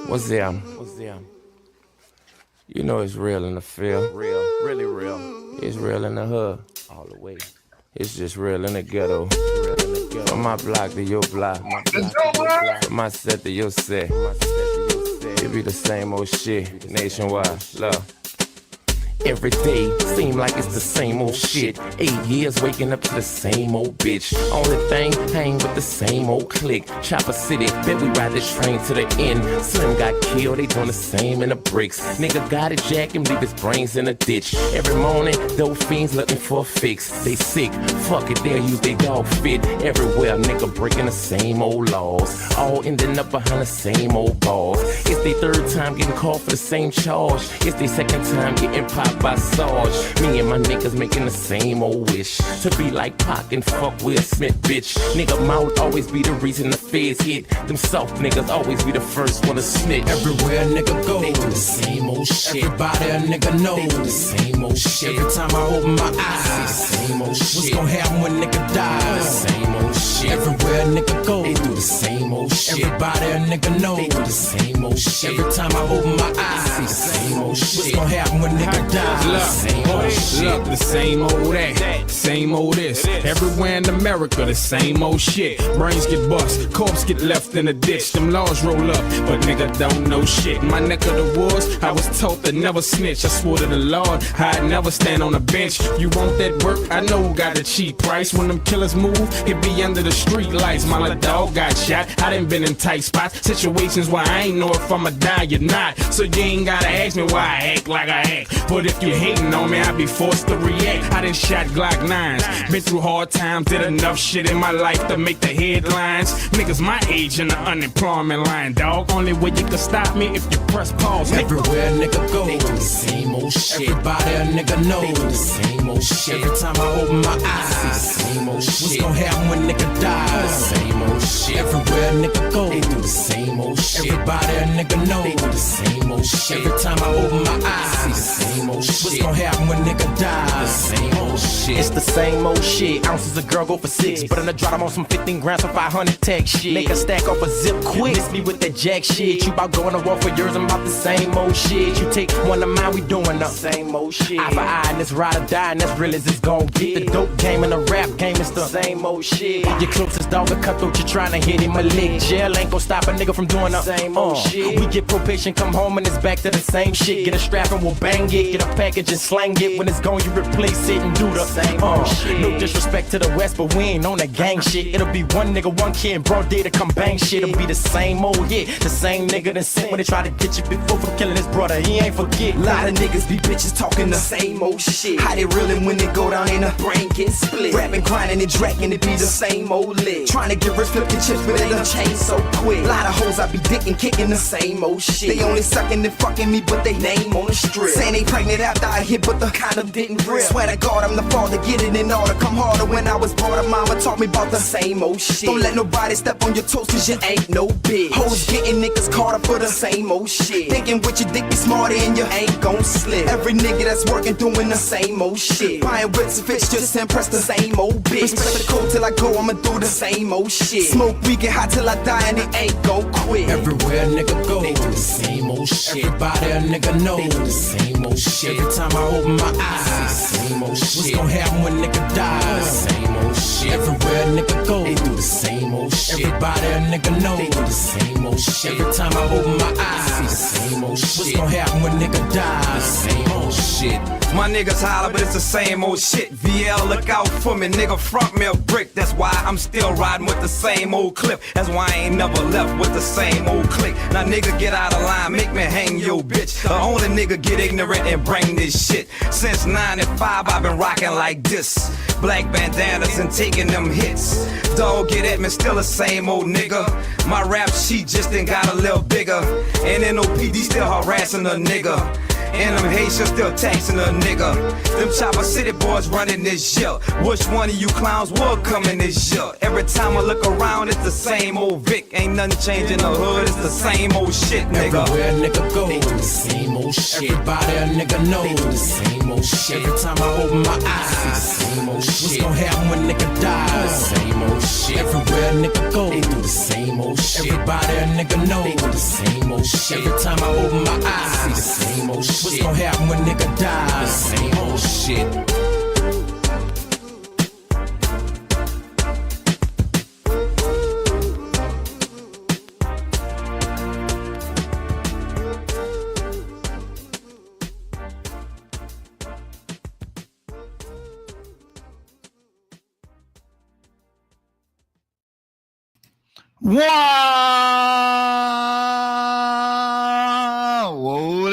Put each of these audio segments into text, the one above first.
What's them? You know it's real in the field. Real, really real. It's real in the hood. All the way. It's just real in the ghetto. From my block to your block. From my set to your set. It be the same old shit nationwide. Love. Every day seem like it's the same old shit. 8 years waking up to the same old bitch. Only thing, hang with the same old clique. Chopper City, bet we ride this train to the end. Slim got killed, they doing the same in the bricks. Nigga got it, jack him, leave his brains in the ditch. Every morning, those fiends looking for a fix. They sick, fuck it, they'll use their dog fit. Everywhere, nigga breaking the same old laws. All ending up behind the same old balls. It's their third time getting caught for the same charge. It's their second time getting popped by Sarge. Me and my niggas making the same old wish to be like Pac and fuck Will Smith, bitch. Nigga mouth always be the reason the feds hit. Them soft niggas always be the first one to snitch. Everywhere a nigga go, they do the same old shit. Everybody a nigga know, they do the same old shit. Every time I open my eyes, same old shit. What's gon' happen when nigga die? The same old shit. Everywhere a nigga go, they do the same old shit. Everybody a nigga know, they do the same old shit. Every time I open my eyes, the same old shit. What's gon' happen when nigga die? Look, the same old that, same old this. Everywhere in America, the same old shit. Brains get bust, corpse get left in the ditch. Them laws roll up, but nigga don't know shit. In my neck of the woods, I was told to never snitch. I swore to the Lord, I'd never stand on a bench. You want that work? I know who got a cheap price. When them killers move, it be under the street lights. My little dog got shot, I done been in tight spots. Situations where I ain't know if I'ma die or not. So you ain't gotta ask me why I act like I act. But if you hating on me, I be forced to react. I done shot Glock 9s, been through hard times, did enough shit in my life to make the headlines. Niggas my age in the unemployment line, dog. Only way you can stop me if you press pause. Everywhere a nigga go, they do the same old shit. Everybody a nigga know, they do the same old shit. Every time I open my eyes, the same old shit. What's gon' happen when nigga die? The same old shit. Everywhere a nigga go, they do the same old shit. Everybody a nigga know, they do the same old shit. Every time I open my eyes, the same old shit. What's gon' happen when nigga die? The same old shit. It's the same old shit. Ounces of girl go for 6, but in the drop I'm on some 15 grams for 500 tech shit. Make a stack off a zip quick. Miss me with that jack shit. You bout going to war for yours, I'm about the same old shit. You take one of mine, we doing the same old shit. Eye for eye, and it's ride or die, and that's real as it's gon' get. The dope game and the rap game is the same old shit. Your closest dog a cutthroat, you tryna hit him a lick. Jail ain't gon' stop a nigga from doing the same old shit. We get probation, come home, and it's back to the same shit. Get a strap and we'll bang it. Get a package and slang it. When it's gone, you replace it and do the same old shit. No disrespect to the West, but we ain't on that gang shit. It'll be one nigga, one kid, and broad day to come bang shit. It'll be the same old, yeah. The same nigga that sent when they try to get you before for killing his brother. He ain't forget. Lot of niggas be bitches talking the same old shit. How they reelin' when they go down in a brain get split. Rapping, grinding, and dragging, it be the same old lit. Trying to get rich, flip the chips, but they done change so quick. Lot of hoes I be dicking, kicking the same old shit. They only sucking and fucking me, but they name on the strip. Saying they pregnant after I hit, but the condom didn't rip. Swear to God, I'm the father, get it in order. Come harder. When I was born, mama taught me about the same old shit. Don't let nobody step on your toes, cause you ain't no bitch. Hoes getting niggas caught up for the same old shit. Thinking with your dick be smarter and you ain't gon' slip. Every nigga that's working doing the same old shit. Buying whips and fits just to impress the same old bitch. Respect the code till I go, I'ma do the same old shit. Smoke, we get hot till I die and it ain't gon' quit. Everywhere a nigga go, they do the same old shit. Everybody a nigga know, they do the same old shit. Every time I open my eyes, same old shit. What's gon' happen when nigga die? The same old shit. Everywhere a nigga go, they do the same old shit. Everybody a nigga know, they do the same old shit. Every time I open my eyes, the same old shit. What's gon' happen when nigga die? The same old shit. My niggas holler, but it's the same old shit. VL, look out for me, nigga, front me a brick. That's why I'm still riding with the same old clip. That's why I ain't never left with the same old click. Now nigga, get out of line, make me hang your bitch. The only nigga get ignorant and bring this shit. Since 95, I've been rocking like this. Black bandanas and taking them hits. Dog, get at me, still the same old nigga. My rap sheet just done got a little bigger. And NOPD still harassing a nigga. And them Haitians still taxing a nigga. Them Chopper City boys running this shit. Which one of you clowns will come in this shit? Every time I look around, it's the same old Vic. Ain't nothing changing the hood, it's the same old shit, nigga. Everywhere a nigga go, they do the same old shit. Everybody a nigga know, they do the same old old shit. Every time I open my eyes, see the same old shit. What's gonna happen when nigga dies? Same old shit. Everywhere a nigga go, they do the same old shit. Everybody a nigga know, they do the same old shit. Every time I open my eyes, see the same old shit. What's gonna happen when nigga dies? Same old shit. Wow! Whoa!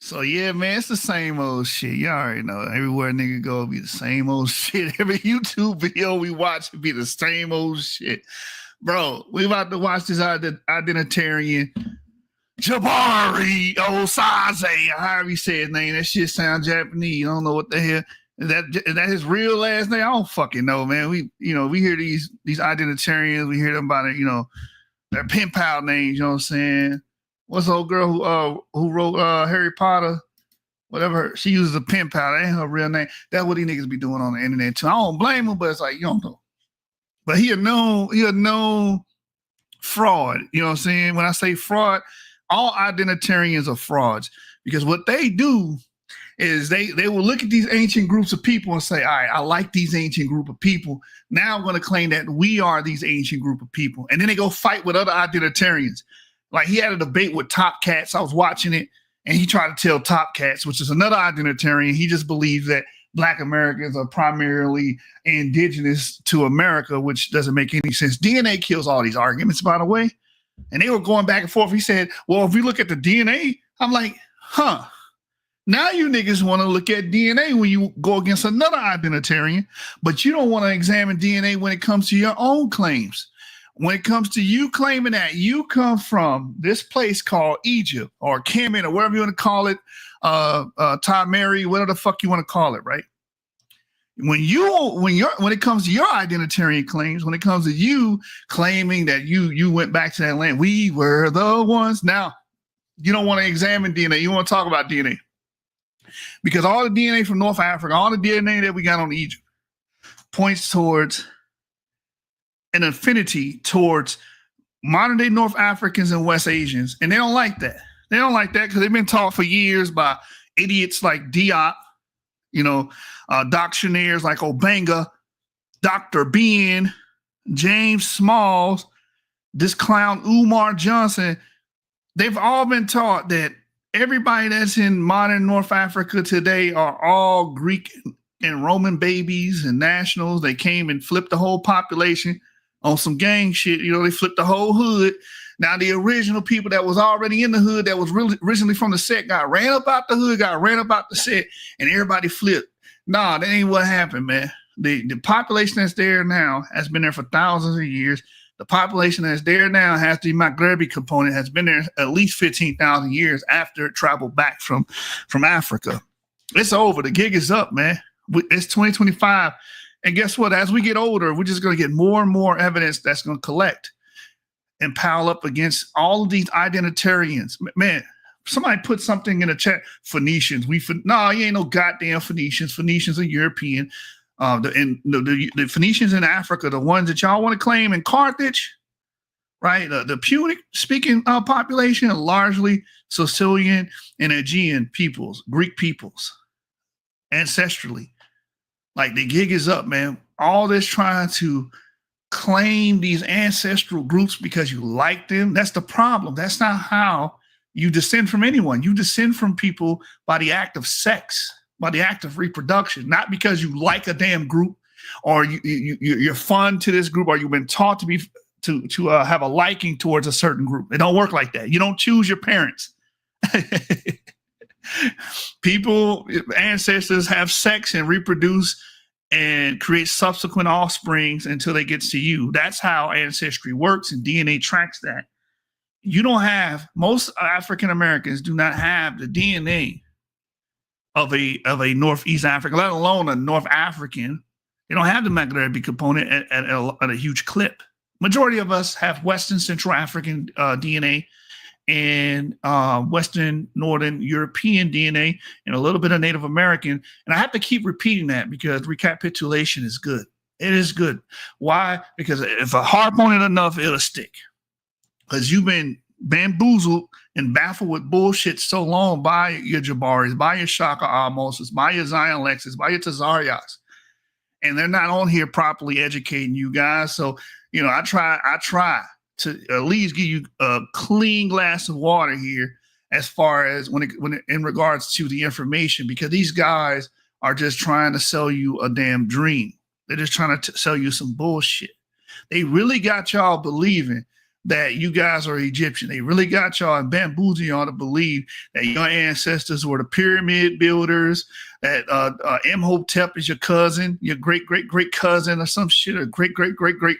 So yeah, man, it's the same old shit. You already know. Everywhere a nigga go, it be the same old shit. Every YouTube video we watch, it be the same old shit. Bro, we about to watch this identitarian Jabari Osaze, however you say his name. That shit sound Japanese. I don't know what the hell. Is that his real last name? I don't fucking know, man. We hear these identitarians, we hear them about it, their pen pal names, you know what I'm saying? What's the old girl who wrote Harry Potter? Whatever, she uses a pen pal. That ain't her real name. That's what these niggas be doing on the internet too. I don't blame him, but it's like, you don't know. But he a known fraud. You know what I'm saying? When I say fraud, all identitarians are frauds because what they do is they will look at these ancient groups of people and say, all right, I like these ancient group of people. Now I'm going to claim that we are these ancient group of people. And then they go fight with other identitarians. Like he had a debate with Top Cats. I was watching it and he tried to tell Top Cats, which is another identitarian. He just believes that Black Americans are primarily indigenous to America, which doesn't make any sense. DNA kills all these arguments, by the way. And they were going back and forth. He said, well, if we look at the DNA, I'm like, huh. Now you niggas want to look at DNA when you go against another identitarian, but you don't want to examine DNA when it comes to your own claims. When it comes to you claiming that you come from this place called Egypt or Kemet or whatever you want to call it, Tamari, whatever the fuck you want to call it, right? When it comes to your identitarian claims, when it comes to you claiming that you went back to that land, we were the ones. Now, you don't want to examine DNA. You want to talk about DNA. Because all the DNA from North Africa, all the DNA that we got on Egypt points towards an affinity towards modern day North Africans and West Asians. And they don't like that. They don't like that because they've been taught for years by idiots like Diop, doctrinaires like Obanga, Dr. Bean, James Smalls, this clown Umar Johnson. They've all been taught that everybody that's in modern North Africa today are all Greek and Roman babies and nationals. They came and flipped the whole population on some gang shit. They flipped the whole hood. Now, the original people that was already in the hood that was really originally from the set got ran up out the hood, got ran up out the set, and everybody flipped. Nah, that ain't what happened, man. The population that's there now has been there for thousands of years. The population that's there now has the Maghrebi component, has been there at least 15,000 years after it traveled back from Africa. It's over. The gig is up, man. It's 2025. And guess what? As we get older, we're just going to get more and more evidence that's going to collect and pile up against all of these identitarians. Man, somebody put something in the chat. Phoenicians. No, you ain't no goddamn Phoenicians. Phoenicians are European. The Phoenicians in Africa, the ones that y'all want to claim in Carthage, right? The Punic speaking population are largely Sicilian and Aegean peoples, Greek peoples, ancestrally. Like the gig is up, man. All this trying to claim these ancestral groups because you like them. That's the problem. That's not how you descend from anyone. You descend from people by the act of sex, by the act of reproduction, not because you like a damn group or you're fun to this group or you've been taught to have a liking towards a certain group. It don't work like that. You don't choose your parents. People, ancestors have sex and reproduce and create subsequent offsprings until they get to you. That's how ancestry works, and DNA tracks that. You don't have, most African Americans do not have the DNA of a Northeast African, let alone a North African. They don't have the Maghrebi component at a huge clip. Majority of us have Western Central African DNA and Western Northern European DNA and a little bit of Native American. And I have to keep repeating that because recapitulation is good. It is good. Why? Because if I harp on it enough, it'll stick. Because you've been bamboozled and baffled with bullshit so long by your Jabaris, by your Shaka Almoses, by your Zion Lexus, by your Tazarias. And they're not on here properly educating you guys. So, you know, I try to at least give you a clean glass of water here as far as when in regards to the information, because these guys are just trying to sell you a damn dream. They're just trying to sell you some bullshit. They really got y'all believing that you guys are Egyptian. They really got y'all and bamboozling y'all to believe that your ancestors were the pyramid builders, that Imhotep is your cousin, your great cousin or some shit, or great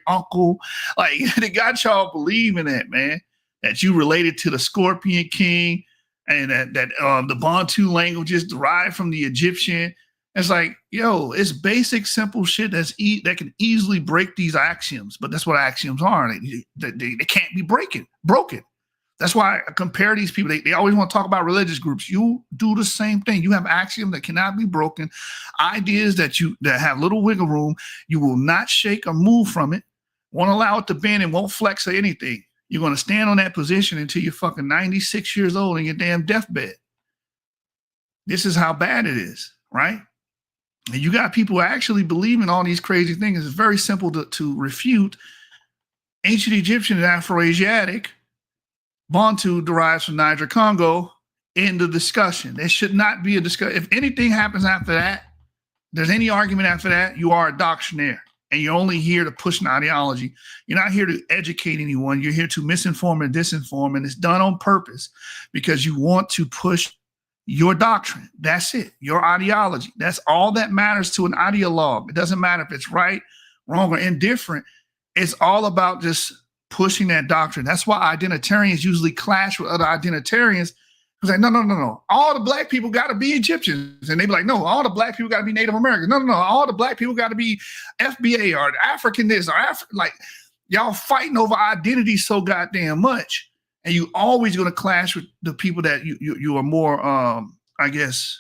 uncle. Like, they got y'all believing that, man, that you related to the Scorpion King and that the Bantu languages derived from the Egyptian. It's like, yo, it's basic, simple shit that can easily break these axioms. But that's what axioms are. They can't be broken. That's why I compare these people. They always want to talk about religious groups. You do the same thing. You have axioms that cannot be broken, ideas that have little wiggle room. You will not shake or move from it. Won't allow it to bend and won't flex or anything. You're going to stand on that position until you're fucking 96 years old in your damn deathbed. This is how bad it is, right? And you got people actually believing all these crazy things. It's very simple to refute. Ancient Egyptian and Afro-Asiatic, Bantu derives from Niger Congo. End of discussion. There should not be a discussion. If anything happens after that, there's any argument after that, you are a doctrinaire. And you're only here to push an ideology. You're not here to educate anyone. You're here to misinform and disinform. And it's done on purpose because you want to push your doctrine. That's it. Your ideology. That's all that matters to an ideologue. It doesn't matter if it's right, wrong, or indifferent. It's all about just pushing that doctrine. That's why identitarians usually clash with other identitarians. It's like, no. All the black people got to be Egyptians. And they be like, no, all the black people got to be Native Americans. No. All the black people got to be FBA or African this or like, y'all fighting over identity so goddamn much. And you always going to clash with the people that you are more, I guess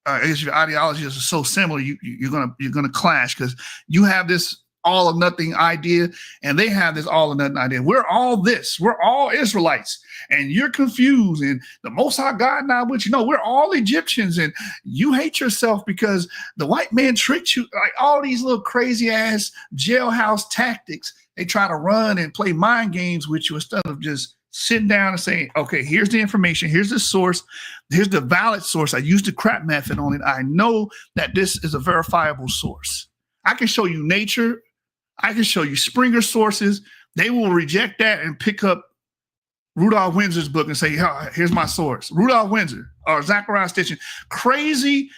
your ideology is so similar. You're gonna clash because you have this all or nothing idea, and they have this all or nothing idea. We're all this. We're all Israelites, and you're confused. And the Most High God not with you. No, we're all Egyptians, and you hate yourself because the white man tricked you. Like all these little crazy ass jailhouse tactics. They try to run and play mind games with you instead of just sitting down and saying, okay, here's the information, here's the source, here's the valid source. I used the crap method on it. I know that this is a verifiable source. I can show you nature. I can show you Springer sources. They will reject that and pick up Rudolph Windsor's book and say, oh, here's my source. Rudolph Windsor or Zachariah Stitchin. Crazy,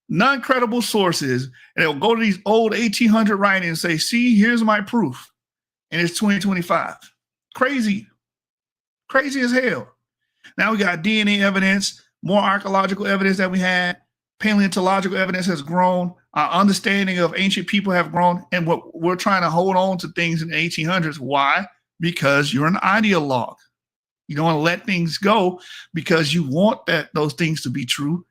non-credible sources. And they'll go to these old 1800 writings and say, see, here's my proof. And it's 2025. Crazy as hell. Now we got DNA evidence, more archaeological evidence that we had. Paleontological evidence has grown. Our understanding of ancient people have grown. And what we're trying to hold on to things in the 1800s. Why? Because you're an ideologue. You don't want to let things go because you want those things to be true.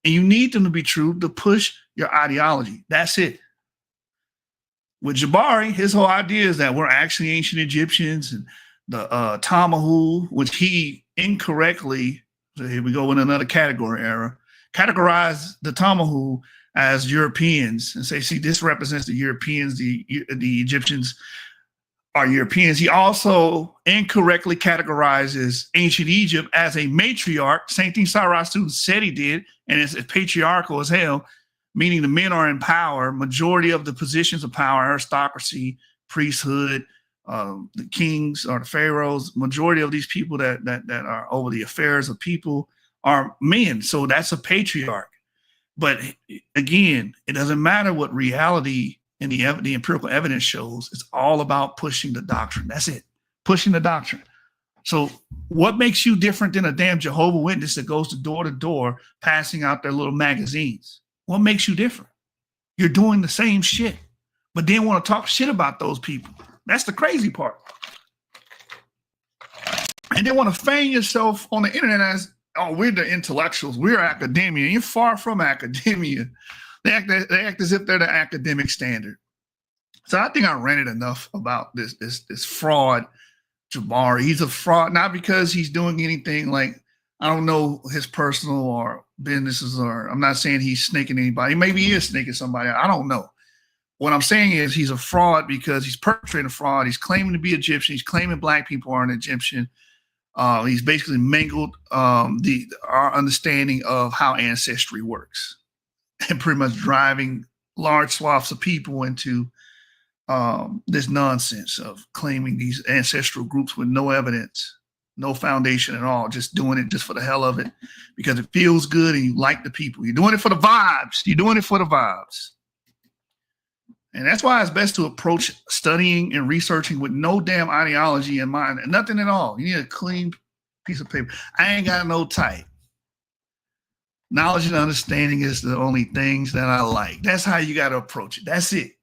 And you need them to be true to push your ideology. That's it. With Jabari, his whole idea is that we're actually ancient Egyptians and the Tamahu, which he incorrectly, so here we go in another category error, categorized the Tamahu as Europeans and say, see, this represents the Europeans, the Egyptians are Europeans. He also incorrectly categorizes ancient Egypt as a matriarch. Same thing Cyrus student said he did, and it's patriarchal as hell, meaning the men are in power, majority of the positions of power, aristocracy, priesthood, the kings or the pharaohs, majority of these people that are over the affairs of people are men. So that's a patriarch. But again, it doesn't matter what reality and the empirical evidence shows. It's all about pushing the doctrine. That's it. Pushing the doctrine. So what makes you different than a damn Jehovah's Witness that goes to door passing out their little magazines? What makes you different? You're doing the same shit, but then want to talk shit about those people. That's the crazy part. And they want to feign yourself on the internet as, oh, we're the intellectuals, we're academia. You're far from academia. They act as if they're the academic standard. So I think I ranted enough about this fraud, Jabari. He's a fraud, not because he's doing anything like, I don't know his personal or businesses, or I'm not saying he's snaking anybody. Maybe he is snaking somebody. I don't know. What I'm saying is he's a fraud because he's perpetrating fraud. He's claiming to be Egyptian. He's claiming black people aren't Egyptian. He's basically mangled our understanding of how ancestry works, and pretty much driving large swaths of people into this nonsense of claiming these ancestral groups with no evidence, no foundation at all, just doing it just for the hell of it because it feels good and you like the people. You're doing it for the vibes. You're doing it for the vibes. And that's why it's best to approach studying and researching with no damn ideology in mind, nothing at all. You need a clean piece of paper. I ain't got no type. Knowledge and understanding is the only things that I like. That's how you got to approach it. That's it.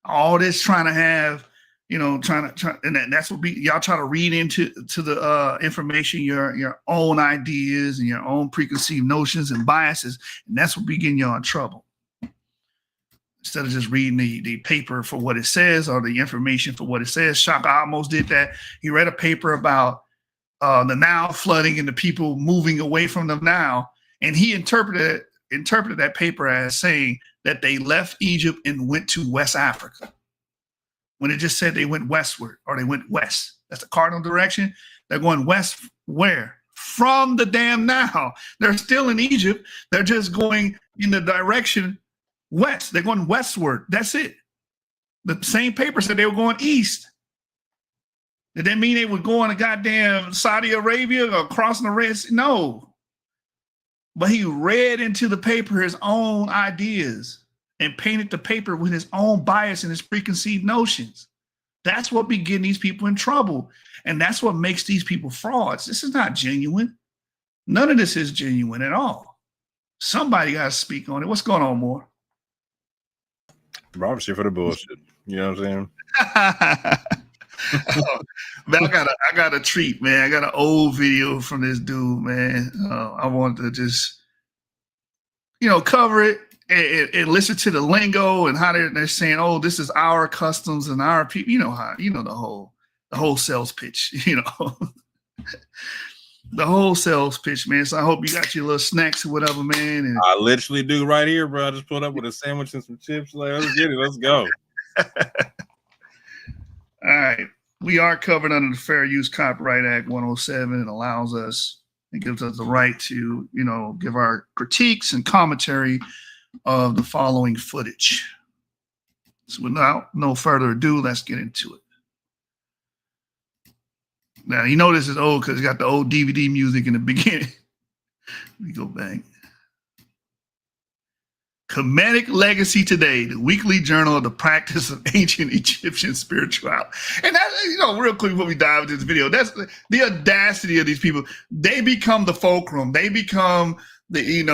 All this trying to have, and that's what y'all try to read into the information, your own ideas and your own preconceived notions and biases, and that's what be getting y'all in trouble. Instead of just reading the paper for what it says or the information for what it says. Shaka almost did that. He read a paper about the Nile flooding and the people moving away from the Nile, and he interpreted that paper as saying that they left Egypt and went to West Africa, when it just said they went westward or they went west. That's the cardinal direction. They're going west where? From the damn Nile. They're still in Egypt. They're just going in the direction west. They're going westward. That's it. The same paper said they were going east. Did that mean they were going to goddamn Saudi Arabia or crossing the Red Sea? No. But he read into the paper his own ideas and painted the paper with his own bias and his preconceived notions. That's what be getting these people in trouble. And that's what makes these people frauds. This is not genuine. None of this is genuine at all. Somebody got to speak on it. What's going on, Moore? Bro, I'm shit for the bullshit. You know what I'm saying? Man, I got a treat, man. I got an old video from this dude, man. I wanted to just, cover it and listen to the lingo and how they're saying, oh, this is our customs and our people. The whole sales pitch, the whole sales pitch, man. So I hope you got your little snacks or whatever, man. And I literally do right here, bro. I just pulled up with a sandwich and some chips. Like, let's get it. Let's go. All right. We are covered under the Fair Use Copyright Act 107. It allows us, it gives us the right to, give our critiques and commentary of the following footage. So without no further ado, let's get into it. Now, this is old because it's got the old DVD music in the beginning. Let me go back. Kemetic Legacy Today, the weekly journal of the practice of ancient Egyptian spirituality. And that, real quick before we dive into this video, that's the audacity of these people. They become the fulcrum. They become the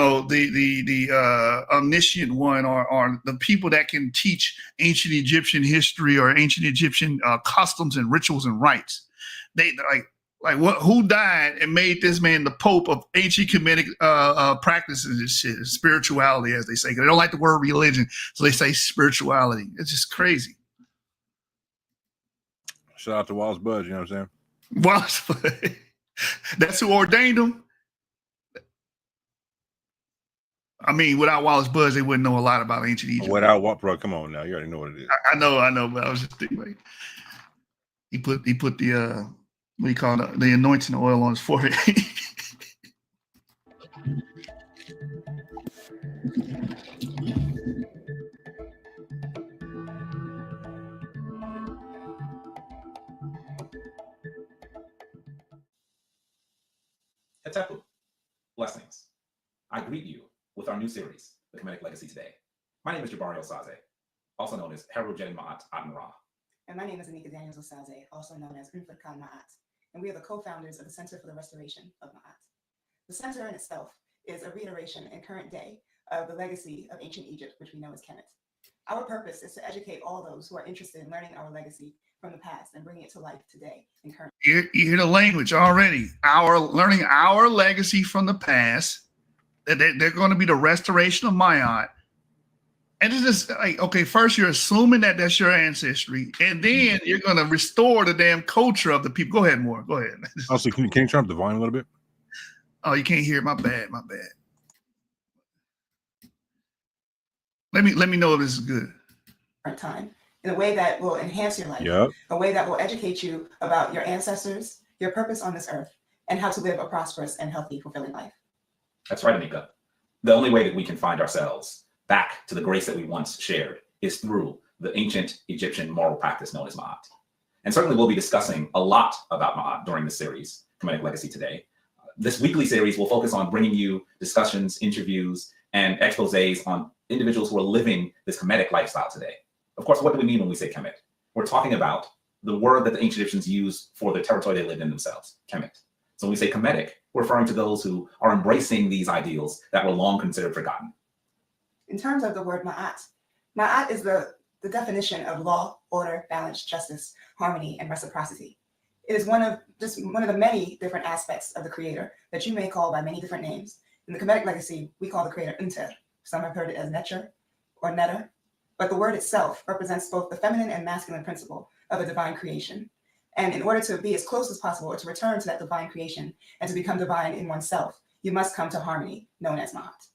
omniscient one, or the people that can teach ancient Egyptian history or ancient Egyptian customs and rituals and rites. They like what? Who died and made this man the Pope of ancient Kemetic practices and shit, spirituality, as they say. They don't like the word religion, so they say spirituality. It's just crazy. Shout out to Wallace Budge, you know what I'm saying? Wallace, that's who ordained him. I mean, without Wallace Budge, they wouldn't know a lot about ancient Egypt. Without what, bro? Come on now, you already know what it is. I know, but I was just thinking, like, he put the what do you call it? The anointing oil on his forehead. Hetepu, blessings. I greet you with our new series, The Kemetic Legacy Today. My name is Jabari Osaze, also known as Heru Jedi Ma'at Admirah. And my name is Anika Daniels Osaze, also known as Unfut Khan Ma'at, and we are the co-founders of the Center for the Restoration of Ma'at. The center in itself is a reiteration in current day of the legacy of ancient Egypt, which we know as Kemet. Our purpose is to educate all those who are interested in learning our legacy from the past and bringing it to life today in current. You hear the language already. Learning our legacy from the past. They're going to be the restoration of Ma'at. And it's just like, okay, first you're assuming that that's your ancestry, and then you're going to restore the damn culture of the people. Go ahead, Moore. Go ahead. Also, can you turn up the volume a little bit? Oh, you can't hear it. My bad. Let me know if this is good. Time in a way that will enhance your life, a way that will educate you about your ancestors, your purpose on this earth, and how to live a prosperous and healthy, fulfilling life. That's right, Anika. The only way that we can find ourselves back to the grace that we once shared is through the ancient Egyptian moral practice known as Ma'at. And certainly we'll be discussing a lot about Ma'at during this series, Comedic Legacy Today. This weekly series will focus on bringing you discussions, interviews, and exposés on individuals who are living this Kemetic lifestyle today. Of course, what do we mean when we say Kemet? We're talking about the word that the ancient Egyptians used for the territory they lived in themselves, Kemet. So when we say Kemetic, we're referring to those who are embracing these ideals that were long considered forgotten. In terms of the word Ma'at, Ma'at is the definition of law, order, balance, justice, harmony, and reciprocity. It is one of the many different aspects of the Creator that you may call by many different names. In the Kemetic legacy, we call the Creator Unter. Some have heard it as Netcher or Netter, but the word itself represents both the feminine and masculine principle of a divine creation. And in order to be as close as possible or to return to that divine creation and to become divine in oneself, you must come to harmony, known as Ma'at.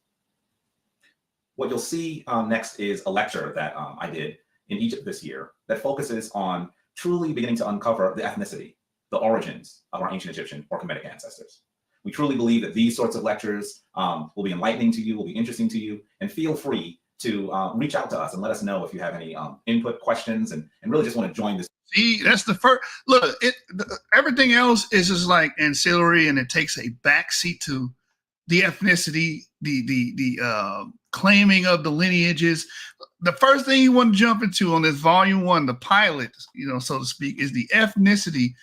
What you'll see next is a lecture that I did in Egypt this year that focuses on truly beginning to uncover the ethnicity, the origins of our ancient Egyptian or Kemetic ancestors. We truly believe that these sorts of lectures will be enlightening to you, will be interesting to you, and feel free to reach out to us and let us know if you have any input, questions, and really just want to join this. See, that's the first look. Everything else is just like ancillary, and it takes a backseat to the ethnicity, the claiming of the lineages. The first thing you want to jump into on this volume 1, the pilot, so to speak, is the ethnicity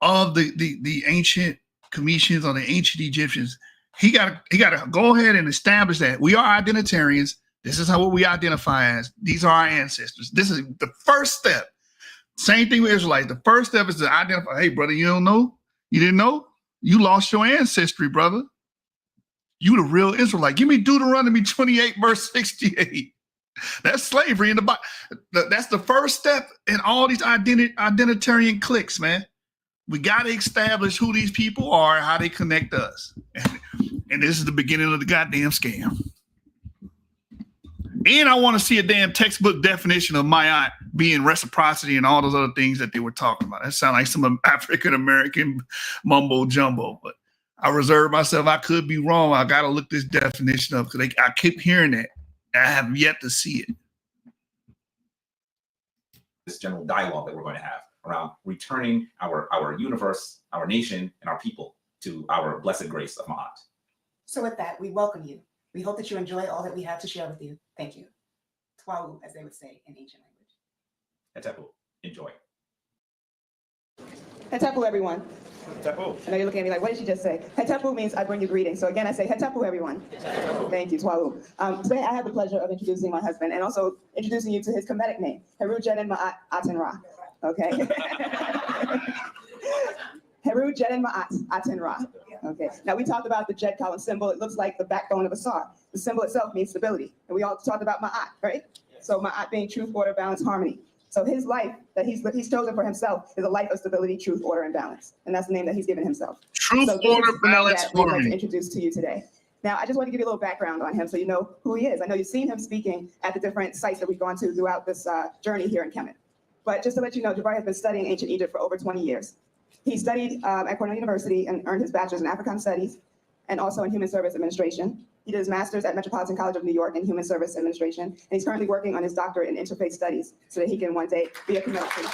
of the ancient Cometians or the ancient Egyptians. He got to go ahead and establish that we are identitarians. This is what we identify as. These are our ancestors. This is the first step. Same thing with Israelites. The first step is to identify, hey, brother, you don't know? You didn't know? You lost your ancestry, brother. You the real Israelite. Give me Deuteronomy 28, verse 68. That's slavery in the Bible. That's the first step in all these identitarian cliques, man. We got to establish who these people are and how they connect us. And this is the beginning of the goddamn scam. And I want to see a damn textbook definition of Ma'at being reciprocity and all those other things that they were talking about. That sounds like some African-American mumbo jumbo, but I reserve myself. I could be wrong. I got to look this definition up because I keep hearing that. I have yet to see it. This general dialogue that we're going to have around returning our universe, our nation, and our people to our blessed grace of Ma'at. So with that, we welcome you. We hope that you enjoy all that we have to share with you. Thank you. Twawu, as they would say in ancient language. Hetepu, enjoy. Hetepu, everyone. Hetepu. I know you're looking at me like, what did she just say? Hetepu means I bring you greetings. So again, I say Hetepu, everyone. Thank you, Twawu. Today, I have the pleasure of introducing my husband and also introducing you to his Kemetic name, Heru Jeden Ma'at Aten Ra. Okay. Heru Jeden Ma'at Aten Ra. Okay. Now we talked about the Jed column symbol. It looks like the backbone of a star. The symbol itself means stability. And we all talked about Ma'at, right? So Ma'at being truth, order, balance, harmony. So his life that he's chosen for himself is a life of stability, truth, order, and balance. And that's the name that he's given himself. Truth, so order, balance, harmony. I'd like to introduce to you today. Now, I just want to give you a little background on him so you know who he is. I know you've seen him speaking at the different sites that we've gone to throughout this journey here in Kemet. But just to let you know, Jabari has been studying ancient Egypt for over 20 years. He studied at Cornell University and earned his bachelor's in African Studies and also in Human Service Administration. He did his master's at Metropolitan College of New York in Human Service Administration, and he's currently working on his doctorate in interfaith studies so that he can one day be a Kemetic priest.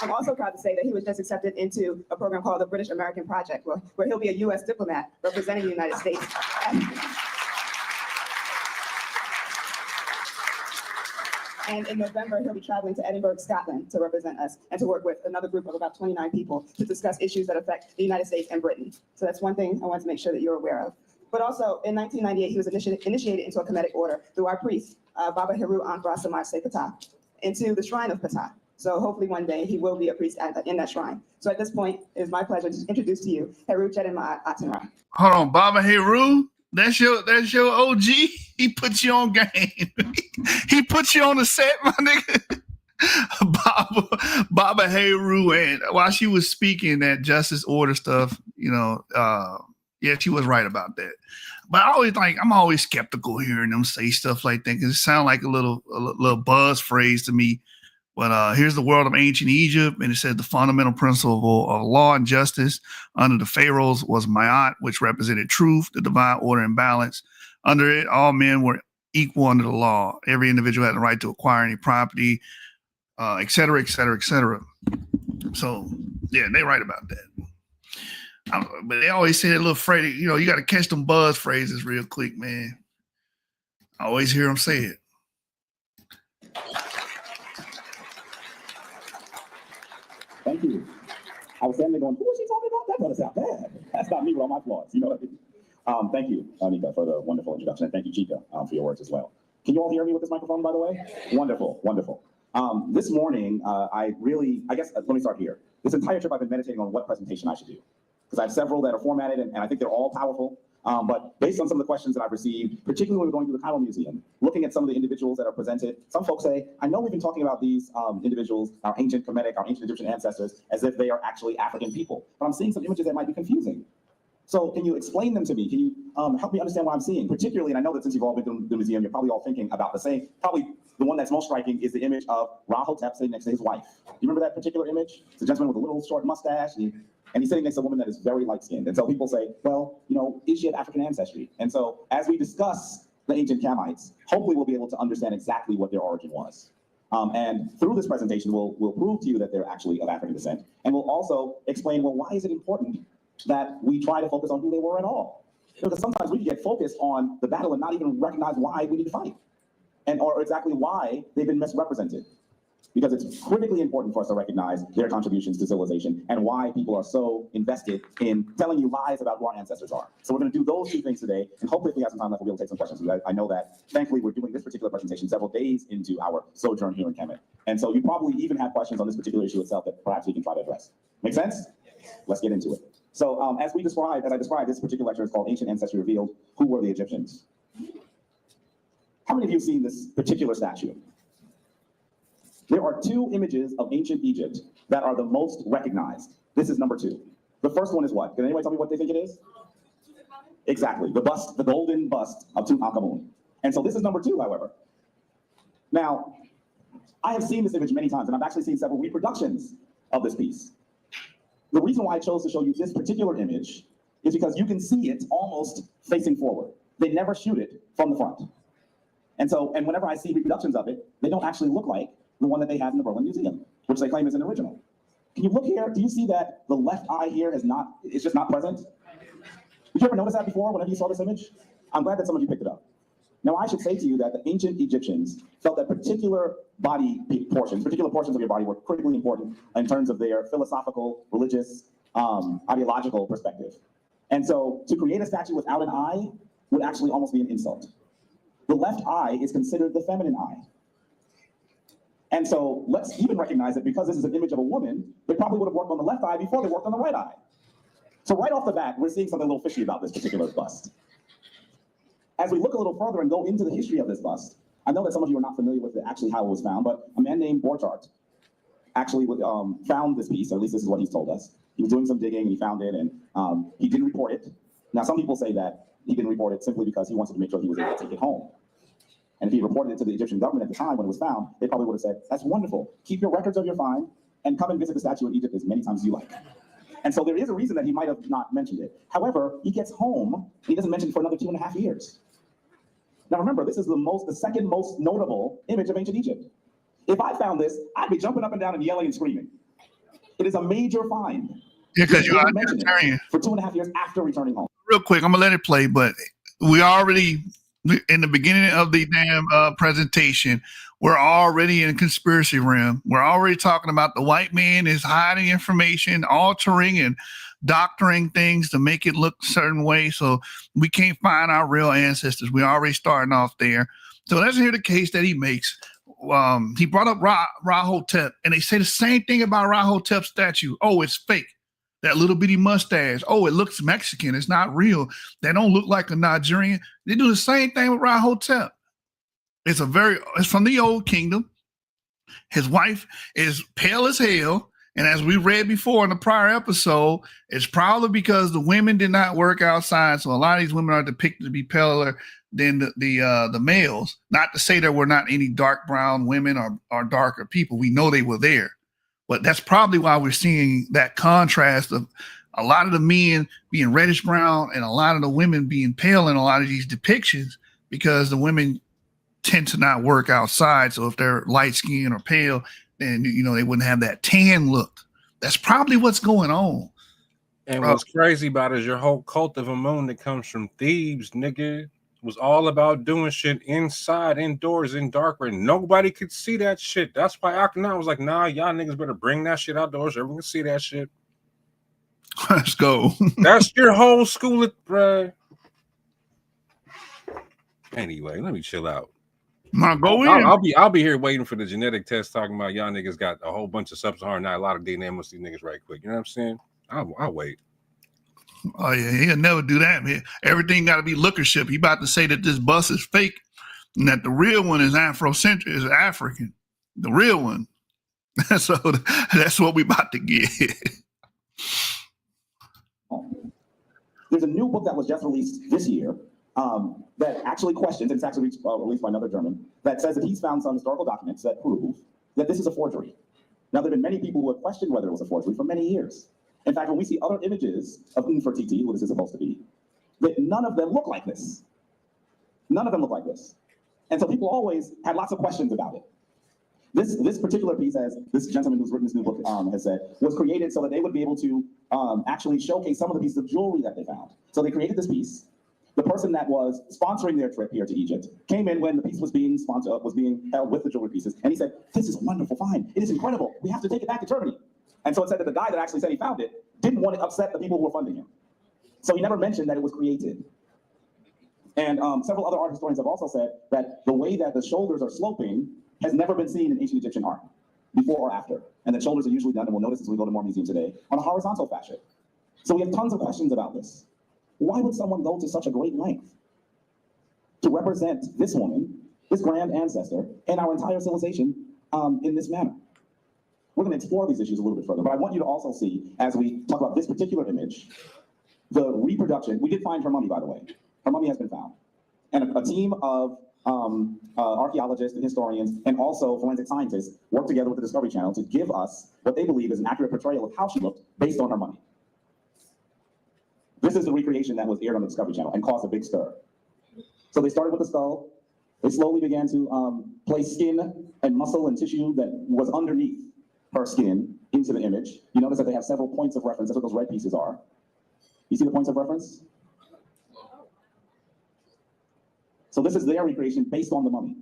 I'm also proud to say that he was just accepted into a program called the British American Project, where he'll be a U.S. diplomat representing the United States. And in November, he'll be traveling to Edinburgh, Scotland to represent us and to work with another group of about 29 people to discuss issues that affect the United States and Britain. So that's one thing I wanted to make sure that you're aware of. But also in 1998, he was initiated into a Kemetic order through our priest, Baba Heru Anfra Samaj Se Ptah, into the shrine of Ptah. So hopefully one day he will be a priest in that shrine. So at this point, it is my pleasure to introduce to you Heru Chedin Ma'at Atenra. Hold on, Baba Heru. That's your OG. He put you on game. He put you on the set, my nigga. Baba Heru, and while she was speaking that justice order stuff, yeah, she was right about that. But I'm always skeptical hearing them say stuff like that because it sounds like a little buzz phrase to me. But here's the world of ancient Egypt, and it said the fundamental principle of law and justice under the pharaohs was Ma'at, which represented truth, the divine order and balance. Under it, all men were equal under the law. Every individual had the right to acquire any property, et cetera, et cetera, et cetera. So, yeah, they're right about that. But they always say that little phrase, you got to catch them buzz phrases real quick, man. I always hear them say it. Thank you. I was standing there going, who is she talking about? That doesn't sound bad. That's not me with all my flaws. You know what I mean? Thank you, Anika, for the wonderful introduction. And thank you, Chica, for your words as well. Can you all hear me with this microphone, by the way? Wonderful, wonderful. This morning, let me start here. This entire trip, I've been meditating on what presentation I should do. Because I have several that are formatted, and I think they're all powerful. But based on some of the questions that I've received, particularly when we're going to the Cairo Museum, looking at some of the individuals that are presented, some folks say, I know we've been talking about these individuals, our ancient Kemetic, our ancient Egyptian ancestors, as if they are actually African people. But I'm seeing some images that might be confusing. So can you explain them to me? Can you help me understand what I'm seeing? Particularly, and I know that since you've all been to the museum, you're probably all thinking about the same. Probably the one that's most striking is the image of Ra-Hotep sitting next to his wife. Do you remember that particular image? It's a gentleman with a little short mustache, and he's sitting next to a woman that is very light-skinned. And so people say, well, is she of African ancestry? And so as we discuss the ancient Kamites, hopefully we'll be able to understand exactly what their origin was. And through this presentation, we'll prove to you that they're actually of African descent. And we'll also explain, well, why is it important that we try to focus on who they were at all? Because sometimes we can get focused on the battle and not even recognize why we need to fight, or exactly why they've been misrepresented. Because it's critically important for us to recognize their contributions to civilization and why people are so invested in telling you lies about who our ancestors are. So we're going to do those two things today, and hopefully if we have some time left, we'll be able to take some questions. I know that, thankfully, we're doing this particular presentation several days into our sojourn here in Kemet. And so you probably even have questions on this particular issue itself that perhaps we can try to address. Make sense? Let's get into it. So as I described, this particular lecture is called Ancient Ancestry Revealed. Who were the Egyptians? How many of you have seen this particular statue? There are two images of ancient Egypt that are the most recognized. This is number two. The first one is what? Can anybody tell me what they think it is? Exactly, the bust, the golden bust of Tutankhamun. And so this is number two, however. Now, I have seen this image many times, and I've actually seen several reproductions of this piece. The reason why I chose to show you this particular image is because you can see it almost facing forward. They never shoot it from the front. And whenever I see reproductions of it, they don't actually look like the one that they have in the Berlin Museum, which they claim is an original. Can you look here? Do you see that the left eye here is just not present? Did you ever notice that before whenever you saw this image? I'm glad that some of you picked it up. Now, I should say to you that the ancient Egyptians felt that particular portions of your body were critically important in terms of their philosophical, religious, ideological perspective. And so to create a statue without an eye would actually almost be an insult. The left eye is considered the feminine eye. And so let's even recognize that because this is an image of a woman, they probably would have worked on the left eye before they worked on the right eye. So right off the bat, we're seeing something a little fishy about this particular bust. As we look a little further and go into the history of this bust, I know that some of you are not familiar with actually how it was found, but a man named Borchardt actually found this piece, or at least this is what he's told us. He was doing some digging and he found it, and he didn't report it. Now, some people say that he didn't report it simply because he wanted to make sure he was able to take it home. And if he reported it to the Egyptian government at the time when it was found, they probably would have said, that's wonderful. Keep your records of your find and come and visit the statue in Egypt as many times as you like. And so there is a reason that he might have not mentioned it. However, he gets home, and he doesn't mention it for another 2.5 years. Now remember, this is the second most notable image of ancient Egypt. If I found this, I'd be jumping up and down and yelling and screaming. It is a major find. Yeah, because you're a vegetarian. For 2.5 years after returning home. Real quick, I'm gonna let it play, but we already, in the beginning of the damn presentation, we're already in conspiracy realm. We're already talking about the white man is hiding information, altering and doctoring things to make it look a certain way. So we can't find our real ancestors. We're already starting off there. So let's hear the case that he makes. He brought up Rahotep, and they say the same thing about Rahotep's statue. Oh, it's fake. That little bitty mustache. Oh, it looks Mexican. It's not real. They don't look like a Nigerian. They do the same thing with Rahotep. It's from the old kingdom. His wife is pale as hell. And as we read before in the prior episode, it's probably because the women did not work outside. So a lot of these women are depicted to be paler than the males. Not to say there were not any dark brown women or darker people. We know they were there. But that's probably why we're seeing that contrast of a lot of the men being reddish brown and a lot of the women being pale in a lot of these depictions, because the women tend to not work outside. So if they're light skinned or pale, then they wouldn't have that tan look. That's probably what's going on. And what's crazy about it is your whole cult of Amun that comes from Thebes, nigga, was all about doing shit inside, indoors, in dark, where nobody could see that shit. That's why Akhenaten was like, nah, y'all niggas better bring that shit outdoors so everyone can see that shit. Let's go. That's your whole school, bruh. Anyway, let me chill out. I'll be here waiting for the genetic test, talking about y'all niggas got a whole bunch of sub-Saharan, not a lot of DNA amongst these niggas right quick. You know what I'm saying? I'll wait. Oh yeah, he'll never do that, man. Everything got to be lookership. He about to say that this bus is fake and that the real one is Afrocentric, is African. The real one. So that's what we about to get. There's a new book that was just released this year that actually questions, and it's actually released by another German, that says that he's found some historical documents that prove that this is a forgery. Now, there have been many people who have questioned whether it was a forgery for many years. In fact, when we see other images of Nefertiti, who this is supposed to be, that none of them look like this. None of them look like this. And so people always had lots of questions about it. This particular piece, as this gentleman who's written this new book has said, was created so that they would be able to actually showcase some of the pieces of jewelry that they found. So they created this piece. The person that was sponsoring their trip here to Egypt came in when the piece was being held with the jewelry pieces, and he said, "This is a wonderful find. It is incredible. We have to take it back to Germany." And so it said that the guy that actually said he found it didn't want to upset the people who were funding him. So he never mentioned that it was created. And several other art historians have also said that the way that the shoulders are sloping has never been seen in ancient Egyptian art, before or after. And that shoulders are usually done, and we'll notice as we go to more museums today, on a horizontal fashion. So we have tons of questions about this. Why would someone go to such a great length to represent this woman, this grand ancestor, and our entire civilization in this manner? We're going to explore these issues a little bit further, but I want you to also see, as we talk about this particular image, the reproduction. We did find her mummy, by the way. Her mummy has been found. And a team of archaeologists and historians and also forensic scientists worked together with the Discovery Channel to give us what they believe is an accurate portrayal of how she looked based on her mummy. This is the recreation that was aired on the Discovery Channel and caused a big stir. So they started with the skull. They slowly began to place skin and muscle and tissue that was underneath her skin into the image. You notice that they have several points of reference. That's what those red pieces are. You see the points of reference? So this is their recreation based on the mummy.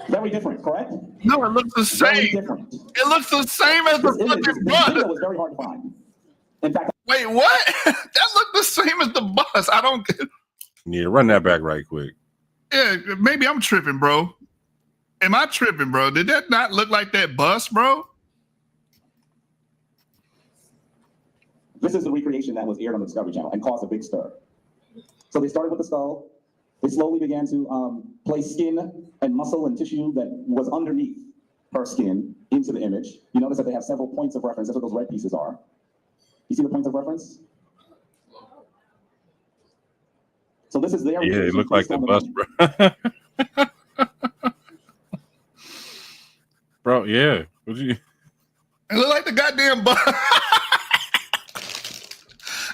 Very different, correct? No, it looks the same. Different. It looks the same as the fucking bus. This was very hard to find. In fact, wait, what? That looked the same as the bus. I don't get. Yeah, run that back right quick. Yeah, maybe I'm tripping, bro. Am I tripping, bro? Did that not look like that bus, bro? This is the recreation that was aired on the Discovery Channel and caused a big stir. So they started with the skull. They slowly began to place skin and muscle and tissue that was underneath her skin into the image. You notice that they have several points of reference. That's what those red pieces are. You see the points of reference? So this is their yeah, it looked like the bus, bro. Bro, yeah. It looked like the goddamn bus.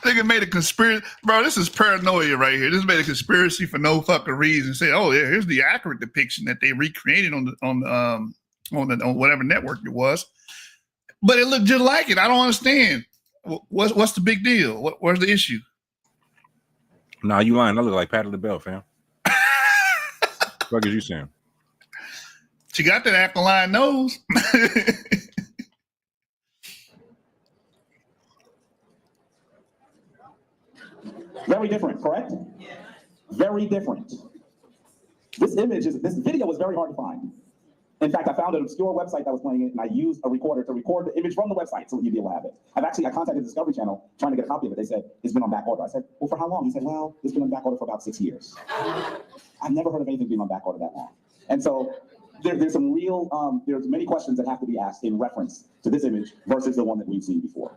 Nigga made a conspiracy, bro. This is paranoia right here. This made a conspiracy for no fucking reason. Say, oh yeah, here's the accurate depiction that they recreated on whatever network it was, but it looked just like it. I don't understand. What's the big deal? Where's the issue? Nah, you lying. I look like Patty LaBelle, fam. What is you saying? She got that aquiline nose. Very different, correct? Very different. This video was very hard to find. In fact, I found an obscure website that was playing it, and I used a recorder to record the image from the website so you'd be able to have it. I contacted the Discovery Channel trying to get a copy of it. They said, it's been on back order. I said, well, for how long? He said, well, it's been on back order for about 6 years. I've never heard of anything being on back order that long. And so there's some real, there's many questions that have to be asked in reference to this image versus the one that we've seen before.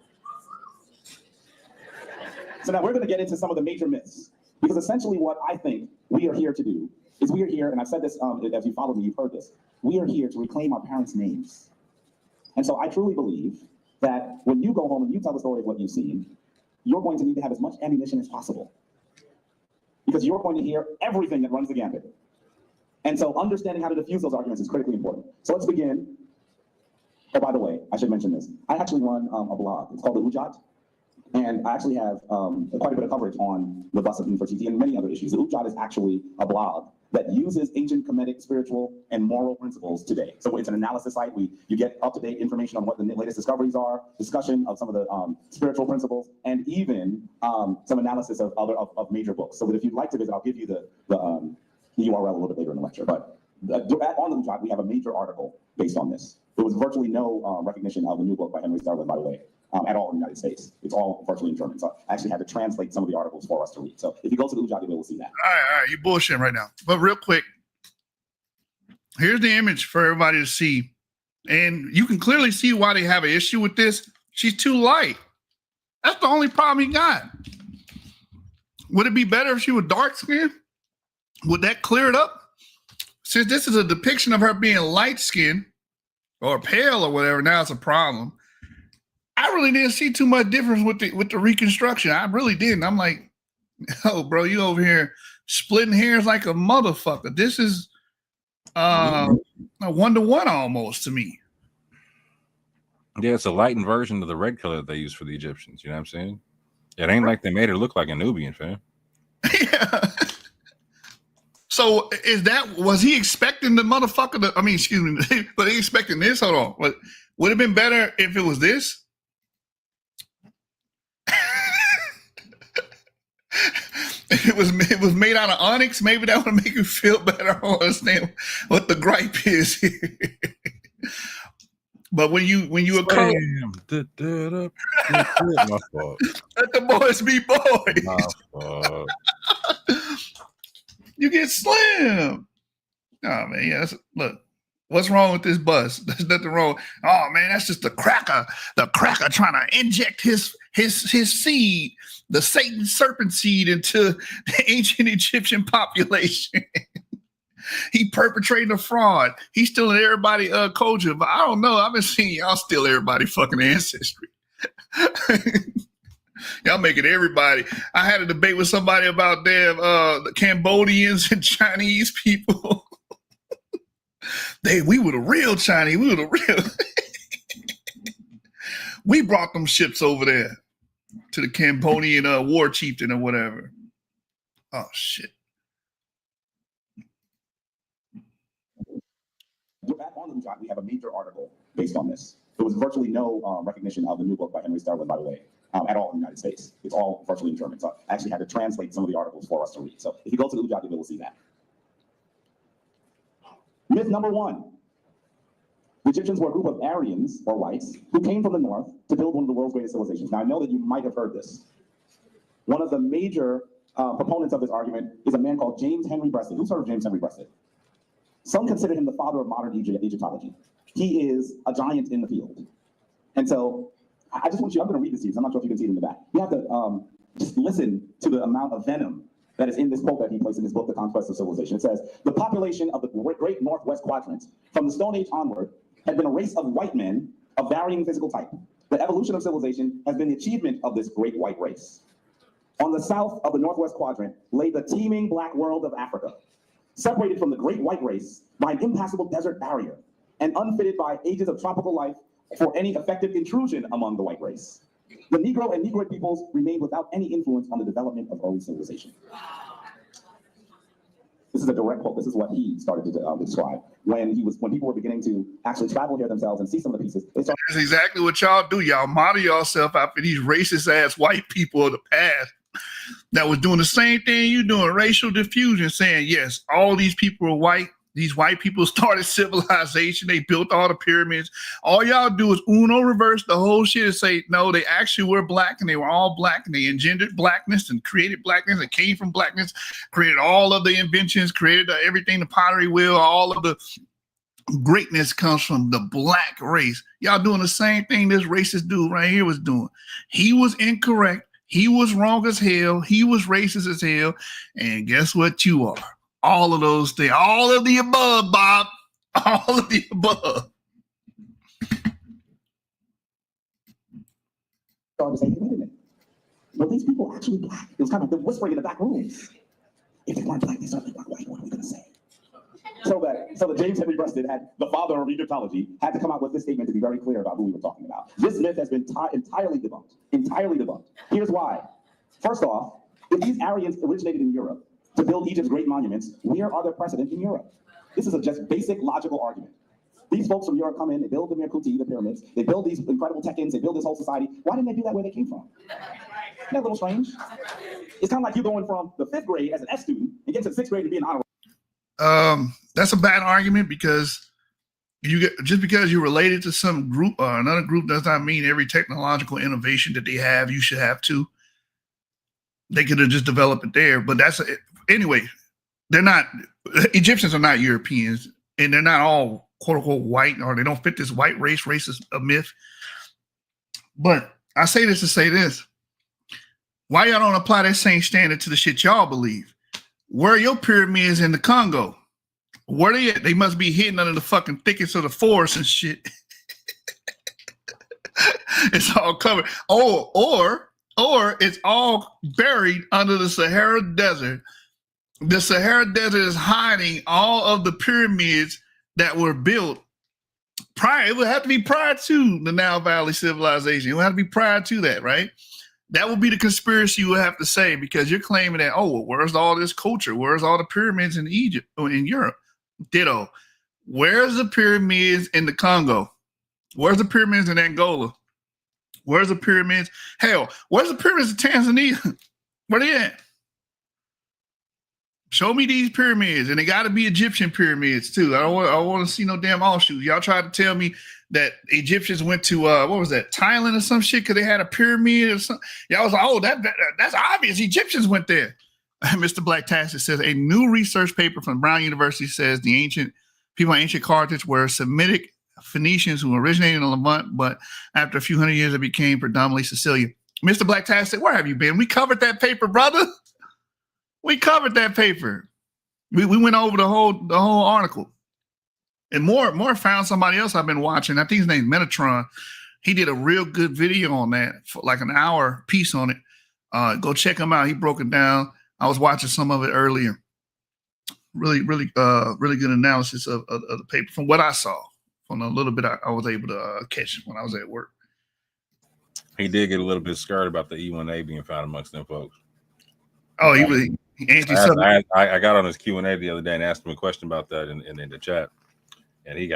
So now we're going to get into some of the major myths, because essentially what I think we are here to do is we are here, and I've said this, as you follow me, you've heard this, we are here to reclaim our parents' names. And so I truly believe that when you go home and you tell the story of what you've seen, you're going to need to have as much ammunition as possible, because you're going to hear everything that runs the gambit. And so understanding how to diffuse those arguments is critically important. So let's begin. Oh, by the way, I should mention this. I actually run a blog. It's called The Ujat. And I actually have quite a bit of coverage on the bus of Nefertiti and many other issues. The Ujat is actually a blog that uses ancient Kemetic spiritual and moral principles today. So it's an analysis site. You get up-to-date information on what the latest discoveries are, discussion of some of the spiritual principles, and even some analysis of other major books. So that if you'd like to visit, I'll give you the URL a little bit later in the lecture. But on the Ujat, we have a major article based on this. There was virtually no recognition of the new book by Henry Starlin, by the way, at all in the United States. It's all virtually in German. So I actually had to translate some of the articles for us to read. So if you go to the Ujat, you'll be able to see that. All right, you bullshitting right now. But real quick, here's the image for everybody to see. And you can clearly see why they have an issue with this. She's too light. That's the only problem he got. Would it be better if she was dark skinned? Would that clear it up? Since this is a depiction of her being light skinned or pale or whatever, now it's a problem. I really didn't see too much difference with the reconstruction. I really didn't. I'm like, oh, bro, you over here splitting hairs like a motherfucker. This is a 1-to-1 almost to me. Yeah, it's a lightened version of the red color that they use for the Egyptians. You know what I'm saying? It ain't like they made her look like a Nubian, fam. Yeah. So was he expecting the motherfucker to, excuse me, but he expecting this? Hold on. But would it have been better if it was this? If it was made out of onyx, maybe that would make you feel better. I don't understand what the gripe is here. But when you occur, my fault. Let the boys be boys. My fault. You get slim. Oh man, yeah. Look, what's wrong with this bus? There's nothing wrong. Oh man, that's just the cracker trying to inject his seed, the Satan serpent seed, into the ancient Egyptian population. He perpetrating a fraud. He's stealing everybody culture. But I don't know. I've been seeing y'all steal everybody fucking ancestry. Y'all making everybody. I had a debate with somebody about damn the Cambodians and Chinese people. We were the real Chinese. We were the real. We brought them ships over there to the Cambodian war chieftain or whatever. Oh shit. Back on the Ujat, we have a major article based on this. There was virtually no recognition of the new book by Henry Starlin, by the way, at all in the United States. It's all virtually in German. So I actually had to translate some of the articles for us to read. So if you go to the Ujat, you'll be able to see that. Myth number 1. The Egyptians were a group of Aryans, or whites, who came from the north to build one of the world's greatest civilizations. Now, I know that you might have heard this. One of the major proponents of this argument is a man called James Henry Breasted. Who's heard of James Henry Breasted? Some consider him the father of modern Egyptology. He is a giant in the field. And so I just want you, I'm going to read this to you, I'm not sure if you can see it in the back. You have to just listen to the amount of venom that is in this quote that he placed in his book, The Conquest of Civilization. It says, the population of the great Northwest Quadrant from the Stone Age onward had been a race of white men of varying physical type. The evolution of civilization has been the achievement of this great white race. On the south of the Northwest Quadrant lay the teeming black world of Africa, separated from the great white race by an impassable desert barrier and unfitted by ages of tropical life for any effective intrusion among the white race. The Negro and Negroid peoples remained without any influence on the development of early civilization. This is a direct quote. This is what he started to describe when people were beginning to actually travel here themselves and see some of the pieces. That's exactly what y'all do. Y'all model yourself after these racist ass white people of the past that was doing the same thing you doing, racial diffusion, saying, yes, all these people are white. These white people started civilization. They built all the pyramids. All y'all do is Uno reverse the whole shit and say, no, they actually were black and they were all black and they engendered blackness and created blackness and came from blackness, created all of the inventions, created everything, the pottery wheel, all of the greatness comes from the black race. Y'all doing the same thing this racist dude right here was doing. He was incorrect. He was wrong as hell. He was racist as hell. And guess what you are? All of those things, all of the above, Bob, all of the above. Started to say, hey, wait a minute. Were these people actually black? It was kind of the whispering in the back rooms. If they weren't black, they certainly weren't white. What are we going to say? So that James Henry Breasted, the father of Egyptology, had to come out with this statement to be very clear about who we were talking about. This myth has been entirely debunked. Entirely debunked. Here's why. First off, if these Aryans originated in Europe to build Egypt's great monuments, where are their precedent in Europe? This is a just basic logical argument. These folks from Europe come in, they build the Merkuti, the pyramids, they build these incredible tech-ins, they build this whole society. Why didn't they do that where they came from? Isn't that a little strange? It's kind of like you going from the 5th grade as an F student and getting to the 6th grade to be an honor. That's a bad argument because just because you're related to some group or another group does not mean every technological innovation that they have, you should have too. They could have just developed it there, but anyway, Egyptians are not Europeans, and they're not all quote unquote white, or they don't fit this white racist myth. But I say this to say this. Why y'all don't apply that same standard to the shit y'all believe? Where are your pyramids in the Congo? Where they at? They must be hidden under the fucking thickets of the forest and shit. It's all covered. Or it's all buried under the Sahara Desert. The Sahara Desert is hiding all of the pyramids that were built prior. It would have to be prior to the Nile Valley civilization. It would have to be prior to that, right? That would be the conspiracy you would have to say, because you're claiming that, oh, well, where's all this culture? Where's all the pyramids in Egypt or in Europe? Ditto. Where's the pyramids in the Congo? Where's the pyramids in Angola? Where's the pyramids? Hell, where's the pyramids in Tanzania? Where they at? Show me these pyramids, and they got to be Egyptian pyramids too. I don't want to see no damn offshoots. Y'all tried to tell me that Egyptians went to what was that, Thailand or some shit, because they had a pyramid or something. Y'all was like, oh, that's obvious. Egyptians went there. Mr. Black Taxi says a new research paper from Brown University says the ancient Carthage were Semitic Phoenicians who originated in Levant, but after a few hundred years, it became predominantly Sicilian. Mr. Black Taxi said, where have you been? We covered that paper, brother. We covered that paper. We went over the whole article. And Moore found somebody else I've been watching. I think his name's Metatron. He did a real good video on that, for like an hour piece on it. Go check him out. He broke it down. I was watching some of it earlier. Really good analysis of the paper from what I saw. From a little bit I was able to catch when I was at work. He did get a little bit scared about the E1A being found amongst them folks. Oh, he I got on his Q&A the other day and asked him a question about that in the chat, and he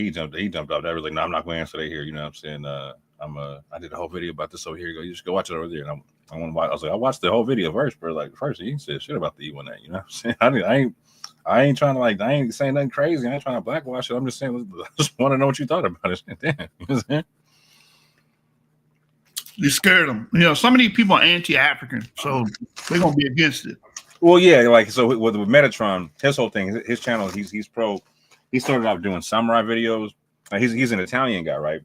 jumped off that. I was like, no, I'm not going to answer that here. You know what I'm saying? I did a whole video about this over here. You just go watch it over there. And I want to watch. I was like, I watched the whole video first, but like first he said shit about the E1A. You know what I'm saying? I ain't trying to I ain't saying nothing crazy. I ain't trying to blackwash it. I'm just saying, I just want to know what you thought about it. Damn, you know what I'm saying? You scared them. You know, some of these people are anti-African, so they're gonna be against it. Well, yeah, like so with Metatron, his whole thing, his channel, he's pro. He started out doing samurai videos. He's an Italian guy, right?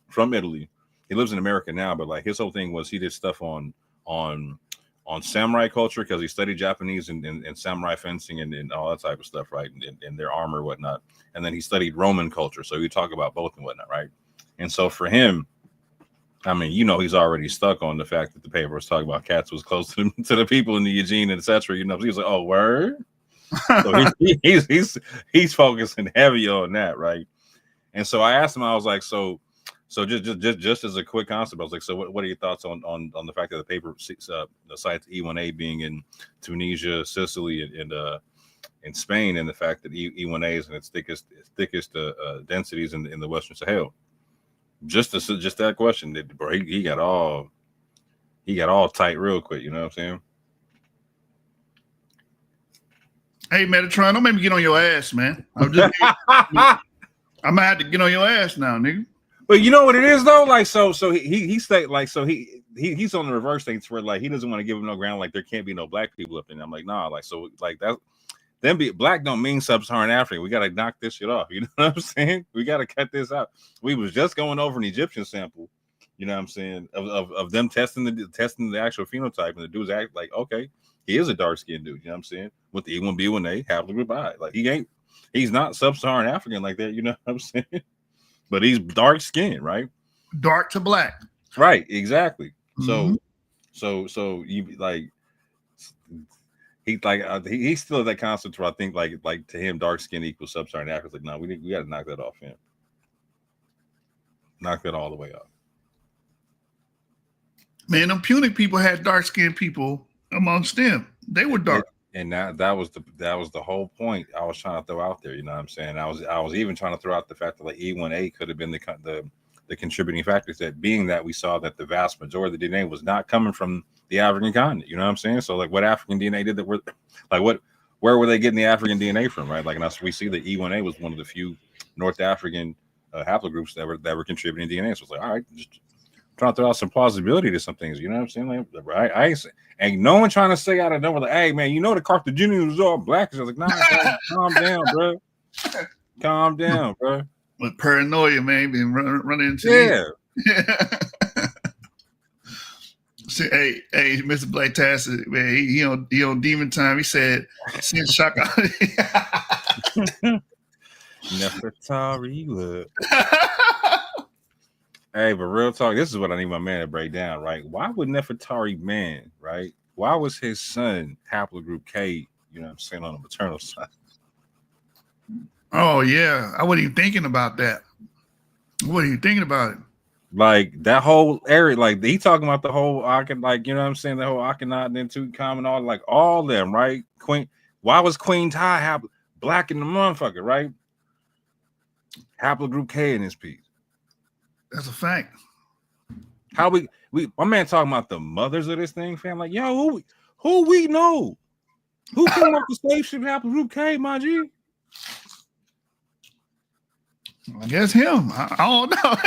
From Italy. He lives in America now, but like his whole thing was he did stuff on samurai culture because he studied Japanese and samurai fencing and all that type of stuff, right? And their armor and whatnot. And then he studied Roman culture, so he talk about both and whatnot, right? And so for him, I mean, you know, he's already stuck on the fact that the paper was talking about cats was close to the people in the Eugene and etc. You know, he was like, "Oh, word." So he's focusing heavy on that, right? And so I asked him, I was like, "So just as a quick concept, I was like, so what are your thoughts on the fact that the paper cites E1A being in Tunisia, Sicily, in Spain, and the fact that E1A is in its thickest densities in the Western Sahel. Just that question, bro, he got all tight real quick. You know what I'm saying? Hey, Metatron, don't make me get on your ass, man. I'm gonna have to get on your ass now, nigga. But you know what it is though, like so he stayed like so he's on the reverse thing where like he doesn't want to give him no ground, like there can't be no black people up there. I'm like, nah, like so like that. Then be black don't mean sub-Saharan Africa. We gotta knock this shit off. You know what I'm saying? We gotta cut this out. We was just going over an Egyptian sample, you know what I'm saying, of them testing the actual phenotype, and the dudes act like, okay, he is a dark-skinned dude, you know what I'm saying? With the E1B1A haplogroup I. Like he's not sub-Saharan African like that, you know what I'm saying? But he's dark-skinned, right? Dark to black. Right, exactly. Mm-hmm. So you like he's still at that concept where I think like to him dark skin equals sub-Saharan Africa. Like, no, we got to knock that off, man. Knock that all the way off. Man, them Punic people had dark skinned people amongst them. They were dark. And that was the whole point I was trying to throw out there. You know what I'm saying? I was even trying to throw out the fact that like E1A could have been the contributing factors, that being that we saw that the vast majority of the DNA was not coming from the African continent. You know what I'm saying? So like what African DNA did that were like where were they getting the African DNA from, right? Like, and we see that E1A was one of the few North African haplogroups that were contributing DNA. So it's like, all right, just trying to throw out some plausibility to some things. You know what I'm saying? Like, right? I ain't no one trying to say out of nowhere like, hey man, you know the Carthaginians was all black. I was like, nah, calm down, bro. Calm down, bro. With paranoia, man, been running into See, hey, Mr. Black Tassi, man, he on demon time. He said, "Send Shaka." Nefertari, look. Hey, but real talk, this is what I need my man to break down, right? Why would Nefertari man, right? Why was his son haplogroup K? You know what I'm saying, on the maternal side? Oh yeah, I wasn't even thinking about that. What are you thinking about it? Like that whole area, like he talking about the whole Akhenaten, like, you know what I'm saying, the whole Akhenaten and Tutankhamun, all like all them, right? Queen, why was Queen Ty black in the motherfucker, right? Haplogroup K in this piece. That's a fact. How we my man talking about the mothers of this thing, fam. Like, yo, who we know? Who came up the spaceship haplogroup K, my G? I guess him. I don't know.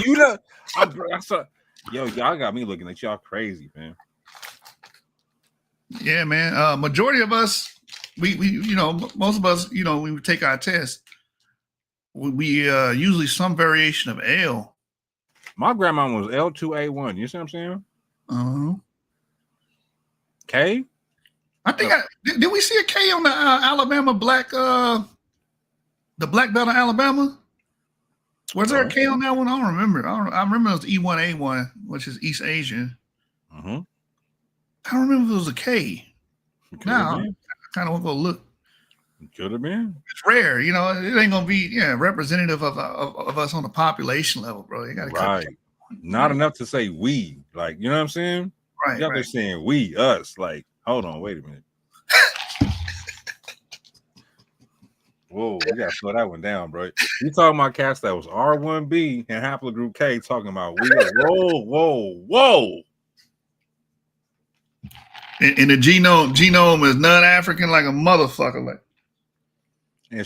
You know, I saw, yo, y'all got me looking at y'all crazy, man. Yeah, man. Majority of us, we most of us, when we take our test, we usually some variation of L. My grandma was L2A1. You see what I'm saying? Uh-huh. K? I think did we see a K on the Alabama black the black belt of Alabama? Was there a K on that one? I don't remember. I remember it was E1A1, which is East Asian. Mm-hmm. I don't remember if it was a K. Now I kind of want to go look. Could have been. It's rare, it ain't gonna be representative of us on the population level, bro. You gotta right. Not enough to say we, like, you know what I'm saying? Right. Y'all right. Saying we, us, like, hold on, wait a minute. Whoa, we gotta slow that one down, bro. You talking about cats that was R1B and haplogroup K talking about we. Whoa. And the genome is non-African like a motherfucker, like. And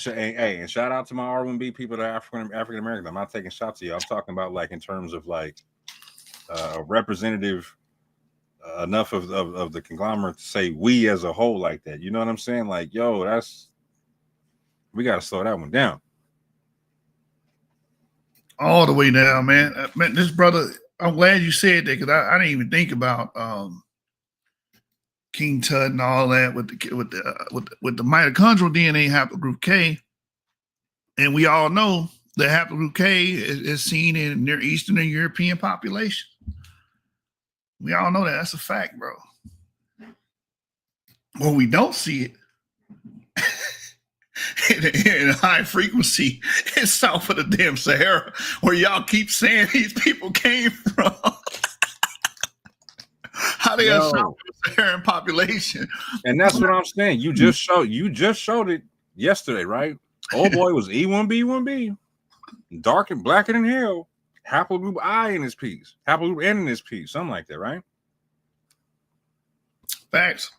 shout out to my R1B people that are African American. I'm not taking shots at you. I'm talking about like in terms of like representative enough of the conglomerate to say we as a whole like that. You know what I'm saying? Like, yo, we got to slow that one down. All the way down, man. Man, this brother, I'm glad you said that because I didn't even think about King Tut and all that with the mitochondrial DNA haplogroup K, and we all know that haplogroup K is seen in Near Eastern and European population. We all know that. That's a fact, bro. Well, we don't see it in high frequency in south of the damn Sahara, where y'all keep saying these people came from. How they are Sub-Saharan population. And that's what I'm saying. You just showed it yesterday, right? Old boy was E1B1B, dark and blacker than hell. Haplogroup I in his piece, haplogroup N in his piece, something like that, right? Facts.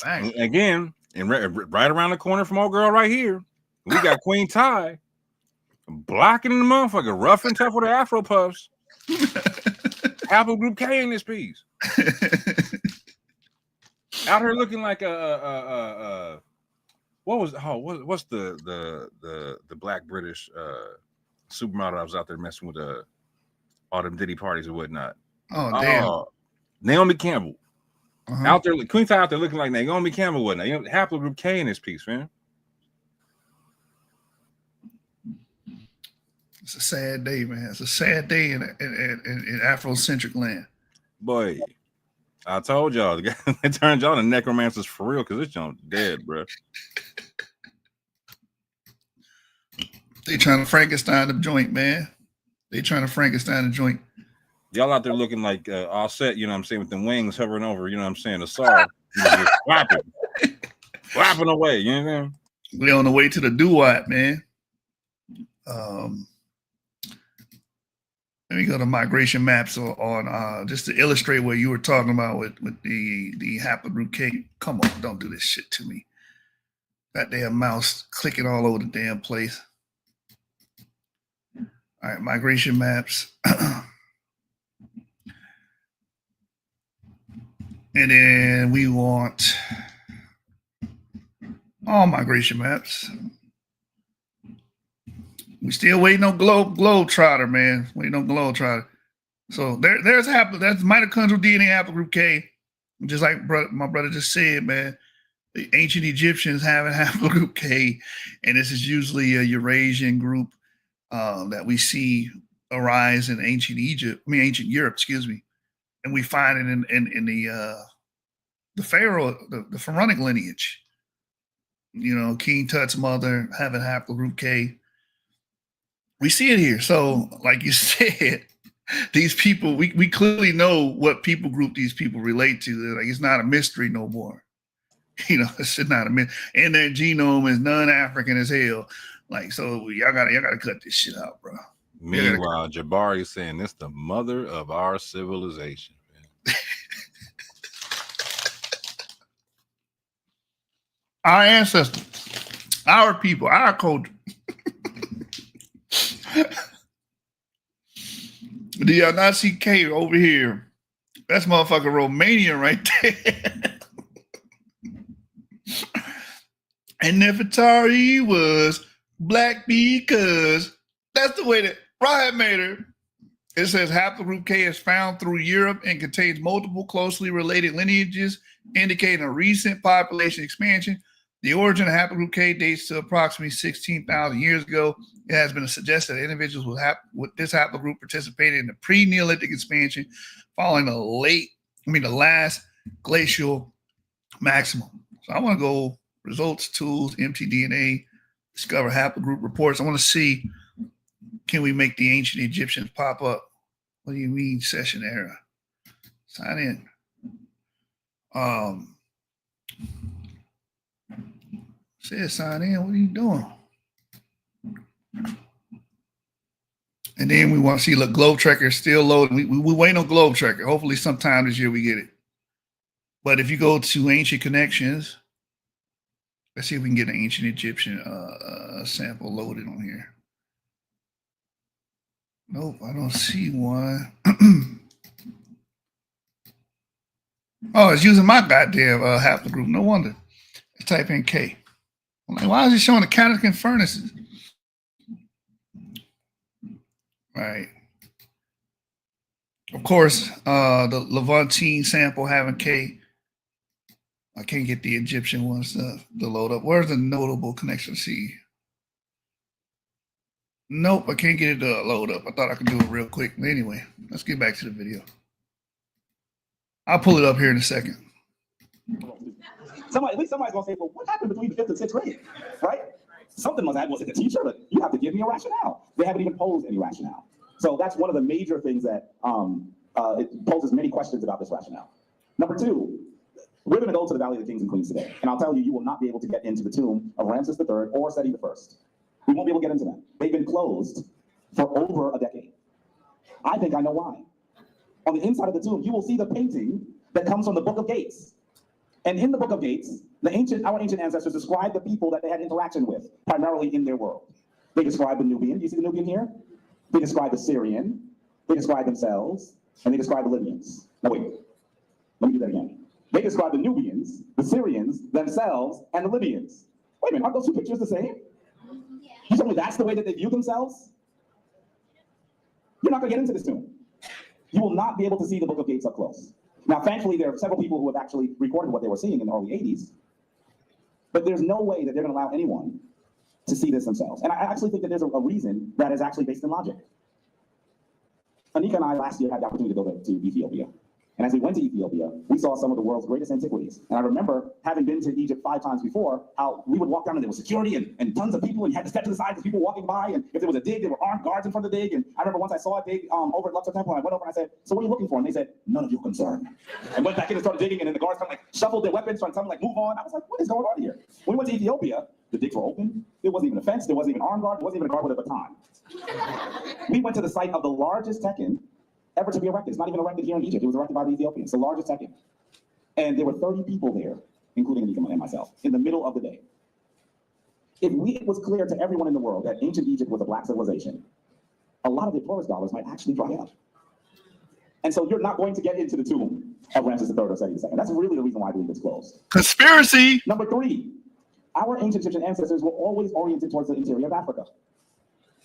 Again, and right around the corner from old girl right here, we got Queen Ty, blocking the motherfucker, rough and tough with the Afro puffs. Haplogroup K in this piece. Out here looking like what's the black British supermodel I was out there messing with all them Diddy parties and whatnot. Oh damn. Naomi Campbell. Out there, Queen Ty out there looking like Naomi Campbell whatnot. You know, haplogroup K in this piece, man. It's a sad day, man. It's a sad day in Afrocentric land. Boy, I told y'all, it turned y'all to necromancers for real because this junk dead, bro. They trying to Frankenstein the joint, man. They trying to Frankenstein the joint. Y'all out there looking like all set, you know what I'm saying, with the wings hovering over, you know what I'm saying, the saw, just flapping away, you know what I'm saying? We on the way to the doo-wop, man. Let me go to migration maps on just to illustrate what you were talking about with the haplogroup K. Come on, don't do this shit to me. That damn mouse clicking all over the damn place. All right, migration maps. And then we want all migration maps. We still waiting on Globetrotter, man. Waiting on Globetrotter. So that's mitochondrial DNA haplogroup K. Just like my brother just said, man. The ancient Egyptians have a haplogroup K, and this is usually a Eurasian group that we see arise in ancient Europe, excuse me. And we find it in the Pharaoh, the Pharaonic lineage. You know, King Tut's mother having haplogroup K. We see it here. So, like you said, these people, we clearly know what people group these people relate to. Like, it's not a mystery no more. You know, it's not a mystery. And their genome is non-African as hell. Like, so y'all gotta cut this shit out, bro. Meanwhile, Jabari is saying this the mother of our civilization, man. Our ancestors, our people, our culture. Do y'all not see K over here? That's motherfucking Romania right there. And Nefertari was black because that's the way that Riot made her. It says haplogroup K is found through Europe and contains multiple closely related lineages, indicating a recent population expansion. The origin of haplogroup K dates to approximately 16,000 years ago. It has been suggested that individuals with this haplogroup participated in the pre-Neolithic expansion following the last glacial maximum. So I want to go results, tools, mtDNA, discover haplogroup reports. I want to see, can we make the ancient Egyptians pop up? What do you mean session error? Sign in. Says sign in. What are you doing? And then we want to see, look, Globe Trekker is still loading. We wait on Globe Trekker. Hopefully sometime this year we get it. But if you go to Ancient Connections, let's see if we can get an ancient Egyptian sample loaded on here. Nope, I don't see one. Oh, it's using my goddamn haplogroup. No wonder. Let's type in K. I'm like, why is it showing the Catacomb furnaces? Right. Of course, the Levantine sample having K. I can't get the Egyptian ones to load up. Where's the notable connection? See. Nope, I can't get it to load up. I thought I could do it real quick. But anyway, let's get back to the video. I'll pull it up here in a second. At least somebody's gonna say, well, what happened between the 5th and 6th grade? Right? Something must have, was it the teacher? But you have to give me a rationale. They haven't even posed any rationale. So that's one of the major things that it poses many questions about this rationale. Number two, we're going to go to the Valley of the Kings and Queens today, and I'll tell you, you will not be able to get into the tomb of Ramses III or Seti I. We won't be able to get into them. They've been closed for over a decade. I think I know why. On the inside of the tomb, you will see the painting that comes from the Book of Gates. And in the Book of Gates, our ancient ancestors described the people that they had interaction with, primarily in their world. They describe the Nubian. Do you see the Nubian here? They describe the Syrian. They describe themselves, and they describe the Libyans. Now wait, let me do that again. They describe the Nubians, the Syrians, themselves, and the Libyans. Wait a minute, aren't those two pictures the same? You tell me that's the way that they view themselves? You're not going to get into this tomb. You will not be able to see the Book of Gates up close. Now, thankfully, there are several people who have actually recorded what they were seeing in the early 80s, but there's no way that they're going to allow anyone to see this themselves. And I actually think that there's a reason that is actually based in logic. Anika and I last year had the opportunity to go to Ethiopia. And as we went to Ethiopia, we saw some of the world's greatest antiquities. And I remember having been to Egypt 5 times before, how we would walk down and there was security and tons of people, and you had to step to the side because people walking by. And if there was a dig, there were armed guards in front of the dig. And I remember once I saw a dig over at Luxor Temple, and I went over and I said, "So what are you looking for?" And they said, "None of your concern." And went back in and started digging, and then the guards kind of like shuffled their weapons, trying to tell them like, "Move on." I was like, what is going on here? When we went to Ethiopia, the digs were open. There wasn't even a fence. There wasn't even an armed guard. There wasn't even a guard with a baton. We went to the site of the largest Tekken ever to be erected. It's not even erected here in Egypt. It was erected by the Ethiopians, the largest Tekken. And there were 30 people there, including Anika and myself, in the middle of the day. If it was clear to everyone in the world that ancient Egypt was a black civilization, a lot of the tourist dollars might actually dry up. And so you're not going to get into the tomb of Ramses III or Seti II. That's really the reason why I believe it's closed. Conspiracy! Number 3, our ancient Egyptian ancestors were always oriented towards the interior of Africa.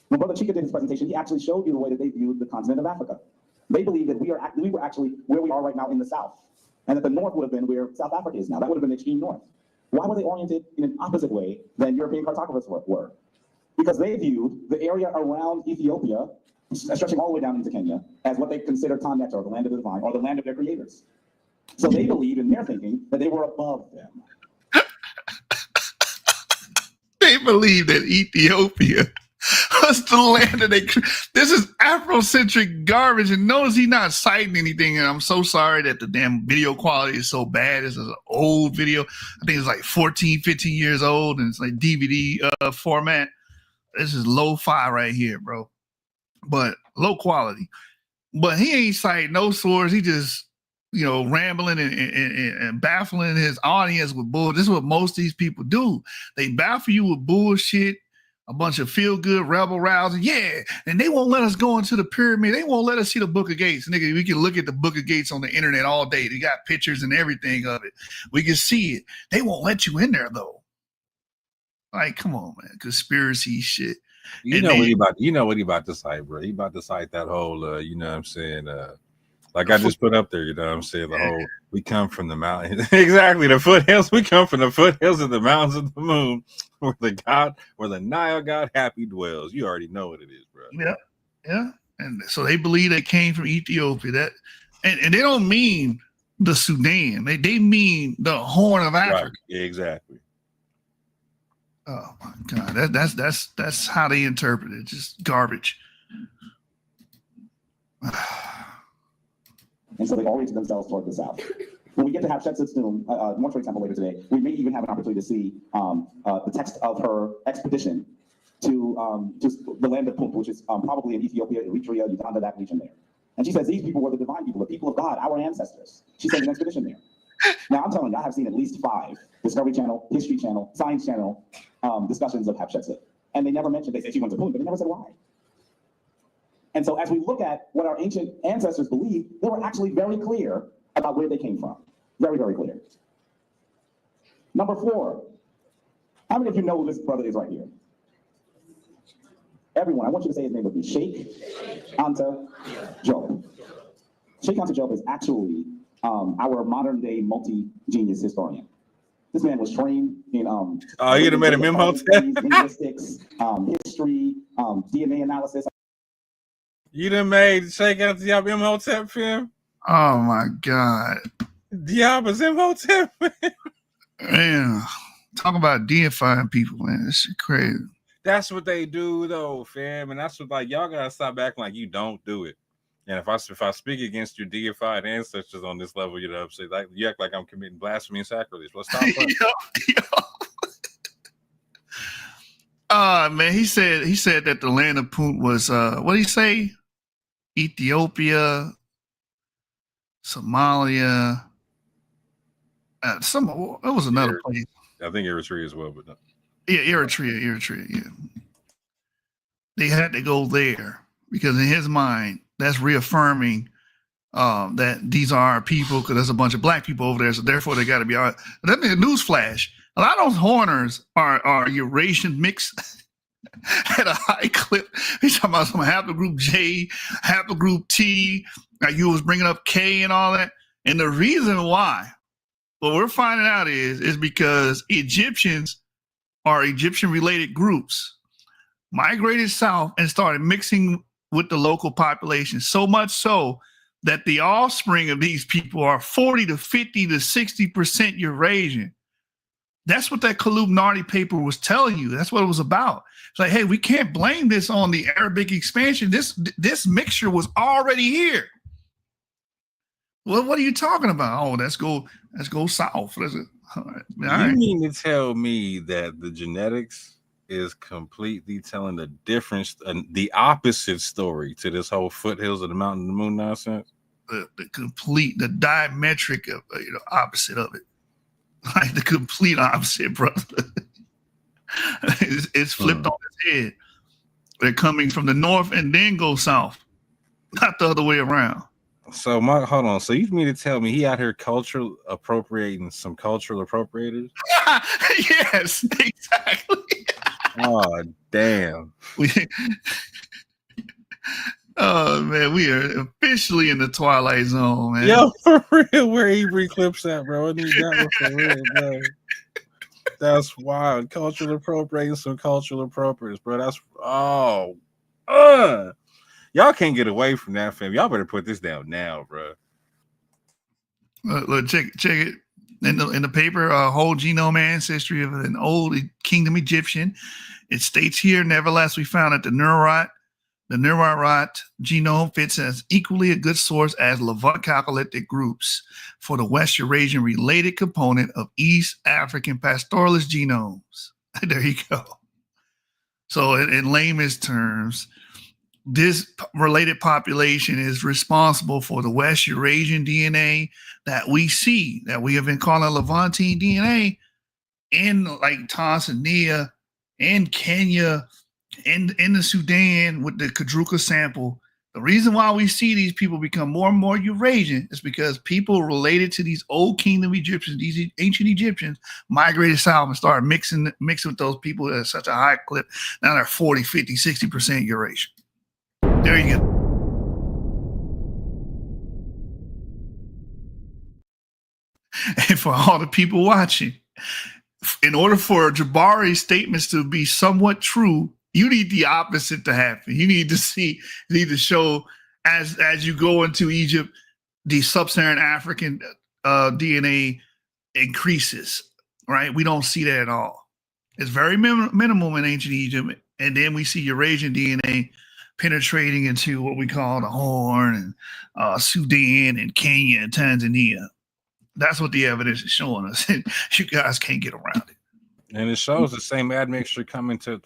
When Brother Chika did his presentation, he actually showed you the way that they viewed the continent of Africa. They believed that we were actually where we are right now in the south, and that the north would have been where South Africa is now. That would have been the extreme north. Why were they oriented in an opposite way than European cartographers were? Because they viewed the area around Ethiopia, stretching all the way down into Kenya, as what they considered Tannet, or the land of the divine, or the land of their creators. So they believed in their thinking that they were above them. They believe that Ethiopia was the land of they. This is Afrocentric garbage, and notice he's not citing anything. And I'm so sorry that the damn video quality is so bad. This is an old video. I think it's like 14, 15 years old, and it's like DVD format. This is lo-fi right here, bro. But low quality. But he ain't citing no source. He just, rambling and baffling his audience with bull. This is what most of these people do. They baffle you with bullshit, a bunch of feel-good, rebel-rousing. Yeah, and they won't let us go into the pyramid. They won't let us see the Book of Gates. Nigga, we can look at the Book of Gates on the internet all day. They got pictures and everything of it. We can see it. They won't let you in there, though. Like, come on, man. Conspiracy shit. You know what he about to cite, bro. He about to cite that whole, you know what I'm saying, like I just put up there, you know what I'm saying, the whole, we come from the mountain. Exactly, the foothills. We come from the foothills of the mountains of the moon, where the Nile God happy dwells. You already know what it is, bro. Yeah. And so they believe they came from Ethiopia. And they don't mean the Sudan. They mean the Horn of Africa. Right. Yeah, exactly. Oh my God, that's how they interpret it. Just garbage. And so they oriented themselves toward the south. When we get to Hatshepsut's tomb, mortuary temple later today, we may even have an opportunity to see the text of her expedition to the land of Punt, which is probably in Ethiopia, Eritrea, Uganda, that region there. And she says these people were the divine people, the people of God, our ancestors. She sent an expedition there. Now I'm telling you, I have seen at least 5 Discovery Channel, History Channel, Science Channel discussions of Hatshepsut. And they never mentioned, they said she went to Punt, but they never said why. And so as we look at what our ancient ancestors believed, they were actually very clear about where they came from. Very, very clear. Number 4, how many of you know who this brother is right here? Everyone, I want you to say his name with me. Sheikh Anta Diop. Sheikh Anta Diop is actually our modern day multi-genius historian. This man was trained in you done made a memo linguistics, history, DNA analysis. You done made Sheikh Anta Diop Imhotep film? Oh my God. Diop is Imhotep. Man, talk about deifying people, man. This shit crazy. That's what they do though, fam. And that's what, like, y'all gotta stop acting like you don't do it. And if I speak against your deified ancestors on this level, you know what I'm saying? Like you act like I'm committing blasphemy and sacrilege. Let's stop playing. Man, he said that the land of Punt was what did he say? Ethiopia, Somalia, it was another place. I think Eritrea as well, but no. Yeah, Eritrea, yeah. They had to go there because in his mind, that's reaffirming that these are our people because there's a bunch of black people over there, so therefore they got to be all right. Let me newsflash: a lot of those Horners are Eurasian mix at a high clip. He's talking about some haplogroup J, haplogroup T. Like you was bringing up K and all that, and the reason why, what we're finding out is because Egyptians are Egyptian-related groups migrated south and started mixing with the local population, so much so that the offspring of these people are 40 to 50 to 60% Eurasian. That's what that Kalub-Nardi paper was telling you. That's what it was about. It's like, hey, we can't blame this on the Arabic expansion. This mixture was already here. Well, what are you talking about? Oh, let's go south. All right. You mean to tell me that the genetics is completely telling the difference and the opposite story to this whole foothills of the mountain of the moon nonsense? The diametric of opposite of it. Like the complete opposite, brother. It's flipped on its head. They're coming from the north and then go south, not the other way around. So, hold on. So you mean to tell me he out here cultural appropriating some cultural appropriators? Yes, exactly. Oh, damn. Oh man, we are officially in the Twilight Zone, man. Yo, for real, where he reclips that, bro? I need that one for real, bro. That's wild. Cultural appropriating some cultural appropriators, bro. That's y'all can't get away from that, fam. Y'all better put this down now, bro. Look, check it in the paper. Whole genome ancestry of an old kingdom Egyptian. It states here, nevertheless, we found that the Neurarot genome fits as equally a good source as Levant chalcolithic groups for the West Eurasian related component of East African pastoralist genomes. There you go. So in layman's terms, this related population is responsible for the West Eurasian DNA that we see, that we have been calling Levantine DNA in like Tanzania, in Kenya, in the Sudan with the Kadruka sample. The reason why we see these people become more and more Eurasian is because people related to these old kingdom Egyptians, these ancient Egyptians, migrated south and started mixing with those people at such a high clip. Now they're 40, 50, 60% Eurasian. There you go. And for all the people watching, in order for Jabari's statements to be somewhat true, you need the opposite to happen. You need to show as you go into Egypt, the sub-Saharan African DNA increases, right? We don't see that at all. It's very minimal in ancient Egypt. And then we see Eurasian DNA penetrating into what we call the Horn and Sudan and Kenya and Tanzania. That's what the evidence is showing us. You guys can't get around it. And it shows the same admixture coming to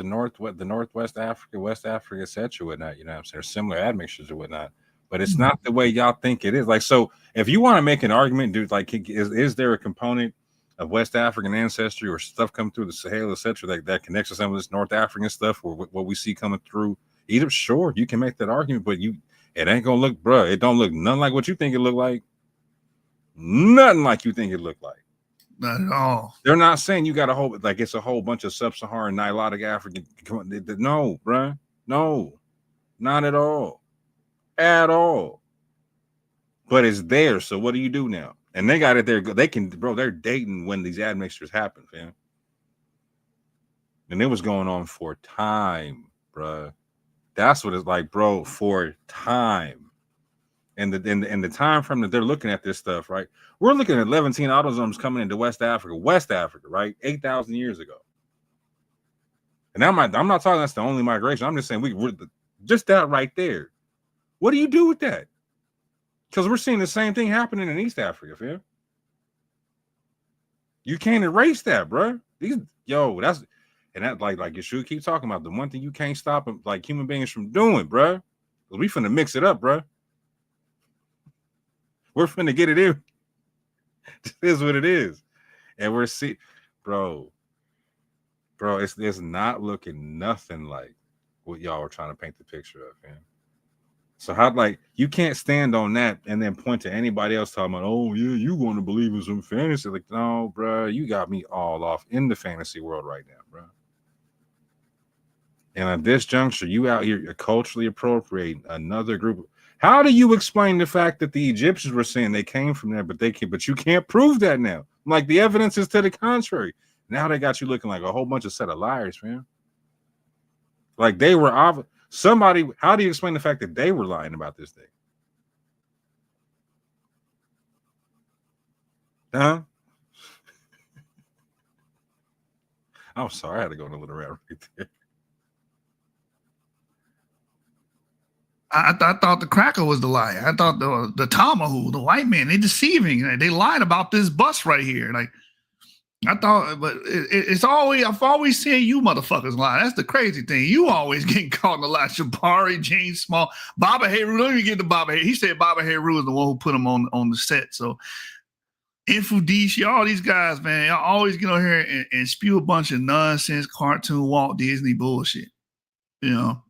Northwest Africa, West Africa, etc. whatnot. You know what I'm saying? There's similar admixtures or whatnot. But it's not the way y'all think it is. Like, so if you want to make an argument, dude, like, is there a component of West African ancestry or stuff coming through the Sahel, etc., that connects to some of this North African stuff or what we see coming through Egypt? Sure, you can make that argument, but it ain't gonna look, bro. It don't look nothing like what you think it look like. Nothing like you think it look like. Not at all. They're not saying you got a whole, like it's a whole bunch of sub-Saharan Nilotic African. No, bro. No, not at all. At all. But it's there. So what do you do now? And they got it there. They can, bro, they're dating when these admixtures happen, fam. And it was going on for time, bro. That's what it's like, bro, for time. And the time frame that they're looking at this stuff, right? We're looking at Levantine autosomes coming into West Africa, right? 8,000 years ago. And I'm not talking that's the only migration. I'm just saying we're just that right there. What do you do with that? Because we're seeing the same thing happening in East Africa, fam. You can't erase that, bro. That's like you should keep talking about the one thing you can't stop like human beings from doing, bro. We finna mix it up, bro. We're finna get it in. It is what it is, and we're bro. It's not looking nothing like what y'all were trying to paint the picture of, man. So you can't stand on that and then point to anybody else talking about, oh yeah, you want to believe in some fantasy? Like, no, bro, you got me all off in the fantasy world right now, bro. And at this juncture, you out here culturally appropriating another group. How do you explain the fact that the Egyptians were saying they came from there, but you can't prove that now? Like, the evidence is to the contrary. Now they got you looking like a whole bunch of set of liars, man. Like, they were how do you explain the fact that they were lying about this thing? Huh? I'm sorry, I had to go on a little round right there. I thought the cracker was the liar. I thought the Tamahu, the white man, they deceiving. They lied about this bus right here. Like, I thought, but I've always seen you motherfuckers lie. That's the crazy thing. You always getting caught in the lie. Jabari, James Small, Baba Heru. Don't even get to Baba Heru. He said Baba Heru is the one who put him on the set. So Infudici, all these guys, man, y'all always get on here and spew a bunch of nonsense, cartoon Walt Disney bullshit. You know.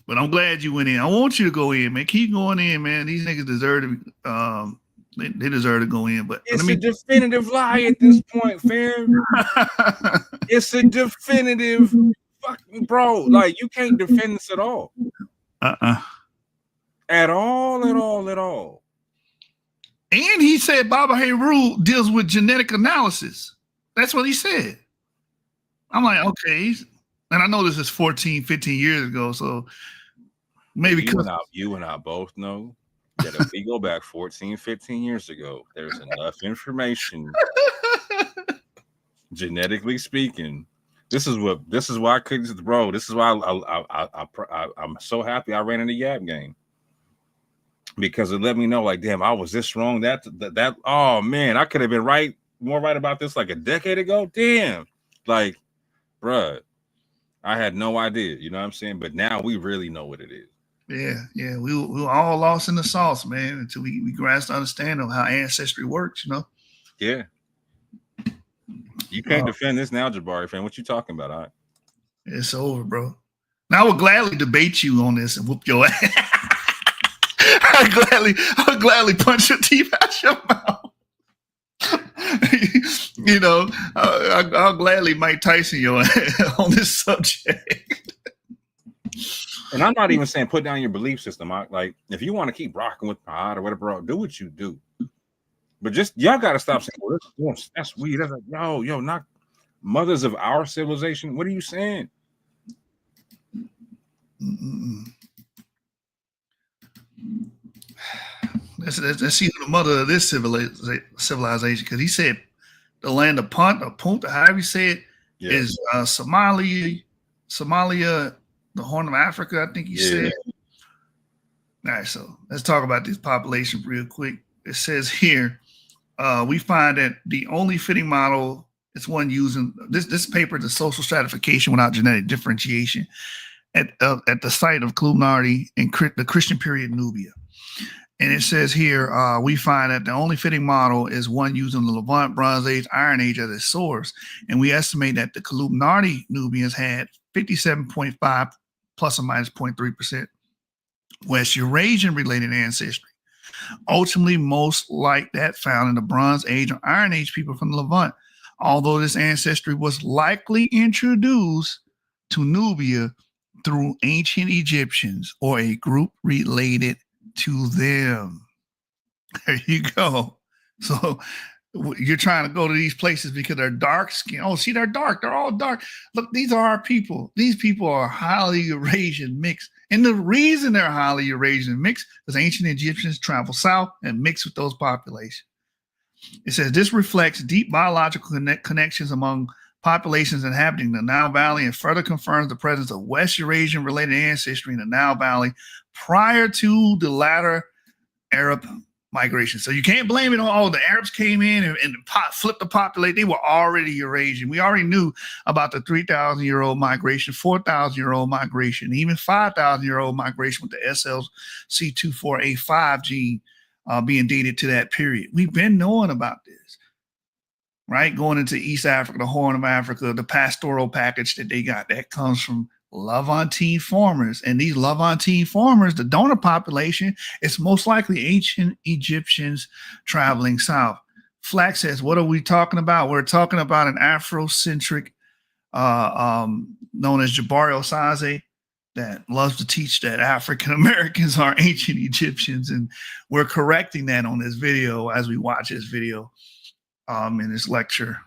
But I'm glad you went in. I want you to go in, man. Keep going in, man. These niggas deserve to they deserve to go in. But it's a definitive lie at this point, fam. It's a definitive fucking bro. Like, you can't defend this at all. At all. And he said Baba Heru deals with genetic analysis. That's what he said. I'm like, okay. And I know this is 14, 15 years ago, so maybe you and I both know that if we go back 14, 15 years ago, there's enough information, genetically speaking. This is why I couldn't, bro. This is why I'm so happy I ran in the Yap game, because it let me know, like, damn, I was this wrong. That oh man, I could have been more right about this like a decade ago. Damn, like, bruh. I had no idea, you know what I'm saying? But now we really know what it is. Yeah. We were all lost in the sauce, man, until we grasped the understanding of how ancestry works, you know? Yeah. You can't defend this now, Jabari, fan. What you talking about? All right. It's over, bro. Now I would gladly debate you on this and whoop your ass. I would gladly punch your teeth out your mouth. You know, I'll gladly Mike Tyson you on this subject. And I'm not even saying put down your belief system. Like, if you want to keep rocking with Pod or whatever, bro, do what you do. But just, y'all got to stop saying, well, that's weird. That's like, yo, not mothers of our civilization. What are you saying? Let's see who the mother of this civilization, because he said the land of Punt or Punta, however you say it, is Somalia, the Horn of Africa, I think he said. All right, so let's talk about these populations real quick. It says here, we find that the only fitting model is one using this paper, the social stratification without genetic differentiation at the site of Clubnardi in the Christian period Nubia. And it says here, we find that the only fitting model is one using the Levant, Bronze Age, Iron Age as its source. And we estimate that the Clubnardi Nubians had 57.5 plus or minus 0.3% West Eurasian related ancestry. Ultimately, most like that found in the Bronze Age or Iron Age people from the Levant. Although this ancestry was likely introduced to Nubia through ancient Egyptians or a group related to them. There you go. So you're trying to go to these places because they're dark skin. Oh, see, they're dark. They're all dark. Look, these are our people. These people are highly Eurasian mixed. And the reason they're highly Eurasian mixed is ancient Egyptians travel south and mix with those populations. It says this reflects deep biological connections among populations inhabiting the Nile Valley and further confirms the presence of West Eurasian-related ancestry in the Nile Valley prior to the latter Arab migration. So you can't blame it on, the Arabs came in and flipped the population. They were already Eurasian. We already knew about the 3,000-year-old migration, 4,000-year-old migration, even 5,000-year-old migration with the SLC24A5 gene being dated to that period. We've been knowing about this, right? Going into East Africa, the Horn of Africa, the pastoral package that they got, that comes from Levantine farmers. And these Levantine farmers, the donor population, is most likely ancient Egyptians traveling south. Flack says, what are we talking about? We're talking about an Afrocentric known as Jabari Osaze that loves to teach that African Americans are ancient Egyptians. And we're correcting that on this video as we watch this video in this lecture,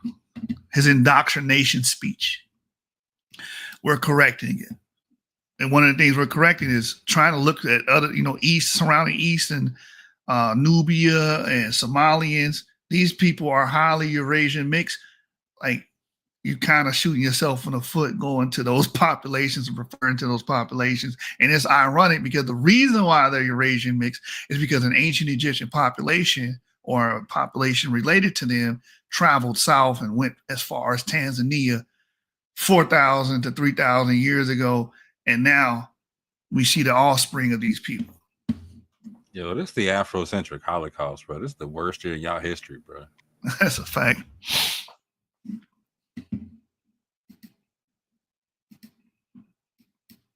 his indoctrination speech. We're correcting it. And one of the things we're correcting is trying to look at other, East, surrounding East and Nubia and Somalians. These people are highly Eurasian mixed. Like, you kind of shooting yourself in the foot going to those populations and referring to those populations. And it's ironic because the reason why they're Eurasian mixed is because an ancient Egyptian population or a population related to them traveled south and went as far as Tanzania 4,000 to 3,000 years ago, and now we see the offspring of these people. Yo, this is the Afrocentric Holocaust, bro. This is the worst year in y'all history, bro. That's a fact.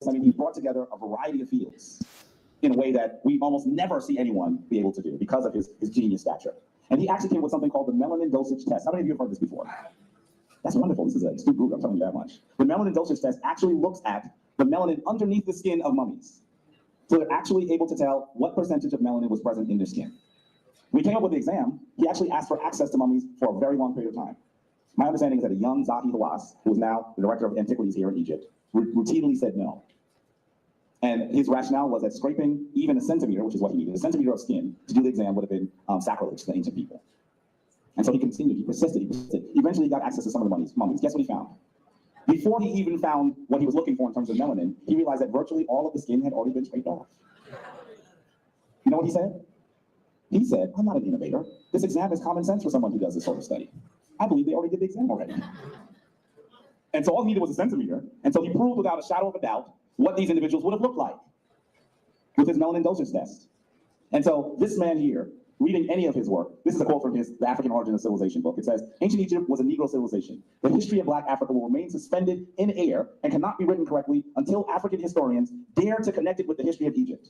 I mean, he brought together a variety of fields in a way that we almost never see anyone be able to do because of his genius stature. And he actually came with something called the melanin dosage test. How many of you have heard this before? That's wonderful. This is a stupid group. I'm telling you that much. The melanin dosage test actually looks at the melanin underneath the skin of mummies. So they're actually able to tell what percentage of melanin was present in their skin. We came up with the exam. He actually asked for access to mummies for a very long period of time. My understanding is that a young Zaki Hawass, who is now the director of antiquities here in Egypt, routinely said no. And his rationale was that scraping even a centimeter, which is what he needed, a centimeter of skin to do the exam would have been sacrilege to the ancient people. And so he continued, he persisted. Eventually he got access to some of the mummies. Guess what he found? Before he even found what he was looking for in terms of melanin, he realized that virtually all of the skin had already been scraped off. You know what he said? He said, I'm not an innovator. This exam is common sense for someone who does this sort of study. I believe they already did the exam already. And so all he needed was a centimeter. And so he proved without a shadow of a doubt what these individuals would have looked like with his melanin dosage test. And so this man here, reading any of his work, this is a quote from the African Origin of Civilization book. It says, ancient Egypt was a Negro civilization. The history of Black Africa will remain suspended in air and cannot be written correctly until African historians dare to connect it with the history of Egypt.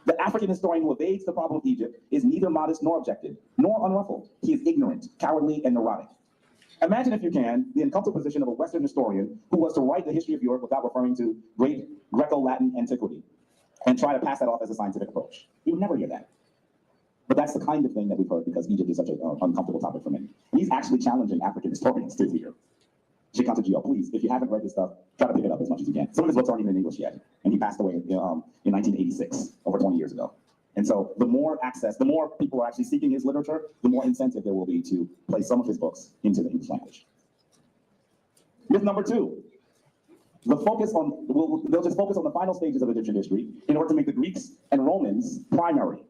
The African historian who evades the problem of Egypt is neither modest nor objective, nor unruffled. He is ignorant, cowardly, and neurotic. Imagine, if you can, the uncomfortable position of a Western historian who was to write the history of Europe without referring to great Greco-Latin antiquity and try to pass that off as a scientific approach. You would never hear that. But that's the kind of thing that we've heard because Egypt is such an uncomfortable topic for many. And he's actually challenging African historians to here. Shikanta Gio, please, if you haven't read this stuff, try to pick it up as much as you can. Some of his books aren't even in English yet. And he passed away in 1986, over 20 years ago. And so the more access, the more people are actually seeking his literature, the more incentive there will be to place some of his books into the English language. Myth number two, they'll just focus on the final stages of Egyptian history in order to make the Greeks and Romans primary.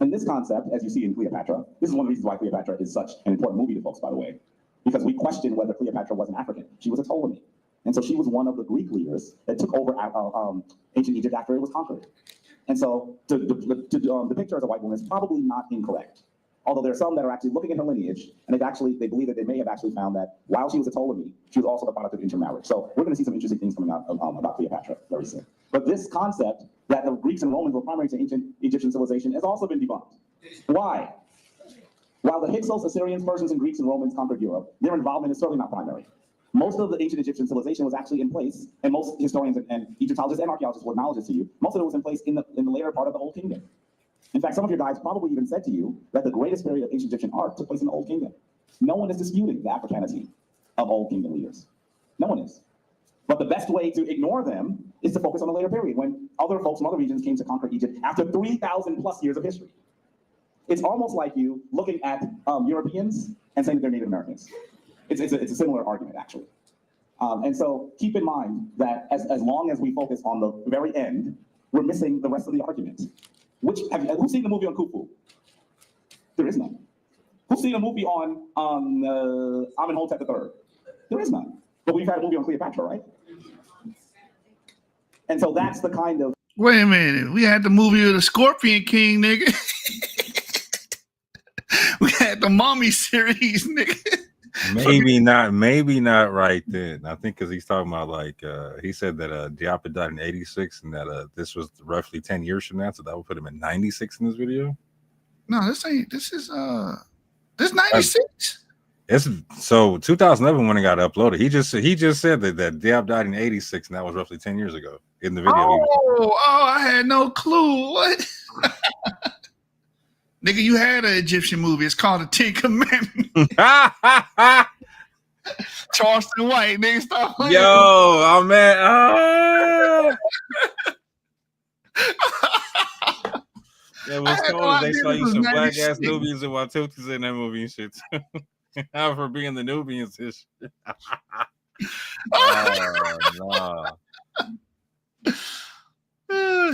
And this concept, as you see in Cleopatra, this is one of the reasons why Cleopatra is such an important movie to folks, by the way, because we question whether Cleopatra was an African. She was a Ptolemy. And so she was one of the Greek leaders that took over ancient Egypt after it was conquered. And so to depict her as a white woman is probably not incorrect. Although there are some that are actually looking at her lineage, and they believe that they may have actually found that while she was a Ptolemy, she was also the product of intermarriage. So we're going to see some interesting things coming out about Cleopatra very soon. But this concept that the Greeks and Romans were primary to ancient Egyptian civilization has also been debunked. Why? While the Hyksos, Assyrians, Persians, and Greeks and Romans conquered Europe, their involvement is certainly not primary. Most of the ancient Egyptian civilization was actually in place, and most historians and Egyptologists and archaeologists will acknowledge this to you, most of it was in place in the later part of the Old Kingdom. In fact, some of your guys probably even said to you that the greatest period of ancient Egyptian art took place in the Old Kingdom. No one is disputing the Africanity of Old Kingdom leaders. No one is. But the best way to ignore them is to focus on the later period, when other folks from other regions came to conquer Egypt after 3,000 plus years of history. It's almost like you looking at Europeans and saying that they're Native Americans. It's a similar argument, actually. And so keep in mind that as long as we focus on the very end, we're missing the rest of the argument. Who's seen the movie on Khufu? There is none. Who's seen a movie on Amenhotep III? There is none. But we've had a movie on Cleopatra, right? And so that's the kind of... Wait a minute. We had the movie of the Scorpion King, nigga. We had the Mummy series, nigga. Maybe not right then. I think because he's talking about like he said that Diop died in 86 and that this was roughly 10 years from now, so that would put him in 96 in this video. No, this is 96. It's so 2011 when it got uploaded. He just said that Diop died in 86 and that was roughly 10 years ago in the video. Oh, I had no clue. What? Nigga, you had an Egyptian movie. It's called The Ten Commandments. Charleston White, nigga, stop playing. Yo, oh man. It was cool. They saw you some black ass Nubians and Watusis in that movie and shit. For being the Nubians and shit. No.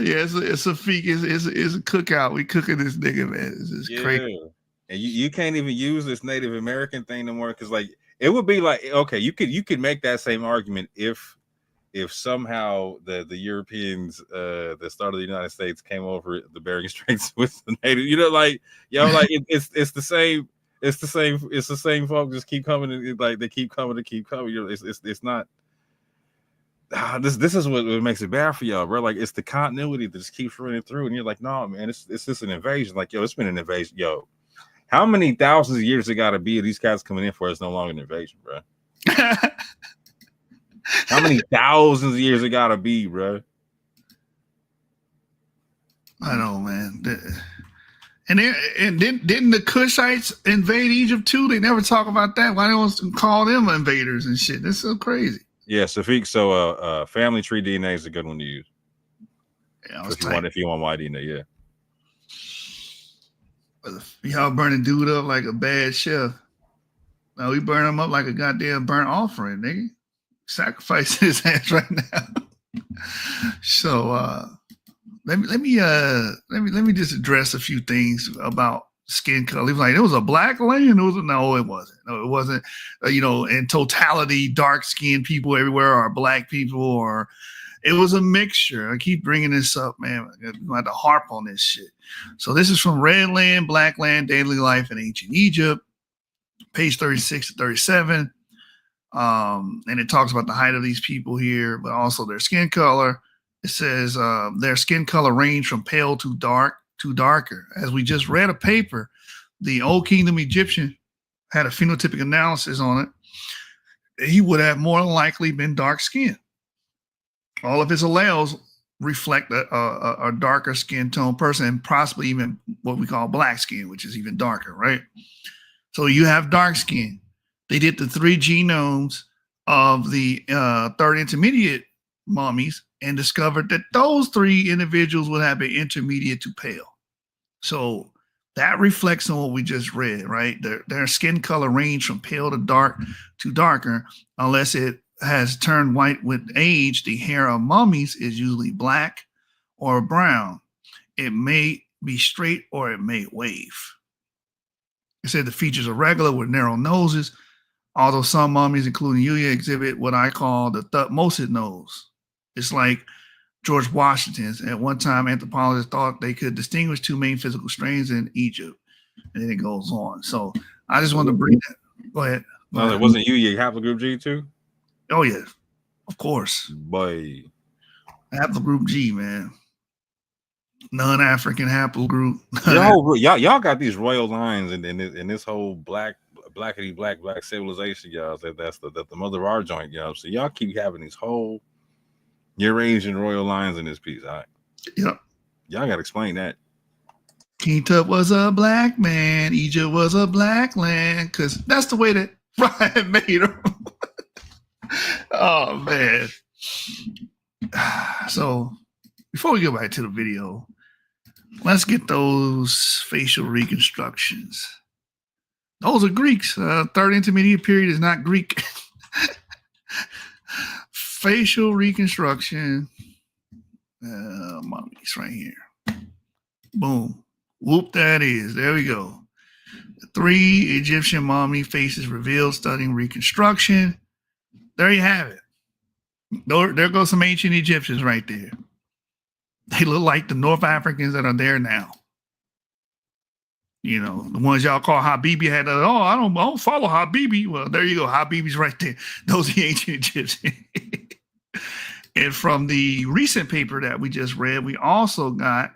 Yeah, it's a feat. It's a cookout. We cooking this nigga, man. This is crazy. And you can't even use this Native American thing no more because like it would be like okay, you could make that same argument if somehow the Europeans the start of the United States came over the Bering Straits with the Native, like it's the same. It's the same folk just keep coming and like they keep coming. It's not. This is what makes it bad for y'all, bro. Like it's the continuity that just keeps running through, and you're like, no, man, it's just an invasion. Like, yo, it's been an invasion, yo. How many thousands of years it got to be these guys coming in for? It's no longer an invasion, bro. How many thousands of years it got to be, bro? I know, man. And didn't the Cushites invade Egypt too? They never talk about that. Why they want to call them invaders and shit? That's so crazy. Yeah, Safiq. So, family tree DNA is a good one to use. Yeah, if you want my DNA, yeah. Y'all burning dude up like a bad chef. No, we burn him up like a goddamn burnt offering, nigga. Sacrifice his ass right now. So, let me just address a few things about skin color. He was like, it was a black land. No, it wasn't. No, it wasn't. In totality, dark skinned people everywhere are black people, or it was a mixture. I keep bringing this up, man. I'm gonna have to harp on this shit. So this is from Red Land, Black Land, Daily Life in Ancient Egypt, page 36 to 37. And it talks about the height of these people here, but also their skin color. It says their skin color range from pale to dark to darker. As we just read a paper, the Old Kingdom Egyptian had a phenotypic analysis on it. He would have more than likely been dark skinned. All of his alleles reflect a darker skin tone person, and possibly even what we call black skin, which is even darker, right? So you have dark skin. They did the 3 genomes of the third intermediate mummies and discovered that those 3 individuals would have been intermediate to pale. So that reflects on what we just read, right? Their skin color range from pale to dark to darker, unless it has turned white with age. The hair of mummies is usually black or brown. It may be straight or it may wave. It said the features are regular with narrow noses, although some mummies, including Yuya, exhibit what I call the Thutmose nose. It's like George Washington's. At one time, anthropologists thought they could distinguish 2 main physical strains in Egypt. And then it goes on. So I just wanted to bring that. Go ahead. No, it wasn't Yuya haplogroup G too? Oh, yeah. Of course. Boy. Haplogroup G, man. Non-African haplogroup. Y'all got these royal lines in this whole blackity black civilization, y'all. That's the mother of our joint, y'all. So y'all keep having these whole Eurasian royal lines in this piece. All right. Yep. Y'all got to explain that. King Tut was a black man. Egypt was a black land. Because that's the way that Ryan made him. Oh, man. So before we go back to the video, let's get those facial reconstructions. Those are Greeks. Third intermediate period is not Greek. Facial reconstruction. Mummies right here. Boom. Whoop, that is. There we go. The 3 Egyptian mummy faces revealed, studying reconstruction. There you have it. There goes some ancient Egyptians right there. They look like the North Africans that are there now. You know, the ones y'all call Habibi had, I don't follow Habibi. Well, there you go. Habibi's right there. Those are the ancient Egyptians. And from the recent paper that we just read, we also got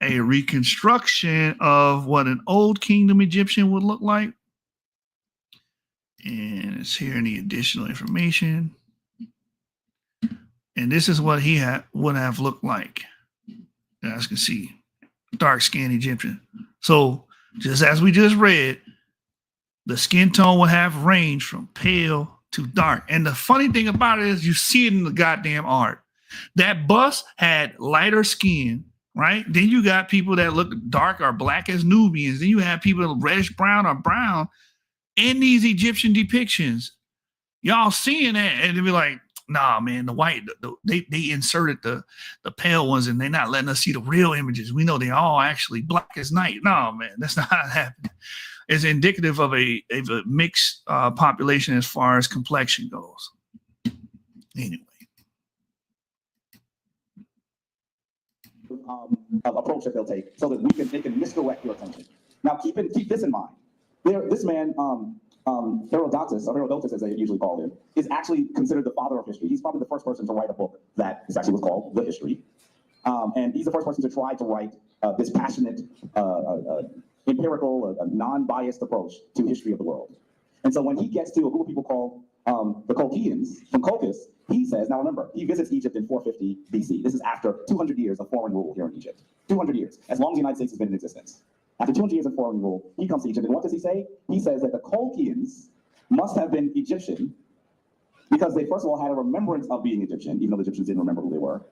a reconstruction of what an old kingdom Egyptian would look like. And it's here in the additional information. And this is what he would have looked like. As you can see, dark-skinned Egyptian. So just as we just read, the skin tone will have range from pale to dark. And the funny thing about it is you see it in the goddamn art. That bust had lighter skin, right? Then you got people that look dark or black as Nubians. Then you have people that reddish brown or brown in these Egyptian depictions. Y'all seeing that and they be like, nah, man, the white, they inserted the pale ones and they're not letting us see the real images. We know they all actually black as night. No, man, that's not how it happened. It's indicative of a mixed population as far as complexion goes. Anyway. Approach that they'll take so that they can misdirect your attention. Now, keep this in mind. This man, Herodotus, or Herodotus as they usually call him, is actually considered the father of history. He's probably the first person to write a book that is actually was called The History. And he's the first person to try to write this passionate, empirical, non-biased approach to history of the world. And so when he gets to a group of people called the Colchians from Colchis, he says, now remember, he visits Egypt in 450 BC. This is after 200 years of foreign rule here in Egypt. 200 years, as long as the United States has been in existence. After 200 years of foreign rule, he comes to Egypt, and what does he say? He says that the Colchians must have been Egyptian because they, first of all, had a remembrance of being Egyptian, even though the Egyptians didn't remember who they were.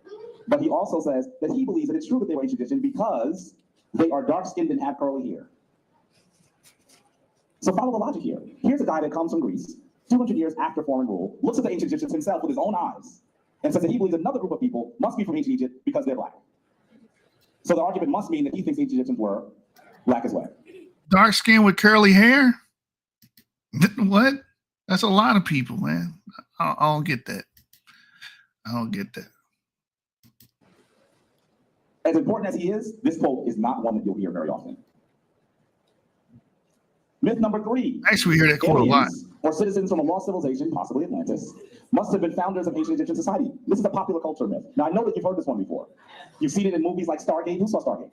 But he also says that he believes that it's true that they were ancient Egyptian because they are dark-skinned and have curly hair. So follow the logic here. Here's a guy that comes from Greece, 200 years after foreign rule, looks at the ancient Egyptians himself with his own eyes, and says that he believes another group of people must be from ancient Egypt because they're black. So the argument must mean that he thinks ancient Egyptians were black as well. Dark skin with curly hair? What? That's a lot of people, man. I don't get that. I don't get that. As important as he is, this quote is not one that you'll hear very often. Myth number 3. Actually, we hear that quote a lot. Or citizens from a lost civilization, possibly Atlantis, must have been founders of ancient Egyptian society. This is a popular culture myth. Now, I know that you've heard this one before. You've seen it in movies like Stargate. Who saw Stargate?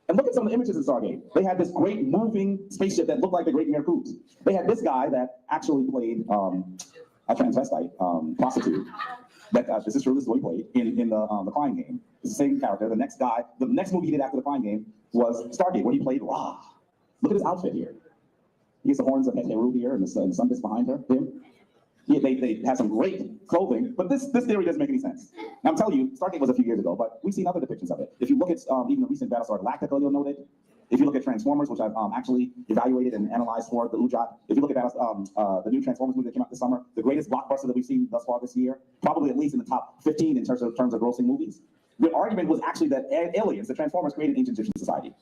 And look at some of the images in Stargate. They had this great moving spaceship that looked like the Great Mirkut. They had this guy that actually played a transvestite prostitute. This is true. This is what he played in the Crying Game. It's the same character. The next movie he did after the Crying Game was Stargate, where he played Ra. Look at his outfit here. He has the horns of Heru here, and the sun is behind him. Yeah, they have some great clothing, but this theory doesn't make any sense. Now, I'm telling you, Stargate was a few years ago, but we've seen other depictions of it. If you look at even the recent Battlestar Galactica, you'll note it. If you look at Transformers, which I've actually evaluated and analyzed for the UJAT, if you look at the new Transformers movie that came out this summer, the greatest blockbuster that we've seen thus far this year, probably at least in the top 15 in terms of grossing movies, the argument was actually that aliens, the Transformers, created ancient Egyptian society.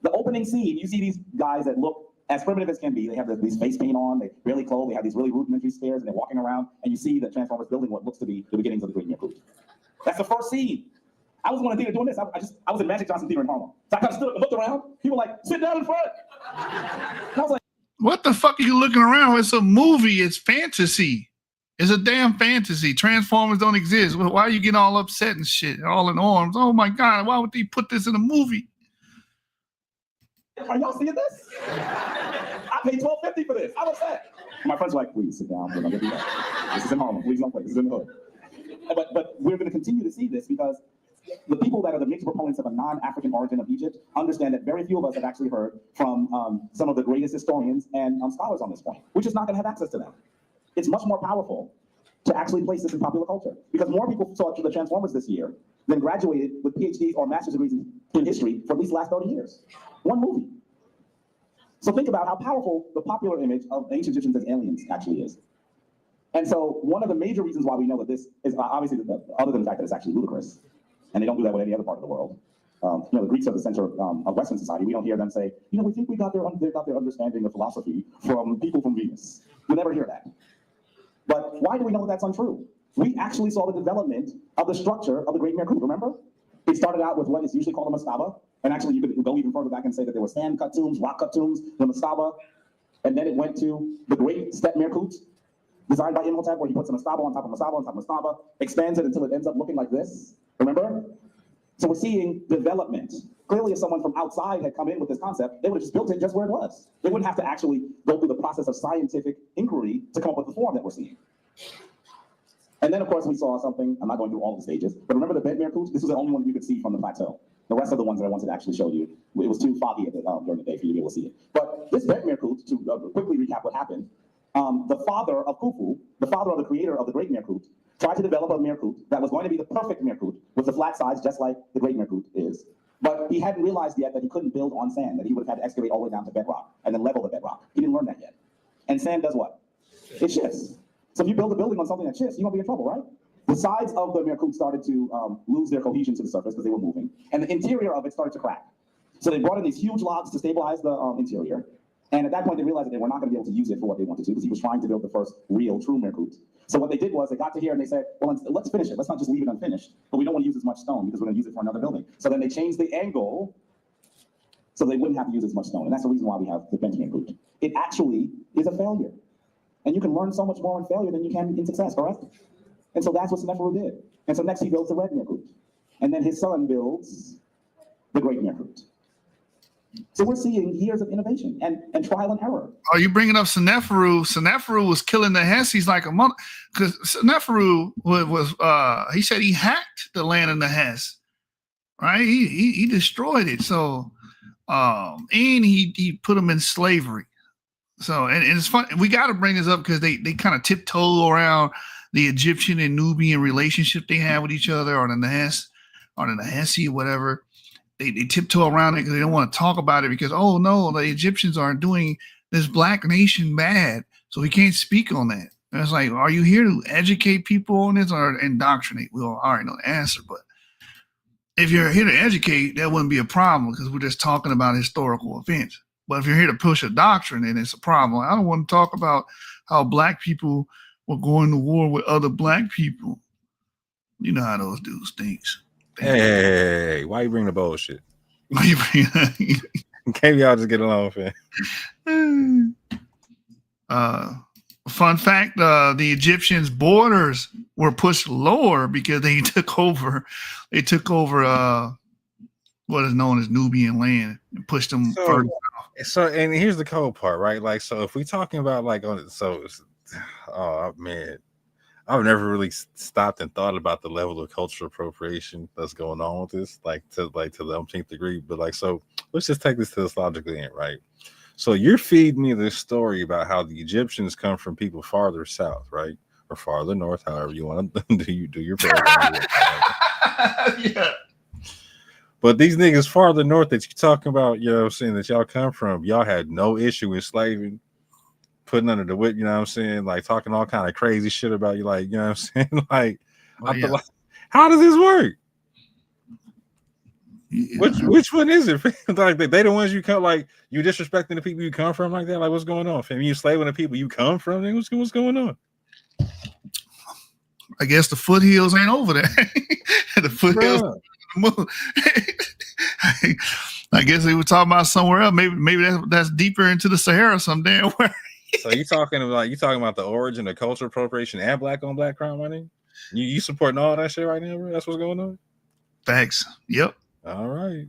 The opening scene, you see these guys that look as primitive as can be. They have these face paint on, they barely clothed, they have these really rudimentary spears, and they're walking around, and you see the Transformers building what looks to be the beginnings of the Great Mirkut. That's the first scene. I was in one theater doing this. I was in Magic Johnson Theater in Harlem. So I kind of stood up and looked around. People were like, sit down in front. And I was like, what the fuck are you looking around? It's a movie. It's fantasy. It's a damn fantasy. Transformers don't exist. Why are you getting all upset and shit? All in arms. Oh my God, why would they put this in a movie? Are y'all seeing this? I paid $12.50 for this. How was that? My friends were like, please sit down. This is in Harlem. Please don't play. This is in the hood. But we're going to continue to see this because the people that are the major proponents of a non-African origin of Egypt understand that very few of us have actually heard from some of the greatest historians and scholars on this point. We're just not going to have access to them. It's much more powerful to actually place this in popular culture because more people saw the Transformers this year than graduated with PhDs or master's degrees in history for at least the last 30 years. One movie. So think about how powerful the popular image of ancient Egyptians as aliens actually is. And so one of the major reasons why we know that this is obviously, other than the fact that it's actually ludicrous, and they don't do that with any other part of the world. The Greeks are the center of Western society. We don't hear them say, we think they got their understanding of philosophy from people from Venus. We never hear that. But why do we know that that's untrue? We actually saw the development of the structure of the Great Merkut, remember? It started out with what is usually called a mastaba. And actually, you could go even further back and say that there were sand cut tombs, rock cut tombs, the mastaba. And then it went to the Great Step Merkut, designed by Imhotep, where he puts a mastaba on top of mastaba on top of mastaba, expands it until it ends up looking like this. Remember? So we're seeing development. Clearly, if someone from outside had come in with this concept, they would have just built it just where it was. They wouldn't have to actually go through the process of scientific inquiry to come up with the form that we're seeing. And then, of course, we saw something. I'm not going through all the stages, but remember the bed Merkut? This was the only one you could see from the plateau. The rest of the ones that I wanted to actually show you, it was too foggy during the day for you to be able to see it. But this bed Merkut, to quickly recap what happened, the father of Khufu, the father of the creator of the Great Merkut, tried to develop a Merkut that was going to be the perfect Merkut with the flat sides, just like the Great Merkut is. But he hadn't realized yet that he couldn't build on sand, that he would have had to excavate all the way down to bedrock and then level the bedrock. He didn't learn that yet. And sand does what? It shifts. So if you build a building on something that shifts, you're gonna be in trouble, right? The sides of the Merkut started to lose their cohesion to the surface because they were moving, and the interior of it started to crack. So they brought in these huge logs to stabilize the interior. And at that point, they realized that they were not going to be able to use it for what they wanted to, because he was trying to build the first real, true Merkut. So what they did was they got to here and they said, well, let's finish it. Let's not just leave it unfinished, but we don't want to use as much stone because we're going to use it for another building. So then they changed the angle so they wouldn't have to use as much stone. And that's the reason why we have the bent Merkut. It actually is a failure. And you can learn so much more in failure than you can in success, correct? And so that's what Seneferu did. And so next he builds the red Merkut. And then his son builds the great Merkut. So we're seeing years of innovation and trial and error. Oh, you bringing up Seneferu? Seneferu was killing the Hessis like a month, because Seneferu was he said he hacked the land in the Hess, right? He destroyed it. So and he put them in slavery. So and it's fun. We got to bring this up because they kind of tiptoe around the Egyptian and Nubian relationship they have with each other, or the Nahess, or the Nahessi, whatever. They tiptoe around it because they don't want to talk about it because, oh no, the Egyptians are doing this black nation bad, so we can't speak on that. And it's like, are you here to educate people on this or indoctrinate? We all already know the answer, but if you're here to educate, that wouldn't be a problem because we're just talking about historical events. But if you're here to push a doctrine, then it's a problem. I don't want to talk about how black people were going to war with other black people. You know how those dudes think. Hey, why you bring the bullshit? Can't y'all just get along, fam? Fun fact, the Egyptians' borders were pushed lower because they took over what is known as Nubian land and pushed them further. So, and here's the cold part, right? Like, so if we're talking about like on it, so, oh man, I've never really stopped and thought about the level of cultural appropriation that's going on with this, like to the umpteenth degree. But like, so let's just take this to this logical end, right? So you're feeding me this story about how the Egyptians come from people farther south, right, or farther north, however you want to do your program. Yeah. But these niggas farther north that you're talking about, you know what I'm saying, that y'all come from, y'all had no issue enslaving, putting under the whip, you know what I'm saying, like talking all kind of crazy shit about you, like, you know what I'm saying, like, I feel like, how does this work? Yeah. Which one is it? Like they the ones you come, like you disrespecting the people you come from like that? Like what's going on, fam? You enslaving the people you come from? Then what's going on? I guess the foothills ain't over there. The foothills. I guess they were talking about somewhere else. Maybe that's deeper into the Sahara some damn where. So you talking about the origin of cultural appropriation and black on black crime, money? You supporting all that shit right now, bro? That's what's going on. Facts. Yep. All right.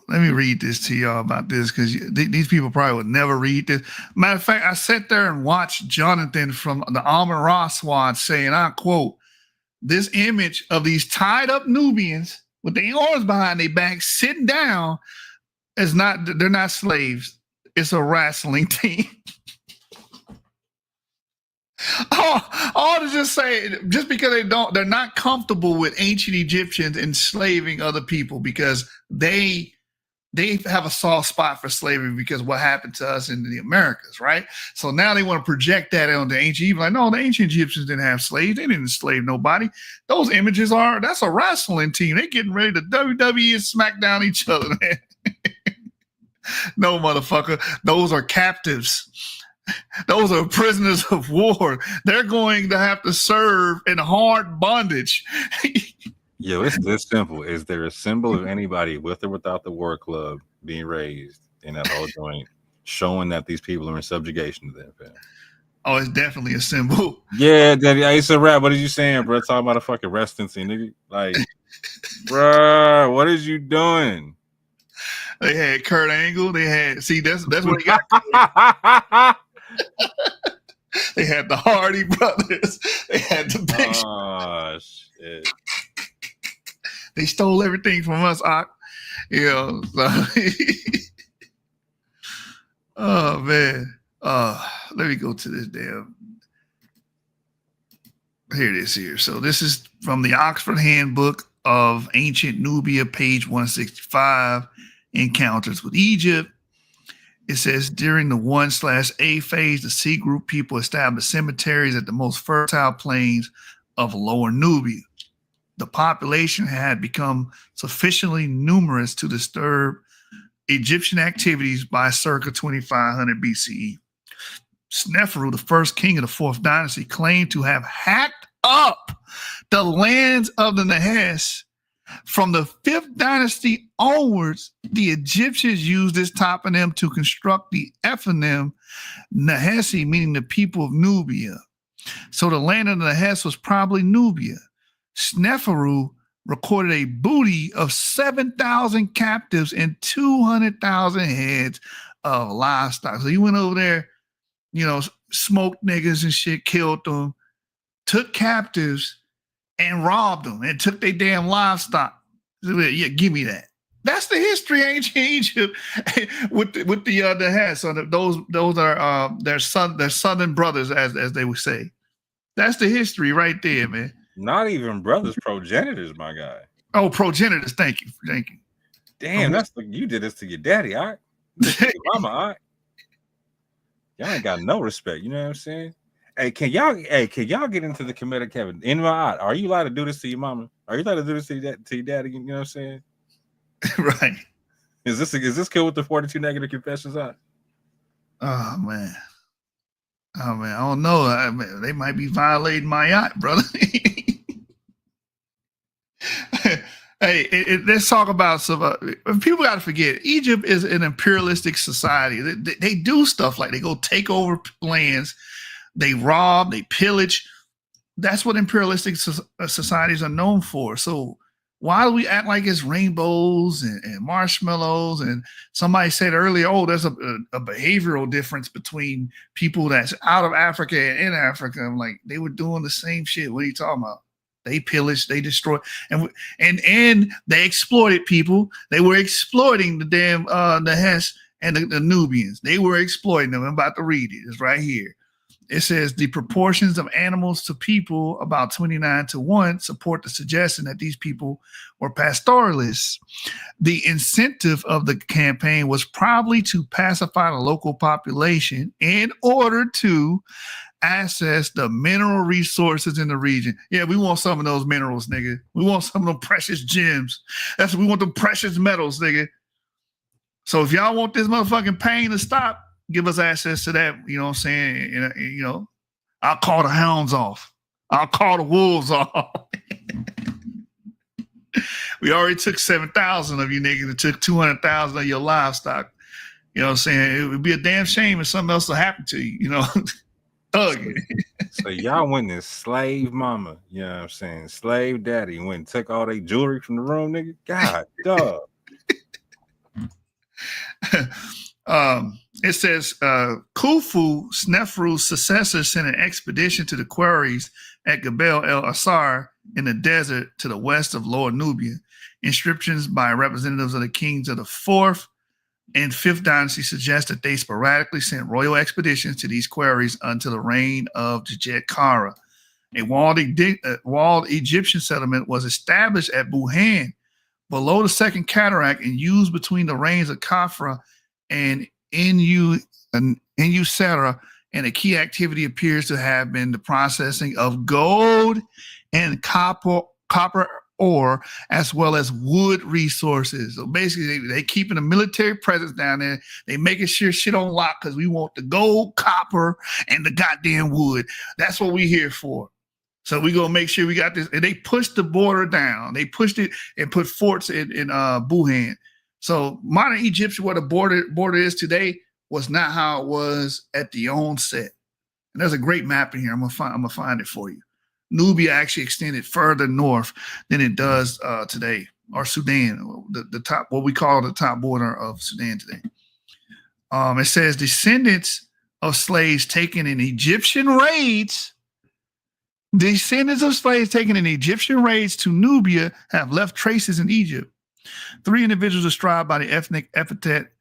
Let me read this to y'all about this because these people probably would never read this. Matter of fact, I sat there and watched Jonathan from the Amon-Ra squad saying, I quote, "This image of these tied up Nubians with their arms behind their back sitting down is not, they're not slaves. It's a wrestling team." All to just say, just because they're not comfortable with ancient Egyptians enslaving other people because they they have a soft spot for slavery because what happened to us in the Americas, right? So now they want to project that on the ancient Egypt. Like, no, the ancient Egyptians didn't have slaves. They didn't enslave nobody. Those images that's a wrestling team. They getting ready to WWE and smack down each other, man. No, motherfucker. Those are captives. Those are prisoners of war. They're going to have to serve in hard bondage. Yo, it's this simple. Is there a symbol of anybody with or without the war club being raised in that whole joint, showing that these people are in subjugation to them, fam? Oh, it's definitely a symbol. Yeah, Daddy, I used to rap. What are you saying, bro? Talking about a fucking residency, nigga. Like, bro, what is you doing? They had Kurt Angle. They had that's what they got. They had the Hardy brothers. They had the Big. Oh shit. They stole everything from us, you know. So oh man. Let me go to this damn. Here it is here. So this is from the Oxford Handbook of Ancient Nubia, page 165, Encounters with Egypt. It says during the 1/A phase, the C group people established cemeteries at the most fertile plains of Lower Nubia. The population had become sufficiently numerous to disturb Egyptian activities by circa 2500 BCE. Sneferu, the first king of the fourth dynasty, claimed to have hacked up the lands of the Nahes. From the fifth dynasty onwards, the Egyptians used this toponym to construct the eponym Nahesi, meaning the people of Nubia. So the land of the Nahes was probably Nubia. Sneferu recorded a booty of 7,000 captives and 200,000 heads of livestock. So he went over there, you know, smoked niggas and shit, killed them, took captives, and robbed them and took their damn livestock. Yeah, give me that. That's the history of ancient Egypt with the heads. So those are their southern brothers, as they would say. That's the history right there, man. Not even brothers, progenitors, my guy. Oh, progenitors. Thank you. Damn, that's like you did this to your daddy, all right? Mama, all right? Y'all ain't got no respect. You know what I'm saying? Hey, can y'all get into the comedic Kevin? In my eye, are you allowed to do this to your mama? Are you allowed to do this to your daddy? You know what I'm saying? Right. Is this cool with the 42 negative confessions on? Oh man. I don't know. They might be violating my yacht, brother. Hey, let's talk about some. People got to forget, Egypt is an imperialistic society. They do stuff like they go take over lands, they rob, they pillage. That's what imperialistic societies are known for. So why do we act like it's rainbows and marshmallows? And somebody said earlier, oh, there's a behavioral difference between people that's out of Africa and in Africa. I'm like, they were doing the same shit. What are you talking about? They pillaged, they destroyed, and they exploited people. They were exploiting the damn the Hess and the Nubians. They were exploiting them. I'm about to read it. It's right here. It says the proportions of animals to people, about 29-1, support the suggestion that these people were pastoralists. The incentive of the campaign was probably to pacify the local population in order to access the mineral resources in the region. Yeah, we want some of those minerals, nigga. We want some of them precious gems. That's what we want, the precious metals, nigga. So if y'all want this motherfucking pain to stop, give us access to that. You know what I'm saying? And, you know, I'll call the hounds off. I'll call the wolves off. We already took 7,000 of you niggas. It took 200,000 of your livestock. You know what I'm saying? It would be a damn shame if something else will happen to you, you know? So y'all went and slave mama, you know what I'm saying? Slave daddy went and took all their jewelry from the room, nigga. God, dog. It says Khufu, Sneferu's successor, sent an expedition to the quarries at Gebel El Asar in the desert to the west of Lower Nubia. Inscriptions by representatives of the kings of the 4th and 5th dynasty suggest that they sporadically sent royal expeditions to these quarries until the reign of Djedid Kara. A walled Egyptian settlement was established at Buhan below the second cataract and used between the reigns of Khafra and Inu Sarah, and a key activity appears to have been the processing of gold and copper ore, as well as wood resources. So basically, they keeping a military presence down there. They making sure shit on lock because we want the gold, copper, and the goddamn wood. That's what we here for. So we gonna make sure we got this. And they pushed the border down. They pushed it and put forts in Wuhan. So modern Egypt, where the border is today, was not how it was at the onset. And there's a great map in here. I'm gonna find it for you. Nubia actually extended further north than it does today, or Sudan, the top, what we call the top border of Sudan today. It says descendants of slaves taken in Egyptian raids. Descendants of slaves taken in Egyptian raids to Nubia have left traces in Egypt. 3 individuals described by the ethnic epithet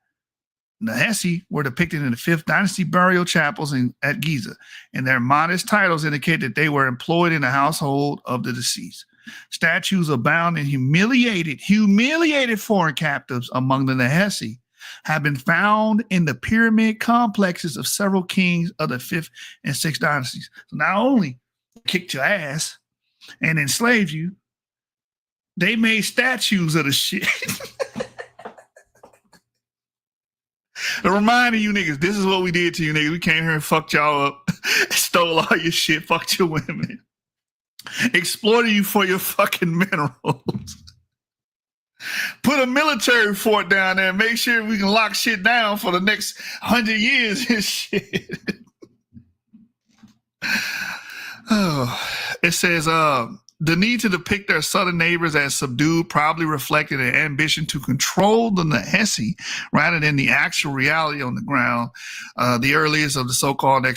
Nahesi were depicted in the 5th dynasty burial chapels at Giza, and their modest titles indicate that they were employed in the household of the deceased. Statues of bound and humiliated foreign captives among the Nahesi have been found in the pyramid complexes of several kings of the 5th and 6th dynasties. So not only kicked your ass and enslaved you, they made statues of the shit. To remind you niggas, this is what we did to you niggas. We came here and fucked y'all up, stole all your shit, fucked your women, exploited you for your fucking minerals. Put a military fort down there and make sure we can lock shit down for the next 100 years and shit. Oh, it says, the need to depict their southern neighbors as subdued probably reflected an ambition to control the Nahesi rather than the actual reality on the ground. The earliest of the so-called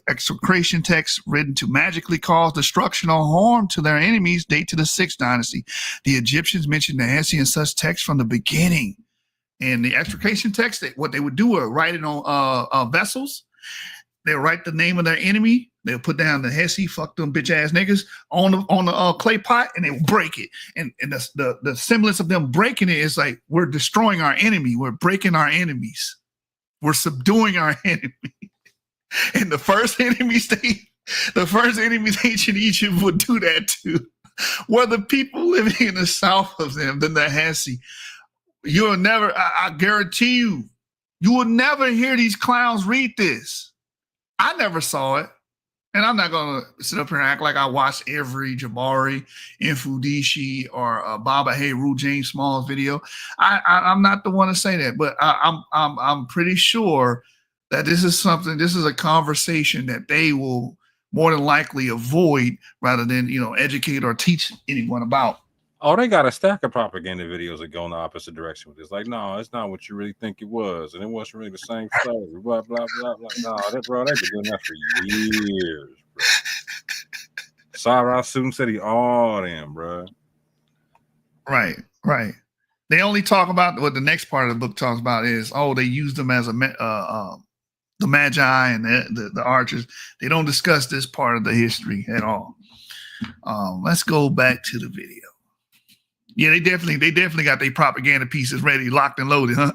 execration texts written to magically cause destruction or harm to their enemies date to the 6th dynasty. The Egyptians mentioned Nahesi in such texts from the beginning. And the execration text, what they would do was write it on vessels. They'll write the name of their enemy. They'll put down the Hesse, fuck them bitch ass niggas on the clay pot, and they'll break it. And the semblance of them breaking it is like, we're destroying our enemy. We're breaking our enemies. We're subduing our enemy. And the first enemies ancient Egypt would do that too. Were the people living in the south of them, than the Hesse. You'll never, I guarantee you will never hear these clowns read this. I never saw it. And I'm not going to sit up here and act like I watched every Jabari, Infudishi, or Baba Heru, James Small's video. I'm not the one to say that, but I'm pretty sure that this is a conversation that they will more than likely avoid rather than, educate or teach anyone about. Oh, they got a stack of propaganda videos that go in the opposite direction with this. Like, no, it's not what you really think it was, and it wasn't really the same story. Blah blah blah blah. No, they've been doing that for years, bro. Sarah Soon City, all them, bro. Right. They only talk about what the next part of the book talks about is, they used them as the Magi and the archers. They don't discuss this part of the history at all. Let's go back to the video. Yeah, they definitely got their propaganda pieces ready, locked and loaded, huh?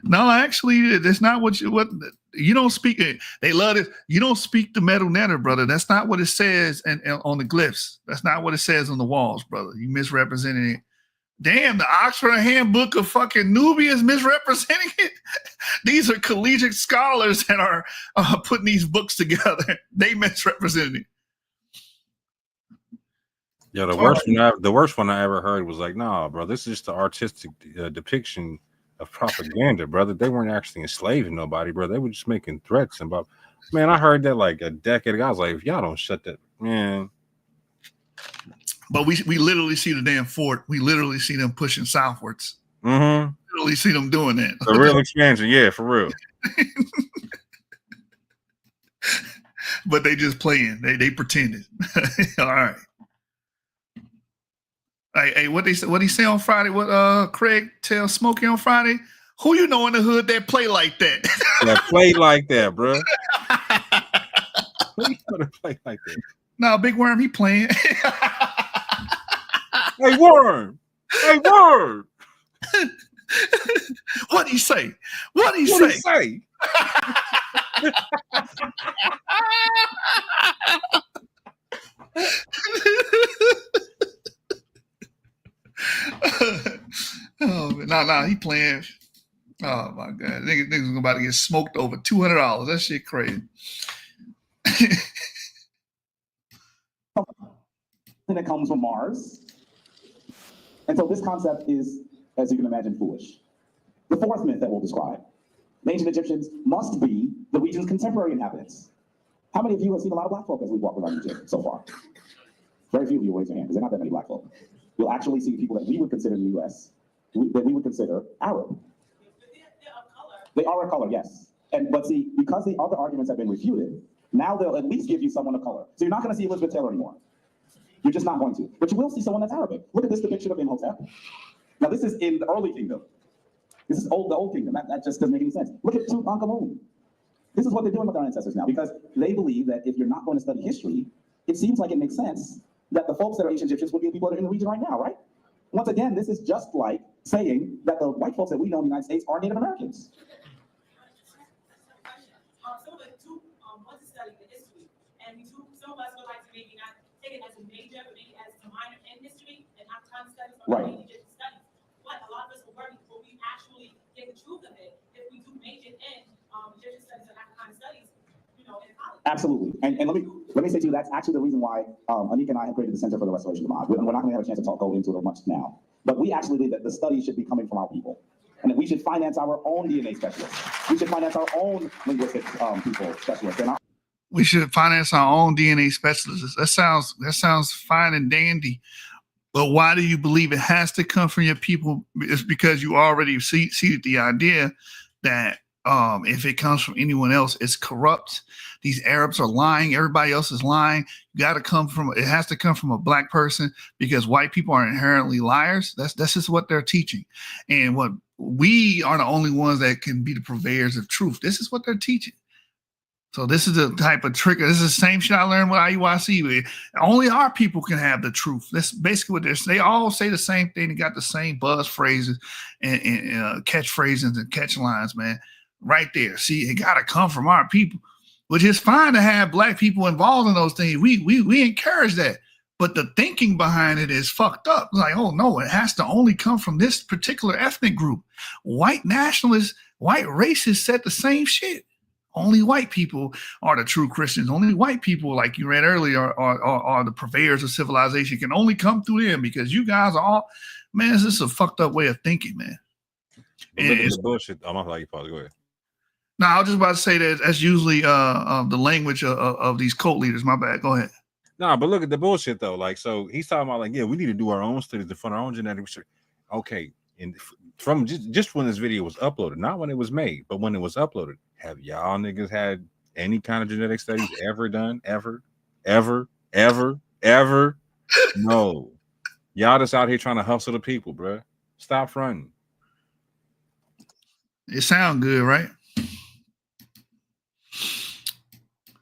No, actually, that's not what you don't speak it. They love it. You don't speak the metal netter, brother. That's not what it says on the glyphs. That's not what it says on the walls, brother. You misrepresenting it. Damn, the Oxford Handbook of fucking Nubia is misrepresenting it. These are collegiate scholars that are putting these books together. They misrepresented it. Yeah, the worst one I ever heard was like, nah, bro, this is just the artistic depiction of propaganda, brother. They weren't actually enslaving nobody, bro. They were just making threats about. Man, I heard that like a decade ago. I was like, if y'all don't shut that, man. But we literally see the damn fort. We literally see them pushing southwards. Mm-hmm. Literally see them doing that. The real expansion, yeah, for real. But they just playing. They pretended. All right. Hey, what he say on Friday? What Craig tell Smokey on Friday? Who you know in the hood that play like that? That play like that, bro. Who you know that play like that? No, Big Worm, he playing. Hey, Worm. Hey, Worm. What'd he say? What'd he What'd say? he say? Oh, no, he playing. Oh my God, niggas about to get smoked over $200. That shit crazy. And it comes from Mars. And so this concept is, as you can imagine, foolish. The fourth myth that we'll describe. The ancient Egyptians must be the region's contemporary inhabitants. How many of you have seen a lot of black folk as we walk around Egypt so far? Very few of you raise your hand, because there are not that many black folk. You'll actually see people that we would consider in the US, that we would consider Arab. They are of color, yes. But see, because the other arguments have been refuted, now they'll at least give you someone of color. So you're not going to see Elizabeth Taylor anymore. You're just not going to. But you will see someone that's Arabic. Look at this depiction of Imhotep. Now this is in the early kingdom. This is the old kingdom. That just doesn't make any sense. Look at Tutankhamun. This is what they're doing with our ancestors now, because they believe that if you're not going to study history, it seems like it makes sense that the folks that are ancient Egyptians would be the people that are in the region right now, right? Once again, this is just like saying that the white folks that we know in the United States are Native Americans. Some of us do want to study the history, and some of us would like to maybe not take it as a major, but maybe as a minor in history, and have time to study some Right. Egyptian studies. But a lot of us will worry before we actually get the truth of it. If we do major in Egyptian studies and African studies, in college. Absolutely. And let me say to you, that's actually the reason why Anika and I have created the Center for the Restoration of the Mind. We're not going to have a chance to go into it much now, but we actually believe that the study should be coming from our people, and that we should finance our own DNA specialists. We should finance our own linguistic people specialists. We should finance our own DNA specialists. That sounds fine and dandy. But why do you believe it has to come from your people? It's because you already seeded the idea that if it comes from anyone else, it's corrupt. These Arabs are lying. Everybody else is lying. It has to come from a black person, because white people are inherently liars. That's just what they're teaching. And what we are the only ones that can be the purveyors of truth. This is what they're teaching. So this is the type of trick. This is the same shit I learned with IUIC. Only our people can have the truth. That's basically what they all say the same thing. They got the same buzz phrases and catchphrases and catch lines, man. Right there. See, it got to come from our people, which is fine to have black people involved in those things. We encourage that. But the thinking behind it is fucked up. It's like, oh no, it has to only come from this particular ethnic group. White nationalists, white racists said the same shit. Only white people are the true Christians. Only white people, like you read earlier, are the purveyors of civilization. Can only come through them, because you guys are all, man, this is a fucked up way of thinking, man. Look at the bullshit. I'm not like you, Paul. Go ahead. No, I was just about to say that's usually the language of these cult leaders. My bad. Go ahead. Nah, but look at the bullshit though. Like, so he's talking about like, yeah, we need to do our own studies to fund our own genetic research. Okay, and from just when this video was uploaded, not when it was made, but when it was uploaded, have y'all niggas had any kind of genetic studies ever done? Ever? No. Y'all just out here trying to hustle the people, bro. Stop fronting. It sound good, right?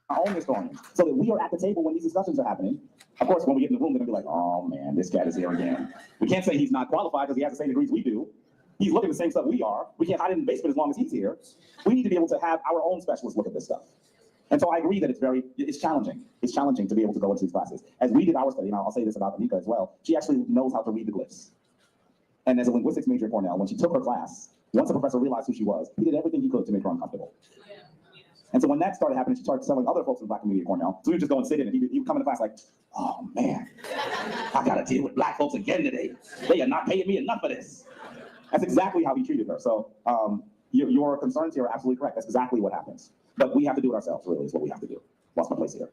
Our own historians, so that we are at the table when these discussions are happening. Of course, when we get in the room, they're gonna be like, "Oh man, this cat is here again." We can't say he's not qualified because he has the same degrees we do. He's looking at the same stuff we are. We can't hide in the basement as long as he's here. We need to be able to have our own specialists look at this stuff. And so I agree that it's challenging. It's challenging to be able to go into these classes. As we did our study, and I'll say this about Anika as well, she actually knows how to read the glyphs. And as a linguistics major at Cornell, when she took her class, once the professor realized who she was, he did everything he could to make her uncomfortable. And so when that started happening, she started telling other folks in the black community at Cornell. So we would just go and sit in, and he would come into class like, "Oh man, I gotta deal with black folks again today. They are not paying me enough for this." That's exactly how he treated her. So your concerns here are absolutely correct. That's exactly what happens. But we have to do it ourselves, really, is what we have to do. Lost my place here.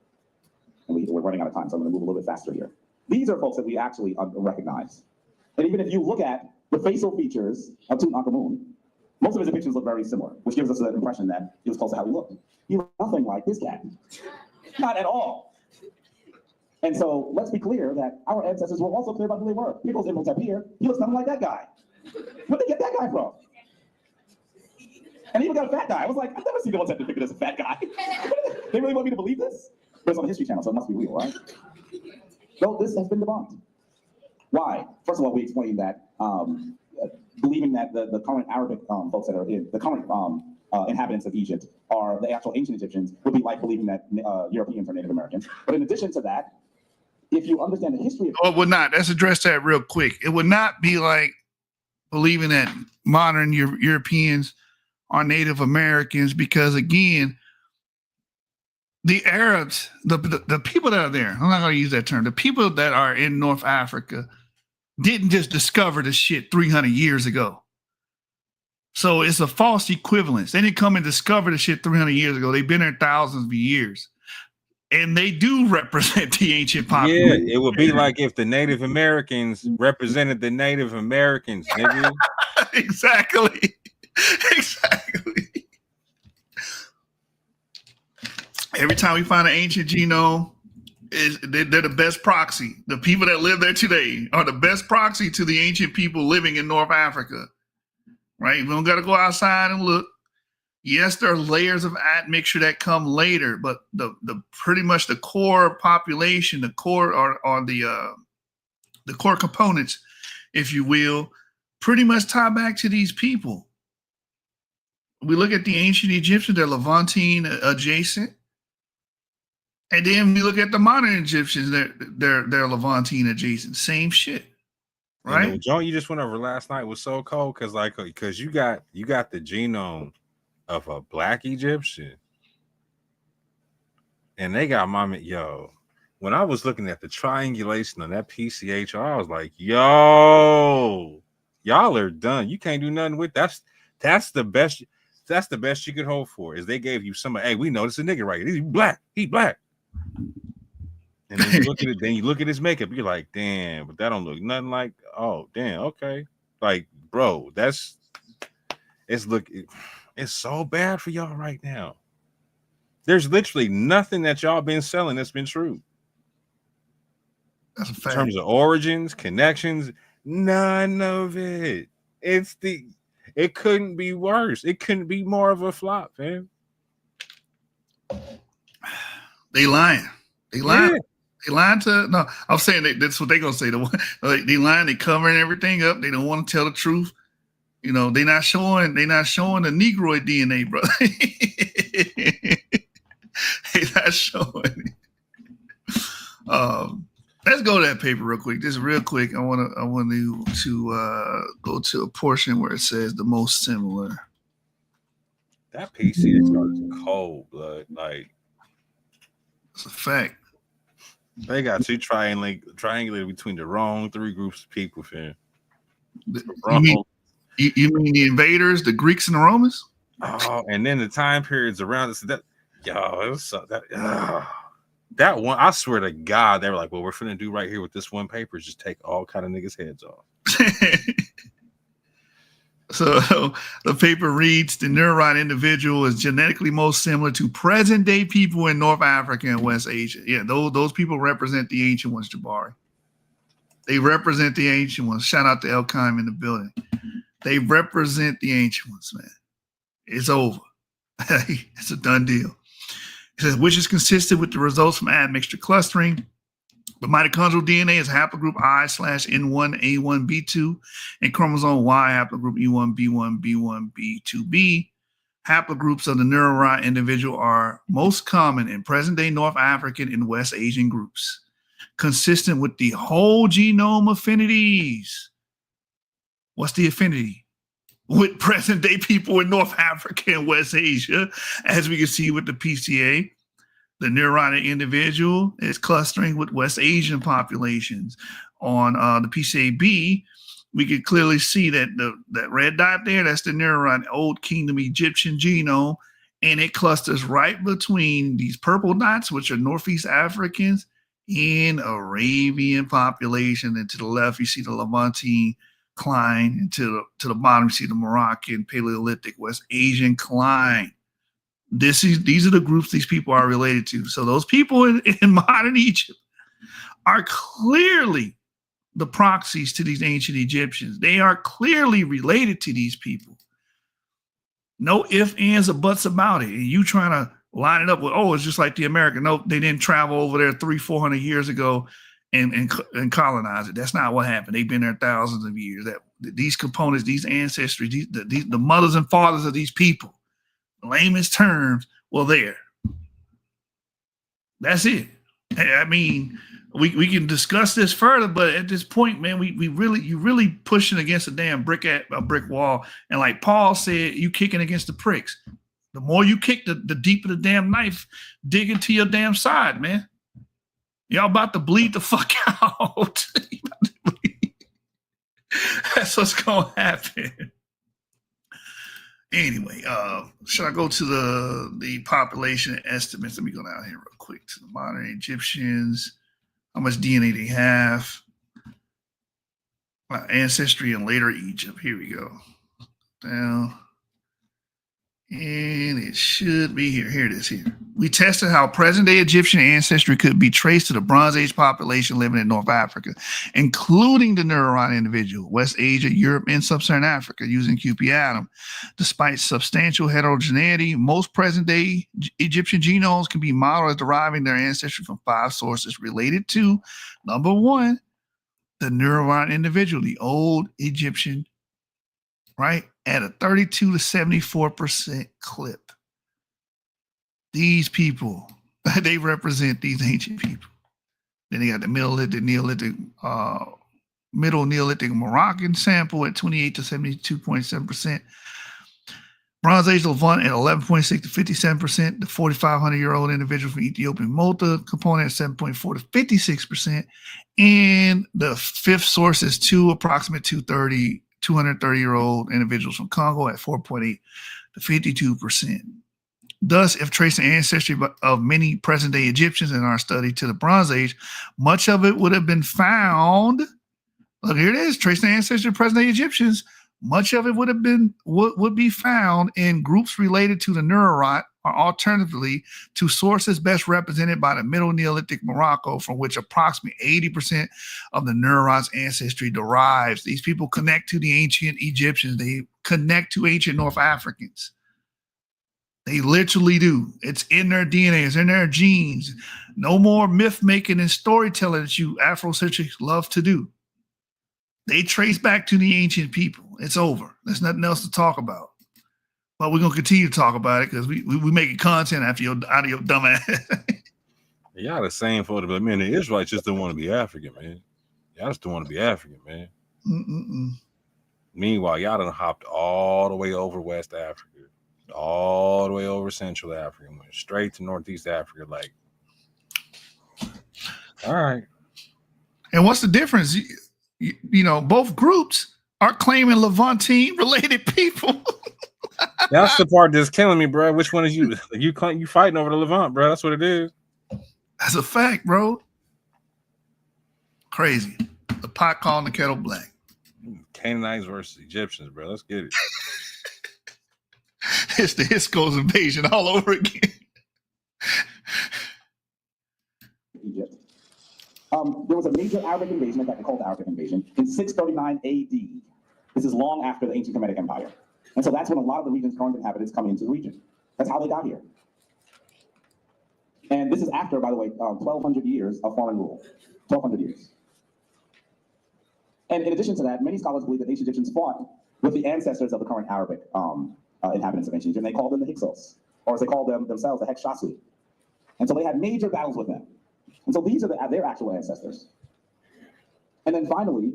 And we're running out of time, so I'm gonna move a little bit faster here. These are folks that we actually recognize. And even if you look at the facial features of Tutankhamun, most of his depictions look very similar, which gives us the impression that he was close to how he looked. He looked nothing like this cat. Not at all. And so let's be clear that our ancestors were also clear about who they were. Here goes Imhotep here. He looks nothing like that guy. Where'd they get that guy from? And he even got a fat guy. I was like, I've never seen Imhotep depicted as a fat guy. They really want me to believe this? But it's on the History Channel, so it must be real, right? So this has been debunked. Why? First of all, we explained that believing that the current Arabic folks that are the current inhabitants of Egypt are the actual ancient Egyptians would be like believing that Europeans are Native Americans. But in addition to that, if you understand the history of... Oh, it would not. Let's address that real quick. It would not be like believing that modern Europeans are Native Americans, because again, the Arabs, the people that are there, I'm not going to use that term, the people that are in North Africa didn't just discover the shit 300 years ago. So it's a false equivalence. They didn't come and discover the shit 300 years ago. They've been there thousands of years. And they do represent the ancient population. Yeah, it would be like if the Native Americans represented the Native Americans, nigga. Exactly. Exactly. Every time we find an ancient genome, they're the best proxy. The people that live there today are the best proxy to the ancient people living in North Africa. Right? We don't got to go outside and look. Yes, there are layers of admixture that come later, but the pretty much the core population, the core or the core components, if you will, pretty much tie back to these people. We look at the ancient Egyptians; they're Levantine adjacent, and then we look at the modern Egyptians; they're Levantine adjacent. Same shit, right? You know, John, you just went over last night was so cold because you got the genome of a black Egyptian, and they got when I was looking at the triangulation on that PCHR, I was like, yo, y'all are done. You can't do nothing with that's the best. That's the best you could hope for, is they gave you hey, we know this is a nigga right here. He's black. He black. And then you look at it, then you look at his makeup, you're like, damn, but that don't look nothing like, oh, damn, okay. Like, bro, it's so bad for y'all right now. There's literally nothing that y'all been selling that's been true. That's a fact. In terms of origins, connections, none of it. It couldn't be worse. It couldn't be more of a flop, man. They lying. Yeah. They lying no, I'm saying that's what they're gonna say. They lying, they covering everything up. They don't want to tell the truth. You know, they're not showing the Negroid DNA, brother. They're not showing it. Let's go to that paper real quick. Just real quick. I want to go to a portion where it says the most similar. That PC is cold, blood. Like, it's a fact. They got two triangulated between the wrong three groups of people, fam. You mean the invaders, the Greeks and the Romans? Oh, and then the time periods around this. It was that one. I swear to God, they were like, "Well, we're finna do right here with this one paper is just take all kind of niggas' heads off." So the paper reads: the Neurite individual is genetically most similar to present-day people in North Africa and West Asia. Yeah, those people represent the ancient ones, Jabari. They represent the ancient ones. Shout out to Elkheim in the building. They represent the ancient ones, man. It's over. It's a done deal. It says, which is consistent with the results from admixture clustering. The mitochondrial DNA is haplogroup I/N1A1B2 and chromosome Y haplogroup E1B1B1B2B. Haplogroups of the Neurite individual are most common in present-day North African and West Asian groups, consistent with the whole genome affinities. What's the affinity? With present-day people in North Africa and West Asia, as we can see with the PCA. The Neurite individual is clustering with West Asian populations. On the PCA-B, we can clearly see that that red dot there, that's the Neurite Old Kingdom Egyptian genome, and it clusters right between these purple dots, which are Northeast Africans, and Arabian population. And to the left, you see the Levantine Klein, and to the bottom, you see the Moroccan, Paleolithic, West Asian Klein. These are the groups these people are related to. So those people in modern Egypt are clearly the proxies to these ancient Egyptians. They are clearly related to these people. No ifs, ands, or buts about it. And you trying to line it up with, oh, it's just like the American. No, they didn't travel over there 300-400 years ago and colonize it. That's not what happened. They've been there thousands of years. That these components, these ancestry, the mothers and fathers of these people, layman's terms, were there. That's it. I mean, we can discuss this further, but at this point, man, you really pushing against a brick wall. And like Paul said, you kicking against the pricks. The more you kick, the deeper the damn knife dig into your damn side, man. Y'all about to bleed the fuck out. That's what's gonna happen. Anyway, should I go to the population estimates? Let me go down here real quick to the modern Egyptians. How much DNA they have? Ancestry in later Egypt. Here we go. Down. And it should be here. Here it is here. We tested how present-day Egyptian ancestry could be traced to the Bronze Age population living in North Africa, including the Neuron individual, West Asia, Europe, and Sub-Saharan Africa using QP-Atom. Despite substantial heterogeneity, most present-day Egyptian genomes can be modeled as deriving their ancestry from 5 sources related to, number 1, the Neuron individual, the old Egyptian, right? At a 32 to 74% clip. These people, they represent these ancient people. Then they got the Middle Neolithic Moroccan sample at 28 to 72.7%. Bronze Age Levant at 11.6 to 57%. The 4,500-year-old individual from Ethiopian Malta component at 7.4 to 56%. And the 5th source is approximate 230-year-old individuals from Congo at 4.8 to 52%. Thus, if tracing ancestry of many present-day Egyptians in our study to the Bronze Age, much of it would have been found. Look, here it is, tracing ancestry of present-day Egyptians. Much of it would be found in groups related to the Neurot, or alternatively to sources best represented by the Middle Neolithic Morocco, from which approximately 80% of the Neurot's ancestry derives. These people connect to the ancient Egyptians. They connect to ancient North Africans. They literally do. It's in their DNA. It's in their genes. No more myth making and storytelling that you Afrocentrics love to do. They trace back to the ancient people. It's over. There's nothing else to talk about. But we're gonna continue to talk about it because we making content out of your dumb ass. Y'all the same for the man. The Israelites just don't want to be African, man. Y'all just don't want to be African, man. Meanwhile, y'all done hopped all the way over West Africa, all the way over Central Africa, went straight to Northeast Africa. Like, all right. And what's the difference? You know, both groups are claiming Levantine related people. That's the part that's killing me, bro. Which one is you? You fighting over the Levant, bro. That's what it is. That's a fact, bro. Crazy. The pot calling the kettle black. Canaanites versus Egyptians, bro. Let's get it. It's the Hyksos invasion all over again. Egypt. There was a major Arabic invasion, in fact, called the Arabic invasion, in 639 AD. This is long after the ancient Kemetic Empire. And so that's when a lot of the region's current inhabitants come into the region. That's how they got here. And this is after, by the way, 1,200 years of foreign rule. 1,200 years. And in addition to that, many scholars believe that ancient Egyptians fought with the ancestors of the current Arabic inhabitants of ancient Egypt. And they called them the Hyksos, or as they called them themselves, the Hekshasui. And so they had major battles with them. And so these are their actual ancestors. And then finally,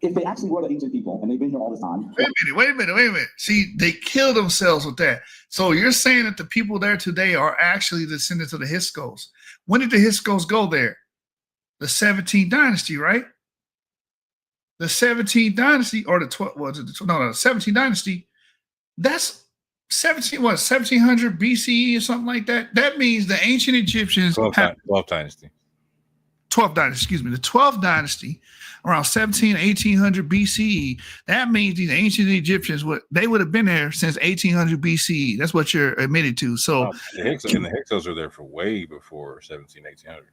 if they actually were the ancient people and they've been here all this time. Wait a minute. See, they killed themselves with that. So you're saying that the people there today are actually descendants of the Hyksos. When did the Hyksos go there? The 17th dynasty, right? The 17th dynasty, or the 17th dynasty, that's 1700 BCE or something like that. That means the ancient Egyptians 12th dynasty. 12th dynasty, excuse me. The 12th dynasty, around 1800 BCE. That means these ancient Egyptians would have been there since 1800 BCE. That's what you're admitted to. So the Hyksos are there for way before 1800.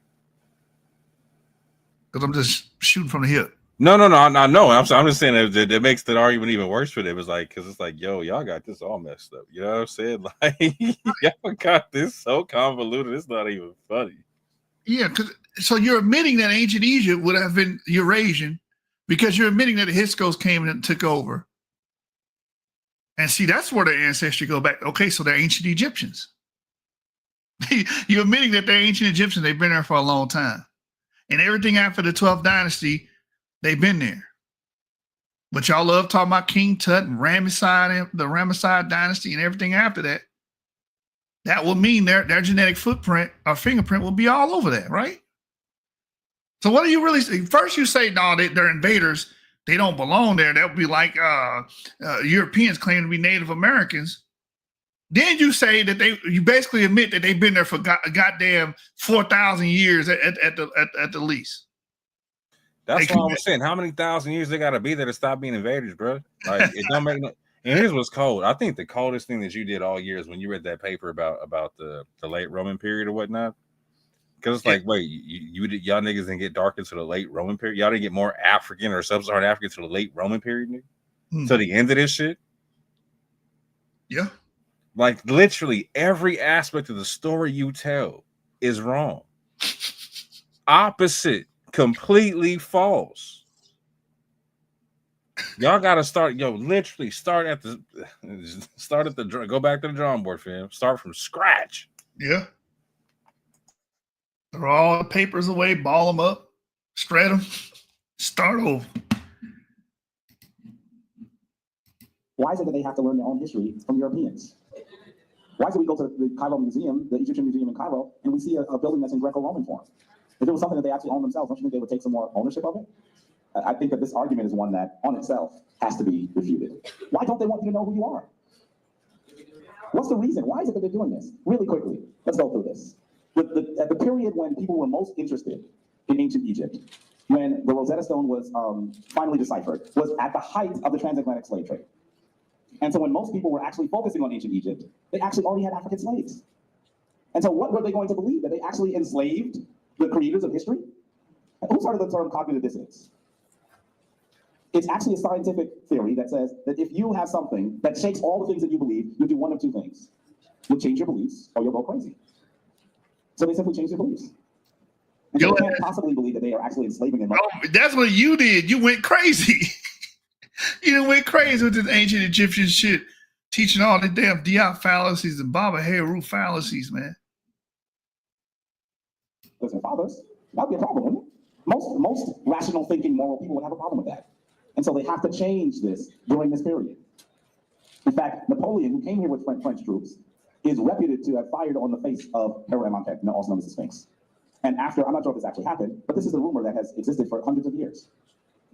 Because I'm just shooting from the hip. No. I'm just saying that makes the argument even worse for them. It's like, because it's like, yo, y'all got this all messed up. You know what I'm saying? Like, y'all got this so convoluted. It's not even funny. Yeah, so you're admitting that ancient Egypt would have been Eurasian because you're admitting that the Hyksos came and took over. And see, that's where their ancestry go back. Okay, so they're ancient Egyptians. You're admitting that they're ancient Egyptians. They've been there for a long time. And everything after the 12th dynasty, they've been there. But y'all love talking about King Tut and Ramesside, the Ramesside dynasty and everything after that. That would mean their genetic footprint or fingerprint will be all over that, right? So what do you really say? First you say, no, they're invaders. They don't belong there. That would be like Europeans claiming to be Native Americans. Then you say that you basically admit that they've been there for goddamn 4,000 years at the least. That's what I was saying. How many thousand years they got to be there to stop being invaders, bro? Like it don't make no. And here's what's cold. I think the coldest thing that you did all year is when you read that paper about the late Roman period or whatnot. Because it's like, wait, y'all niggas didn't get dark into the late Roman period. Y'all didn't get more African or sub-Saharan African to the late Roman period, nigga. To the end of this shit. Yeah. Like literally every aspect of the story you tell is wrong. Opposite, completely false. Y'all gotta start, literally start at the go back to the drawing board, fam. Start from scratch. Yeah. Throw all the papers away, ball them up, shred them, start over. Why is it that they have to learn their own history from Europeans? Why is it we go to the Cairo Museum, the Egyptian Museum in Cairo, and we see a building that's in Greco-Roman form? If it was something that they actually own themselves, don't you think they would take some more ownership of it? I think that this argument is one that, on itself, has to be refuted. Why don't they want you to know who you are? What's the reason? Why is it that they're doing this? Really quickly, let's go through this. At the period when people were most interested in ancient Egypt, when the Rosetta Stone was finally deciphered, was at the height of the transatlantic slave trade. And so when most people were actually focusing on ancient Egypt, they actually already had African slaves. And so what were they going to believe? That they actually enslaved the creators of history? Who started the term cognitive dissonance? It's actually a scientific theory that says that if you have something that shakes all the things that you believe, you do one of two things. You'll change your beliefs or you'll go crazy. So they simply changed their beliefs. And so they can't possibly believe that they are actually enslaving them. Oh, that's what you did. You went crazy. You went crazy with this ancient Egyptian shit, teaching all the damn Diop fallacies and Baba Heru fallacies, man. Listen, fathers, that'd be a problem, wouldn't it? Most rational thinking, moral people would have a problem with that. And so they have to change this during this period. In fact, Napoleon, who came here with French troops, is reputed to have fired on the face of Herod also known as the Sphinx. And after, I'm not sure if this actually happened, but this is a rumor that has existed for hundreds of years.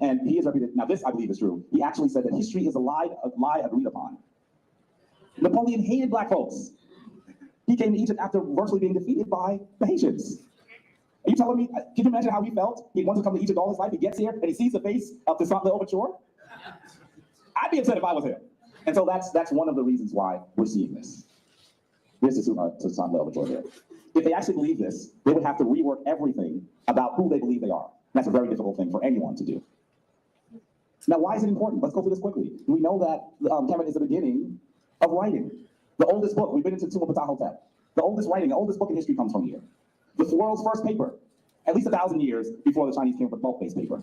And he is reputed, now this I believe is true. He actually said that history is a lie agreed upon. Napoleon hated black folks. He came to Egypt after virtually being defeated by the Haitians. Are you telling me, can you imagine how he felt? He wants to come to Egypt all his life, he gets here, and he sees the face of Toussaint Louverture? I'd be upset if I was him. And so that's one of the reasons why we're seeing this. This is Toussaint Louverture here. If they actually believe this, they would have to rework everything about who they believe they are. And that's a very difficult thing for anyone to do. Now, why is it important? Let's go through this quickly. We know that Kemet is the beginning of writing. The oldest book, we've been into Tomb of Ptahhotep. The oldest writing, the oldest book in history comes from here. The world's first paper, at least 1,000 years before the Chinese came up with bulk-based paper.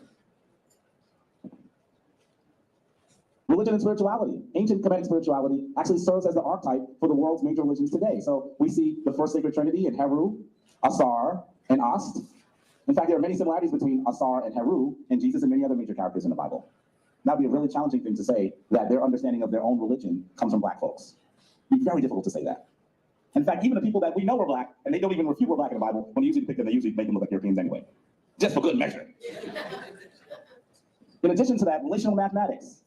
Religion and spirituality. Ancient Kemetic spirituality actually serves as the archetype for the world's major religions today. So we see the first sacred trinity in Heru, Asar, and Ast. In fact, there are many similarities between Asar and Heru and Jesus and many other major characters in the Bible. That would be a really challenging thing to say, that their understanding of their own religion comes from black folks. It'd be very difficult to say that. In fact, even the people that we know are black, and they don't even refute we're black in the Bible, when they usually depict them, they usually make them look like Europeans anyway. Just for good measure. In addition to that, relational mathematics.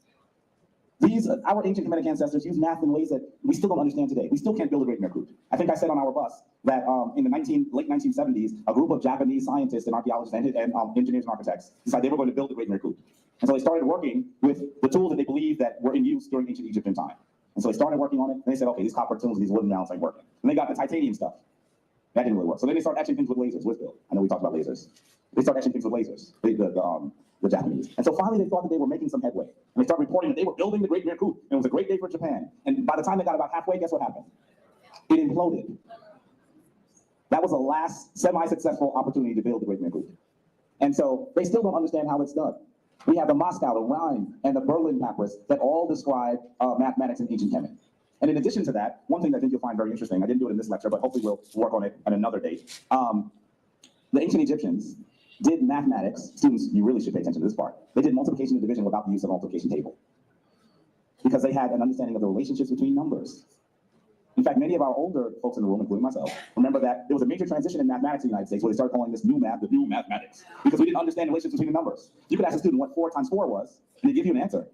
Our ancient Kemetic ancestors used math in ways that we still don't understand today. We still can't build a Great Mirkut. I think I said on our bus that in the late 1970s, a group of Japanese scientists and archaeologists and engineers and architects decided they were going to build the Great Mirkut. And so they started working with the tools that they believed that were in use during ancient Egyptian time. And so they started working on it, and they said, okay, these copper tools and these wooden rounds ain't working. And they got the titanium stuff. That didn't really work. So then they started etching things with lasers, with Bill. I know we talked about lasers. They started etching things with lasers, the Japanese. And so finally they thought that they were making some headway. And they started reporting that they were building the Great Mirkut, and it was a great day for Japan. And by the time they got about halfway, guess what happened? It imploded. That was the last semi-successful opportunity to build the Great Myth. And so they still don't understand how it's done. We have the Moscow, the Rhine, and the Berlin papyrus that all describe mathematics and ancient Kemet. And in addition to that, one thing I think you'll find very interesting, I didn't do it in this lecture, but hopefully we'll work on it at another date. The ancient Egyptians did mathematics. Students, you really should pay attention to this part. They did multiplication and division without the use of a multiplication table because they had an understanding of the relationships between numbers. In fact, many of our older folks in the room, including myself, remember that there was a major transition in mathematics in the United States where they started calling this new math the new mathematics because we didn't understand the relationships between the numbers. You could ask a student what 4 times 4 was, and they'd give you an answer.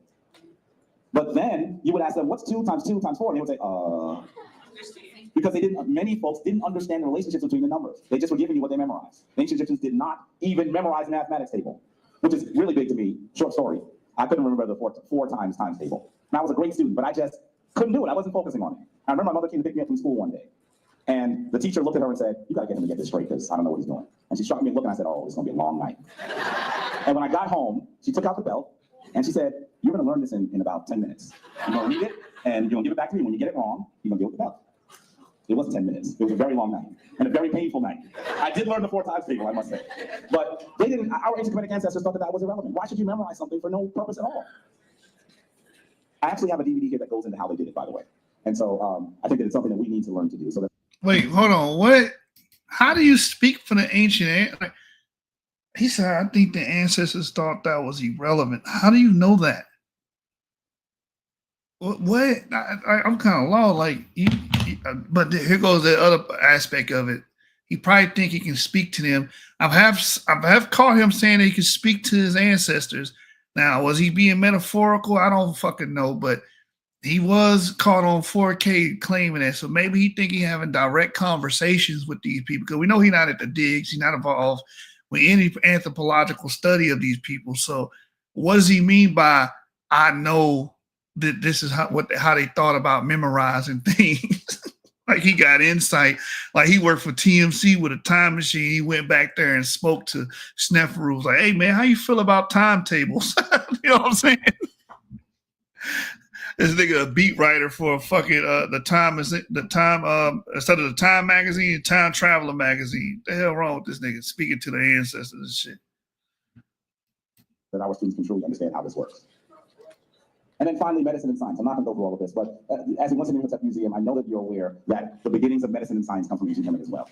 But then you would ask them, what's 2 times 2 times 4? And they would say, because many folks didn't understand the relationships between the numbers. They just were giving you what they memorized. The ancient Egyptians did not even memorize the mathematics table, which is really big to me. Short story. I couldn't remember the four times table. And I was a great student, but I just couldn't do it. I wasn't focusing on it. I remember my mother came to pick me up from school one day, and the teacher looked at her and said, you got to get him to get this straight because I don't know what he's doing. And she struck me a look, and I said, oh, it's going to be a long night. And when I got home, she took out the belt, and she said, you're going to learn this in about 10 minutes. You're going to read it, and you're going to give it back to me. When you get it wrong, you're going to deal with the belt. It wasn't 10 minutes. It was a very long night and a very painful night. I did learn the 4 times table, I must say. But they didn't, our ancient Kemetic ancestors thought that was irrelevant. Why should you memorize something for no purpose at all? I actually have a DVD here that goes into how they did it, by the way. And so I think that it's something that we need to learn to do. So that. Wait, hold on. What? How do you speak for the ancient? He said, I think the ancestors thought that was irrelevant. How do you know that? What? I'm kind of lost. Like, but here goes the other aspect of it. He probably think he can speak to them. I have caught him saying that he can speak to his ancestors. Now, was he being metaphorical? I don't fucking know, but he was caught on 4K claiming that. So maybe he think he having direct conversations with these people because we know he's not at the digs. He's not involved with any anthropological study of these people. So what does he mean by I know that this is how they thought about memorizing things? Like he got insight. Like he worked for TMC with a time machine. He went back there and spoke to Sneferu. Was like, hey man, how you feel about timetables? You know what I'm saying? This nigga a beat writer for a fucking instead of the Time magazine, Time Traveler magazine. The hell wrong with this nigga speaking to the ancestors and shit? That our students can truly understand how this works. And then finally, medicine and science. I'm not going to go through all of this, but as he wants in the Imhotep Museum, I know that you're aware that the beginnings of medicine and science come from ancient Kemet as well.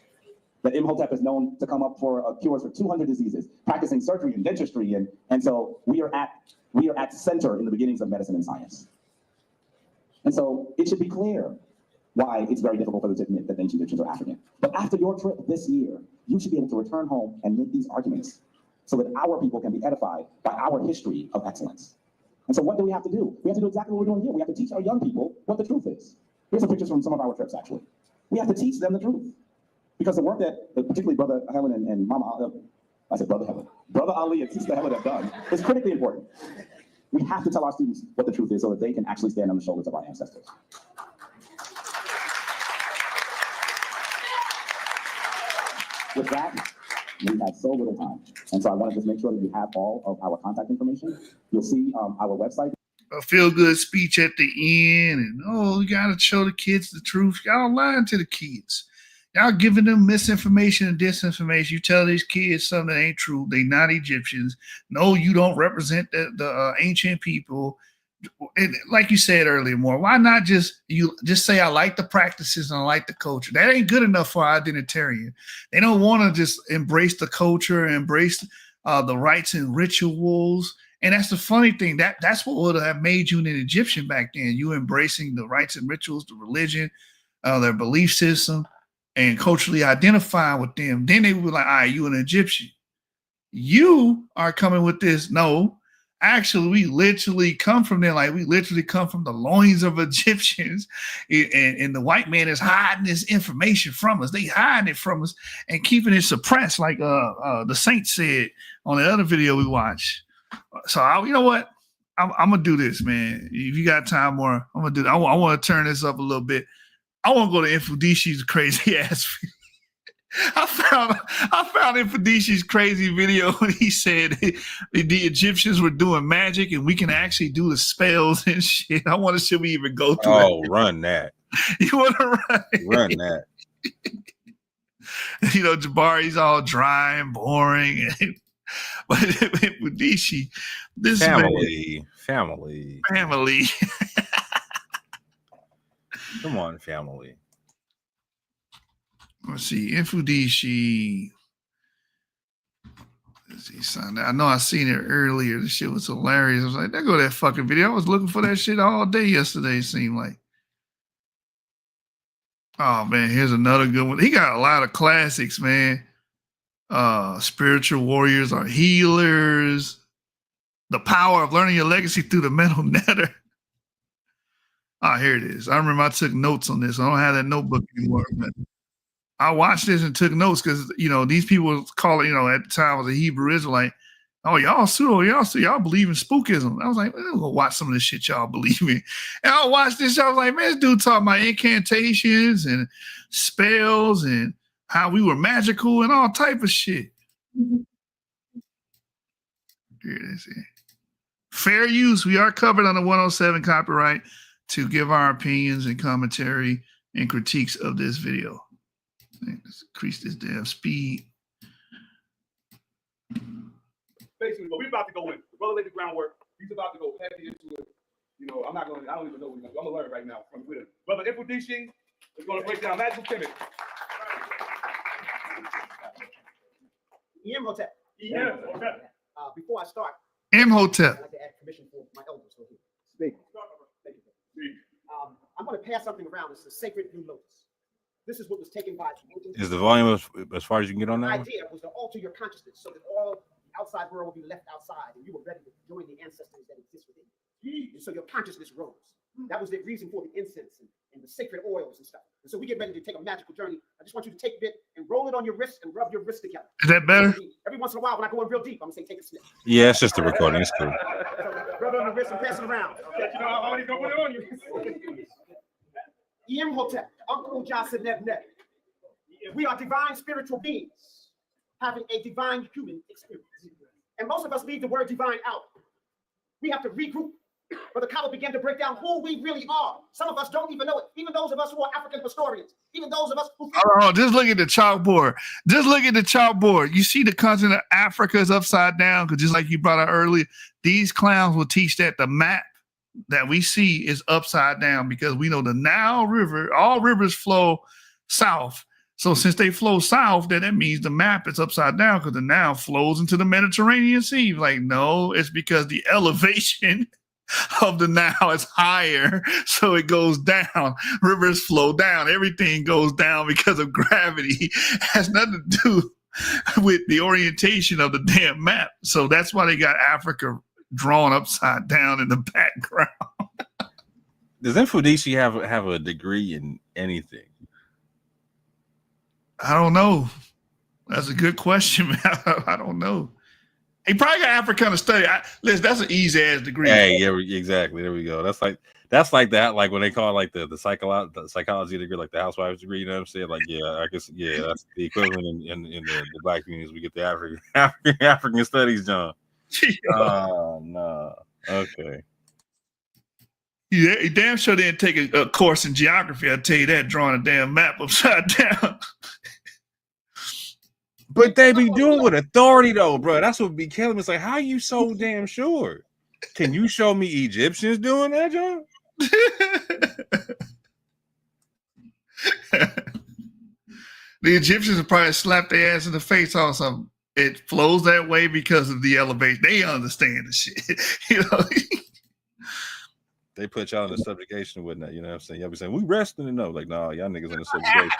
That Imhotep is known to come up for cures for 200 diseases, practicing surgery and dentistry, and so we are at center in the beginnings of medicine and science. And so it should be clear why it's very difficult for us to admit that ancient Egyptians are African. But after your trip this year, you should be able to return home and make these arguments so that our people can be edified by our history of excellence. And so what do we have to do? We have to do exactly what we're doing here. We have to teach our young people what the truth is. Here's some pictures from some of our trips, actually. We have to teach them the truth. Because the work that particularly Brother Helen and Mama, I said Brother Helen, Brother Ali and Sister Helen have done is critically important. We have to tell our students what the truth is so that they can actually stand on the shoulders of our ancestors. With that, we have so little time. And so I want to just make sure that you have all of our contact information. You'll see our website. A feel-good speech at the end. And, you got to show the kids the truth. Y'all lying to the kids. Y'all giving them misinformation and disinformation. You tell these kids something that ain't true. They not Egyptians. No, you don't represent the ancient people. And like you said earlier, more, why not just say I like the practices and I like the culture? That ain't good enough for identitarian. They don't want to just embrace the culture, embrace the rites and rituals. And that's the funny thing. That's what would have made you an Egyptian back then. You embracing the rites and rituals, the religion, their belief system, and culturally identifying with them. Then they would be like, all right, you an Egyptian. You are coming with this. No, actually, we literally come from there. Like we literally come from the loins of Egyptians. And the white man is hiding this information from us. They hiding it from us and keeping it suppressed. Like the Saint said on the other video we watched. So you know what? I'm going to do this, man. If you got time more, I'm going to do that. I want to turn this up a little bit. I want to go to Infodishi's crazy ass video. I found Infodishi's crazy video when he said the Egyptians were doing magic and we can actually do the spells and shit. I want to see if we even go through that. Run that. You want to run Run that. You know, Jabari's all dry and boring. But with Nishi, this family. Come on, family. Let's see, Infudishi. Let's see, son. I know I seen it earlier. This shit was hilarious. I was like, there go that fucking video. I was looking for that shit all day yesterday, it seemed like. Oh man, here's another good one. He got a lot of classics, man. Spiritual warriors are healers. The power of learning your legacy through the mental netter. Oh, here it is. I remember I took notes on this. I don't have that notebook anymore. But I watched this and took notes because, you know, these people call it, you know, at the time I was a Hebrew Israelite. Oh, y'all believe in spookism. I was like, I'm gonna watch some of this shit y'all believe in. And I watched this. I was like, man, this dude talking about incantations and spells and how we were magical and all type of shit. Here it is. Fair use. We are covered under 107 copyright to give our opinions and commentary and critiques of this video. Let's increase this damn speed. Basically, but we're about to go in. The brother laid the groundwork. He's about to go heavy into it. You know, I don't even know what he's going to do. I'm going to learn right now from with him. Brother Infudishi is going to break down magical chemistry. Imhotep. Before I start, Imhotep. I'd like to ask permission for my elders to here. Speak. Thank you. I'm going to pass something around. It's a sacred blue lotus. This is what was taken by Is the volume as far as you can get on that? The idea was to alter your consciousness so that all the outside world will be left outside and you were ready to join the ancestors that exist within you. And so your consciousness rose. That was the reason for the incense and the sacred oils and stuff. And so we get ready to take a magical journey. I just want you to take a bit and roll it on your wrist and rub your wrist together. Is that better? Every once in a while, when I go in real deep, I'm going to say, take a sniff. Yeah, it's just a recording. It's cool. So rub it on the wrist and pass it around. Okay. You know, I already going to put it on you. Imhotep, Uncle Johnson Neb. We are divine spiritual beings having a divine human experience. And most of us leave the word divine out. We have to regroup. Brother Khaled began to break down who we really are. Some of us don't even know it. Even those of us who are African historians. Even those of us who... Oh, just look at the chalkboard. Just look at the chalkboard. You see the continent of Africa is upside down because just like you brought out earlier, these clowns will teach that the map that we see is upside down because we know the Nile River, all rivers flow south. So since they flow south, then that means the map is upside down because the Nile flows into the Mediterranean Sea. Like, no, it's because the elevation of the Nile is higher, so it goes down. Rivers flow down. Everything goes down because of gravity. It has nothing to do with the orientation of the damn map. So that's why they got Africa drawn upside down in the background. Does Infudishi have a degree in anything? I don't know. That's a good question, man. I don't know. He probably got Africana study. Listen, that's an easy ass degree. Hey, yeah, exactly. There we go. That's like that. Like when they call it like the psychology degree, like the housewives degree. You know what I'm saying? Like, yeah, I guess, yeah, that's the equivalent in the black communities. We get the African studies, John. Oh no. Okay. Yeah, he damn sure didn't take a course in geography. I'll tell you that, drawing a damn map upside down. But they be doing with authority though, bro. That's what be killing me. It's like, how are you so damn sure? Can you show me Egyptians doing that, John? The Egyptians would probably slap their ass in the face or something. It flows that way because of the elevation. They understand the shit. You know. They put y'all in the subjugation and whatnot. You know what I'm saying? Y'all be saying, we resting and no. Like, nah, y'all niggas in the subjugation.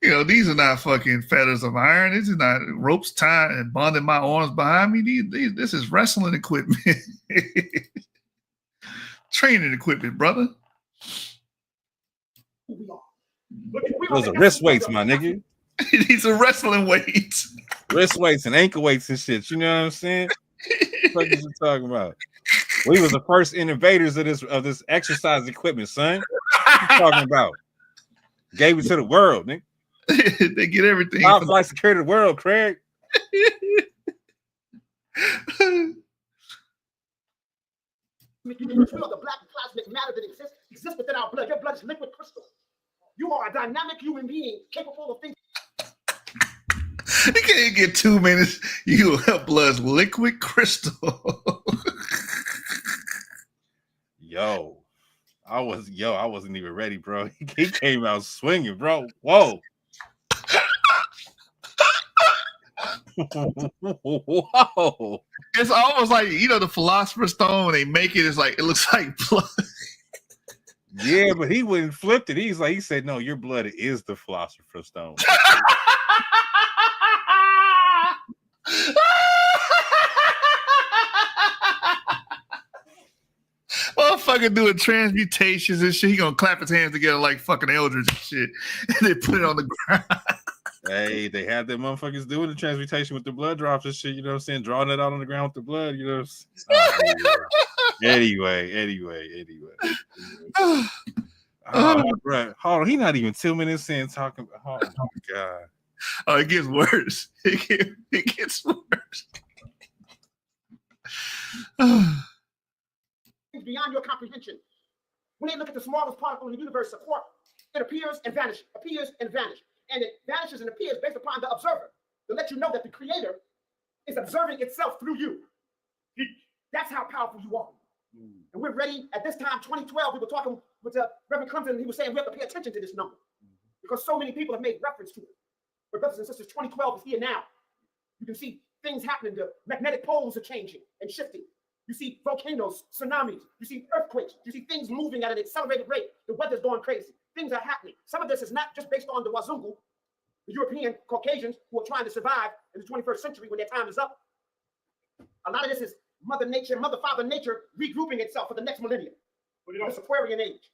You know, these are not fucking fetters of iron. This is not ropes tied and bonding my arms behind me. This is wrestling equipment. Training equipment, brother. Those are wrist weights, my nigga. These are wrestling weights. Wrist weights and ankle weights and shit. You know what I'm saying? What are you talking about? We was the first innovators of this exercise equipment, son. What you talking about? Gave it to the world, nigga. They get everything. Top flight security of the world, Craig. The black plasmic matter that exists within our blood. Your blood is liquid crystal. You are a dynamic human being capable of thinking. You can't get 2 minutes. You help blood's liquid crystal. I wasn't even ready, bro. He came out swinging, bro. Whoa. Whoa. It's almost like, the Philosopher's Stone, when they make it, it looks like blood. Yeah, but he wouldn't flip it. He said, no, your blood is the Philosopher's Stone. Motherfucker doing transmutations and shit. He gonna clap his hands together like fucking elders and shit. And they put it on the ground. Hey, they had them motherfuckers doing the transmutation with the blood drops and shit, you know what I'm saying? Drawing it out on the ground with the blood, you know what I'm saying? Anyway. Oh, bro. Hold on, he not even 2 minutes in talking about, oh my God. Oh, it gets worse. It gets worse. Beyond your comprehension. When they look at the smallest particle in the universe, a quark, it appears and vanishes, and it vanishes and appears based upon the observer to let you know that the creator is observing itself through you. That's how powerful you are. And we're ready at this time, 2012, we were talking with Reverend Clemson, and he was saying we have to pay attention to this number because so many people have made reference to it. But brothers and sisters, 2012 is here now. You can see things happening. The magnetic poles are changing and shifting. You see volcanoes, tsunamis, you see earthquakes, you see things moving at an accelerated rate. The weather's going crazy. Things are happening. Some of this is not just based on the Wazungu, the European Caucasians who are trying to survive in the 21st century when their time is up. A lot of this is Mother Nature, Father Nature regrouping itself for the next millennium. This Aquarian age.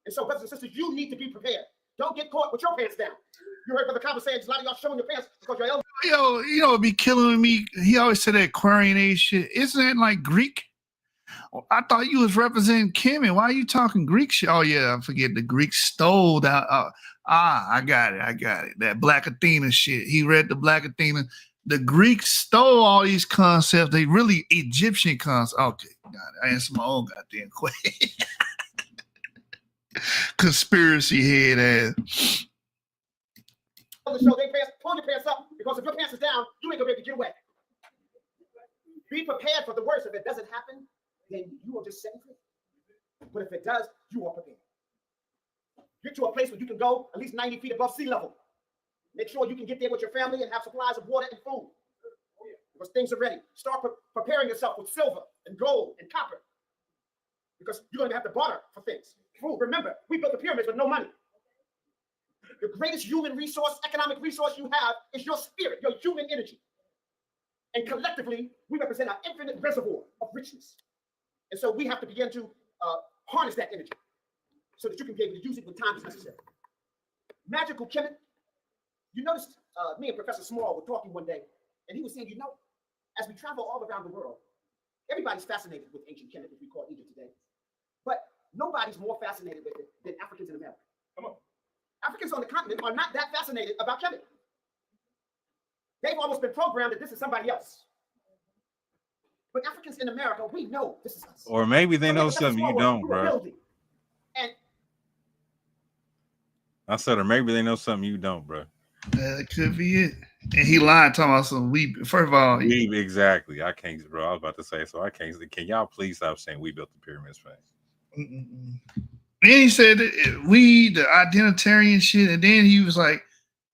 And so, brothers and sisters, you need to be prepared. Don't get caught with your pants down. You heard Brother Kaba saying a lot of y'all showing your pants because you're elder. It'd be killing me. He always said that Aquarian age shit. Isn't that like Greek? I thought you was representing Kemet. Why are you talking Greek shit? Oh yeah, I forget the Greeks stole that. I got it. That Black Athena shit. He read the Black Athena. The Greeks stole all these concepts. They really Egyptian concepts. Okay, got it. I answered my own goddamn question. Conspiracy head ass. So they pull your pants up because if your pants is down, you ain't gonna be able to get away. Be prepared for the worst. If it doesn't happen, then you will just set free. But if it does, you are prepared. Get to a place where you can go at least 90 feet above sea level. Make sure you can get there with your family and have supplies of water and food. Because things are ready. Start preparing yourself with silver and gold and copper. Because you're going to have to barter for things. Food. Remember, we built the pyramids with no money. The greatest human resource, economic resource you have is your spirit, your human energy. And collectively, we represent an infinite reservoir of richness. And so we have to begin to harness that energy so that you can be able to use it when time is necessary. Magical Kemet. You noticed me and Professor Small were talking one day, and he was saying, as we travel all around the world, everybody's fascinated with ancient Kemet, as we call Egypt today. But nobody's more fascinated with it than Africans in America. Come on. Africans on the continent are not that fascinated about Kemet. They've almost been programmed that this is somebody else. But Africans in America, we know this is us. Or maybe they know something you don't, bro. And I said, or maybe they know something you don't, bro. That could be it. And he lied talking about some we. First of all, exactly. I can't, bro. I was about to say, so I can't. Can y'all please stop saying we built the pyramids, fast? And he said we, the identitarian shit, and then he was like,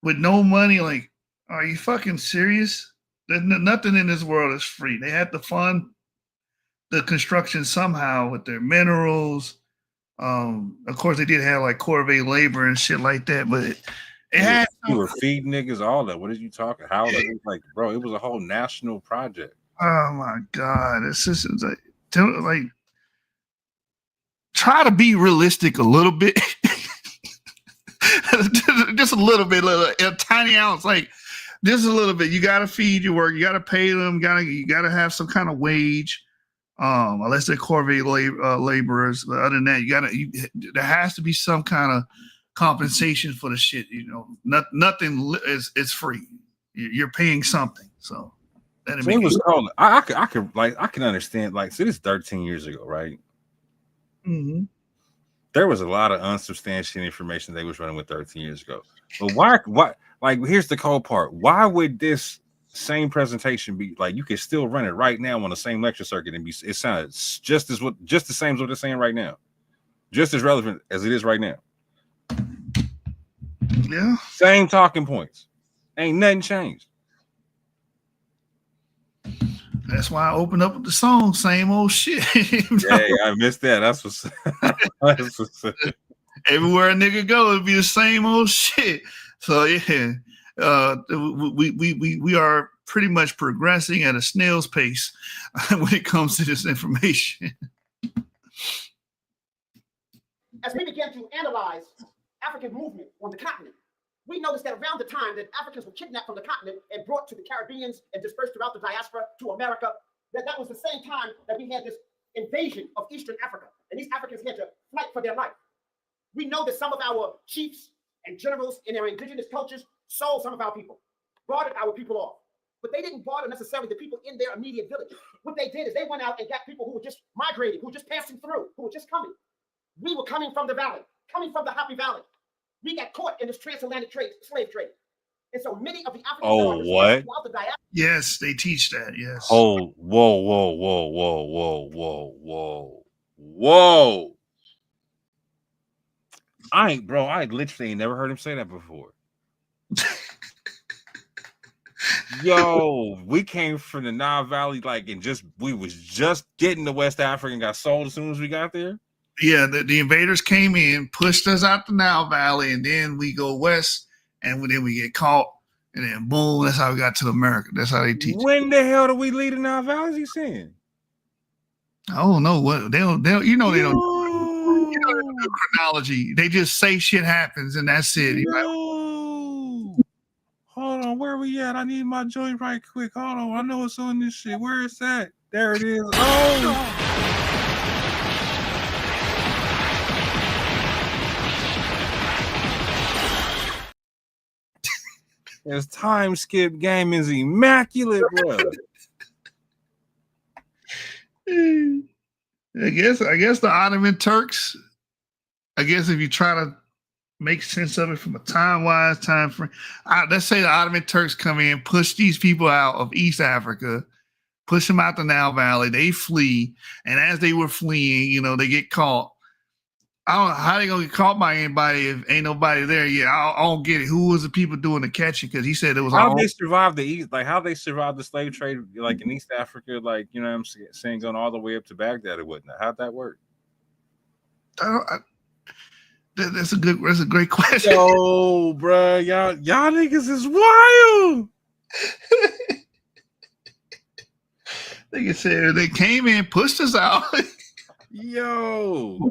with no money, like, are you fucking serious? There's nothing in this world is free. They had to fund the construction somehow with their minerals. Of course, they did have like corvée labor and shit like that, but it had. You were feeding niggas all that. What are you talking? How? Like, bro, it was a whole national project. Oh my God! It's just like try to be realistic a little bit, just a little bit, a tiny ounce, like just a little bit. You got to feed your work. You got to pay them. You got to have some kind of wage, unless they're corvée laborers. But other than that, there has to be some kind of compensation for the shit. Nothing is free. You're paying something. So that it was called. I can understand. Like, so this is 13 years ago, right? Mm-hmm. there was a lot of unsubstantiated information they was running with 13 years ago. But why? Like, here's the cold part. Why would this same presentation be like? You can still run it right now on the same lecture circuit and it sounds just the same as what they're saying right now, just as relevant as it is right now. Yeah, same talking points. Ain't nothing changed. That's why I opened up with the song, same old shit. Hey, I missed that. That's what's everywhere a nigga go, it'd be the same old shit. So yeah, we are pretty much progressing at a snail's pace when it comes to this information. As we began to analyze African movement on the continent, we noticed that around the time that Africans were kidnapped from the continent and brought to the Caribbeans and dispersed throughout the diaspora to America, that was the same time that we had this invasion of Eastern Africa. And these Africans had to fight for their life. We know that some of our chiefs and generals in their indigenous cultures sold some of our people, bartered our people off. But they didn't barter necessarily the people in their immediate village. What they did is they went out and got people who were just migrating, who were just passing through, who were just coming. We were coming from the valley, coming from the Happy Valley. We got caught in this transatlantic slave trade. And so many of the Africans what? The diaspora. Yes, they teach that. Yes. Oh, whoa. I literally ain't never heard him say that before. Yo, we came from the Nile Valley, we was just getting to West Africa and got sold as soon as we got there. Yeah, the invaders came in, pushed us out the Nile Valley, and then we go west, and then we get caught, and then boom, that's how we got to America. That's how they teach. When the hell do we lead the Nile Valley? Is he saying? I don't know what they don't. They don't do chronology. They just say shit happens, and that's it. Hold on, where we at? I need my joint right quick. Hold on, I know it's on this shit. Where is that? There it is. Oh. This time skip game is immaculate, bro. I guess the Ottoman Turks. I guess if you try to make sense of it from a time frame, let's say the Ottoman Turks come in, push these people out of East Africa, push them out the Nile Valley. They flee, and as they were fleeing, they get caught. I don't know how they gonna get caught by anybody if ain't nobody there yet. I don't get it. Who was the people doing the catching? Because he said it was how they survived how they survived the slave trade, like in East Africa, like you know what I'm saying, going all the way up to Baghdad or whatnot. How'd that work? That's a great question. Yo, bro, y'all niggas is wild. They said they came in, pushed us out. Yo.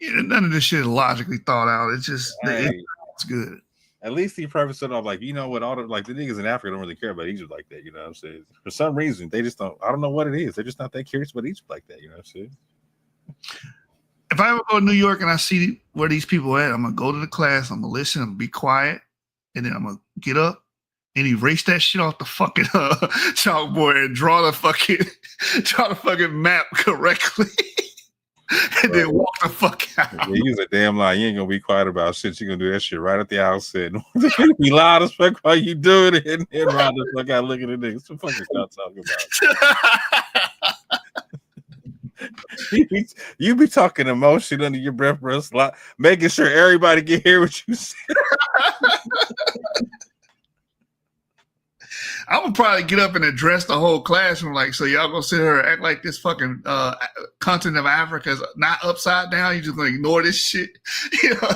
Yeah, none of this shit is logically thought out. It's just it's good. At least he prefaced it off like, you know what, all the the niggas in Africa don't really care about Egypt like that, you know what I'm saying? For some reason, they just don't. I don't know what it is. They're just not that curious about Egypt like that, you know what I'm saying? If I ever go to New York and I see where these people at, I'm gonna go to the class, I'm gonna listen, I'm gonna be quiet, and then I'm gonna get up and erase that shit off the fucking chalkboard and draw the fucking map correctly. And then walk the fuck out. Yeah, use a damn lie. You ain't gonna be quiet about shit. You gonna do that shit right at the outset. Be loud as fuck while you doing it, and then run the fuck out looking at the niggas. What the fuck is y'all talking about? You be talking emotion under your breath, bro. Making sure everybody can hear what you say. I would probably get up and address the whole classroom, like, so y'all gonna sit here and act like this fucking continent of Africa is not upside down. You just gonna ignore this shit, you know?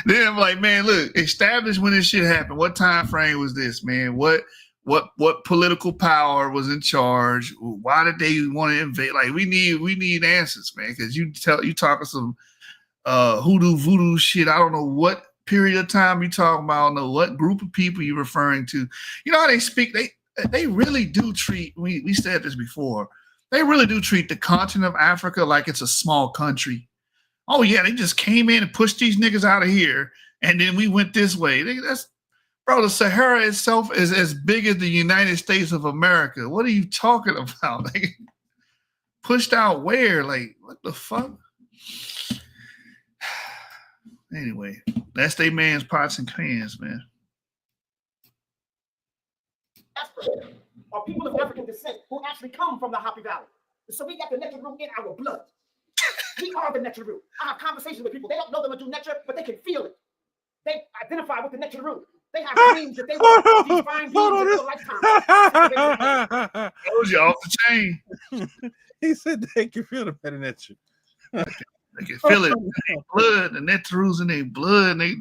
Then I'm like, man, look, establish when this shit happened. What time frame was this, man? What political power was in charge? Why did they want to invade? Like, we need answers, man, because you talking some hoodoo voodoo shit. I don't know what period of time you talking about. I don't know what group of people you're referring to. You know how they speak? They really do treat, we said this before, they really do treat the continent of Africa like it's a small country. Oh yeah, they just came in and pushed these niggas out of here, and then we went this way. Bro, the Sahara itself is as big as the United States of America. What are you talking about? Like, pushed out where? Like, the fuck? Anyway, that's they man's pots and pans, man. Africa are people of African descent who actually come from the Happy Valley. So we got the Netra root in our blood. We are the Netra root. I have conversations with people. They don't know them do Netra, but they can feel it. They identify with the Netra root. They have dreams that they want these fine beings in their lifetime. That was you off the chain. He said they can feel the better Netra. They can feel it in their blood. The Netra root's in their blood. And they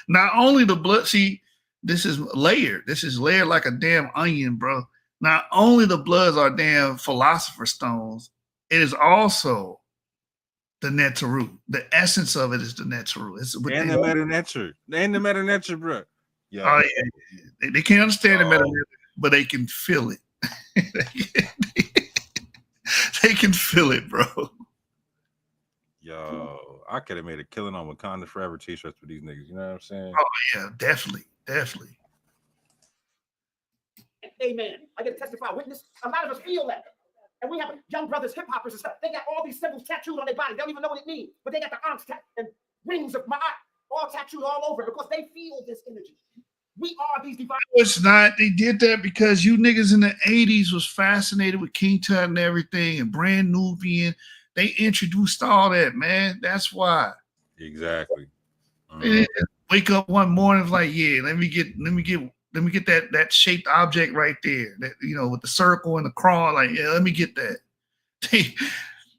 not only the blood. See, this is layered. This is layered like a damn onion, bro. Not only the bloods are damn philosopher's stones, it is also the Netra root. The essence of it is the Netra root. It's and the meta Netra. And the meta Netra, bro. Yeah. Oh, yeah. They can't understand the meta, but they can feel it. They can feel it, bro. Yo, I could have made a killing on Wakanda Forever t-shirts for these niggas. You know what I'm saying? Oh, yeah, definitely. Definitely. Amen. I get to testify witness. A lot of us feel that. And we have young brothers, hip hoppers and stuff. They got all these symbols tattooed on their body. They don't even know what it means. But they got the arms and rings of Ma'at all tattooed all over because they feel this energy. We are these divine. No, it's not. They did that because you niggas in the 80s was fascinated with King Tut and everything and Brand Nubian. They introduced all that, man. That's why. Exactly. Wake up one morning like, yeah, let me get that shaped object right there. That, you know, with the circle and the cross. Like, yeah, let me get that.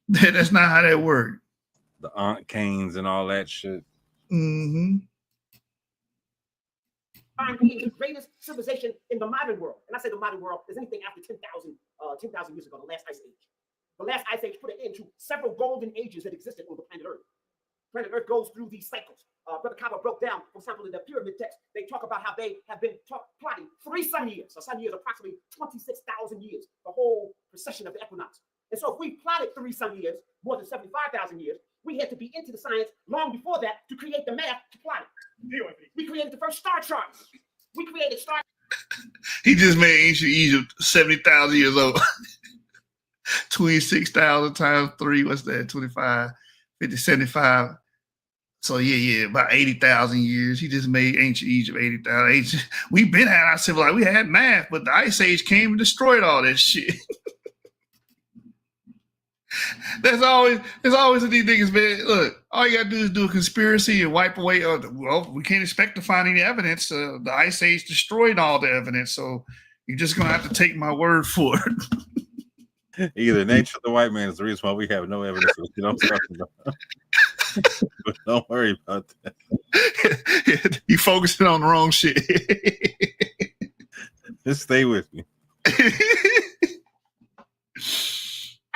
That's not how that worked. The Aunt Canes and all that shit. Mm-hmm. Being the greatest civilization in the modern world. And I say the modern world is anything after 10,000 years ago, the last ice age. The last ice age put an end to several golden ages that existed on the planet Earth. Planet Earth goes through these cycles. Brother Kaba broke down, for example, in the pyramid text, they talk about how they have been plotting 3 sun years. So sun years approximately 26,000 years, the whole precession of the equinox. And so if we plotted 3 sun years, more than 75,000 years, we had to be into the science long before that to create the math to plot it. We created the first star charts. We created star. He just made ancient Egypt 70,000 years old. 26,000 times 3, what's that? 25, 50, 75. So yeah, about 80,000 years. He just made ancient Egypt 80,000. We've been had our civilization. We had math, but the Ice Age came and destroyed all that shit. There's always these niggas, man. Look, all you gotta do is do a conspiracy and wipe away. Well, we can't expect to find any evidence. The Ice Age destroyed all the evidence, so you're just gonna have to take my word for it. Either nature of the white man is the reason why we have no evidence of what I'm talking about. But don't worry about that. You focusing on the wrong shit. Just stay with me.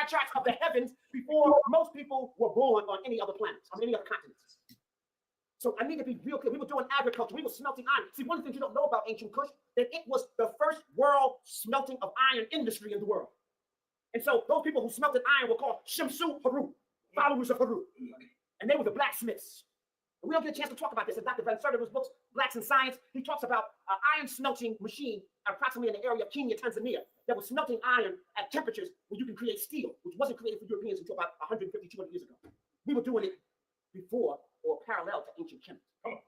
Tracks of the heavens before most people were born on any other planets, on any other continents. So I need to be real clear. We were doing agriculture. We were smelting iron. See, one of the things you don't know about ancient Kush, that it was the first world smelting of iron industry in the world. And so those people who smelted iron were called Shamsu Haru, followers of Haru. And they were the blacksmiths. And we don't get a chance to talk about this. In Dr. Van Sertiver's books, Blacks in Science, he talks about an iron smelting machine approximately in the area of Kenya, Tanzania, that was smelting iron at temperatures where you can create steel, which wasn't created for Europeans until about 150, 200 years ago. We were doing it before or parallel to ancient chemistry.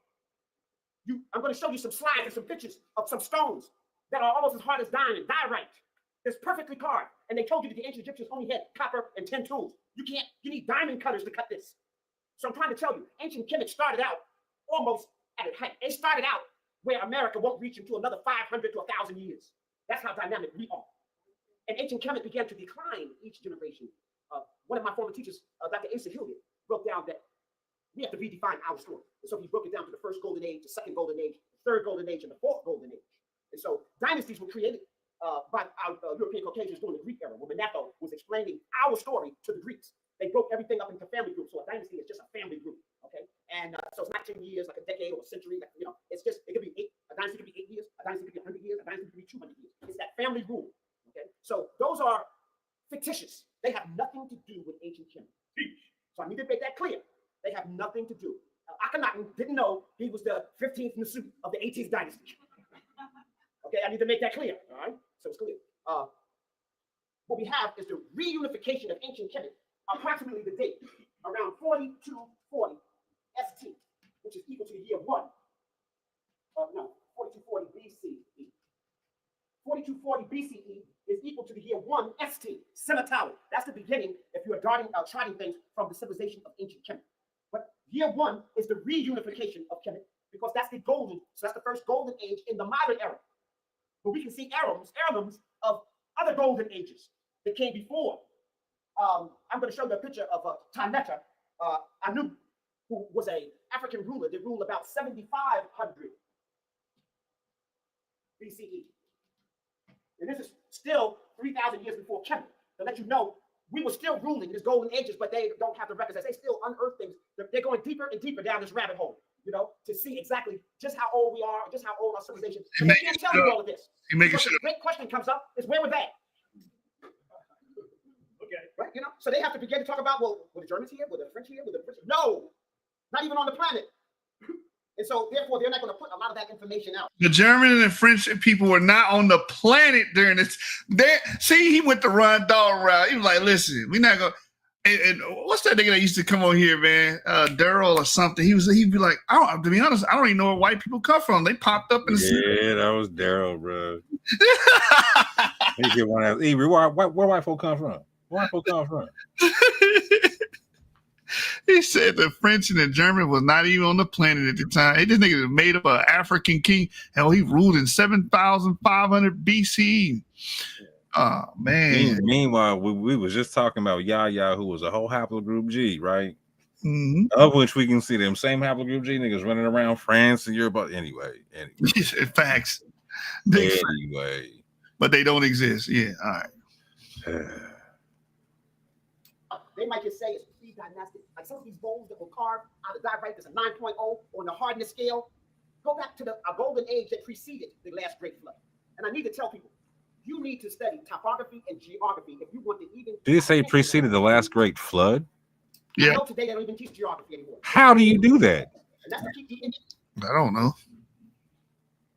I'm going to show you some slides and some pictures of some stones that are almost as hard as diamond, diorite. It's perfectly carved. And they told you that the ancient Egyptians only had copper and 10 tools. You need diamond cutters to cut this. So I'm trying to tell you, ancient chemists started out almost at a height. They started out where America won't reach until another 500 to 1,000 years. That's how dynamic we are. And ancient chemists began to decline each generation. One of my former teachers, Dr. Asa Hilliard, broke down that we have to redefine our story. And so he broke it down to the first golden age, the second golden age, the third golden age, and the fourth golden age. And so dynasties were created by our European Caucasians during the Greek era, when Manetho was explaining our story to the Greeks. They broke everything up into family groups. So a dynasty is just a family group, okay? And so it's not 10 years, like a decade or a century. Like, it's just, it could be 8. A dynasty could be 8 years. A dynasty could be 100 years. A dynasty could be 200 years. It's that family rule, okay? So those are fictitious. They have nothing to do with ancient chemistry. So I need to make that clear. They have nothing to do. Akhenaten didn't know he was the 15th Nasut of the 18th dynasty. Okay, I need to make that clear, all right? So it's clear. What we have is the reunification of ancient chemistry approximately the date around 4240 ST, which is equal to the year 1. No, 4240 BCE. 4240 BCE is equal to the year 1 ST, Senatau. That's the beginning if you are charting things from the civilization of ancient Kemet. But year 1 is the reunification of Kemet, because that's the first golden age in the modern era. But we can see heirlooms of other golden ages that came before. I'm going to show you a picture of Taneta Anu, who was an African ruler that ruled about 7500 BCE. And this is still 3,000 years before Kemet, to let you know we were still ruling these golden ages, but they don't have the records. They still unearth things. They're going deeper and deeper down this rabbit hole, to see exactly just how old we are, just how old our civilization. So they can't tell you all of this. The great question comes up is where were they? Okay. Right? So they have to begin to talk about, well, were the Germans here? Were the French here? Were the British? No, not even on the planet. And so, therefore, they're not going to put a lot of that information out. The German and French people were not on the planet during this. See, he went the Ron Dog route. He was like, listen, we're not going to. And what's that nigga that used to come on here, man? Daryl or something. He'd be like, to be honest, I don't even know where white people come from. They popped up in the Yeah, that was Daryl, bro. He get one out. Where white folk come from? Where white folk come from? He said the French and the German was not even on the planet at the time. This nigga was made up an African king. Hell, he ruled in 7,500 BCE. Oh, man. Meanwhile, we was just talking about Yahya, who was a whole haplogroup G, right? Mm-hmm. Of which we can see them same haplogroup G niggas running around France and Europe. Anyway. Facts. Anyway. But they don't exist. Yeah, all right. They might just say it's dynastic. Like some of these bowls that were carved out of diorite, there's a 9.0 on the hardness scale. Go back to a golden age that preceded the last great flood. And I need to tell people, you need to study topography and geography if you want to even. Did it say preceded the last great flood? Yeah. I know today they don't even teach geography anymore. How do you do that? And that's to keep the I don't know.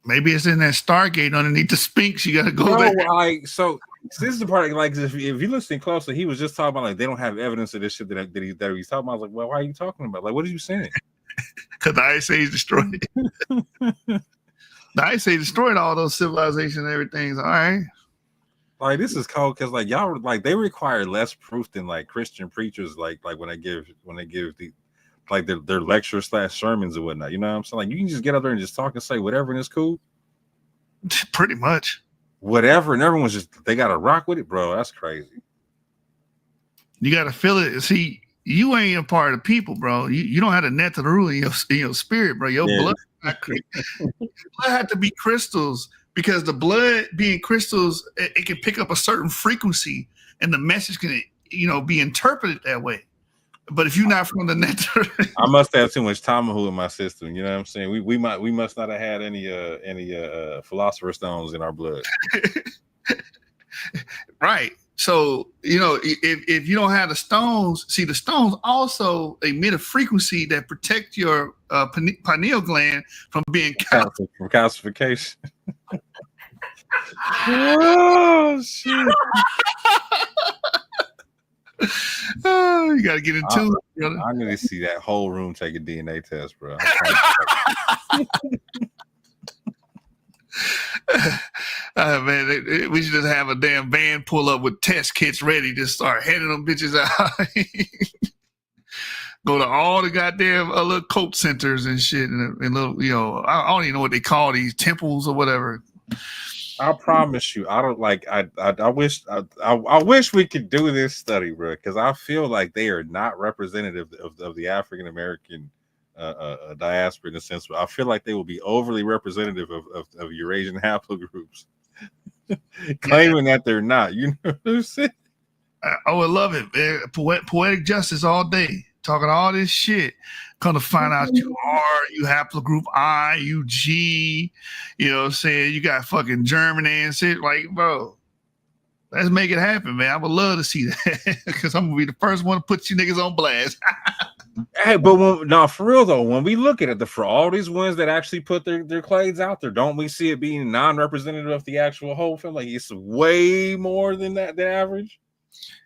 Maybe it's in that Stargate underneath the Sphinx. You got to go there. So this is the part, like, if you listen closely, he was just talking about, like, they don't have evidence of this shit that he's talking about. I was like, well, why are you talking about? Like, what are you saying? Because the Ice Age destroyed it. The Ice Age destroyed all those civilizations and everything. All right. Like, this is cold because, like, y'all, like, they require less proof than, like, Christian preachers, like when they give the, like, their lectures / sermons and whatnot. You know what I'm saying? Like, you can just get up there and just talk and say whatever, and it's cool. Pretty much. Whatever, and everyone's just, they got to rock with it, bro. That's crazy. You got to feel it. See, you ain't a part of the people, bro. You don't have the net to the rule in your spirit, bro. Your blood have to be crystals, because the blood being crystals, it can pick up a certain frequency, and the message can, be interpreted that way. But if you're not from the net, I must have too much Tamahu in my system. You know what I'm saying? We must not have had any philosopher's stones in our blood. Right. So, if you don't have the stones, see, the stones also emit a frequency that protect your pineal gland from being from calcification. Oh shit. Oh, you gotta get into it, brother. I need to see that whole room take a DNA test, bro. Man, we should just have a damn van pull up with test kits ready to start heading them bitches out. Go to all the goddamn little cult centers and shit, and little, I don't even know what they call these temples or whatever. I promise you, I don't like. I wish we could do this study, bro, because I feel like they are not representative of the African American diaspora in a sense. But I feel like they will be overly representative of Eurasian haplogroups, claiming that they're not. You know what I'm saying? I would love it, man. Poetic justice all day, talking all this shit. Come to find out you R, you haplogroup I, you G, you know what I'm saying? You got fucking Germany and shit. Like, bro, let's make it happen, man. I would love to see that, because I'm going to be the first one to put you niggas on blast. Hey, but for real though, when we look at it, for all these ones that actually put their clades out there, don't we see it being non-representative of the actual whole film? Like, it's way more than that, the average.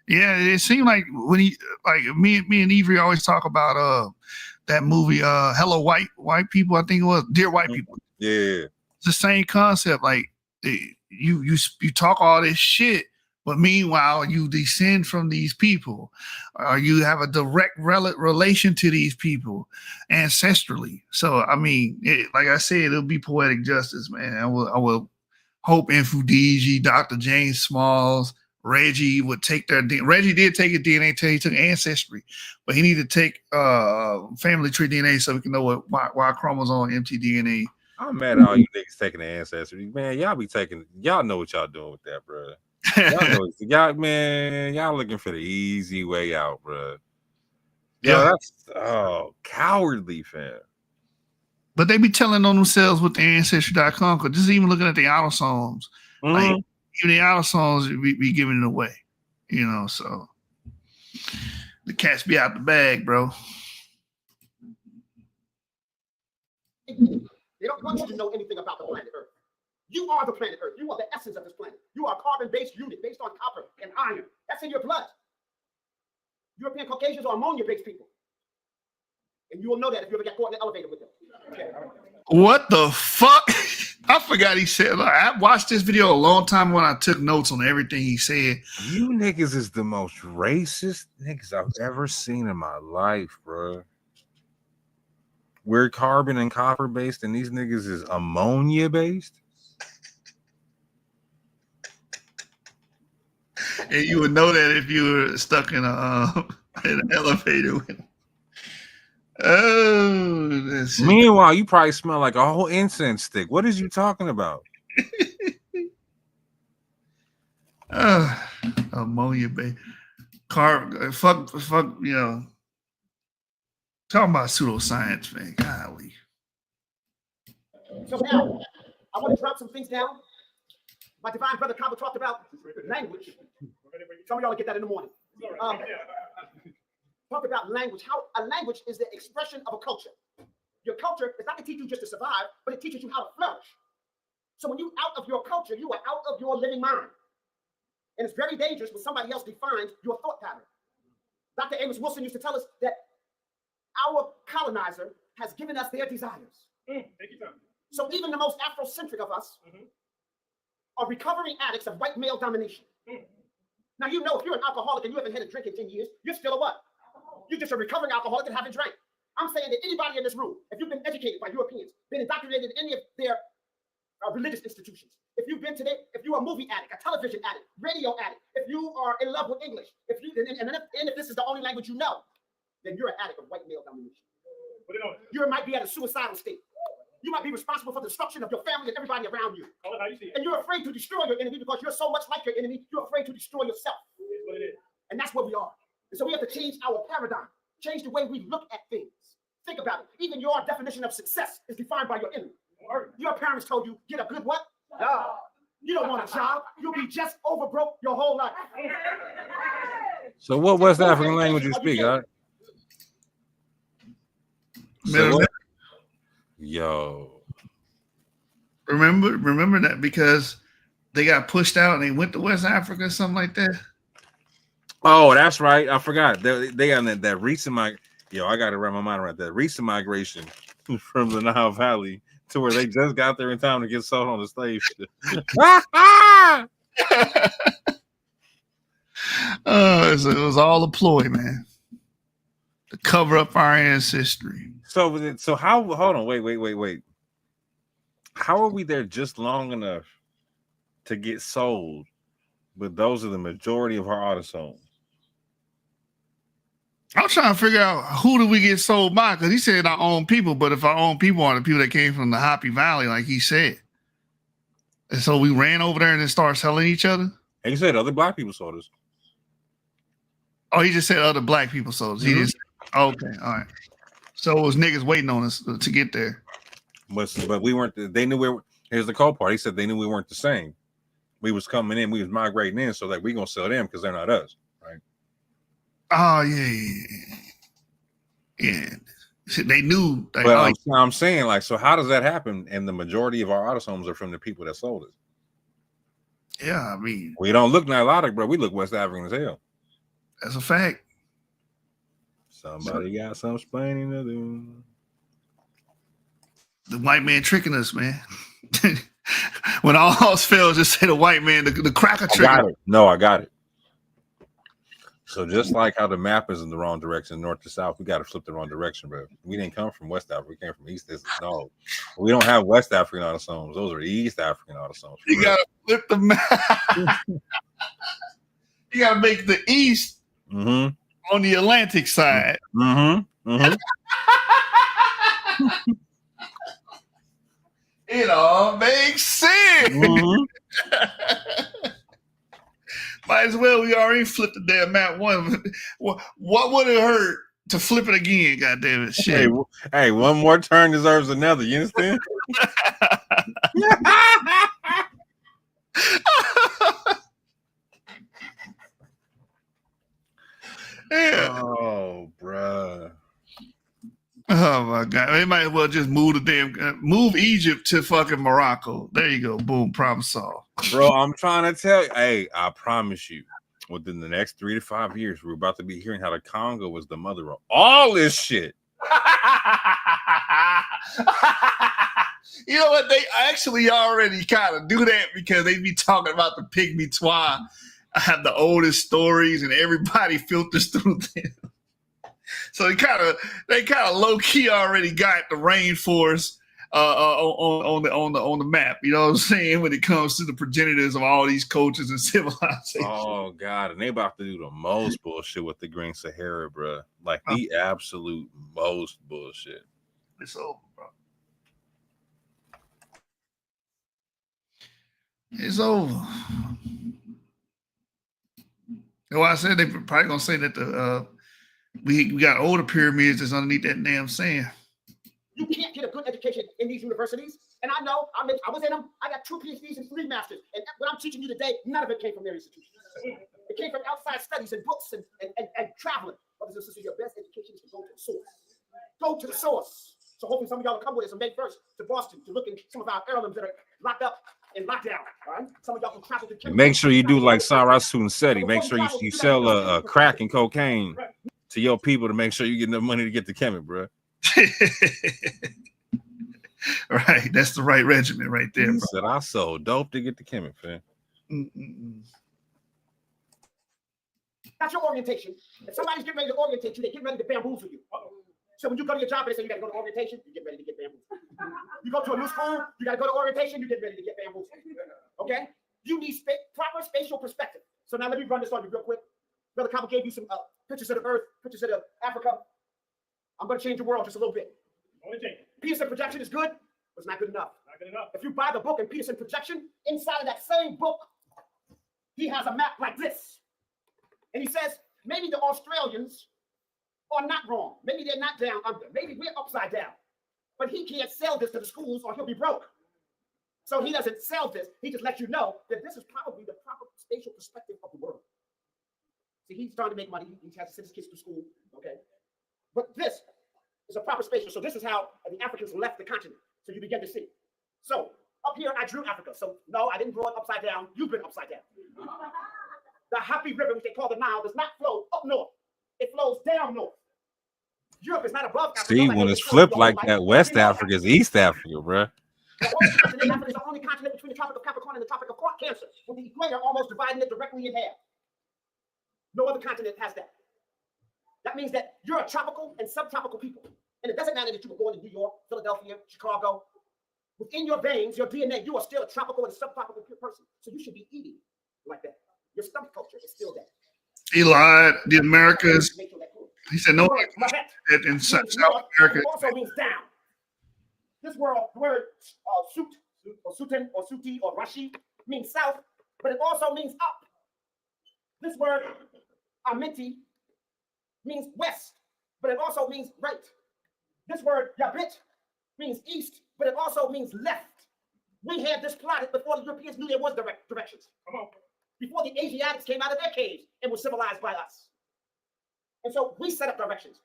Yeah, it seemed like when he me and Avery always talk about that movie Hello White People, I think it was Dear White People. Yeah. It's the same concept. Like you talk all this shit, but meanwhile you descend from these people, or you have a direct relation to these people ancestrally. So I mean, like I said, it'll be poetic justice, man. I will hope Infudigi, Dr. James Smalls, Reggie would take their DNA. Reggie did take a DNA test. He took Ancestry, but he needed to take family tree DNA so we can know what Y chromosome, mtDNA. I'm mad at all you niggas taking the Ancestry. Man, y'all know what y'all doing with that, bro. Y'all looking for the easy way out, bro. Yeah, that's cowardly, fam. But they be telling on themselves with the Ancestry.com, because just even looking at the autosomes, like even the autosomes be giving it away, you know. So the cats be out the bag, bro. They don't want you to know anything about the planet Earth. You are the planet Earth. You are the essence of this planet. You are a carbon-based unit based on copper and iron. That's in your blood. European Caucasians are ammonia-based people. And you will know that if you ever get caught in the elevator with them. Okay. What the fuck? I forgot he said. Like, I watched this video a long time when I took notes on everything he said. You niggas is the most racist niggas I've ever seen in my life, bro. We're carbon and copper based, and these niggas is ammonia based. And you would know that if you were stuck in an elevator with him. Oh, that's Meanwhile, you probably smell like a whole incense stick. What is you talking about? Ammonia, baby. Fuck, you know. Talking about pseudoscience, man. Golly. So now, I want to drop some things down. My divine brother Kaba talked about language. Some of y'all will get that in the morning. Talk about language. How a language is the expression of a culture. Your culture is not to teach you just to survive, but it teaches you how to flourish. So when you're out of your culture, you are out of your living mind. And it's very dangerous when somebody else defines your thought pattern. Dr. Amos Wilson used to tell us that our colonizer has given us their desires. So even the most Afrocentric of us are recovering addicts of white male domination. Now, you know, if you're an alcoholic and you haven't had a drink in 10 years, you're still a what? You're just a recovering alcoholic that haven't drank. I'm saying that anybody in this room, if you've been educated by Europeans, been indoctrinated in any of their religious institutions, if you've been today, if you're a movie addict, a television addict, radio addict, if you are in love with English, if this is the only language you know, then you're an addict of white male domination. You might be at a suicidal state. You might be responsible for the destruction of your family and everybody around you. And you're afraid to destroy your enemy because you're so much like your enemy, you're afraid to destroy yourself. And that's what we are. And so we have to change our paradigm, change the way we look at things. Think about it. Even your definition of success is defined by your enemy. Your parents told you, get a good what? Job. You don't want a job. You'll be just over broke your whole life. So what West African language you speak, huh? So yo. Remember that because they got pushed out and they went to West Africa or something like that. Oh, that's right. I forgot. They got that recent I got to wrap my mind around that recent migration from the Nile Valley to where they just got there in time to get sold on the slave ship. So it was all a ploy, man, to cover up our ancestry. So how? Hold on, wait. How are we there just long enough to get sold? But those are the majority of our autosomes. I'm trying to figure out who do we get sold by, because he said our own people, but if our own people are the people that came from the Hopi Valley, like he said. And so we ran over there and then started selling each other? And he said other black people sold us. Oh, he just said other black people sold us. He just, okay, all right. So it was niggas waiting on us to get there. But we weren't, they knew here's the cold part. He said they knew we weren't the same. We was coming in, we was migrating in, so that we gonna sell them because they're not us, right? Oh yeah. They knew. Like, but I'm saying, like, so how does that happen? And the majority of our autosomes are from the people that sold it. Yeah, I mean, we don't look Nilotic, bro. We look West African as hell. That's a fact. Somebody got some explaining to do. The white man tricking us, man. When all else fails, just say the white man, the cracker trick. I got it. No, I got it. So just like how the map is in the wrong direction, north to south, we got to flip the wrong direction, bro. We didn't come from West Africa. We came from East. No, we don't have West African autosomes. Those are East African autosomes. You got to flip the map. You got to make the East on the Atlantic side. It all makes sense. Might as well. We already flipped the damn map. What would it hurt to flip it again? God damn it! Shit. Hey, one more turn deserves another. You understand? Yeah. Oh, bruh. Oh my God! They might as well just move the damn move Egypt to fucking Morocco. There you go. Boom. Problem solved. Bro, I'm trying to tell you. Hey, I promise you, within the next 3 to 5 years, we're about to be hearing how the Congo was the mother of all this shit. You know what? They actually already kind of do that because they be talking about the Pygmy Twa. I have the oldest stories, and everybody filters through them. So they kind of low key already got the rainforest on the map. You know what I'm saying? When it comes to the progenitors of all these cultures and civilizations. Oh God, and they about to do the most bullshit with the Green Sahara, bro. Like the absolute most bullshit. It's over, bro. It's over. And what I said, they probably gonna say that the we got older pyramids that's underneath that damn sand. You can't get a good education in these universities. And I know, I was in them. I got 2 PhDs and 3 masters. And what I'm teaching you today, none of it came from their institutions. It came from outside studies and books and traveling. Brothers and sisters, your best education is to go to the source. Go to the source. So hopefully some of y'all will come with us on May 1st to Boston to look at some of our heirlooms that are locked up in lockdown. All right? Some of y'all can travel to Make sure you do like Sarah Sunsetti. Make sure you sell a crack and cocaine to your people to make sure you get enough money to get the Kemet, bro. Right, that's the right regimen right there, bro. Said I sold dope to get the Kemet, fam. That's your orientation. If somebody's getting ready to orientate you, they get ready to bamboozle you. So when you go to your job and they say you got to go to orientation, you get ready to get bamboozled. You go to a new school, you got to go to orientation, you get ready to get bamboozled. Okay? You need proper spatial perspective. So now let me run this on you real quick. Brother Cabo gave you some pictures of the Earth, pictures of Africa. I'm going to change the world just a little bit. Peterson projection is good, but it's not good enough. Not good enough. If you buy the book in Peterson projection, inside of that same book, he has a map like this. And he says, maybe the Australians are not wrong. Maybe they're not down under. Maybe we're upside down. But he can't sell this to the schools or he'll be broke. So he doesn't sell this. He just lets you know that this is probably the proper spatial perspective of the world. See, he's trying to make money. He has to send his kids to school. Okay. But this is a proper spatial. So this is how the Africans left the continent. So you begin to see. So up here, I drew Africa. So no, I didn't draw it upside down. You've been upside down. The Happy River, which they call the Nile, does not flow up north. It flows down north. Europe is not above Africa. See, when it's flipped like that, West Africa is East Africa, bro. The whole continent, Africa is the only continent between the Tropic of Capricorn and the Tropic of Cancer, with the equator almost dividing it directly in half. No other continent has that. That means that you're a tropical and subtropical people. And it doesn't matter that you were born in New York, Philadelphia, Chicago. Within your veins, your DNA, you are still a tropical and subtropical person. So you should be eating like that. Your stomach culture is still there. He lied. The Americas. He said no in South America. It also means down. This word suit or sutin or suti or rashi means south, but it also means up. This word amiti means west, but it also means right. This word yabit means east, but it also means left. We had this plotted before the Europeans knew there was directions. Come on. Before the Asiatics came out of their caves and were civilized by us. And so we set up directions.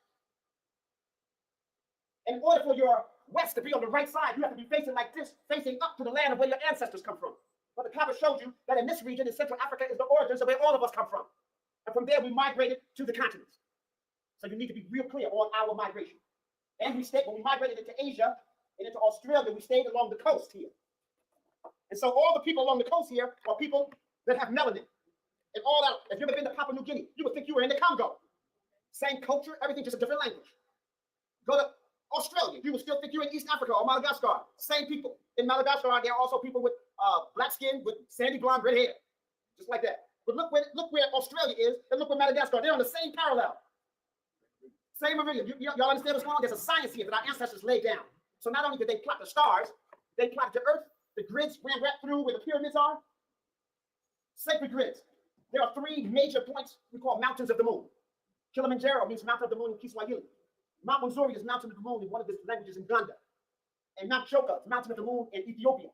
In order for your west to be on the right side, you have to be facing like this, facing up to the land of where your ancestors come from. But the carpet showed you that in this region in Central Africa is the origins of where all of us come from. And from there, we migrated to the continents. So you need to be real clear on our migration. And when we migrated into Asia and into Australia, we stayed along the coast here. And so all the people along the coast here are people that have melanin. And all that, if you've ever been to Papua New Guinea, you would think you were in the Congo. Same culture, everything, just a different language. Go to Australia, you would still think you're in East Africa or Madagascar. Same people. In Madagascar, there are also people with black skin, with sandy blonde red hair. Just like that. But look where Australia is, and look where Madagascar. They're on the same parallel. Same meridian. Y'all understand what's going on? There's a science here that our ancestors laid down. So not only did they plot the stars, they plotted the earth, the grids ran right through where the pyramids are. Sacred grids. There are 3 major points we call mountains of the moon. Kilimanjaro means mountain of the moon in Kiswahili. Mount Manzuri is mountain of the moon in one of the languages in Uganda. And Mount Choka is mountain of the moon in Ethiopia.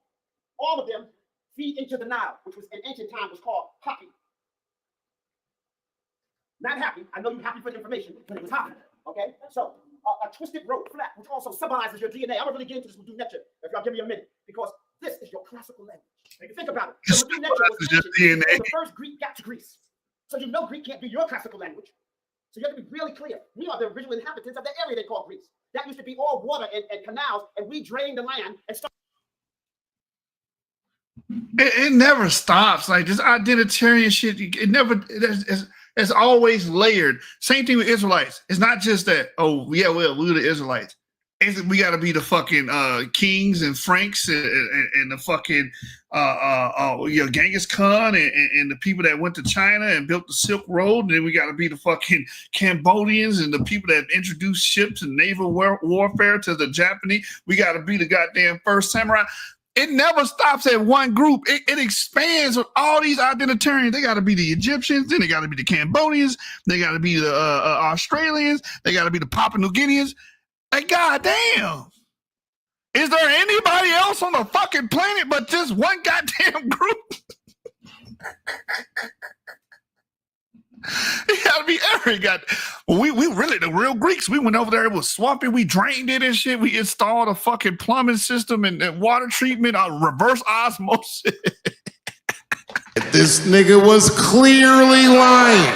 All of them feed into the Nile, which was in ancient time was called Happy. Not happy. I know you're happy for the information, but it was happy. Okay? So a twisted rope flat, which also symbolizes your DNA. I'm gonna really get into this with lecture if y'all give me a minute, because this is your classical language. If you think about it, so lecture was ancient, so the first Greek got to Greece. So you know Greek can't be your classical language. So you have to be really clear. We are the original inhabitants of the area they call Greece. That used to be all water and canals, and we drained the land and started. It never stops. Like this identitarian shit, it's always layered. Same thing with Israelites. It's not just that, oh, yeah, well, we're the Israelites. We got to be the fucking kings and Franks and the fucking Genghis Khan and the people that went to China and built the Silk Road. And then we got to be the fucking Cambodians and the people that introduced ships and naval warfare to the Japanese. We got to be the goddamn first samurai. It never stops at one group. It expands with all these identitarians. They got to be the Egyptians, then they got to be the Cambodians, they got to be the Australians, they got to be the Papua New Guineans. Like, goddamn. Is there anybody else on the fucking planet but just one goddamn group? It gotta be every we really the real Greeks. We went over there, it was swampy, we drained it and shit. We installed a fucking plumbing system and water treatment, reverse osmosis. This nigga was clearly lying.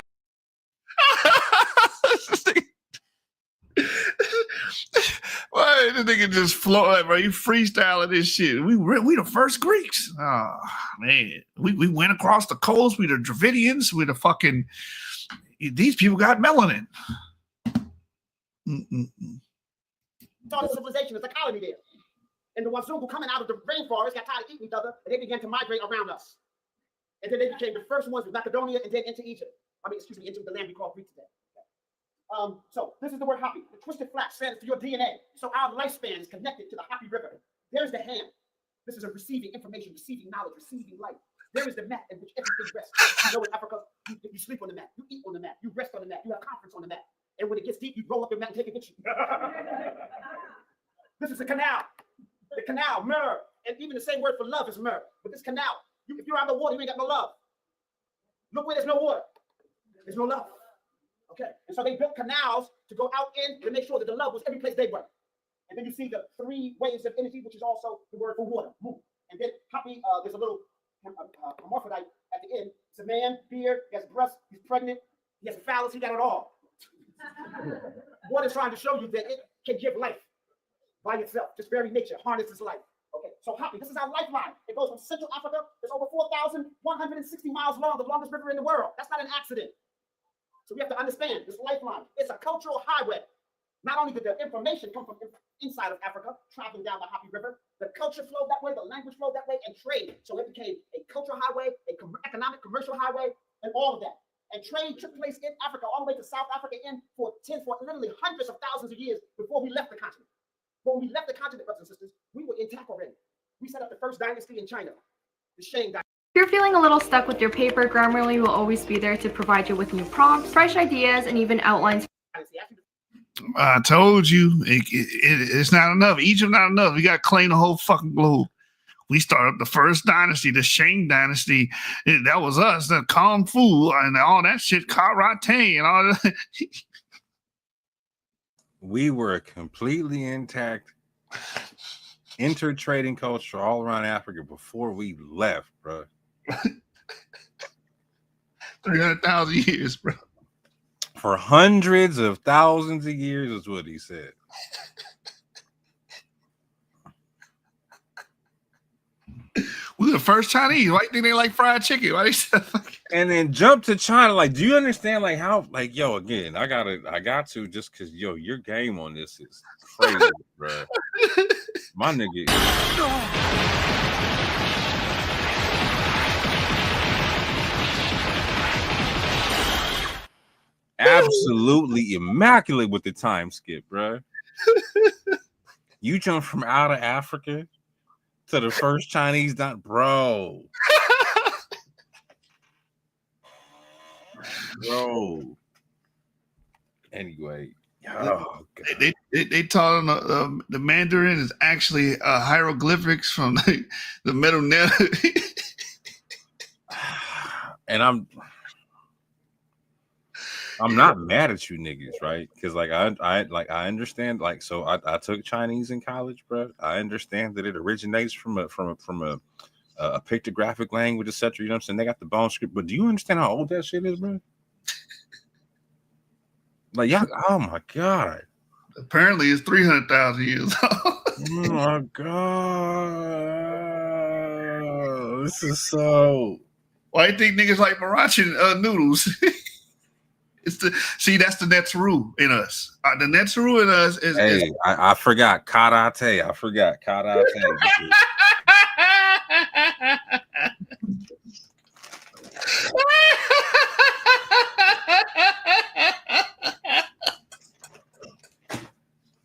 Why this nigga just flow, bro? You freestyling this shit. We the first Greeks. Oh man, we went across the coast. We the Dravidians. We the fucking. These people got melanin. Started civilization as a colony there, and the Wazungu coming out of the rainforest got tired of eating each other, and they began to migrate around us. And then they became the first ones with Macedonia, and then into Egypt. Into the land we call Greek today. So this is the word happy. The twisted flat stands for your DNA. So our lifespan is connected to the Happy River. There's the hand. This is a receiving information, receiving knowledge, receiving light. There is the mat in which everything rests. You know, in Africa, you sleep on the mat, you eat on the mat, you rest on the mat, you have conference on the mat. And when it gets deep, you roll up your mat and take it with you. This is a canal. The canal, mer. And even the same word for love is mer. But this canal, if you're out of the water, you ain't got no love. Look where there's no water. There's no love. Okay, and so they built canals to go out in to make sure that the love was every place they were. And then you see the 3 waves of energy, which is also the word for water. And then happy, there's a little hermaphrodite at the end. It's a man, beard, he has breasts, he's pregnant, he has a phallus, he got it all. Water is trying to show you that it can give life by itself, just very nature, harnesses life. Okay, so happy, this is our lifeline. It goes from Central Africa, it's over 4,160 miles long, the longest river in the world. That's not an accident. So we have to understand this lifeline. It's a cultural highway. Not only did the information come from inside of Africa, traveling down the Happy River, the culture flowed that way, the language flowed that way, and trade. So it became a cultural highway, an economic, commercial highway, and all of that. And trade took place in Africa, all the way to South Africa, for literally hundreds of thousands of years before we left the continent. When we left the continent, brothers and sisters, we were intact already. We set up the first dynasty in China, the Shang dynasty. If you're feeling a little stuck with your paper, Grammarly will always be there to provide you with new prompts, fresh ideas, and even outlines. I told you, it's not enough. Egypt not enough. We got to claim the whole fucking globe. We started the first dynasty, the Shang dynasty. That was us, the Kung Fu and all that shit, karate and all that. We were completely intact entered trading culture all around Africa before we left, bro. 300,000 years, bro. For hundreds of thousands of years is what he said. We were the first Chinese. Why do you think they like fried chicken? Why they said and then jump to China? Like, do you understand? Like how? Like, yo, again, I got to just because yo, your game on this is crazy, bro. My nigga. Absolutely immaculate with the time skip, bro. You jump from out of Africa to the first Chinese dot, bro. Bro. Anyway, oh, they taught them the Mandarin is actually hieroglyphics from the Middle Net. And I'm not mad at you niggas, right? Because like I understand, like, so I took Chinese in college, bro. I understand that it originates from a pictographic language, etc. You know what I'm saying? They got the bone script, but do you understand how old that shit is, bro? Like, yeah, oh my god. Apparently, it's 300,000 years old. Oh my god, this is so. Why do you think niggas like Maruchan noodles? That's the Netzeru in us. The Netzeru in us is. Hey, I forgot karate. I forgot karate.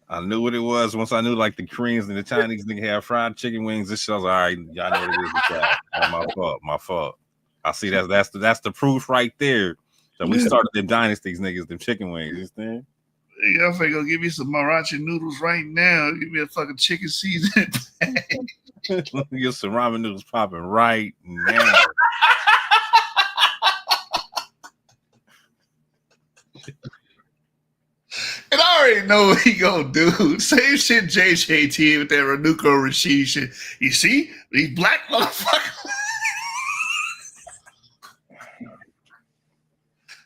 I knew what it was once I knew like the Koreans and the Chinese nigga have fried chicken wings. This shit, I was like, all right, y'all know what it is. Oh, my fault. I see that's the proof right there. So we started them dynasties, niggas, them chicken wings. You understand? Y'all finna go give me some Maruchan noodles right now. Give me a fucking chicken season. Let me get some ramen noodles popping right now. And I already know what he gonna do. Same shit JJT with that Renuko Rashid shit. You see? These black motherfuckers.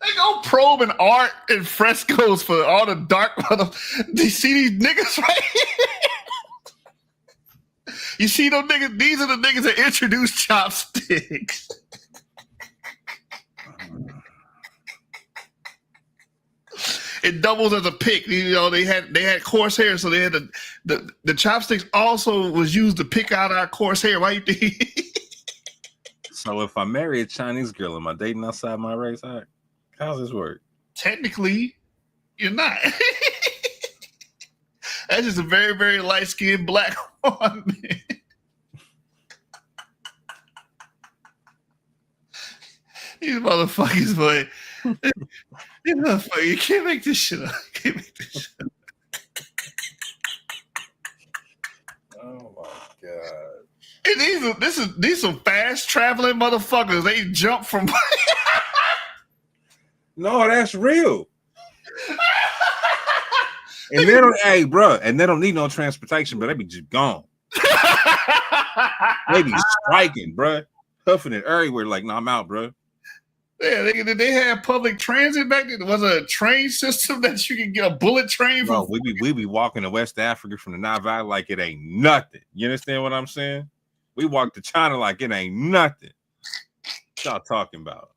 They go probing art and frescoes for all the dark motherfuckers. Do you see these niggas right here? You see those niggas? These are the niggas that introduced chopsticks. It doubles as a pick. You know, they had coarse hair, so they had the chopsticks also was used to pick out our coarse hair. Why you think? So if I marry a Chinese girl, am I dating outside my race? How's this work? Technically, you're not. That's just a very, very light-skinned black woman. These motherfuckers, boy. You motherfucker, you can't make this shit up. You can't make this shit up. Oh my god. And these some fast traveling motherfuckers. They jump from No, that's real. And they don't, hey, bro, and they don't need no transportation, but they be just gone. They be striking, bro, huffing it everywhere. Like, no, I'm out, bro. Yeah, they had public transit back then. Was a train system that you can get a bullet train from? Bro, we be walking to West Africa from the Nile Valley like it ain't nothing. You understand what I'm saying? We walk to China like it ain't nothing. What y'all talking about?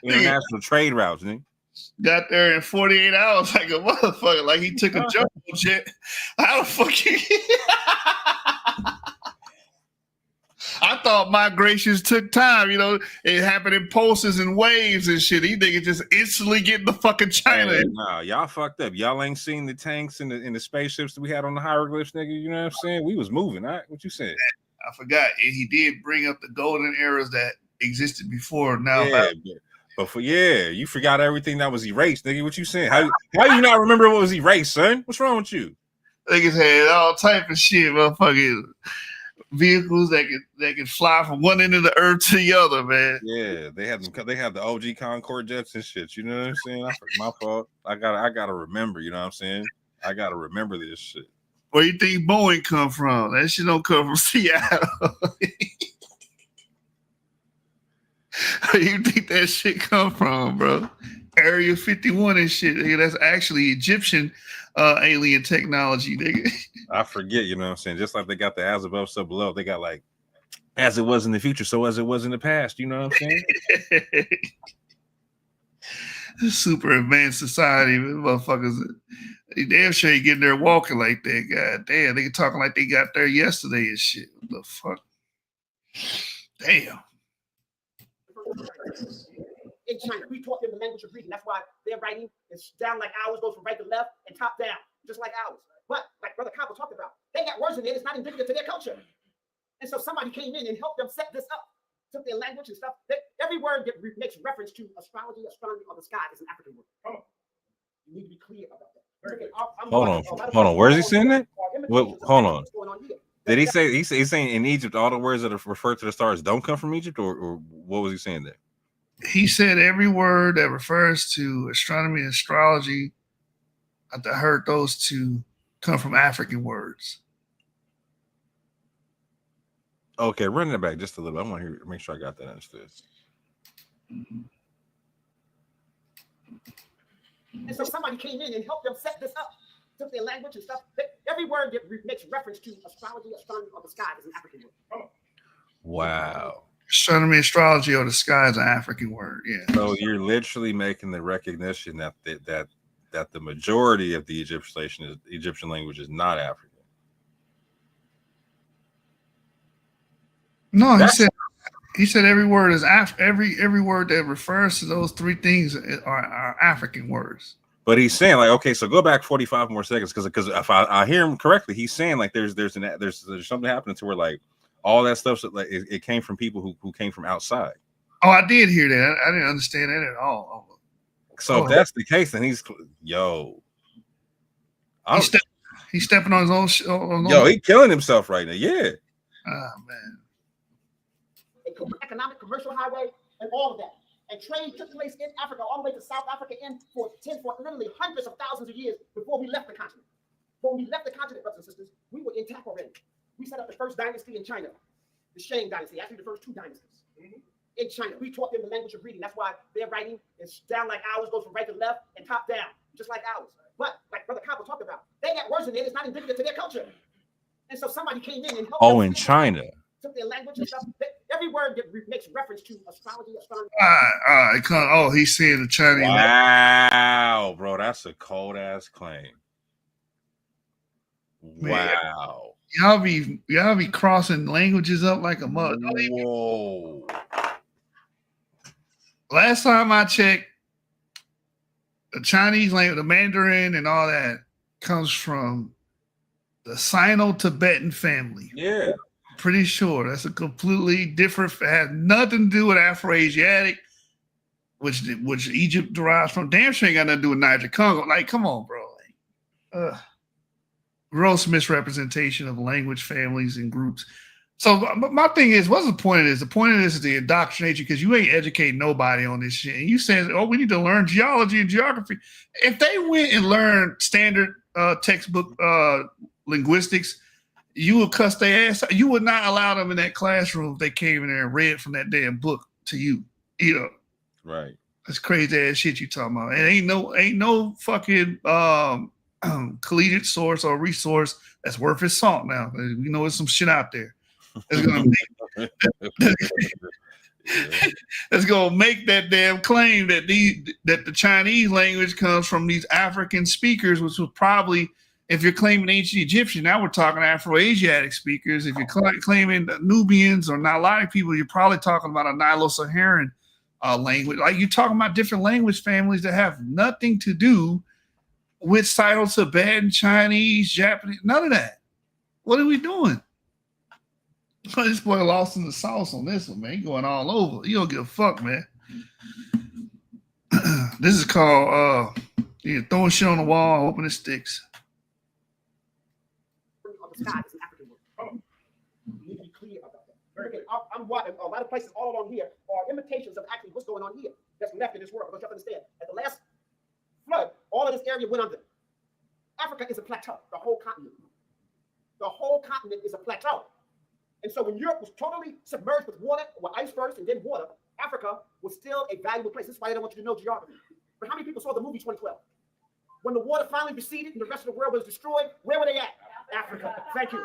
International trade routes, nigga. Got there in 48 hours like a motherfucker. Like he took a jumbo jet. How the fuck you? I thought migrations took time. You know, it happened in pulses and waves and shit. These niggas just instantly get in the fucking China. Hey, nah, y'all fucked up. Y'all ain't seen the tanks and the spaceships that we had on the hieroglyphs, nigga. You know what I'm saying? We was moving. All right, what you said? I forgot. And he did bring up the golden eras that existed before. Now, yeah, you forgot everything that was erased, nigga. What you saying? How you not remember what was erased, son? What's wrong with you? Niggas had all type of shit, motherfucking vehicles that can fly from one end of the earth to the other, man. Yeah, they had the OG Concorde jets and shit. You know what I'm saying? My fault. I gotta remember. You know what I'm saying? I gotta remember this shit. Where you think Boeing come from? That shit don't come from Seattle. Where you think that shit come from, bro? Area 51 and shit. Nigga, that's actually Egyptian alien technology, nigga. I forget, you know what I'm saying? Just like they got the as above, so below, they got like as it was in the future, so as it was in the past, you know what I'm saying? Super advanced society, motherfuckers. They damn sure ain't getting there walking like that. God damn, they talking like they got there yesterday and shit. What the fuck? Damn. In China, we taught them the language of reading. That's why their writing is down like ours, goes from right to left and top down, just like ours. But like Brother Cabo talked about, they got words in there that's not indicative to their culture. And so somebody came in and helped them set this up, took their language and stuff. Every word that makes reference to astrology, astronomy, or the sky is an African word. Come on. You need to be clear about that. Hold on. Where is he saying that? Hold on. Did he say he's saying in Egypt all the words that are referred to the stars don't come from Egypt, or what was he saying there? He said every word that refers to astronomy and astrology, I heard those two come from African words. Okay, run that back just a little. I want to make sure I got that understood. And so somebody came in and helped them set this up, took their language and stuff. Every word that makes reference to astrology, astronomy, or the sky is an African word. Wow. Astronomy, astrology, or the sky is an African word. Yeah. So you're literally making the recognition that the majority of the Egyptian language is not African. No, he said every word is every word that refers to those three things are African words. But he's saying like, okay, so go back 45 more seconds because if I hear him correctly, he's saying like there's something happening to where like all that stuff like it came from people who came from outside. Oh, I did hear that. I didn't understand that at all. So if that's the case, then he's he's stepping on his own. He killing himself right now. Yeah. Oh man. Economic, commercial highway, and all of that. And trade took place in Africa, all the way to South Africa, for literally hundreds of thousands of years before we left the continent. When we left the continent, brothers and sisters, we were intact already. We set up the first dynasty in China, the Shang dynasty, actually the first two dynasties in China. We taught them the language of reading. That's why their writing is down like ours, goes from right to left and top down, just like ours. But like Brother Cabo talked about, they got words in there that's not indicative to their culture. And so somebody came in and helped them in China. Took their language and stuff. Every word that makes reference to astrology, astronomy. He's saying the Chinese. Wow, bro, that's a cold ass claim. Wow. Y'all be crossing languages up like a mud. Whoa. Last time I checked, the Chinese language, the Mandarin and all that comes from the Sino-Tibetan family. Yeah. Pretty sure that's a completely different, has nothing to do with Afro-Asiatic, which Egypt derives from. Damn sure ain't got nothing to do with Niger Congo. Like, come on, bro. Gross misrepresentation of language, families, and groups. So my thing is, what's the point of this? The point of this is to indoctrinate you because you ain't educating nobody on this shit. And you said, we need to learn geology and geography. If they went and learned standard textbook linguistics, you would cuss their ass. You would not allow them in that classroom if they came in there and read from that damn book to you. Right. That's crazy ass shit you talking about. And ain't no fucking collegiate source or resource that's worth its salt now. We know there's some shit out there that's gonna make that damn claim that the Chinese language comes from these African speakers, which was probably, if you're claiming ancient Egyptian, now we're talking Afro-Asiatic speakers. If you're claiming Nubians or Nilottic people, you're probably talking about a Nilo-Saharan language. Like, you're talking about different language families that have nothing to do with Sino-Tibetan, Chinese, Japanese, none of that. What are we doing? This boy lost in the sauce on this one, man. He going all over. You don't give a fuck, man. This is called throwing shit on the wall, hoping it sticks. The sky is an African word. You need to be clear about that. Okay, I'm watching a lot of places all along here are imitations of actually what's going on here that's left in this world. Because you have to understand, at the last flood, all of this area went under. Africa is a plateau, the whole continent. The whole continent is a plateau. And so when Europe was totally submerged with water, or ice first and then water, Africa was still a valuable place. That's why I don't want you to know geography. But how many people saw the movie 2012? When the water finally receded and the rest of the world was destroyed, where were they at? Africa. Thank you.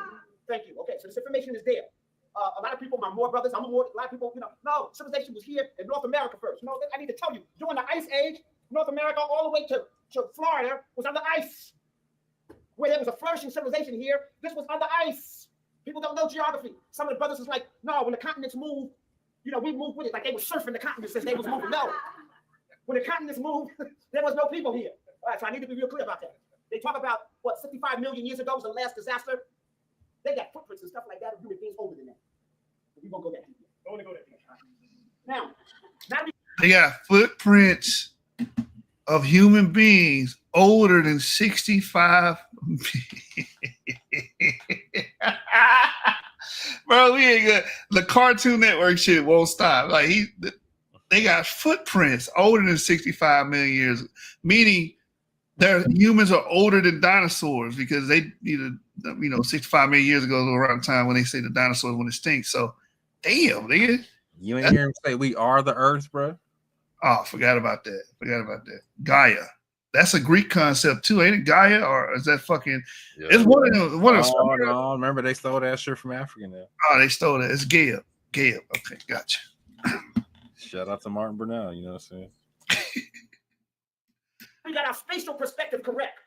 Thank you. Okay, so this information is there. A lot of people, my Moor brothers, I'm a Moor, a lot of people, no, civilization was here in North America first. I need to tell you, during the Ice Age, North America all the way to Florida was under ice. Where there was a flourishing civilization here, this was under ice. People don't know geography. Some of the brothers is like, no, when the continents move, we moved with it. Like they were surfing the continents as they was moving. No. When the continents moved, there was no people here. All right, so I need to be real clear about that. They talk about, 65 million years ago was the last disaster. They got footprints and stuff like that of human beings older than that. We won't go that deep. Don't want to go that deep. Now they got footprints of human beings older than 65. Bro, we ain't good. The Cartoon Network shit won't stop. Like they got footprints older than 65 million years, meaning their humans are older than dinosaurs because they 65 million years ago was around the time when they say the dinosaurs went extinct. So damn, nigga. You ain't hear him say we are the earth, bro? Oh, forgot about that. Gaia. That's a Greek concept too, ain't it? Gaia, or is that fucking? Yeah. It's one of them. No, remember they stole that shit from Africa now. Oh, they stole that. It's Gaia. Okay, gotcha. Shout out to Martin Brunel. You know what I'm saying? We got our spatial perspective correct.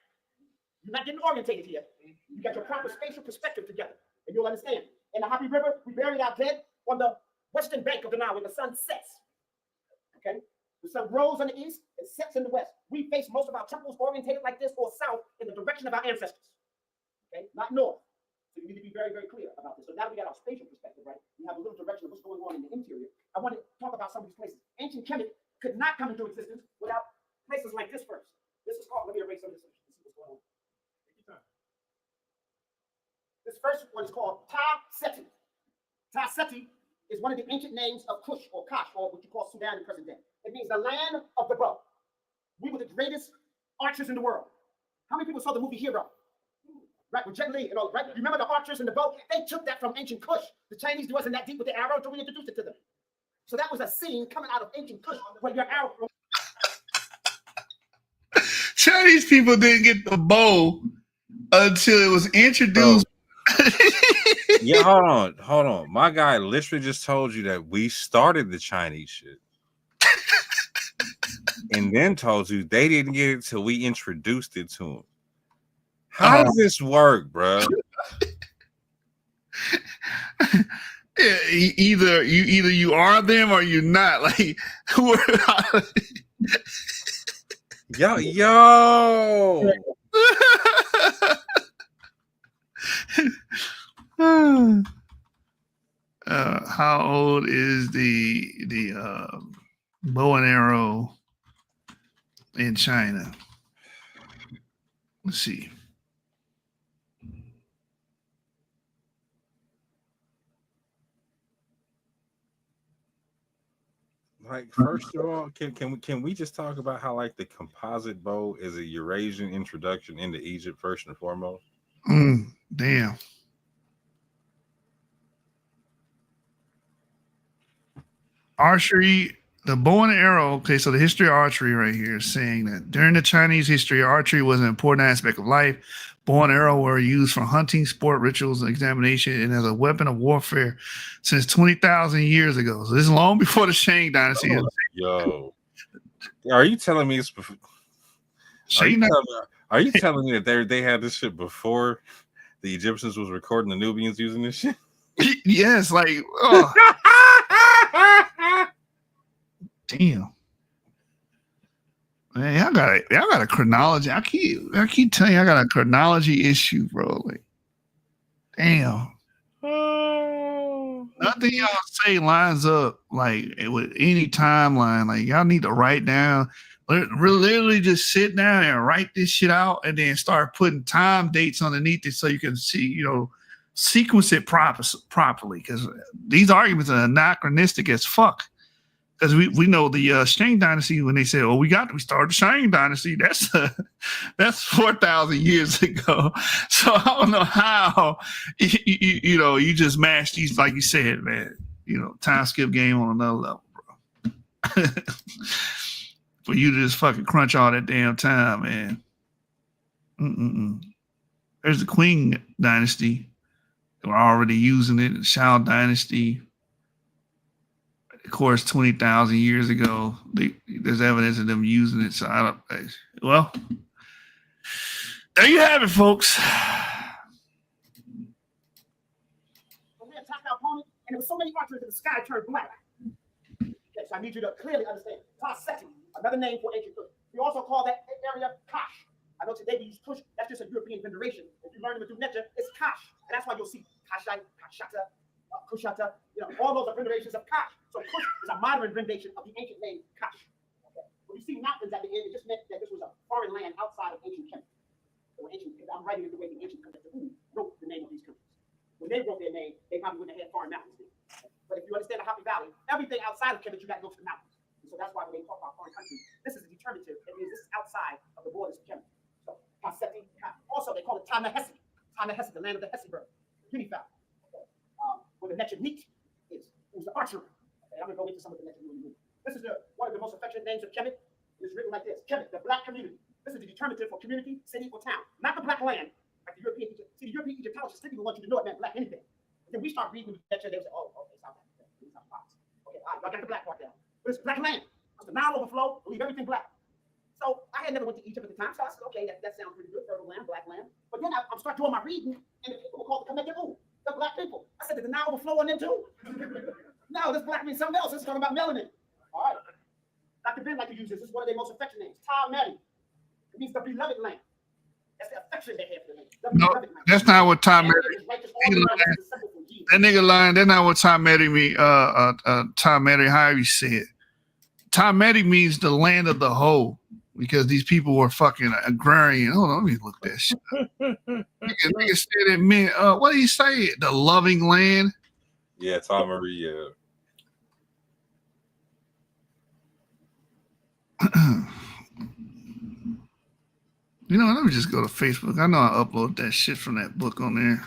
You're not getting orientated here. You got your proper spatial perspective together, and you'll understand. In the Happy River, we buried our dead on the western bank of the Nile when the sun sets. Okay, the sun rose on the east and sets in the west. We face most of our temples orientated like this or south in the direction of our ancestors. Okay, not north. So you need to be very, very clear about this. So now we got our spatial perspective, right? We have a little direction of what's going on in the interior. I want to talk about some of these places. Ancient Kemet could not come into existence without places like this first. This is called, let me erase some of this. Let's see what's going on. Take your time. This first one is called Ta-Seti. Ta-Seti is one of the ancient names of Kush or Kash, or what you call Sudan in present day. It means the land of the bow. We were the greatest archers in the world. How many people saw the movie Hero? Right, with Jet Li and all, right? Remember the archers in the bow? They took that from ancient Kush. The Chinese wasn't that deep with the arrow, so we introduced it to them. So that was a scene coming out of ancient Kush where your arrow. Chinese people didn't get the bow until it was introduced. Yeah, hold on. My guy literally just told you that we started the Chinese shit. And then told you they didn't get it till we introduced it to them. How does this work, bro? Either you are them or you're not. Like, yo. How old is the bow and arrow in China? Let's see. Like, first of all, can we just talk about how like the composite bow is a Eurasian introduction into Egypt first and foremost? Damn. Archery, the bow and arrow. Okay, so the history of archery right here is saying that during the Chinese history, archery was an important aspect of life. Bow and arrow were used for hunting, sport, rituals, and examination, and as a weapon of warfare since 20,000 years ago. So this is long before the Shang Dynasty. Yo, are you telling me it's before? Are you telling me that they had this shit before the Egyptians was recording the Nubians using this shit? Yes, like damn. Man, y'all got a chronology. I keep telling you, I got a chronology issue, bro. Like, damn. Nothing y'all say lines up like with any timeline. Like, y'all need to write down, literally just sit down and write this shit out, and then start putting time dates underneath it so you can see, sequence it properly. Because these arguments are anachronistic as fuck. because we know the Shang dynasty when they said, "Oh, we started the Shang dynasty." That's 4,000 years ago. So I don't know how you just mash these, like you said, man. Time skip game on another level, bro. For you to just fucking crunch all that damn time, man. There's the Qing dynasty. They were already using it. The Shao dynasty. Of course, 20,000 years ago, there's evidence of them using it. So well, there you have it, folks. We attacked our opponent, and there were so many archers that the sky turned black. Okay, so I need you to clearly understand. Taseti, another name for ancient Kush. We also call that area Kash. I know today we use Kush. That's just a European rendition. If you learn it through Netja, it's Kash. And that's why you'll see Kashite, Kashata, Kushata, all those are renditions of Kash. So Kush is a modern rendition of the ancient name Kash. Okay. When you see mountains at the end, it just meant that this was a foreign land outside of ancient Kemet. So I'm writing it the way the ancient countries wrote the name of these countries. When they wrote their name, they probably wouldn't have had foreign mountains there. But if you understand the Happy Valley, everything outside of Kemet, you got to go to the mountains. And so that's why when they talk about foreign countries, this is a determinative. It means this is outside of the borders of Kemet. So Kaseti, also they call it Ta-Nehesi. Ta-Nehesi, the land of the Hesi bird, guinea fowl. Where the Netchanit is, who's the archer. Okay, I'm going to go into some of the Netchanit. This is one of the most affectionate names of Kemet. It's written like this: Kemet, the black community. This is the determinative for community, city, or town, not the black land. Like the European Egypt. See, the European Egyptologists didn't even want you to know it meant black anything. But then we start reading the Netchanit, they say, oh, okay, it's not black. It's not box. Okay, all right, y'all got the black part down. But it's black land. It's the Nile overflow, leave everything black. So I had never went to Egypt at the time, so I said, okay, that sounds pretty good, fertile land, black land. But then I'm start doing my reading, and the people were called the Kemetu, the black people. I said, did the Nile overflow on them too? No, this black means something else. It's talking about melanin. All right. Dr. Ben like to use this. This is one of their most affectionate names, Ta-Meri. It means the beloved land. That's the affection they have for the land. No, that's not what Ta-Meri. That nigga lying. That's not what Ta-Meri mean. Ta-Meri, however you say it. Ta-Meri means the land of the hoe, because these people were fucking agrarian. Hold on, let me look that shit up. Nigga said it meant, what did he say? The loving land? Yeah, Ta-Meri, yeah. Let me just go to Facebook. I know I upload that shit from that book on there.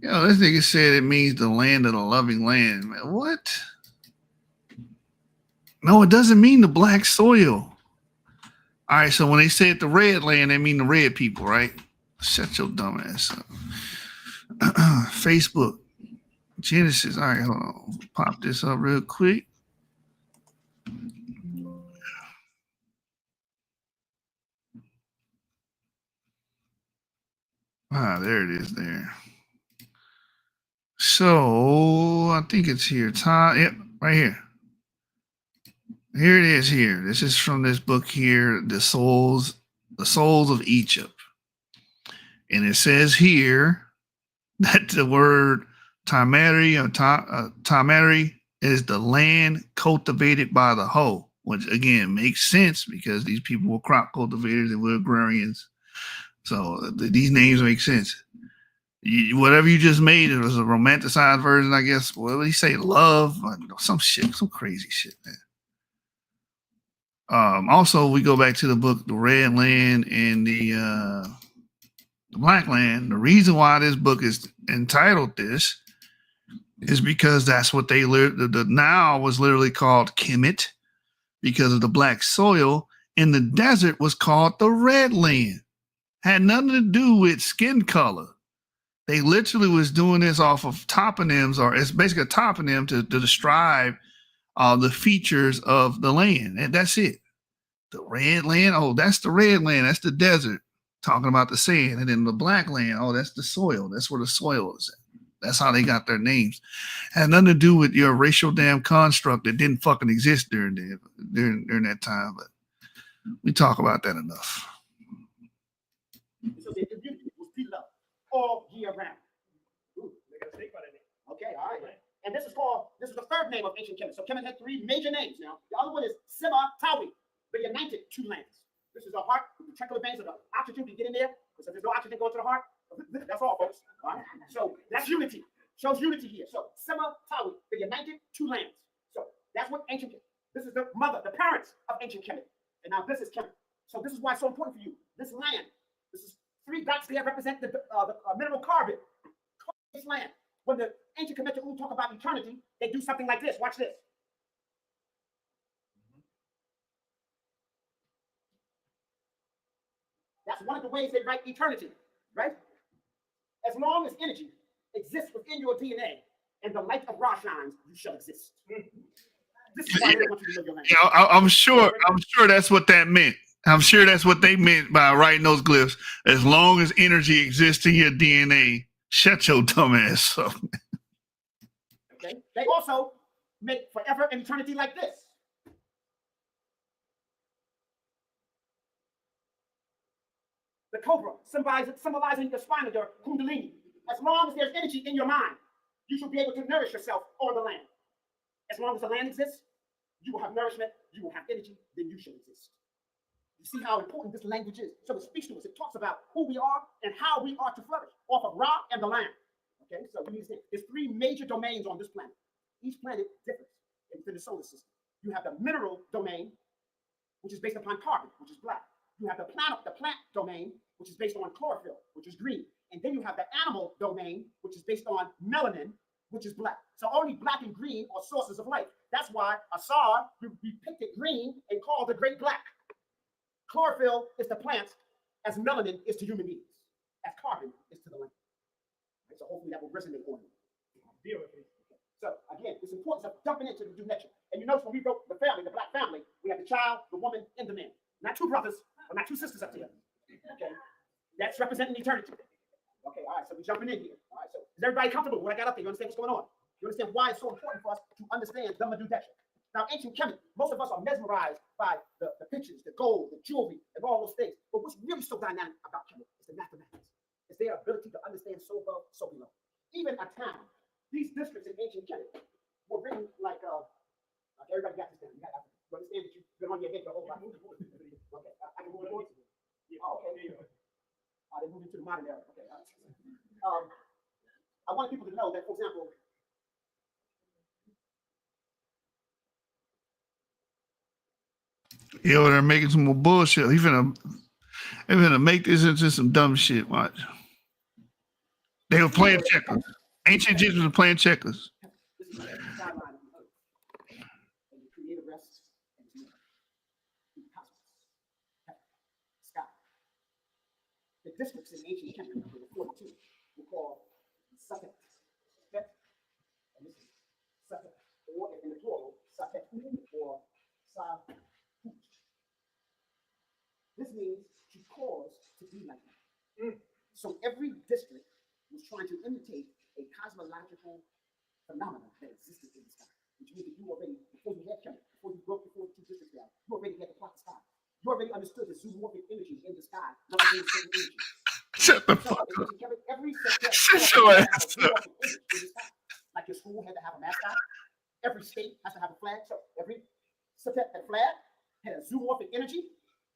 This nigga said it means the land of the loving land. Man, what? No, it doesn't mean the black soil. All right, so when they say the red land, they mean the red people, right? Shut your dumb ass up. Facebook. Genesis. All right, hold on. Pop this up real quick. There it is there. So I think it's here. Yep, right here. Here it is here. This is from this book here, The Souls of Egypt. And it says here that the word Ta-Meri or Ta-Meri is the land cultivated by the hoe, which again makes sense because these people were crop cultivators and were agrarians. So these names make sense. Whatever you just made, it was a romanticized version, I guess. What did he say? Love? Some shit, some crazy shit, man. Also, we go back to the book, The Red Land and the Black Land. The reason why this book is entitled this is because that's what they the Nile was literally called Kemet because of the black soil, and the desert was called the Red Land. Had nothing to do with skin color. They literally was doing this off of toponyms, or it's basically a toponym to describe the features of the land. And that's it. The red land, oh, that's the red land. That's the desert. Talking about the sand. And then the black land, oh, that's the soil. That's where the soil is at. That's how they got their names. Had nothing to do with your racial damn construct that didn't fucking exist during that time. But we talk about that enough. So the community was treated up all year round. Okay, all right. And this is the third name of ancient Kemet. So Kemet had three major names now. The other one is Sima Tawi, the united two lands. This is the heart, the ventricular veins of the oxygen can get in there. Because if there's no oxygen going to the heart, that's all, folks. All right? So that's unity. Shows unity here. So Sima Tawi, the united two lands. So That's what ancient, this is the mother, the parents of ancient Kemet. And now this is Kemet. So this is why it's so important for you. This land, this is 3 dots there represent the mineral carbon. This land. When the ancient Kemet talk about eternity, they do something like this. Watch this. That's one of the ways they write eternity, right? As long as energy exists within your DNA and the light of Ra shines, you shall exist. This is why they want you to know your language. Yeah, I'm sure that's what that meant. I'm sure that's what they meant by writing those glyphs. As long as energy exists in your DNA, shut your dumb ass up. Okay. They also make forever and eternity like this. The cobra, symbolizing the spine of your kundalini. As long as there's energy in your mind, you should be able to nourish yourself on the land. As long as the land exists, you will have nourishment, you will have energy, then you shall exist. You see how important this language is. So it speaks to us. It talks about who we are and how we are to flourish off of Ra and the land. Okay, so we understand there's 3 major domains on this planet. Each planet differs within the solar system. You have the mineral domain, which is based upon carbon, which is black. You have the plant domain, which is based on chlorophyll, which is green. And then you have the animal domain, which is based on melanin, which is black. So only black and green are sources of life. That's why Asar depicted green and called the great black. Chlorophyll is to plants as melanin is to human beings, as carbon is to the land. Right, so hopefully that will resonate on you. So again, it's important to jumping into the lecture. And you notice when we wrote the family, the black family, we have the child, the woman, and the man. Not 2 brothers, or not 2 sisters up here. Okay, that's representing eternity. Okay, all right, so we're jumping in here. All right, so is everybody comfortable with what I got up there? You understand what's going on? You understand why it's so important for us to understand the Medudection? Now, ancient Kemet, most of us are mesmerized by the pictures, the gold, the jewelry, and all those things. But what's really so dynamic about Kemet is the mathematics. It's their ability to understand so above, so below. Even a town, these districts in ancient Kemet were written like everybody got this down. You understand that you've been on your head the whole life. Okay, I can move forward. Oh, okay. They moved into the modern era. Okay. I want people to know that, for example, Yo, they're making some more bullshit. They're gonna make this into some dumb shit. Watch. They were playing checkers. Ancient Egyptians were playing checkers. this is the sideline of the earth. And the creator rests and is near. The cosmos, sky. The districts in ancient Kemet, there were 42, were called Saket. And this is Saket, or in the plural, Saket, or Sa. This means to cause to be like that. So every district was trying to imitate a cosmological phenomenon that existed in the sky, which means that you already, before you had Kemet, before you broke before the 2 districts down, you already had to plot the sky. You already understood the zoomorphic energy in the sky, not the same energy. Shut the fuck up. Every Shut your ass up. Like your school had to have a mascot. Every state has to have a flag. So every septet and flag had a zoomorphic energy.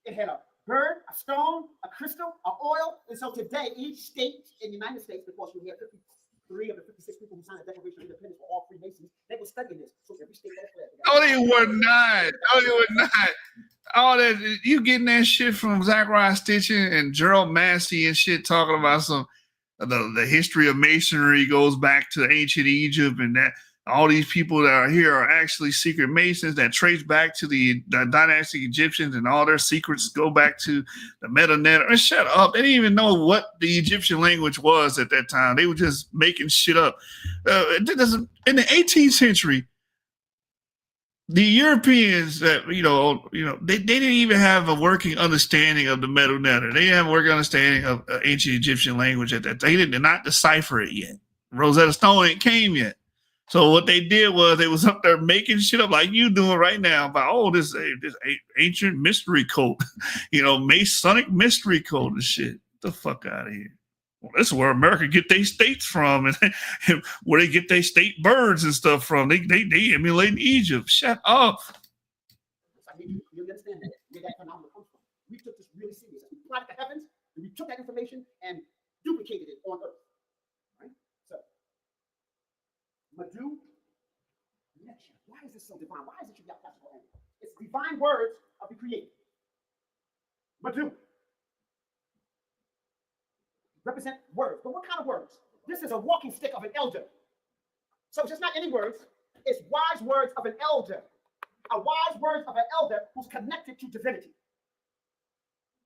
It had a bird, a stone, a crystal, an oil. And so today, each state in the United States, because you had 53 of the 56 people who signed the Declaration of Independence were all Freemasons, they were studying this. So every state had a flag. No, they were not. No, they were not. All that you getting that shit from Zachariah Stitchin and Gerald Massey and shit talking about some the history of masonry goes back to ancient Egypt, and that all these people that are here are actually secret Masons that trace back to the dynastic Egyptians, and all their secrets go back to the Meta-Net. Shut up. They didn't even know what the Egyptian language was at that time. They were just making shit up. In the 18th century, the Europeans that, they didn't even have a working understanding of the Meta-Net. They didn't have a working understanding of ancient Egyptian language at that time. They did not decipher it yet. Rosetta Stone ain't came yet. So what they did was they was up there making shit up like you doing right now about, this ancient mystery cult, Masonic mystery cult and shit. Get the fuck out of here. Well, this is where America get their states from, and where they get their state birds and stuff from. They emulate Egypt. Shut up. I need you to understand where that phenomenon comes from. We took this really serious. We plotted the heavens, and we took that information and duplicated it on Earth. Right? So, Medu. Why is this so divine. Why is it you got that? It's divine words of the Creator. Madu. Represent words. But what kind of words? This is a walking stick of an elder. So it's just not any words. It's wise words of an elder. A wise words of an elder who's connected to divinity.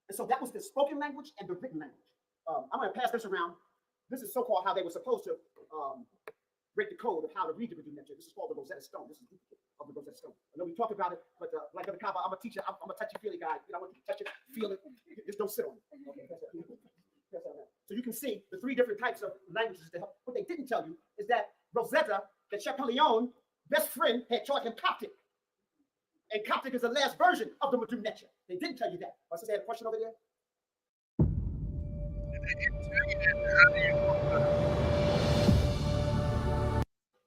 And so that was the spoken language and the written language. I'm going to pass this around. This is so-called how they were supposed to break the code of how to read the Medu Neter. This is called the Rosetta Stone. This is of the Rosetta Stone. I know we talked about it, but like the Kaaba, I'm a teacher. I'm a touchy-feely guy. You know, I want you to touch it, feel it. Just don't sit on it. Okay, so you can see the three different types of languages that help. What they didn't tell you is that Rosetta, the Champollion best friend, had taught him Coptic. And Coptic is the last version of the Medu Neter. They didn't tell you that. My sister had a question over there.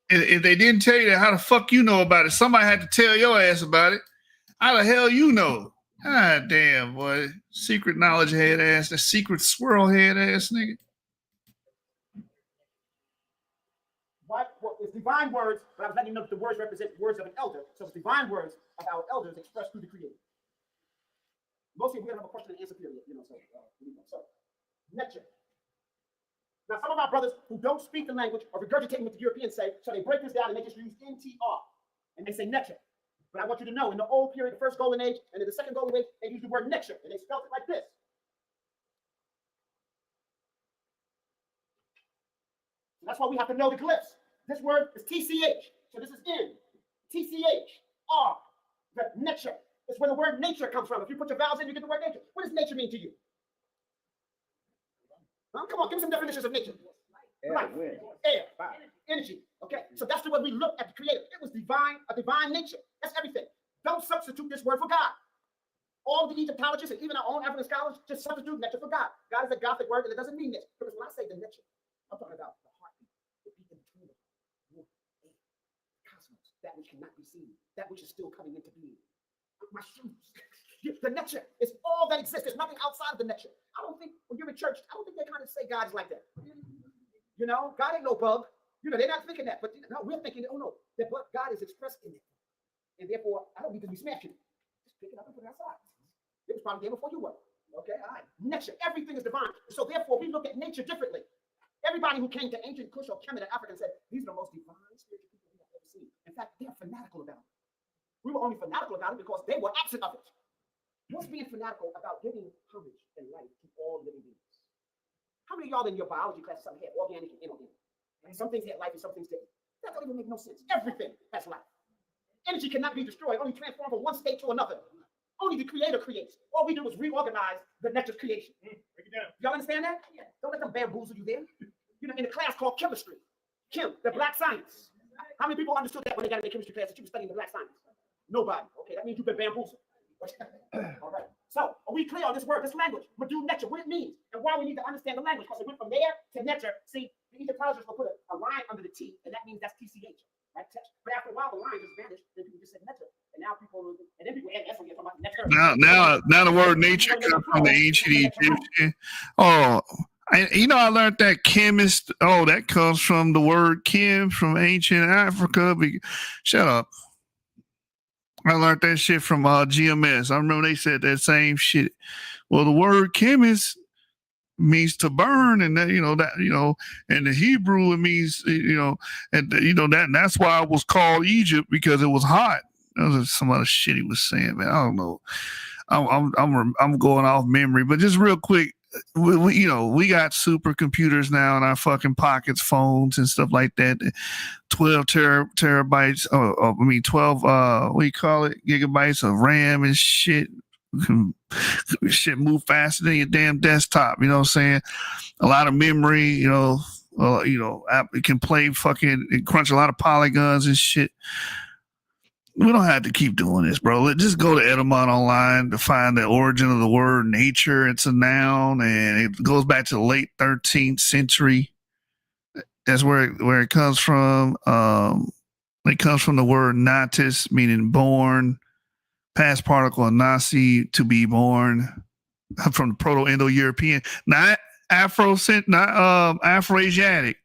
If they didn't tell you that, how the fuck you know about it? Somebody had to tell your ass about it. How the hell you know? God damn, boy. Secret knowledge head ass, the secret squirrel head ass nigga. Well, it's divine words, but I was letting you know that the words represent words of an elder. So it's divine words of our elders expressed through the Creator. Mostly we're going to have a question and answer period, so Neter. Now, some of our brothers who don't speak the language or regurgitating what the Europeans say, so they break this down and they just use NTR, and they say Neter. But I want you to know, in the old period, the first golden age, and in the second golden age, they use the word Neter, and they spelled it like this. So that's why we have to know the glyphs. This word is TCH, so this is N, TCH, R, the Neter. It's where the word nature comes from. If you put your vowels in, you get the word nature. What does nature mean to you? Huh? Come on, give me some definitions of nature. Life, air, energy. Okay, so that's the way we look at the Creator. It was divine, a divine nature. That's everything. Don't substitute this word for God. All the Egyptologists and even our own African scholars just substitute nature for God. God is a Gothic word, and it doesn't mean this. Because when I say the nature, I'm talking about the heartbeat, the beat in between the cosmos, that which cannot be seen, that which is still coming into being. My shoes. The nature is all that exists. There's nothing outside of the nature. I don't think when you're in church, I don't think they kind of say God's like that. You know, God ain't no bug. You know, they're not thinking that, but no, we're thinking, oh no, that God is expressed in it. And therefore, I don't need to be smashing it. Just pick it up and put it outside. It was probably there before you were. Okay, all right. Nature, everything is divine. So therefore, we look at nature differently. Everybody who came to ancient Kush or Kemet in Africa said, these are the most divine spiritual people we have ever seen. In fact, they're fanatical about it. We were only fanatical about it because they were absent of it. What's being fanatical about giving homage and life to all living beings? How many of y'all in your biology class something had organic and inorganic? And some things had life and some things didn't. That don't even make no sense. Everything has life. Energy cannot be destroyed, only transformed from one state to another. Only the Creator creates. All we do is reorganize the nature's creation. Break it down. Y'all understand that? Yeah. Don't let them bamboozle you there. You know, in a class called chemistry, Chem, the black science. How many people understood that when they got in their chemistry class that you were studying the black science? Nobody. Okay, that means you've been bamboozled. All right. So, are we clear on this word, this language, Medu Neter, what it means, and why we need to understand the language? Because it went from there to Neter. See, the Egyptologists will put a line under the T, and that means that's TCH, right? But after a while, the line just vanished. Then people just said Neter, and now people, and then people, and that's what you're talking about Neter. Now the word nature comes from the ancient Egyptian. Oh. I learned that chemist. Oh, that comes from the word chem from ancient Africa. Shut up. I learned that shit from GMS. I remember they said that same shit. Well, the word chemist means to burn, and that and the Hebrew it means that's why it was called Egypt, because it was hot. That was some other shit he was saying, man. I don't know. I'm going off memory, but just real quick. We got supercomputers now in our fucking pockets, phones and stuff like that. 12 terabytes, 12 gigabytes of RAM and shit. Shit move faster than your damn desktop. You know what I'm saying? A lot of memory. It can play it crunch a lot of polygons and shit. We don't have to keep doing this, bro. Just go to Edamon online to find the origin of the word nature. It's a noun, and it goes back to the late 13th century. That's where it comes from. It comes from the word natis, meaning born, past particle of nasi, to be born, from the Proto-Indo-European, not Afro-Asiatic,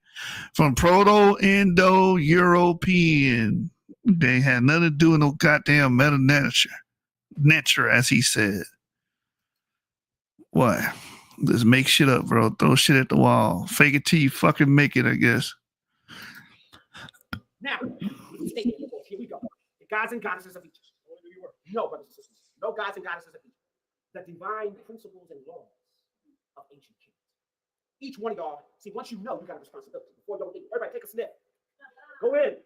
from Proto-Indo-European. They ain't had nothing to do with no goddamn meta nature, as he said. What? Just make shit up, bro. Throw shit at the wall. Fake it till you fucking make it, I guess. Now, here we go. The gods and goddesses of Egypt. No, brothers and sisters. No gods and goddesses of Egypt. The divine principles and laws of ancient kings. Each one of y'all, see, once you know, you got a responsibility. Before you go in, everybody take a sniff. Go in.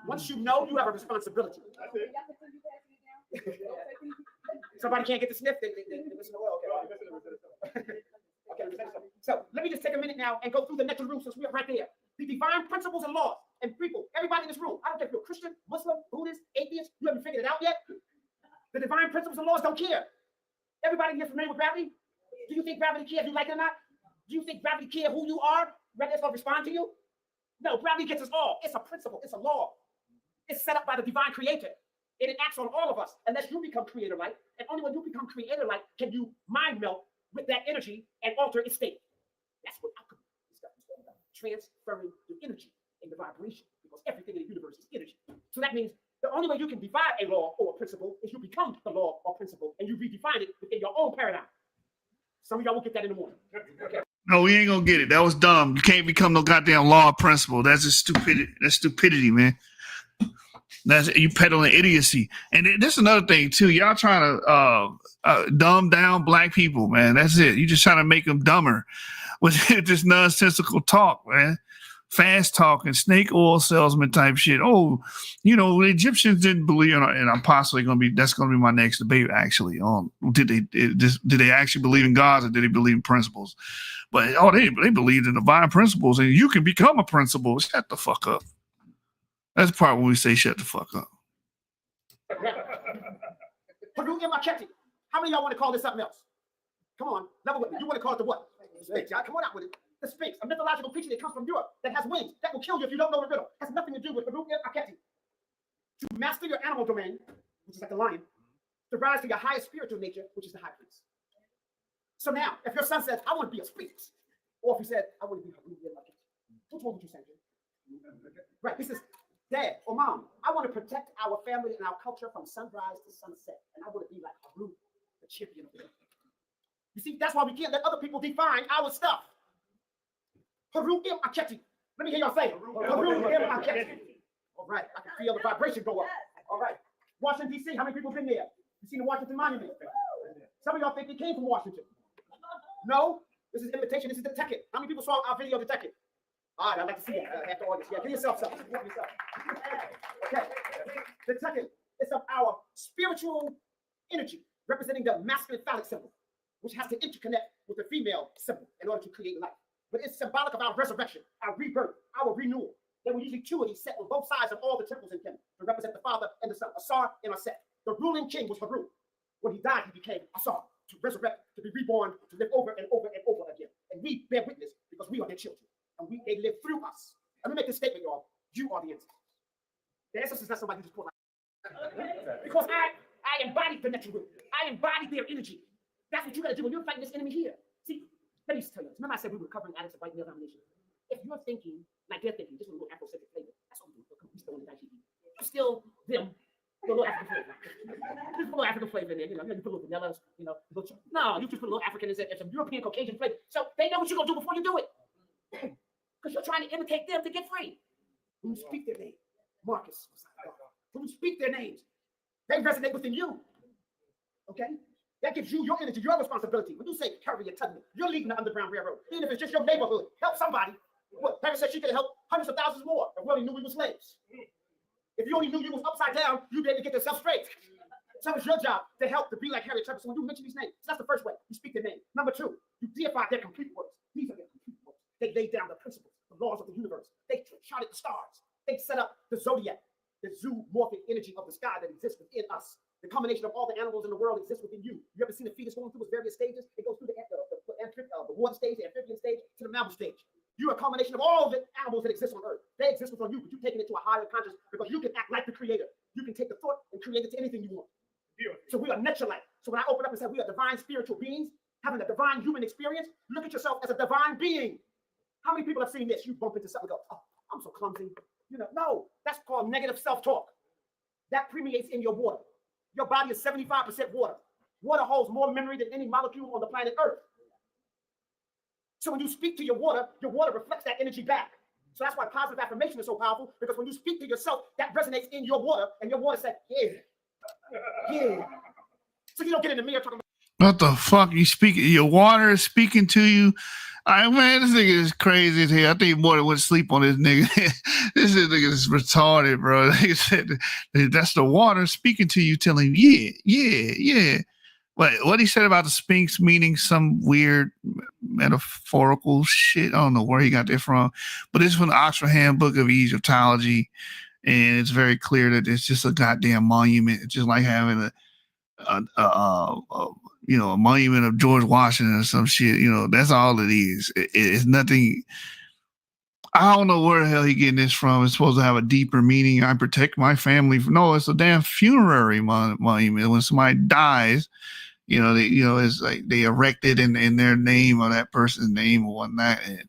Once you know, you have a responsibility. Somebody can't get the sniff, they listen to well. Okay, so let me just take a minute now and go through the next room since we're right there. The divine principles and laws. And people, everybody in this room, I don't care if you're Christian, Muslim, Buddhist, atheist, you haven't figured it out yet. The divine principles and laws don't care. Everybody here familiar with gravity? Do you think gravity cares if you like it or not? Do you think gravity cares who you are? Whether it's going to respond to you? No, gravity gets us all. It's a principle. It's a law. It's set up by the divine creator. And it acts on all of us unless you become creator-like. And only when you become creator-like can you mind melt with that energy and alter its state. That's what alchemy is about. Transferring the energy and the vibration, because everything in the universe is energy. So that means the only way you can divide a law or a principle is you become the law or principle and you redefine it within your own paradigm. Some of y'all will get that in the morning. Okay. No, we ain't gonna get it. That was dumb. You can't become no goddamn law or principle. That's just stupidity. That's stupidity, man. That's you peddling idiocy. And this is another thing too. Y'all trying to dumb down black people, man. That's it. You just trying to make them dumber with this nonsensical talk, man. Fast talking, snake oil salesman type shit. Oh, you know, the Egyptians didn't believe, and I'm possibly that's gonna be my next debate. Actually, did they actually believe in gods or did they believe in principles? But they believed in divine principles, and you can become a principle. Shut the fuck up. That's the part when we say shut the fuck up. How many of y'all want to call this something else? Come on, level with me. You want to call it the what? The Sphinx, y'all. Come on out with it. The Sphinx, a mythological creature that comes from Europe that has wings that will kill you if you don't know the riddle. Has nothing to do with to master your animal domain, which is like the lion, to rise to your highest spiritual nature, which is the high priest. So now, if your son says, I want to be a Sphinx, or if he said, I want to be which one would you say? Right, he says, Dad or Mom, I want to protect our family and our culture from sunrise to sunset, and I want to be like Haru, the champion of the earth. You see, that's why we can't let other people define our stuff. Haru im Aketi. Let me hear y'all say it. Haru im Aketi. All right, I can feel the vibration go up. All right, Washington, D.C., how many people been there? You seen the Washington Monument? Some of y'all think they came from Washington. No, this is imitation. This is the ticket. How many people saw our video of the ticket? All right, I'd like to see that. After all this. Yeah, give yourself something. Okay. The ticket is of our spiritual energy, representing the masculine phallic symbol, which has to interconnect with the female symbol in order to create life. But it's symbolic of our resurrection, our rebirth, our renewal. There were usually two of these set on both sides of all the temples in Kemet to represent the Father and the Son, Asar and Aset. The ruling king was Haru. When he died, he became Asar, to resurrect, to be reborn, to live over and over and over again. And we bear witness because we are their children. And they live through us. Let me make this statement, y'all. You are the ancestors. The ancestors is not somebody who just put like, because I embodied the natural. I embodied their energy. That's what you gotta do when you're fighting this enemy here. See, let me just tell you. Remember I said we were covering addicts of white male domination. If you're thinking like they're thinking, just with a little Afrocentric flavor, that's what we do. We still in the You're still them. A little African flavor. Just put a little African flavor in there. You know, you put a little vanilla, you know. No, you just put a little African and some European Caucasian flavor. So they know what you're gonna do before you do it. Because you're trying to imitate them to get free. When you speak their name, Marcus, when you speak their names, they resonate within you. Okay? That gives you your energy, your responsibility. When you say Harriet Tubman, you're leading the Underground Railroad. Even if it's just your neighborhood, help somebody. What? Harriet said she could help hundreds of thousands more if we only knew we were slaves. If you only knew you was upside down, you'd be able to get yourself straight. So it's your job to help to be like Harriet Tubman. So when you mention these names, so that's the first way. You speak their name. Number two, you deify their complete works. These are their complete works. They laid down the principles, the laws of the universe. They charted the stars. They set up the zodiac, the zoomorphic energy of the sky that exists within us. The combination of all the animals in the world exists within you. You ever seen a fetus going through its various stages? It goes through the water stage, the amphibian stage, to the mammal stage. You're a combination of all the animals that exist on Earth. They exist within you, but you're taking it to a higher conscious because you can act like the creator. You can take the thought and create it to anything you want. So we are nature-like. So when I open up and say we are divine spiritual beings, having a divine human experience, look at yourself as a divine being. How many people have seen this? You bump into something and go, oh, I'm so clumsy. No, that's called negative self-talk. That permeates in your water. Your body is 75% water. Water holds more memory than any molecule on the planet Earth. So when you speak to your water reflects that energy back. So that's why positive affirmation is so powerful, because when you speak to yourself, that resonates in your water, and your water says, yeah. So you don't get in the mirror talking about, what the fuck? You speaking? Your water is speaking to you? Man, this nigga is crazy as hell. I think more than went to sleep on this nigga. This nigga is retarded, bro. He said that's the water speaking to you, telling you, yeah. But what he said about the Sphinx meaning some weird metaphorical shit. I don't know where he got that from. But it's from the Oxford Handbook of Egyptology. And it's very clear that it's just a goddamn monument. It's just like having a monument of George Washington or some shit. That's all it is. It's nothing. I don't know where the hell he getting this from. It's supposed to have a deeper meaning. I protect my family. No, it's a damn funerary monument. When somebody dies, it's like they erect it in their name or that person's name or whatnot. And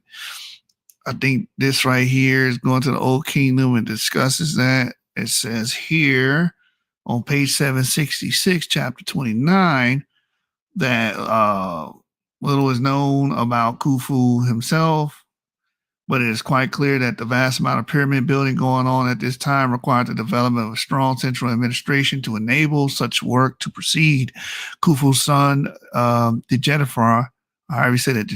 I think this right here is going to the Old Kingdom and discusses that. It says here on page 766, chapter 29, that little is known about Khufu himself, but it is quite clear that the vast amount of pyramid building going on at this time required the development of a strong central administration to enable such work to proceed. Khufu's son, Djedefra, however you say that,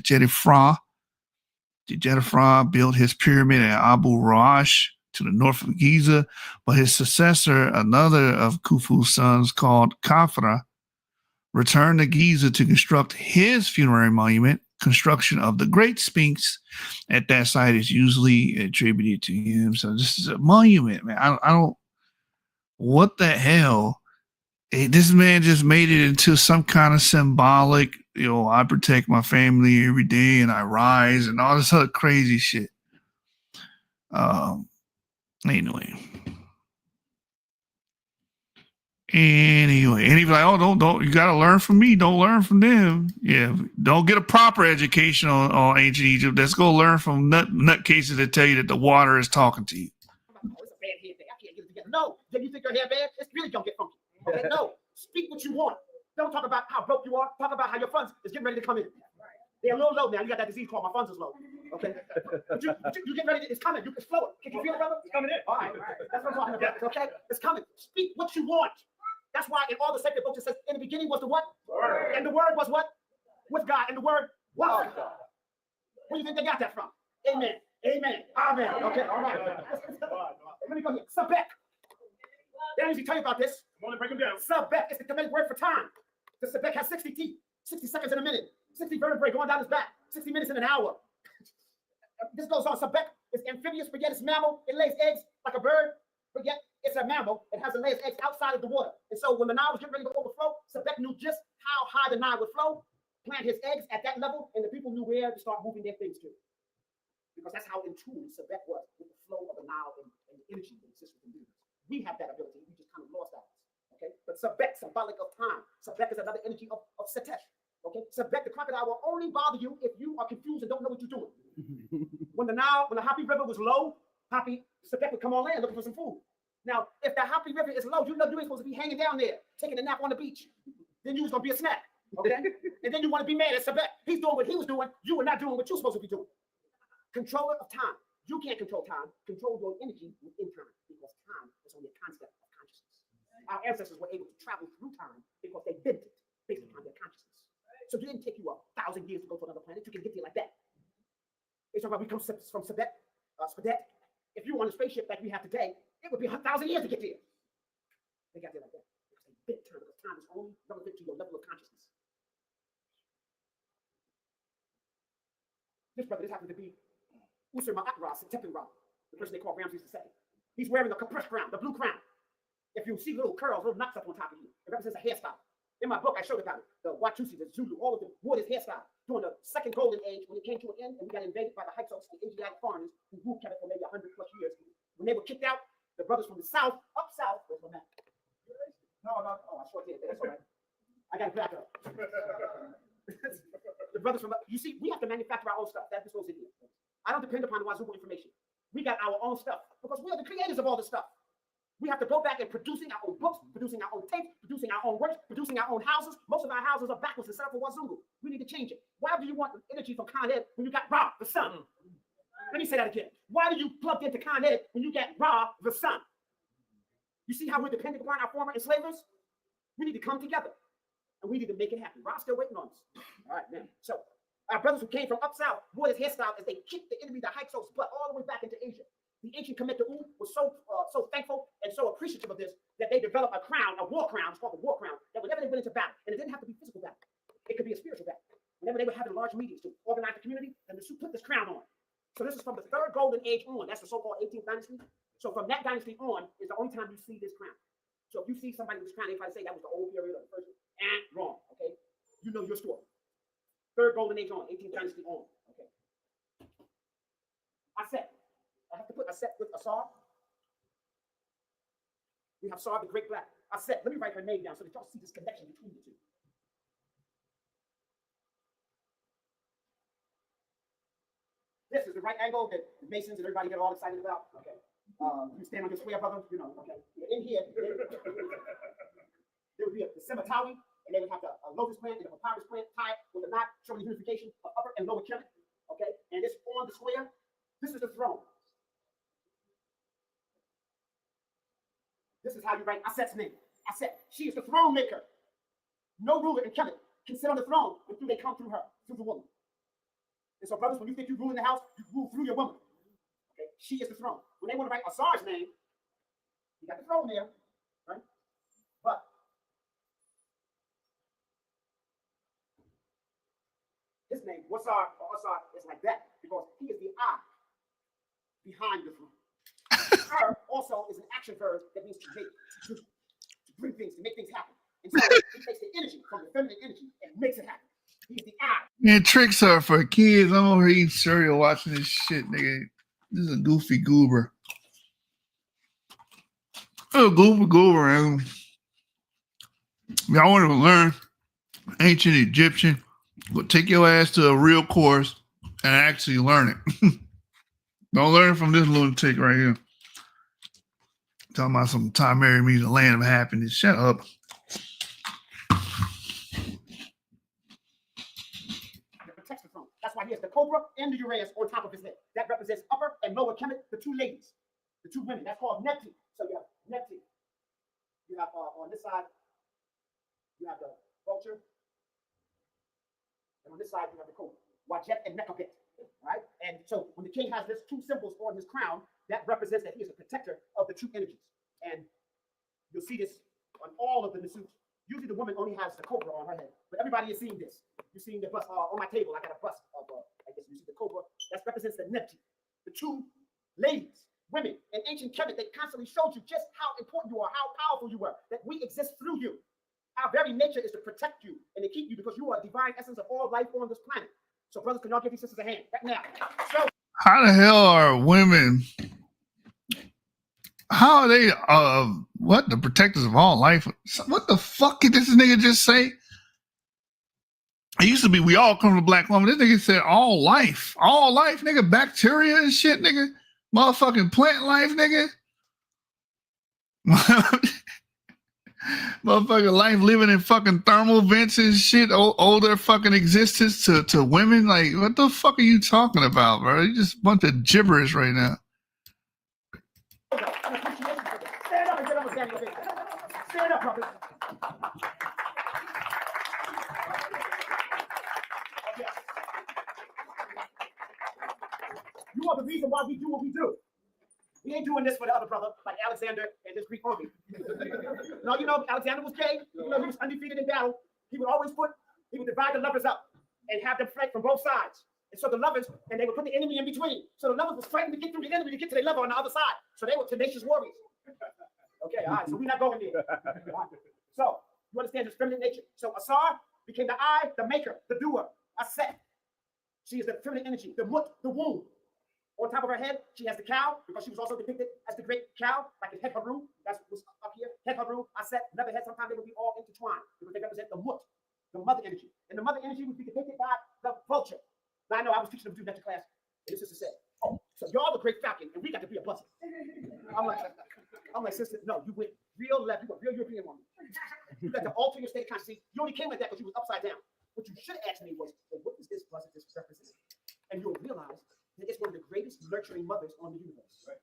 Djedefra built his pyramid at Abu Rawash to the north of Giza, but his successor, another of Khufu's sons called Khafra, returned to Giza to construct his funerary monument. Construction of the Great Sphinx at that site is usually attributed to him. So this is a monument, man. I don't. What the hell? This man just made it into some kind of symbolic. I protect my family every day and I rise and all this other crazy shit. Anyway, and he's like, oh, don't, you got to learn from me. Don't learn from them. Yeah. Don't get a proper education on ancient Egypt. Let's go learn from nutcases that tell you that the water is talking to you. oh, it's a bad hair day. I can't get it together. No, if you think your hair bad, it's really don't get funky. Okay? No, speak what you want. Don't talk about how broke you are. Talk about how your funds is getting ready to come in. They're a little low now. You got that disease called my funds is low. Okay, but you get ready. It's coming. You can slow it. Can you feel it, brother? It's coming in. All right. That's what I'm talking about. Okay, it's coming. Speak what you want. That's why in all the sacred books it says, in the beginning was the what? Word. And the word was what? With God. And the word was God. Where do you think they got that from? Amen. Amen. Amen. Okay. All right. Let me go here. Sabek. They don't usually tell you about this. I want to break them down. Sabek is the Kemetic word for time. The Sabek has 60 teeth, 60 seconds in a minute, 60 vertebrae going down his back, 60 minutes in an hour. This goes on. Sabek is amphibious, but yet it's mammal. It lays eggs like a bird, but yet it's a mammal. It has to lay its eggs outside of the water. And so when the Nile was getting ready to overflow, Sabek knew just how high the Nile would flow, plant his eggs at that level, and the people knew where to start moving their things to. Because that's how in tune Sabek was with the flow of the Nile and the energy that exists within humans. We have that ability. We just kind of lost ours. Okay? But Sabek, symbolic of time. Sabek is another energy of Setesh. Okay? Sabek, the crocodile, will only bother you if you are confused and don't know what you're doing. When the Happy River was low, Sabek would come on land looking for some food. Now, if the Happy River is low, you know you ain't supposed to be hanging down there, taking a nap on the beach. Then you was going to be a snack. Okay? And then you want to be mad at Sabek. He's doing what he was doing. You were not doing what you're supposed to be doing. Controller of time. You can't control time. Control your energy within time, because time is only a concept of consciousness. Our ancestors were able to travel through time because they bent it based upon their consciousness. So it didn't take you 1,000 years to go to another planet. You can get there like that. It's about we come from Sabek, Spadet. If you were on a spaceship like we have today, it would be 1,000 years to get there. They got there like that. They bent time, because time is only relative to your level of consciousness. This happens to be Usur Ma'atras and Tepinra, the person they call Ramses II. He's wearing a compressed crown, the blue crown. If you see little curls, little knots up on top of you, it represents a hairstyle. In my book, I showed about it. The Watusi, the Zulu, all of them wore this hairstyle during the second golden age when it came to an end and we got invaded by the Hyksos, the Asiatic foreigners who ruled Canada for maybe 100+ years. When they were kicked out, the brothers from the south, up south, where's my map? No, I short here. That's all right. I got to back up. The brothers from, you see, we have to manufacture our own stuff. That's what's in here. I don't depend upon Wazoo information. We got our own stuff because we are the creators of all this stuff. We have to go back and producing our own books, producing our own tapes, producing our own works, producing our own houses. Most of our houses are backwards instead of for Wazungu. We need to change it. Why do you want energy from Con Ed when you got Ra, the sun? Let me say that again. Why do you plug into Con Ed when you get Ra, the sun? You see how we're dependent upon our former enslavers? We need to come together and we need to make it happen. Ra's still waiting on us. All right, man. So our brothers who came from up south wore this hairstyle as they kicked the enemy, the Hyksos, butt all the way back into Asia. The ancient Kemet was so thankful and so appreciative of this that they developed a crown, a war crown. It's called the war crown. That whenever they went into battle, and it didn't have to be physical battle, it could be a spiritual battle. Whenever they were having large meetings to organize the community, then the Sioux put this crown on. So this is from the third golden age on. That's the so-called 18th dynasty. So from that dynasty on is the only time you see this crown. So if you see somebody with this crown, they try to say that was the old period or the first, wrong. Okay, you know your story. Third golden age on, 18th dynasty on. Okay. I have to put Aset with Asar. We have Sar, the great black. Aset, let me write her name down so that y'all see this connection between the two. This is the right angle that the Masons and everybody get all excited about. Okay. You stand on your square, brother, you know, okay. In here, there would be a Semitawi, and they would have a lotus plant and a papyrus plant tied with a knot showing the unification of upper and lower Kemet. Okay, and this on the square, this is the throne. This is how you write Aset's name. Aset, she is the throne maker. No ruler in Kemet can sit on the throne until they come through her, through the woman. And so, brothers, when you think you rule in the house, you rule through your woman. Okay, she is the throne. When they want to write Asar's name, you got the throne there, right? But his name, Wasar or Asar, is like that because he is the eye behind the throne. Her also is an action verb that means to make, to bring things, to make things happen. And so he takes the energy from the feminine energy and makes it happen. He's the eye. Man, tricks are for kids. I'm over here eating cereal watching this shit, nigga. This is a goofy goober. Oh, goober, man. Y'all want to learn ancient Egyptian? Go take your ass to a real course and actually learn it. Don't learn from this lunatic right here. Talking about some time married me the land of happiness. Shut up. That's why he has the cobra and the Uraeus on top of his head. That represents upper and lower Kemet, the two ladies, the two women. That's called Neptune. So you have Neptune. You have on this side, you have the vulture. And on this side, you have the cobra. Wajet and Nekabet. Right? And so when the king has this two symbols on his crown, that represents that he is a protector of the two energies. And you'll see this on all of the Nasuts. Usually the woman only has the cobra on her head, but everybody is seeing this. You're seeing the bust on my table. I got a bust of, I guess you see the cobra. That represents the Neptune, the two ladies, women in ancient Kemet. They constantly showed you just how important you are, how powerful you are, that we exist through you. Our very nature is to protect you and to keep you because you are a divine essence of all life on this planet. So brothers, can y'all give these sisters a hand right now? So, how the hell are women? How are they? What, the protectors of all life? What the fuck did this nigga just say? It used to be we all come from a black woman. This nigga said all life, nigga, bacteria and shit, nigga, motherfucking plant life, nigga. Motherfucking life living in fucking thermal vents and shit, owe their fucking existence to women. Like, what the fuck are you talking about, bro? You just a bunch of gibberish right now. Stand up and get up with Danny. Stand up, brother. You are the reason why we do what we do. We ain't doing this for the other brother, like Alexander and this Greek army. No, you know, Alexander was gay. You know, he was undefeated in battle. He would divide the lovers up and have them fight from both sides. And so the lovers, and they would put the enemy in between. So the lovers was fighting to get through the enemy to get to their lover on the other side. So they were tenacious warriors. Okay, all right, so we're not going there. Right. So you understand his feminine nature. So Asar became the eye, the maker, the doer. Aset. She is the feminine energy, the mut, the womb. On top of her head, she has the cow, because she was also depicted as the great cow, like in Het Haru. That's what's up here. Het Haru, Aset, another head. Sometimes they would be all intertwined because they represent the mut, the mother energy. And the mother energy would be depicted by the vulture. Now, I know I was teaching them to do that class, and this sister said, oh, so y'all the great falcon, and we got sister, no, you went real left. You went real European woman. You got to alter your state of consciousness. You only came like that because you was upside down. What you should have asked me was, well, what does this represent? And you'll realize that it's one of the greatest nurturing mothers on the universe. Right?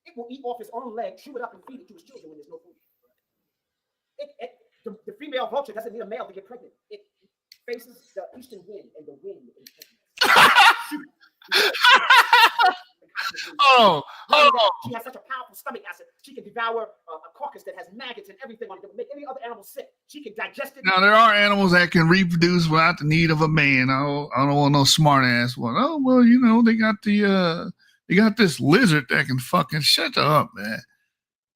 It will eat off its own leg, chew it up, and feed it to its children when there's no food. The female vulture doesn't need a male to get pregnant. It faces the eastern wind, and the wind is Oh, she has such a powerful stomach acid. She can devour a carcass that has maggots and everything on it that would make any other animal sick. She can digest it. Now there are animals that can reproduce without the need of a man. I don't want no smart ass one. Oh well, you know they got this lizard that can fucking shut up, man.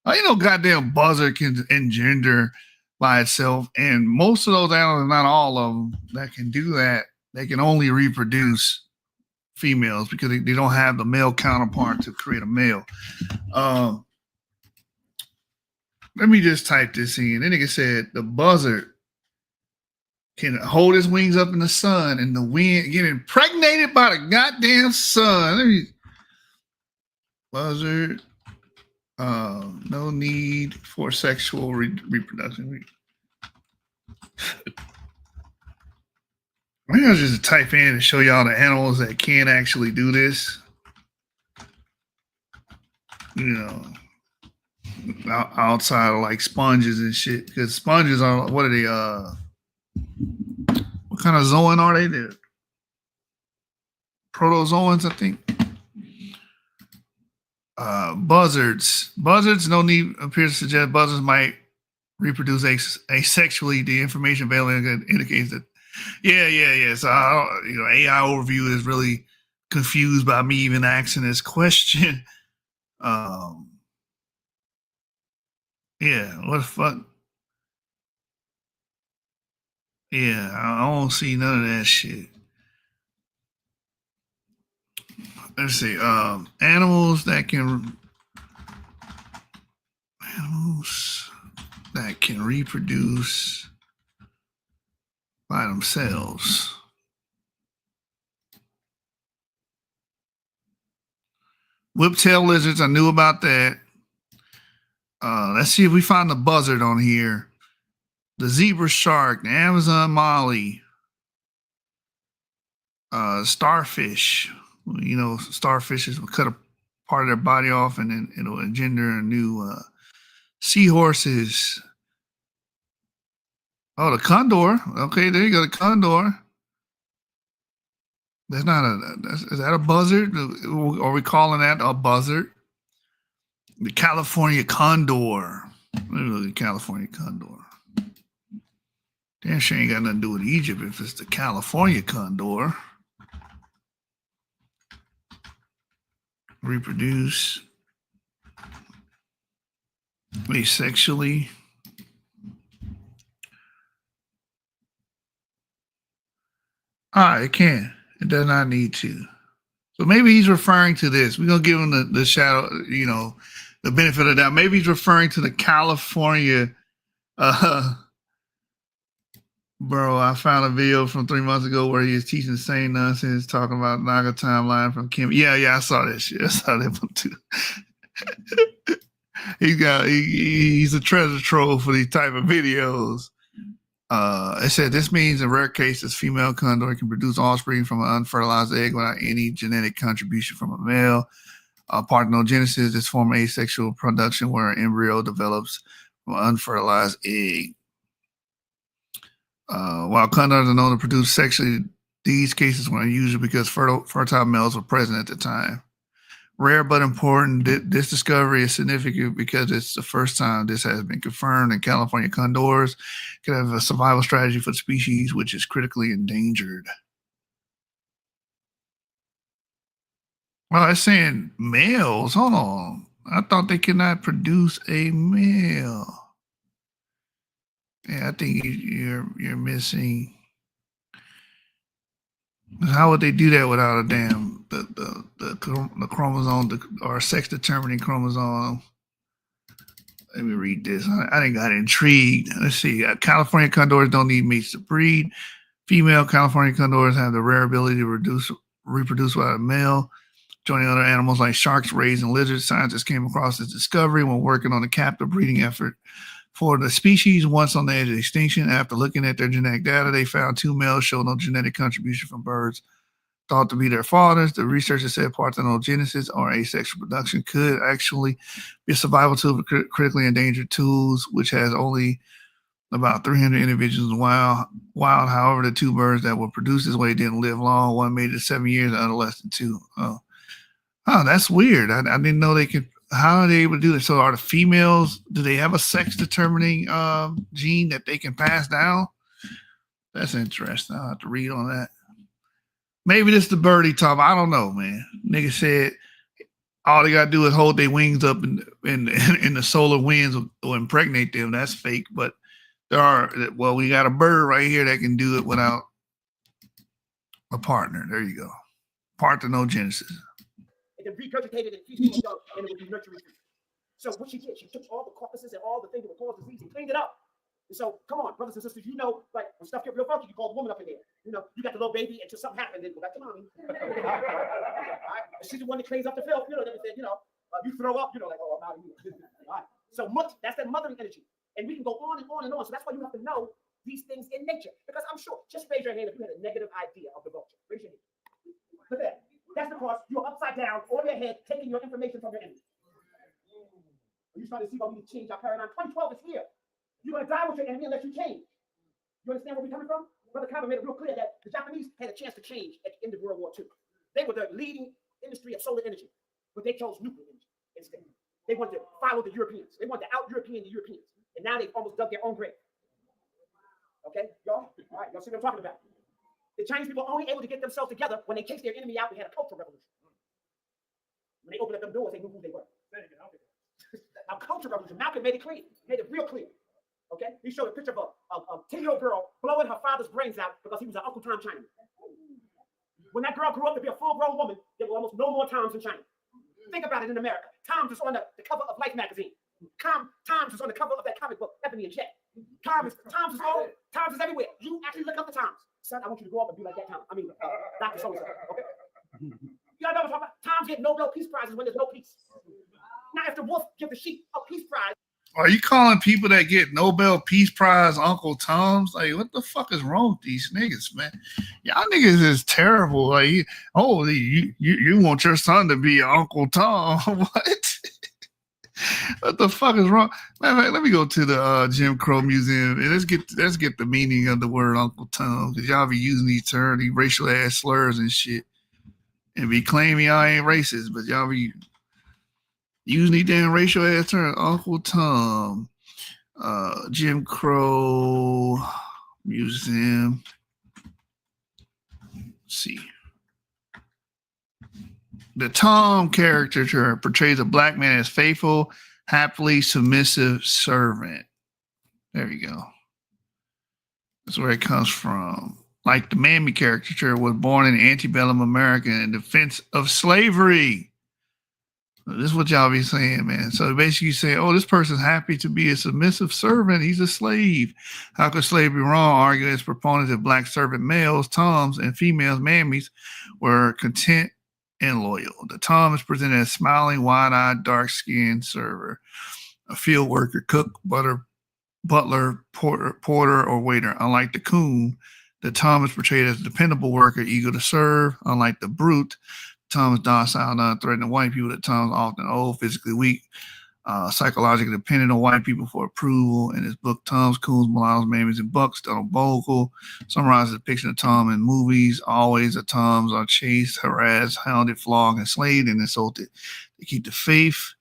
You know, goddamn buzzard can engender by itself, and most of those animals, not all of them, that can do that, they can only reproduce females because they don't have the male counterpart to create a male. Let me just type this in. That nigga said the buzzard can hold his wings up in the sun and the wind get impregnated by the goddamn sun. Buzzard, no need for sexual reproduction. Maybe I'll just type in and show y'all the animals that can actually do this. You know, outside of like sponges and shit. Because sponges are, what are they? What kind of zoan are they? They're protozoans, I think. Buzzards, no need appears to suggest buzzards might reproduce asexually. The information available indicates that. Yeah. So, AI overview is really confused by me even asking this question. Yeah, what the fuck? Yeah, I don't see none of that shit. Let's see. Animals that can reproduce by themselves. Whiptail lizards, I knew about that. Let's see if we find the buzzard on here. The zebra shark, the Amazon molly, starfish. You know, starfishes will cut a part of their body off and then it'll engender a new seahorses. Oh, the condor. Okay, there you go, the condor. That's not is that a buzzard? Are we calling that a buzzard? The California condor. Let me look at California condor. Damn sure ain't got nothing to do with Egypt if it's the California condor. Reproduce asexually. It can. It does not need to. So maybe he's referring to this. We're going to give him the shadow, the benefit of that. Maybe he's referring to the California. Bro, I found a video from 3 months ago where he was teaching the same nonsense, talking about Naga timeline from Kim. Yeah, I saw that shit. I saw that one too. He's a treasure trove for these type of videos. It said this means in rare cases, female condor can produce offspring from an unfertilized egg without any genetic contribution from a male. Parthenogenesis is form of asexual production where an embryo develops from an unfertilized egg. While condors are known to produce sexually, these cases were unusual because fertile males were present at the time. Rare but important, this discovery is significant because it's the first time this has been confirmed, and California condors can have a survival strategy for the species, which is critically endangered. Well, it's saying males. Hold on. I thought they cannot produce a male. Yeah, I think you're missing. How would they do that without a damn the chromosome or sex determining chromosome? Let me read this. I think got intrigued. Let's see. California condors don't need mates to breed. Female California condors have the rare ability to reproduce without a male. Joining other animals like sharks, rays, and lizards, scientists came across this discovery when working on a captive breeding effort for the species once on the edge of extinction. After looking at their genetic data, they found 2 males showed no genetic contribution from birds thought to be their fathers. The researchers said parthenogenesis, or asexual reproduction, could actually be a survival tool for critically endangered tools, which has only about 300 individuals wild. However, the 2 birds that were produced this way didn't live long. One made it to 7 years, the other less than 2. Oh, that's weird. I didn't know they could. How are they able to do this? So are the females, do they have a sex determining gene that they can pass down? That's interesting. I'll have to read on that. Maybe this is the birdie top. I don't know, man. Nigga said all they gotta do is hold their wings up in the solar winds or impregnate them. That's fake, but we got a bird right here that can do it without a partner. There you go. Parthenogenesis. It can regurgitate it and feed it young, and it would be nurturing. So what she did, she took all the carcasses and all the things that would cause disease and cleaned it up. And so, come on, brothers and sisters, you know, like when stuff get real funky, you call the woman up in there. You know, you got the little baby until something happened, then go back to mommy. Right? She's the one that cleans up the filth, you know, you throw up, you know, like, oh, I'm out of here. Right? So that's that mothering energy. And we can go on and on and on. So that's why you have to know these things in nature. Because I'm sure, just raise your hand if you had a negative idea of the vulture. Raise your hand. Look at that. That's because you're upside down on your head, taking your information from your enemy. Are you starting to see why we need to change our paradigm? 2012 is here. You're going to die with your enemy unless you change. You understand where we're coming from? Brother Kaba made it real clear that the Japanese had a chance to change at the end of World War II. They were the leading industry of solar energy, but they chose nuclear energy instead. They wanted to follow the Europeans. They wanted to out-European the Europeans. And now they've almost dug their own grave. Okay, y'all? All right, y'all see what I'm talking about? The Chinese people were only able to get themselves together when they chased their enemy out. We had a cultural revolution. When they opened up them doors, they knew who they were. A cultural revolution. Malcolm made it clear, made it real clear. Okay, he showed a picture of a 10-year-old girl blowing her father's brains out because he was an Uncle Tom Chinaman. When that girl grew up to be a full-grown woman, there were almost no more Toms in China. Think about it in America. Tom's is on the cover of Life magazine. Tom's is on the cover of that comic book, Ebony and Jet. Tom's is everywhere. You actually look up the Tom's. Son, I want you to grow up and be like that Tom. I mean, Dr. So-and-so, okay? Y'all know what I'm talking about? Toms get Nobel Peace Prizes when there's no peace. Now, if the wolf give the sheep a peace prize. Are you calling people that get Nobel Peace Prize Uncle Toms? Like, what the fuck is wrong with these niggas, man? Y'all niggas is terrible. Like, you want your son to be Uncle Tom? What? What the fuck is wrong? Man, let me go to the Jim Crow Museum and let's get the meaning of the word Uncle Tom, because y'all be using these terms, these racial ass slurs and shit, and be claiming y'all ain't racist, but y'all be using these damn racial ass terms. Uncle Tom, Jim Crow Museum. Let's see. The Tom caricature portrays a black man as faithful, happily submissive servant. There you go. That's where it comes from. Like the Mammy caricature was born in antebellum America in defense of slavery. So this is what y'all be saying, man. So basically you say, oh, this person's happy to be a submissive servant. He's a slave. How could slavery be wrong? Arguing as proponents of black servant males, Toms, and females, Mammies, were content and loyal. The Tom is presented as smiling, wide-eyed, dark-skinned server, a field worker, cook, butler, porter, or waiter. Unlike the coon, the Tom is portrayed as a dependable worker, eager to serve. Unlike the brute, Tom is docile, not threatening white people. The Tom is often old, physically weak, psychologically dependent on white people for approval. In his book, Toms, Coons, Mulattoes, Mammies, and Bucks, Donald Bogle summarizes the depiction of Tom in movies. Always the Toms are chased, harassed, hounded, flogged, enslaved, and insulted. They keep the faith.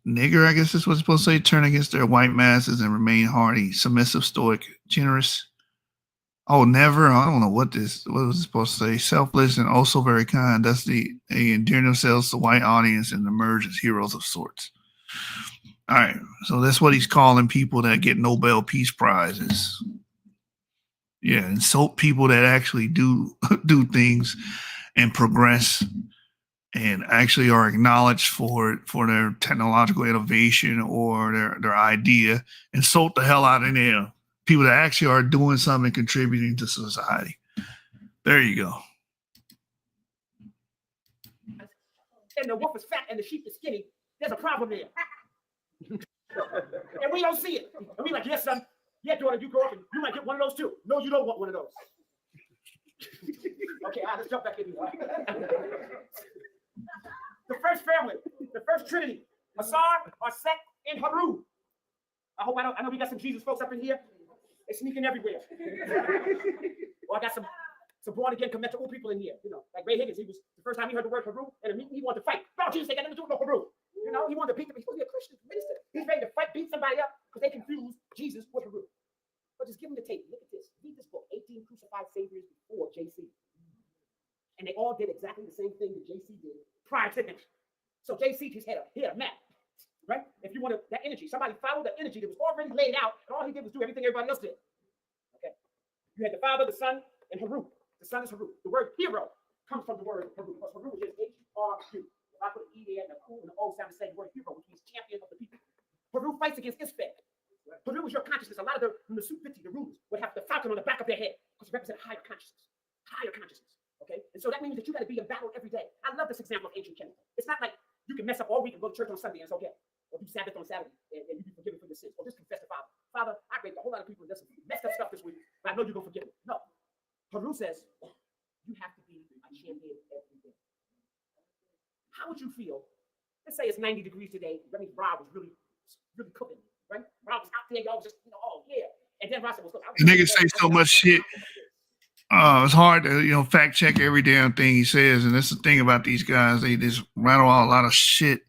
Nigger, I guess is what it's supposed to say, turn against their white masters and remain hardy, submissive, stoic, generous. Oh, never. I don't know what was it supposed to say. Selfless and also very kind. Thus, they endear themselves to the white audience and emerge as heroes of sorts. All right. So that's what he's calling people that get Nobel Peace Prizes. Yeah, insult people that actually do things and progress and actually are acknowledged for their technological innovation or their idea. Insult the hell out of them. People that actually are doing something, contributing to society. There you go. and the wolf is fat and the sheep is skinny, there's a problem there. And we don't see it. And we like, yes, son. Yeah, daughter, you grow up and you might get one of those too. No, you don't want one of those. Okay, all right, let's jump back in here. The first family, the first trinity, Asar, Arset, and Haru. I know we got some Jesus folks up in here. They're sneaking everywhere. Well, I got some born again conventional people in here. You know, like Ray Higgins. He was the first time he heard the word Haru, and he wanted to fight. No, Jesus, they got nothing to do with no Haru. You know, he wanted to beat them. He's supposed to be a Christian minister. He's ready to fight, beat somebody up because they confuse Jesus with Haru. But just give him the tape. Look at this. Read this book, 18 Crucified Saviors Before JC. And they all did exactly the same thing that JC did prior to him. So JC just had a map, right? If you wanted that energy, somebody followed the energy that was already laid out, and all he did was do everything everybody else did. Okay. You had the Father, the Son, and Haru. The Son is Haru. The word hero comes from the word Haru, because Haru is H-R-U. If I put an E there and a Q and an O sound the same, the word hero, which means champion of the people. Haru fights against Isfed. Haru is your consciousness. A lot of the Suit 50, the rulers, would have the falcon on the back of their head because it represents higher consciousness. Higher consciousness. Okay? And so that means that you got to be in battle every day. I love this example of ancient Canada. It's not like you can mess up all week and go to church on Sunday and it's okay. Or do Sabbath on Saturday and you be forgiven for your sins. Or just confess to Father. Father, I raped a whole lot of people and done some messed up stuff this week, but I know you're going to forgive me. No. Haru says, you have to be a champion every day. How would you feel? Let's say it's 90 degrees today. That means Rob was really cooking, right? Rob was out there, y'all was just, oh yeah. And then Rob said, well, The niggas say so much shit. It's hard to, fact check every damn thing he says. And that's the thing about these guys. They just rattle out a lot of shit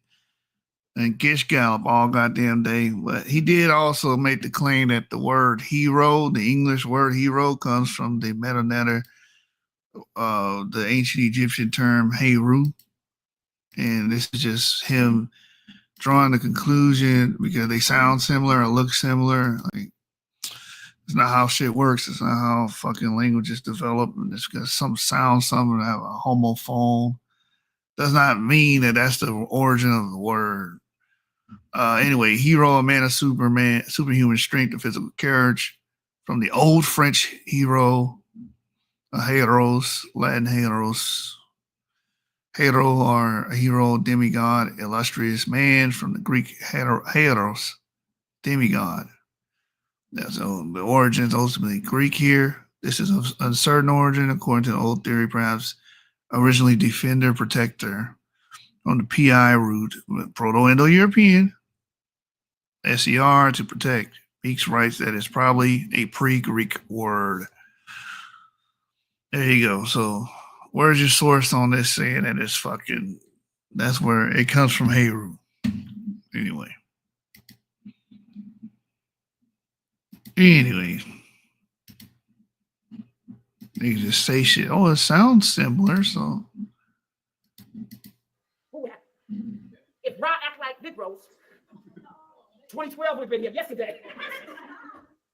and gish gallop all goddamn day. But he did also make the claim that the word hero, the English word hero, comes from the metanetter, the ancient Egyptian term Heru. And this is just him drawing the conclusion because they sound similar or look similar. Like, it's not how shit works. It's not how fucking languages develop. And it's because some sound, some have a homophone. Does not mean that that's the origin of the word. Anyway, hero, a man of superhuman strength and physical courage. From the old French hero, heros, Latin heros. Hero or a hero, demigod, illustrious man. From the Greek heros, demigod. So the origin is ultimately Greek here. This is of uncertain origin, according to the old theory, perhaps originally defender, protector, from the PI root, Proto-Indo-European, SER, to protect. Meeks writes that it's probably a pre-Greek word. There you go. So where's your source on this saying that it's fucking, that's where it comes from, Heru. Anyway, they just say shit. Oh, it sounds similar, so. If Ra act like Negroes, 2012 would have been here yesterday.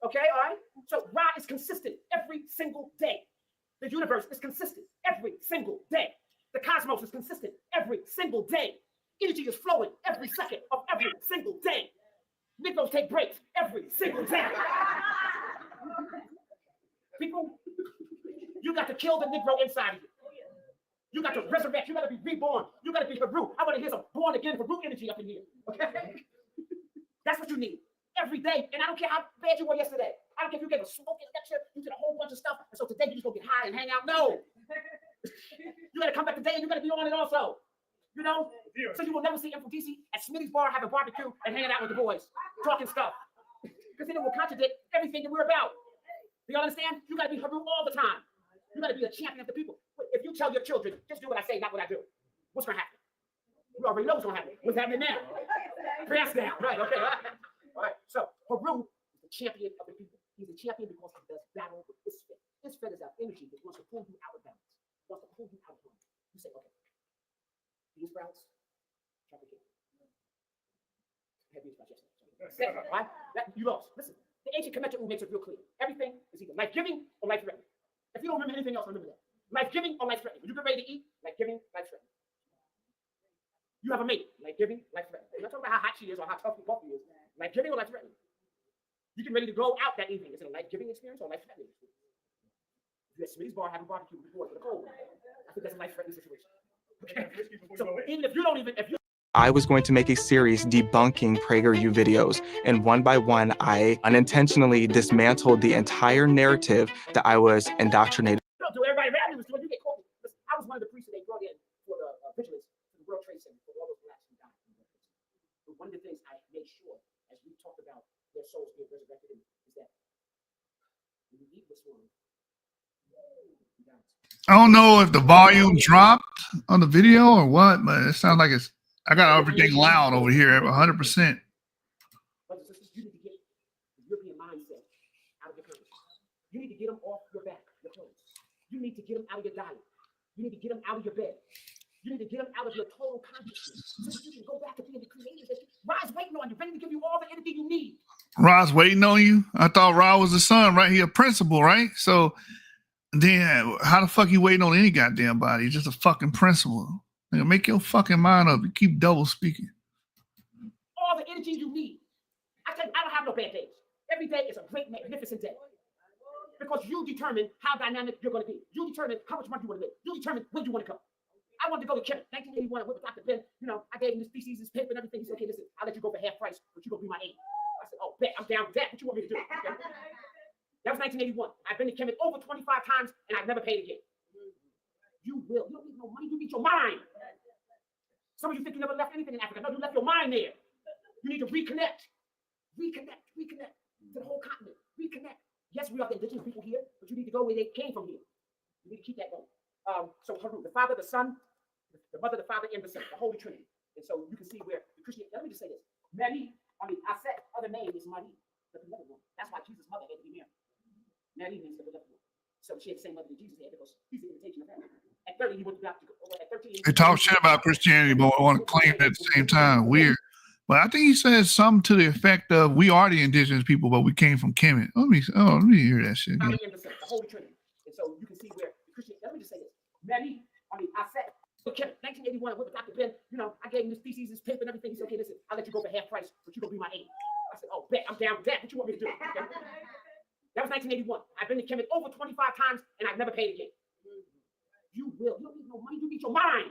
Okay, all right? So Ra is consistent every single day. The universe is consistent every single day. The cosmos is consistent every single day. Energy is flowing every second of every single day. Negroes take breaks every single day. People, you got to kill the Negro inside of you. You got to resurrect. You got to be reborn. You got to be Haru. I want to hear some born again Haru energy up in here. Okay? That's what you need every day. And I don't care how bad you were yesterday. I don't care if you gave a smoking lecture, you did a whole bunch of stuff, and so today you just go get high and hang out. No. You got to come back today and you got to be on it also. You know? So you will never see Aphrodisi at Smitty's bar having barbecue and hanging out with the boys, talking stuff. Because then it will contradict everything that we're about. Do you understand? You got to be Haru all the time. You got to be a champion of the people. If you tell your children, just do what I say, not what I do, what's going to happen? You already know what's going to happen. What's happening now? Press down. Right, okay. All right. So Haru is the champion of the people. He's a champion because he does battle with Isfed. Isfed is our energy that wants to pull you out of balance, wants to pull you out of balance. You say, okay, these sprouts, chop again. Heavy sprouts, yes. Right? You lost. Listen, the ancient Kemetu makes it real clear. Everything is either life-giving or life-threatening. If you don't remember anything else, remember that. Life-giving or life-threatening. When you get ready to eat, life-giving, life-threatening. You have a mate, life-giving, life-threatening. I'm not talking about how hot she is or how tough your coffee is. Life-giving or life-threatening. You get ready to go out that evening. Is it a life-giving experience or a life-threatening experience? If you're at Smitty's bar having barbecue before for the cold, I think that's a life-threatening situation. Okay? So even if you don't even, if you I was going to make a series debunking PragerU videos, and one by one, I unintentionally dismantled the entire narrative that I was indoctrinated. don't do everybody around you was doing, you get caught. Listen, I was one of the priests that they brought in for the vigilance for the World Trade Center for all those blacks who died. But one of the things I made sure, as we talked about their souls being resurrected, is that when you eat this one, I don't know if the volume dropped on the video or what, but it sounds like it's. I got everything loud over here at 100%. brothers and sisters, you need to get the European mindset out of your country. You need to get them off your back, your clothes. You need to get them out of your diet. You need to get them out of your bed. You need to get them out of your total consciousness so that you can go back to being the creators that Rod's waiting on you, ready to give you all the energy you need. Rod's waiting on you. I thought Rod was the son, right? He a principal, right? So then how the fuck you waiting on any goddamn body? He's just a fucking principal. Nigga, make your fucking mind up. You keep double speaking. All the energy you need. I tell you, I don't have no bad days. Every day is a great, magnificent day. Because you determine how dynamic you're going to be. You determine how much money you want to make. You determine when you want to come. I wanted to go to Kemet, 1981. I went with Dr. Ben. You know, I gave him the species, his paper, and everything. He said, okay, listen, I'll let you go for half price, but you're going to be my aide. I said, oh, bet, I'm down with that. What you want me to do? Okay? That was 1981. I've been to Kemet over 25 times, and I've never paid again. You will. You don't need no money. You need your mind. Some of you think you never left anything in Africa. No, you left your mind there. You need to reconnect. Reconnect to the whole continent. Reconnect. Yes, we are the indigenous people here, but you need to go where they came from here. You need to keep that going. So Haru, the Father, the Son, the Mother, the Father, and the Son, the Holy Trinity. And so you can see where the Christian, let me just say this. Mary, I said other name is Marie, the beloved one. That's why Jesus' mother had to be Mary. Mary means the beloved one. So she had the same mother that Jesus had because he's the imitation of her. At 30, he went to Dr. At 13, They talk shit about Christianity, but want to claim it at the same time. Weird. But I think he says something to the effect of, we are the indigenous people, but we came from Kemet. Let me hear that shit again. The Holy Trinity. And so you can see where the Christian, let me just say this. Mary, I said, okay, 1981, I went with Dr. Ben, you know, I gave him the species, his paper, and everything. He said, okay, listen, I'll let you go for half price, but you're going to be my aide. I said, oh, bet, I'm down with that. What you want me to do? Okay? That was 1981. I've been to Kemet over 25 times, and I've never paid again. You will. You don't need no money. You need your mind.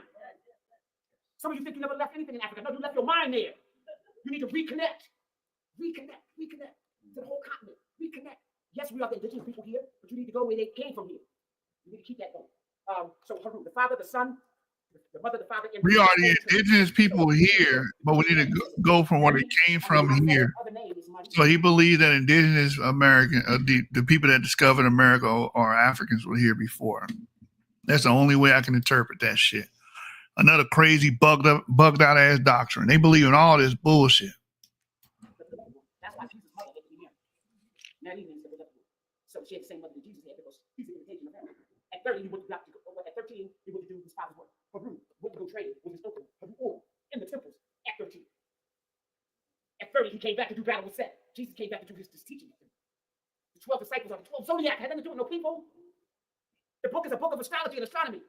Some of you think you never left anything in Africa. No, you left your mind there. You need to reconnect to the whole continent. Reconnect. Yes, we are the indigenous people here, but you need to go where they came from here. You need to keep that going. So Haru, the Father, the Son, the Mother, the Father. And we are the indigenous people here, but we need to go from where they came from here. So he believed that indigenous American, the people that discovered America or Africans were here before. That's the only way I can interpret that shit. Another crazy bugged out ass doctrine. They believe in all this bullshit. That's why Jesus' mother had to be Mary. Mary means the beloved one. So she had the same mother that Jesus had because he's the imitation of her. At 30, he went to Dr. At 13, he went to do his father's work. Haru went to go trade with his uncle, Haru, in the temples at 13. At 30, he came back to do battle with Seth. Jesus came back to do his teaching. The 12 disciples are the 12 zodiac. Had nothing to do with no people. The book is a book of astrology and astronomy.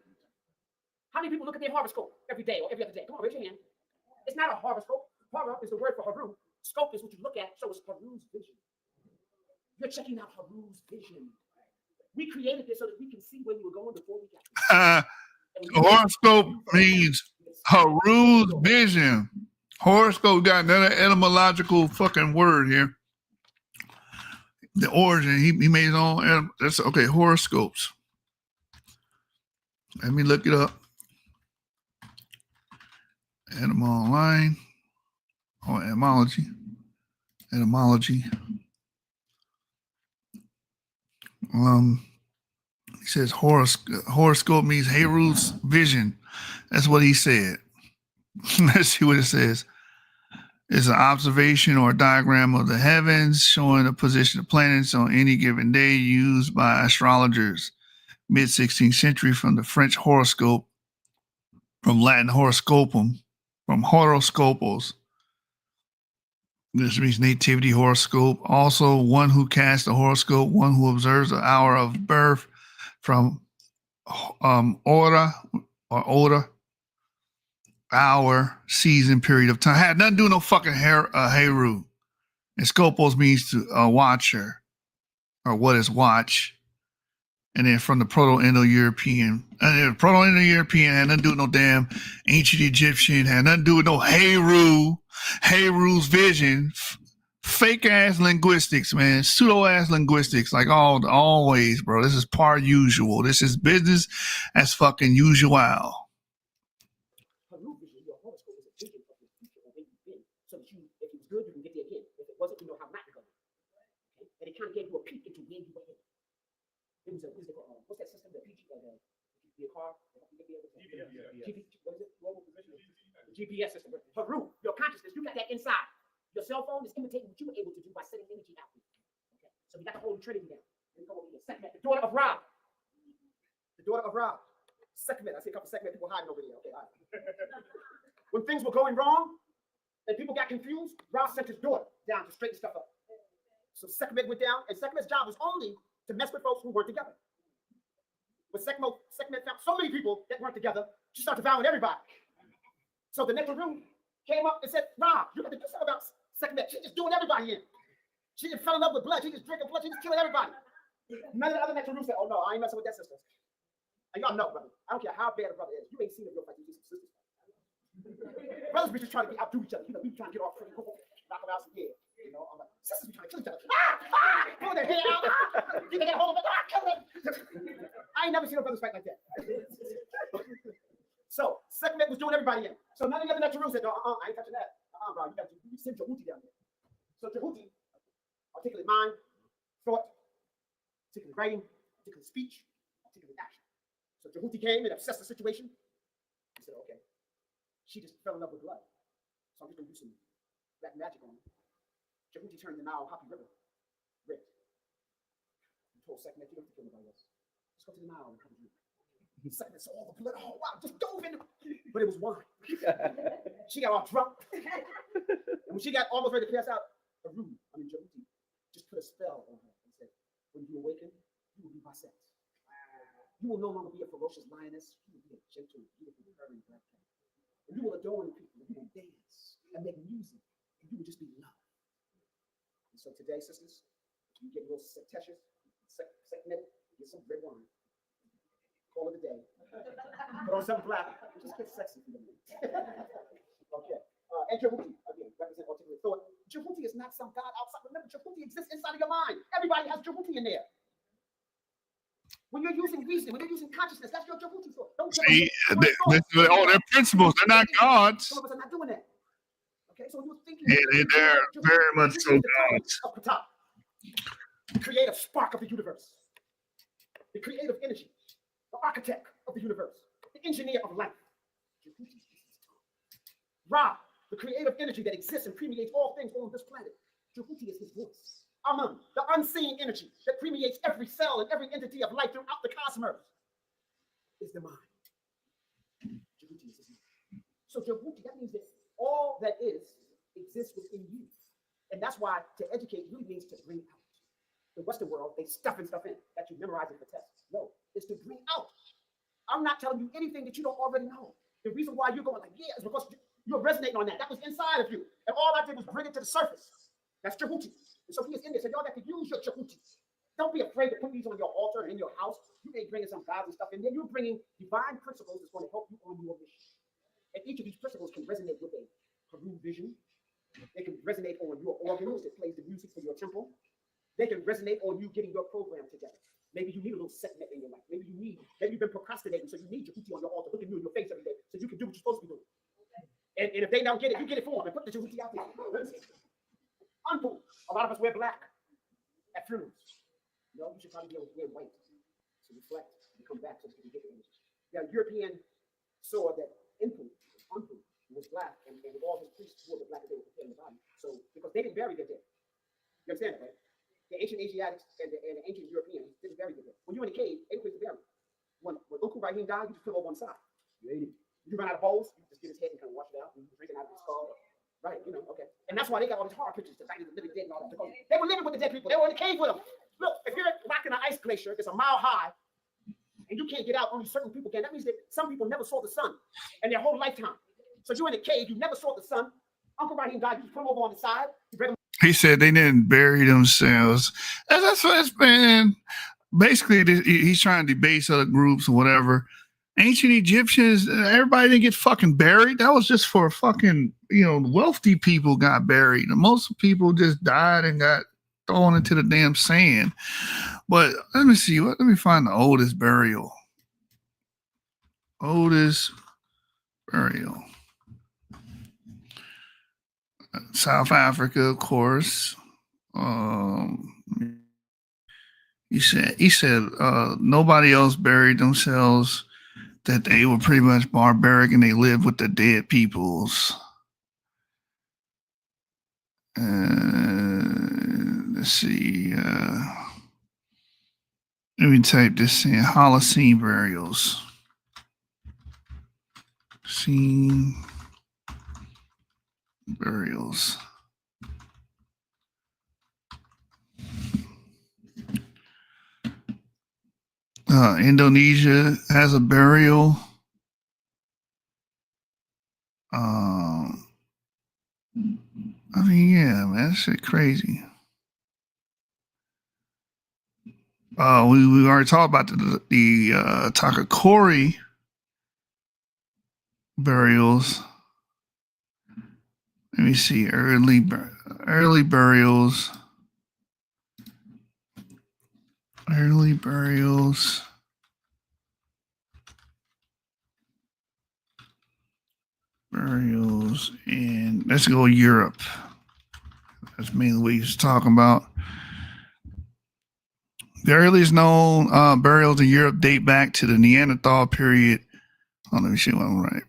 How many people look at their horoscope every day or every other day? Come on, raise your hand. It's not a horoscope. Horo is the word for Haru. Scope is what you look at, so it's Haru's vision. You're checking out Haru's vision. We created this so that we can see where you were going before we got here. Horoscope means Haru's vision. Horoscope got another etymological fucking word here. The origin, he made his own. That's okay. Horoscopes. Let me look it up. Etymology. Or etymology. Etymology. He says horoscope means Haru's vision. That's what he said. Let's see what it says. It's an observation or a diagram of the heavens showing the position of planets on any given day used by astrologers. Mid-16th century from the French horoscope, from Latin horoscopum, from horoscopos. This means nativity horoscope. Also, one who casts a horoscope, one who observes the hour of birth, from hora or order, hour, season, period of time. Had nothing to do with no fucking Heru. And scopos means to watcher, or what is watch. And then from the Proto-Indo-European. Proto-Indo-European had nothing to do with no damn ancient Egyptian, had nothing to do with no Heru's vision. Fake ass linguistics, man. Pseudo ass linguistics, like always, bro. This is par usual. This is business as fucking usual. Your horoscope is a vision of the future or where you've been, so that you, if it was good, you can get there again. If it wasn't, you know how not to go. Okay? And it kind of gave you a peek into where you were headed. It was what's that system? The PG, the car? The GPS system. Haru, your consciousness, you got that inside. Your cell phone is imitating what you were able to do by sending energy out. Okay, so we got the whole Trinity down. Then go over here. Sekhmet, the daughter of Ra. The daughter of Ra. Sekhmet. I see a couple Sekhmet people hiding over there. Okay, all right. When things were going wrong and people got confused, Ra sent his daughter down to straighten stuff up. So Sekhmet went down, and Sekhmet's job was only to mess with folks who weren't together. But Sekhmet found so many people that weren't together, she started devouring everybody. So the Neferu came up and said, Ra, you got to do something about Sekhmet. She's just doing everybody in. She just fell in love with blood. She just drinking blood. She just killing everybody. None of the other Neferu said, oh no, I ain't messing with that sister. And y'all know, brother. I don't care how bad a brother is. You ain't seen a real fight. You see some sisters. Brothers be just trying to outdo each other. You know, we trying to get off pretty cool. Knock them out some head. You know, I'm like, sisters be trying to kill each other. Pull their hair out. You can get hold of it. Kill them. I ain't never seen a brothers fight like that. So Sekhmet was doing everybody in. So none of the other Neferu said, no, I ain't touching that. Bro, you got to send Jehuti down there. So Jehuti, articulate mind, thought, articulate writing, articulate speech, articulate action. So Jehuti came and assessed the situation. He said, okay, she just fell in love with blood. So I'm just going to do some black magic on her. Jehuti turned the Nile Hopi River red. He told Sekhmet, you don't have to kill nobody else. Just go to the Nile and come drink. Sekhmet saw all the blood. Oh, wow, just dove in. But it was wine. She got all drunk. And when she got almost ready to pass out, Jehuti just put a spell on her and said, when you awaken, you will be my sex. You will no longer be a ferocious lioness. You will be a gentle, beautiful, purring black cat. And you will adorn people. And you will dance and make music. And you will just be loved. And so today, sisters, you get a little sectitious, Sekhmet, get some red wine. Call it a day. Put on something black. Just get sexy for them. Okay. And Jehuti, again, represent articulate thought. Jehuti is not some god outside. Remember, Jehuti exists inside of your mind. Everybody has Jehuti in there. When you're using reason, when you're using consciousness, that's your Jehuti thought. Don't see, they're principles. They're not gods. Some of us are not doing that. Okay, so you're thinking. Yeah, they're very much so gods. The creative spark of the universe. The creative energy. The architect of the universe, the engineer of life. Ra, the creative energy that exists and permeates all things on this planet. Jehuti is his voice. Amun, the unseen energy that permeates every cell and every entity of life throughout the cosmos, is the mind. Jehuti is his mind. So Jehuti, that means that all that is exists within you. And that's why to educate really means to bring out. The Western world, they stuff in that you memorize it for tests. No, it's to bring out. I'm not telling you anything that you don't already know. The reason why you're going like, yeah, is because you're resonating on that. That was inside of you. And all I did was bring it to the surface. That's Jehuti. And so he is in there. So y'all got to use your Jehuti. Don't be afraid to put these on your altar and in your house. You may bring in some gods and stuff, and then you're bringing divine principles that's going to help you on your mission. And each of these principles can resonate with a Haru vision. They can resonate on your organs that plays the music for your temple. They can resonate on you getting your program together. Maybe you need a little Sekhmet in your life. Maybe you've been procrastinating, so you need Jehuti on your altar, looking you in your face every day, so you can do what you're supposed to be doing. And if they don't get it, you get it for them and put the Jehuti out there. Uncool. A lot of us wear black at funerals. No, you should probably be able to wear white to reflect and come back so you can get the image. Now, European saw that Uncool was black, and all his priests wore the black that they were preparing the body. So, because they didn't bury their dead. You understand that, right? The ancient Asiatics and the ancient Europeans didn't bury their dead. When you're in a cave, ain't no place to bury. When Uncle Rahim died, you just put him over on the side. You run out of bowls, you just get his head and kind of wash it out, and drinking out of his skull. Right, you know, okay. And that's why they got all these horror pictures, the fact that the living dead and all that. They were living with the dead people. They were in the cave with them. Look, if you're locked in an ice glacier, it's a mile high, and you can't get out, only certain people can. That means that some people never saw the sun in their whole lifetime. So you're in a cave, you never saw the sun. Uncle Rahim died, you just put him over on the side. He said they didn't bury themselves. That's what it's been. basically, he's trying to debase other groups or whatever. Ancient Egyptians, everybody didn't get fucking buried. That was just for fucking, wealthy people got buried. And most people just died and got thrown into the damn sand. But let me see. Let me find the oldest burial. Oldest burial. South Africa, of course. He said nobody else buried themselves, that they were pretty much barbaric and they lived with the dead peoples. Let's see. Let me type this in. Holocene burials. Scene burials. Indonesia has a burial. I mean, yeah, man, that shit crazy. We already talked about the Takakori burials. Let me see, early burials. Early burials. Burials, and let's go Europe. That's mainly what he's talking about. The earliest known burials in Europe date back to the Neanderthal period. Oh, let me see what I'm right.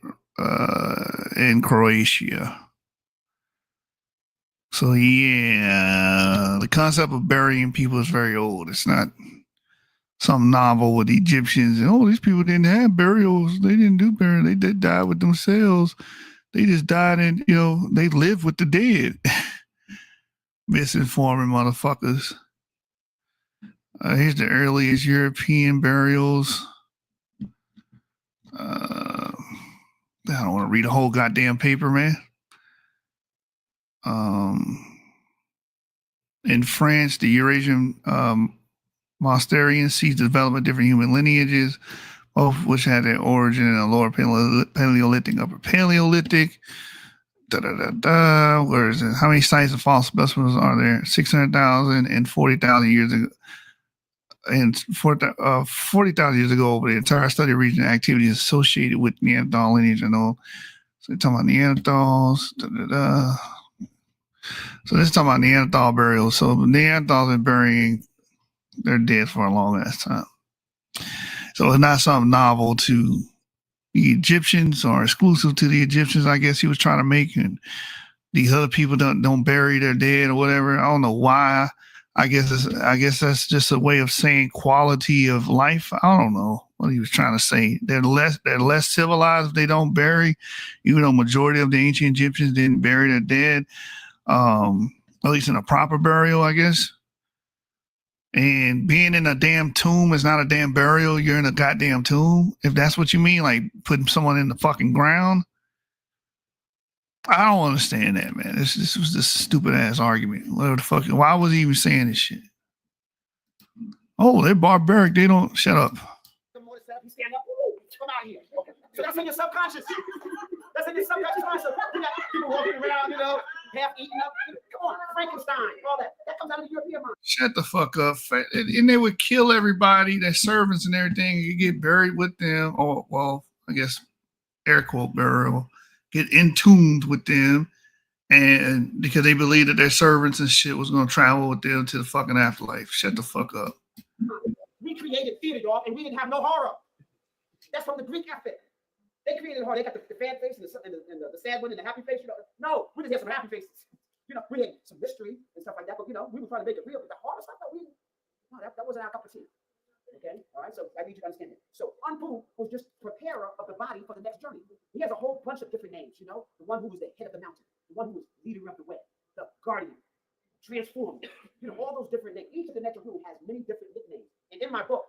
In Croatia. So yeah, the concept of burying people is very old. It's not some novel with Egyptians. And, these people didn't have burials. They didn't do burial. They did die with themselves. They just died and, they lived with the dead. Misinforming motherfuckers. Here's the earliest European burials. I don't want to read a whole goddamn paper, man. In France, the Eurasian Mousterians seized the development of different human lineages, both of which had their origin in the lower Paleolithic, upper Paleolithic. Where is it? How many sites of fossil specimens are there? 600,000 and 40,000 years ago. And 40,000 years ago, the entire study of region activity is associated with Neanderthal lineage and all. So they're talking about Neanderthals. So this is talking about Neanderthal burials. So Neanderthals are burying their dead for a long ass time. So it's not something novel to the Egyptians or exclusive to the Egyptians, I guess he was trying to make. And these other people don't bury their dead or whatever. I don't know why. I guess that's just a way of saying quality of life. I don't know what he was trying to say. They're less civilized if they don't bury, even though majority of the ancient Egyptians didn't bury their dead, at least in a proper burial, I guess. And being in a damn tomb is not a damn burial. You're in a goddamn tomb. If that's what you mean, like putting someone in the fucking ground. I don't understand that, man. This was this stupid ass argument. Whatever the fuck. Why was he even saying this shit? Oh, they're barbaric. They don't shut up. You stand up. Come out here. Okay. So that's in your subconscious. That's in your subconscious mind. So you got people walking around, half eaten up. Come on, Frankenstein, all that. That comes out of the European mind. Shut the fuck up. And they would kill everybody, their servants and everything. You get buried with them. Or, well, I guess air quote burial. Get entombed with them, and because they believed that their servants and shit was going to travel with them to the fucking afterlife. Shut the fuck up. We created theater, dog, and we didn't have no horror. That's from the Greek epic. They created horror. They got the sad face and the sad one and the happy face. No, we just had some happy faces. We had some mystery and stuff like that, but we were trying to make it real. But the horror stuff that wasn't our cup of tea. Okay, all right. So I need you to understand it. So Anpu was just preparer of the body for the next journey. He has a whole bunch of different names. The one who was the head of the mountain, the one who was leader of the way, the guardian, transformed. All those different names. Each of the Neteru has many different nicknames. And in my book,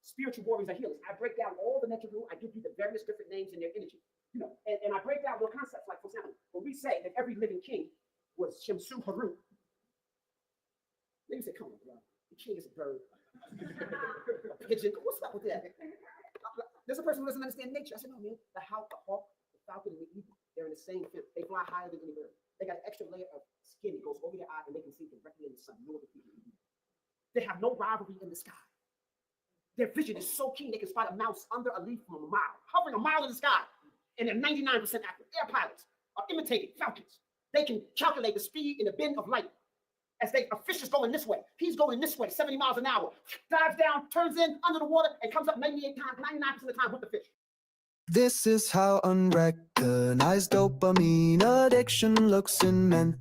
Spiritual Warriors and Healers, I break down all the Neteru. I give you the various different names and their energy. And I break down little concepts. Like, for example, when we say that every living king was Shamsu Haru, they say, come on, bro. The king is a bird. Pigeon, what's up with that? There's a person who doesn't understand nature. I said, no, man, the hawk, the falcon, and the eagle, they're in the same field. They fly higher than any bird. They got an extra layer of skin that goes over their eye and they can see directly in the sun. No other people do. They have no rivalry in the sky. Their vision is so keen they can spot a mouse under a leaf from a mile, hovering a mile in the sky, and they're 99% accurate. Air pilots are imitating falcons. They can calculate the speed in the bend of light. As a fish is going this way, he's going this way, 70 miles an hour, dives down, turns in under the water, and comes up 98 times, 99% of the time with the fish. This is how unrecognized dopamine addiction looks in men.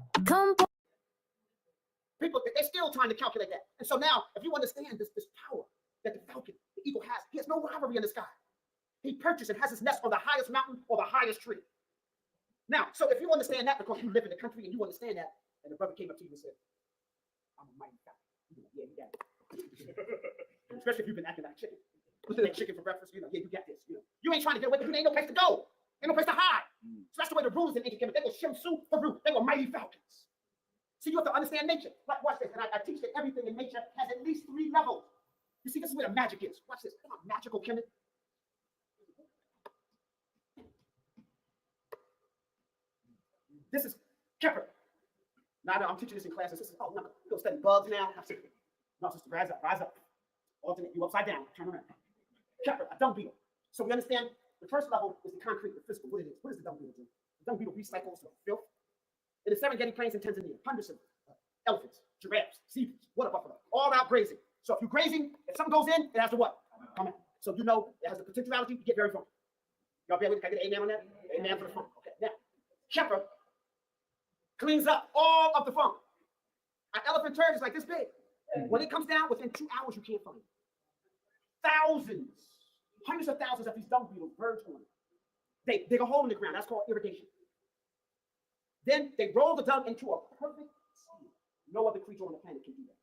People, they're still trying to calculate that. And so now, if you understand this power that the falcon, the eagle has, he has no rivalry in the sky. He perches and has his nest on the highest mountain or the highest tree. Now, so if you understand that, because you live in the country and you understand that, and the brother came up to you and said, I'm a mighty falcon. Yeah, you got it. Especially if you've been acting like chicken. Like chicken for breakfast, yeah, you got this. You ain't trying to get away, but ain't no place to go. Ain't no place to hide. So that's the way the rules in ancient Kemet. They were Shemsu Haru. They were mighty falcons. So you have to understand nature. Like, watch this. And I teach that everything in nature has at least 3 levels. You see, this is where the magic is. Watch this. Come on, magical Kemet. This is Kepler. Now I'm teaching this in classes. This is, oh, no, you go study bugs now. No, sister, rise up, rise up. Alternate, you upside down, turn around. Kepler, a dung beetle. So we understand the first level is the concrete, the physical, what it is. What does the dung beetle do? The dung beetle recycles filth. In the Serengeti Plains in Tanzania, hundreds of elephants, giraffes, zebras, water buffalo, all out grazing. So if you're grazing, if something goes in, it has to what? Come out. So you know it has the potentiality to get very funky. Y'all bear with me? Can I get an amen on that? Amen for the funk. Okay, now, Kepler cleans up all of the funk. An elephant turd is like this big. When it comes down, within 2 hours, you can't find it. Thousands, hundreds of thousands of these dung beetles, birds on it. They dig a hole in the ground. That's called irrigation. Then they roll the dung into a perfect seal. No other creature on the planet can do that.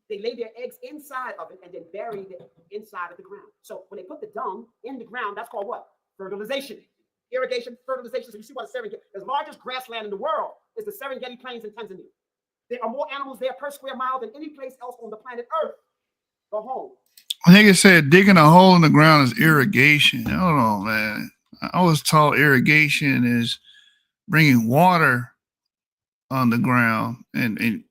They lay their eggs inside of it and then bury it inside of the ground. So when they put the dung in the ground, that's called what? Fertilization. Irrigation, fertilization. So you see what the Serengeti, the largest grassland in the world is the Serengeti Plains in Tanzania. There are more animals there per square mile than any place else on the planet Earth. Go home. I think it said digging a hole in the ground is irrigation. I don't know, man. I was taught irrigation is bringing water on the ground and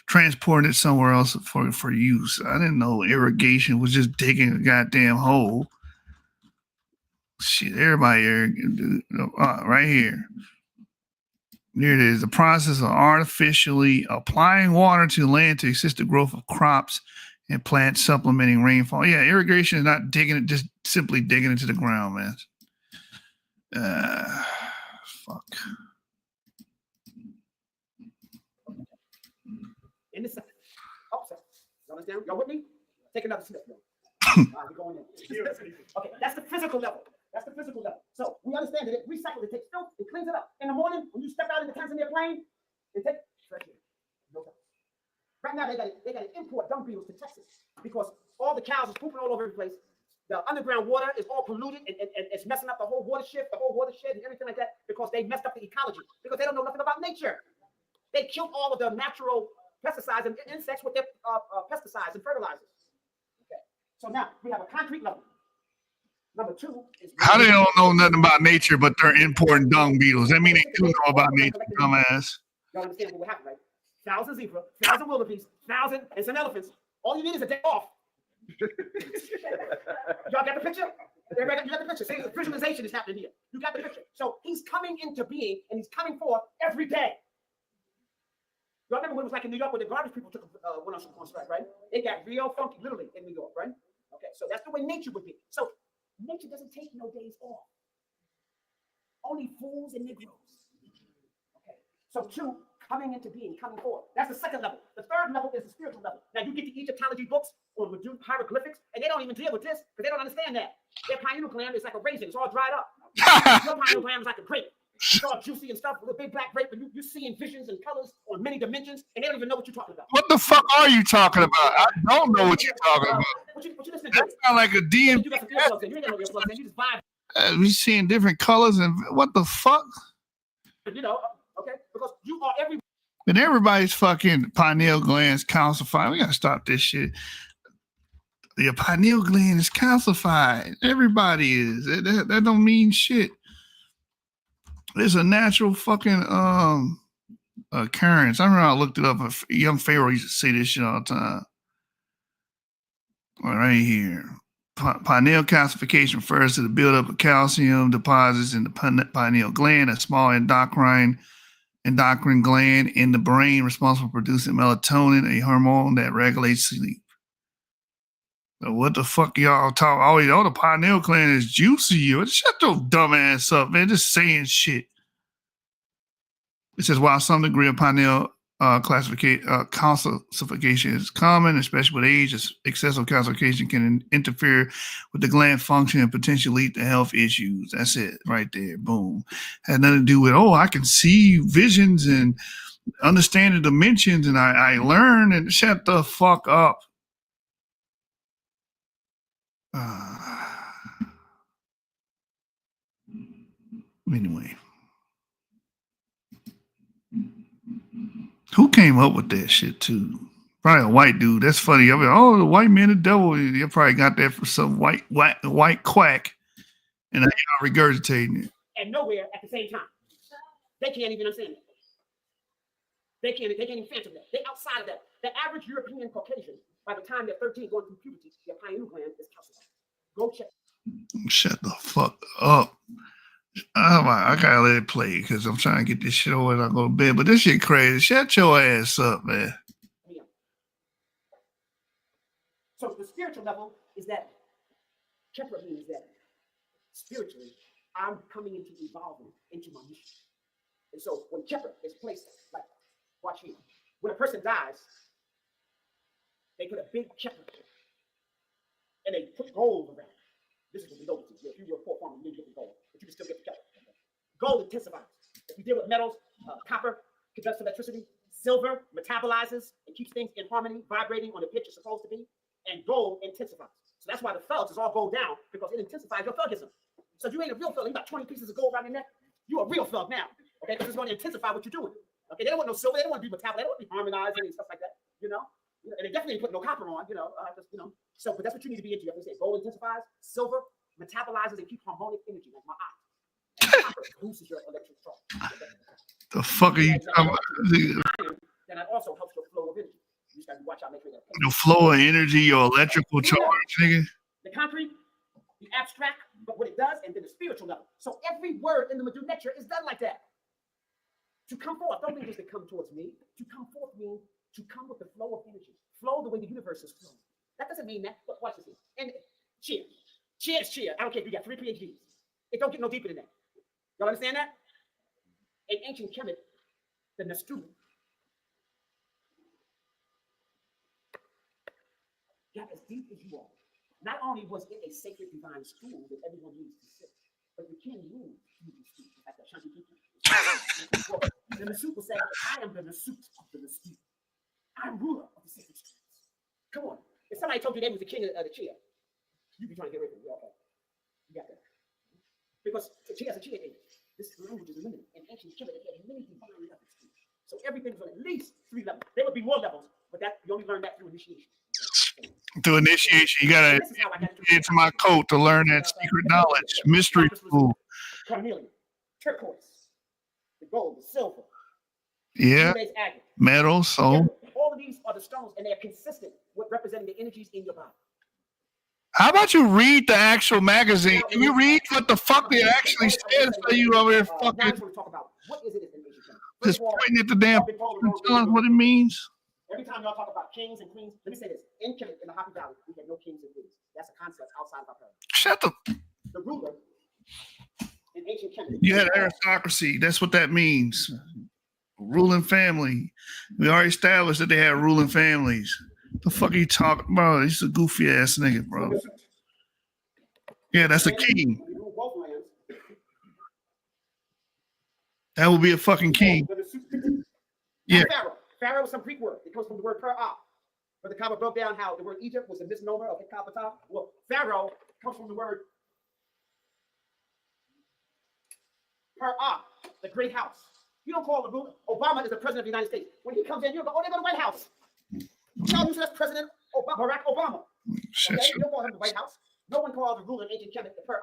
transporting it somewhere else for use. I didn't know irrigation was just digging a goddamn hole. Shit, everybody right here. Here it is. The process of artificially applying water to land to assist the growth of crops and plants, supplementing rainfall. Yeah, irrigation is not digging it, just simply digging into the ground, man. Fuck. In the second. Oh, sorry. Y'all understand? Y'all with me? Take another step, y'all. We're going in. Okay, that's the physical level. That's the physical level. So we understand that it recycles, it takes filth, it cleans it up. In the morning, when you step out in the Tanzania plain, it takes fresh air. No doubt. Right now, they got to import dung beetles to Texas because all the cows is pooping all over the place. The underground water is all polluted and it's messing up the whole watershed and everything like that because they messed up the ecology because they don't know nothing about nature. They killed all of the natural pesticides and insects with their pesticides and fertilizers. Okay. So now we have a concrete level. Number 2 is how they don't know nothing about nature, but they're importing dung beetles. That mean they do know about nature, dumbass. Y'all understand what will happen, right? 1,000 zebra, 1,000 wildebeest, 1,000 and some elephants. All you need is a day off. Y'all got the picture? You got the picture. See, the visualization is happening here. You got the picture. So he's coming into being and he's coming forth every day. Y'all remember when it was like in New York when the garbage people went on strike, right? It got real funky, literally, in New York, right? Okay, so that's the way nature would be. So nature doesn't take no days off. Only fools and Negroes. Okay, so 2, coming into being, coming forth. That's the second level. The third level is the spiritual level. Now you get the Egyptology books on hieroglyphics, and they don't even deal with this because they don't understand that. Their pineal gland is like a raisin. It's all dried up. Your pineal gland is like a grape. It's all juicy and stuff with a big black grape, and you're seeing visions and colors on many dimensions, and they don't even know what you're talking about. What the fuck are you talking about? I don't know what you're talking about. What you listening to? That's not like a DMV. You got some earplugs in. You ain't got no earplugs in. You just vibe. We seeing different colors and what the fuck? You know, okay, because you are every. And everybody's fucking pineal glands calcified. We gotta stop this shit. Your pineal gland is calcified. Everybody is. That don't mean shit. It's a natural fucking occurrence. I remember I looked it up. A young Pharaoh used to say this shit all the time. Right here. Pineal calcification refers to the buildup of calcium deposits in the pineal gland, a small endocrine gland in the brain responsible for producing melatonin, a hormone that regulates sleep. So what the fuck y'all talk? Oh, the pineal gland is juicy. Shut your dumb ass up, man. Just saying shit. It says, while some degree of pineal calcification is common, especially with age, excessive calcification can interfere with the gland function and potentially lead to health issues. That's it right there. Boom. Had nothing to do with, I can see visions and understand the dimensions and I learn, and shut the fuck up. Anyway. Who came up with that shit too? Probably a white dude. That's funny. I mean, the white man, the devil. They probably got that from some white quack, and they are regurgitating it. And nowhere at the same time. They can't even understand it. They can't even fathom that. They're outside of that. The average European Caucasian, by the time they're 13 going through puberty, their pineal gland is calcified. Go check. Shut the fuck up. I gotta let it play because I'm trying to get this shit over and I go to bed. But this shit crazy. Shut your ass up, man. So the spiritual level is that Kepler means that spiritually I'm coming into evolving into my mission. And so when Kepler is placed, like watch here, when a person dies, they put a big Kepler and they put gold around it. This is what we know. If you were a poor farmer, you didn't get the gold, but you can still get the Kepler. Gold intensifies. If you deal with metals, copper conducts electricity, silver metabolizes and keeps things in harmony, vibrating on the pitch it's supposed to be, and gold intensifies. So that's why the thugs is all gold down, because it intensifies your thugism. So if you ain't a real thug, you got 20 pieces of gold around your neck, you're a real thug now, okay? Because it's going to intensify what you're doing. Okay, they don't want no silver, they don't want to be metabolized, they don't want to be harmonizing and stuff like that, you know? And they definitely ain't putting no copper on, So, but that's what you need to be into. You have to say gold intensifies, silver metabolizes and keeps harmonic energy, like my eye. And copper boosts your electric charge. The fuck are you talking about? Then that also helps your flow of energy. You just got to watch out, make sure that your flow of energy, your electrical charge, nigga. The concrete, the abstract, but what it does, and then the spiritual level. So every word in the Medu Nectar is done like that. To come forth, don't mean just to come towards me. To come forth means to come with the flow of energy. Flow the way the universe is flowing. That doesn't mean that, but watch this. And cheer. Cheer is cheer. I don't care if you got 3 PhDs. It don't get no deeper than that. Y'all understand that? In ancient Kemet, the Nastu got as deep as you are. Not only was it a sacred divine school that everyone needs to sit, but you can't move through these schools like that Shanti people. The Nasut will say, I am the Nasut of the Nasut. I'm ruler of the sacred streets. Come on. If somebody told you they was the king of the chair, you'd be trying to get rid of it. Okay. You got that. Because the chair is a chair age. This language is limited. In ancient Kemet, they had many divine levels. So everything was on at least 3 levels. There would be more levels, but that you only learn that through initiation. Through initiation, you gotta get into my code to learn that secret knowledge. Mystery school. Carnelian, turquoise, the gold, the silver. Yeah. Metal, so. All of these are the stones, and they're consistent with representing the energies in your body. How about you read the actual magazine? Can you read what the fuck it actually says so you over there fucking just pointing at the damn telling us what it means? Every time y'all talk about kings and queens, let me say this. In Kemet, in the Happy Valley, we had no kings and queens. That's a concept outside of our paradigm. Shut the... The ruler in ancient Kemet... You had aristocracy. That's what that means. Ruling family. We already established that they had ruling families. The fuck are you talking about? He's a goofy ass nigga, bro. Yeah, that's the king. That would be a fucking king. Yeah. Pharaoh. Pharaoh is some Greek word. It comes from the word per-ah. But the Kaaba broke down how the word Egypt was a misnomer of Hekapata. Well, Pharaoh comes from the word per-ah, the great house. You don't call the ruler. Obama is the president of the United States. When he comes in, you go, oh, they go to the White House. No, you say that's President Barack Obama. Okay? You don't call him the White House. No one calls the ruler in ancient Kemet the per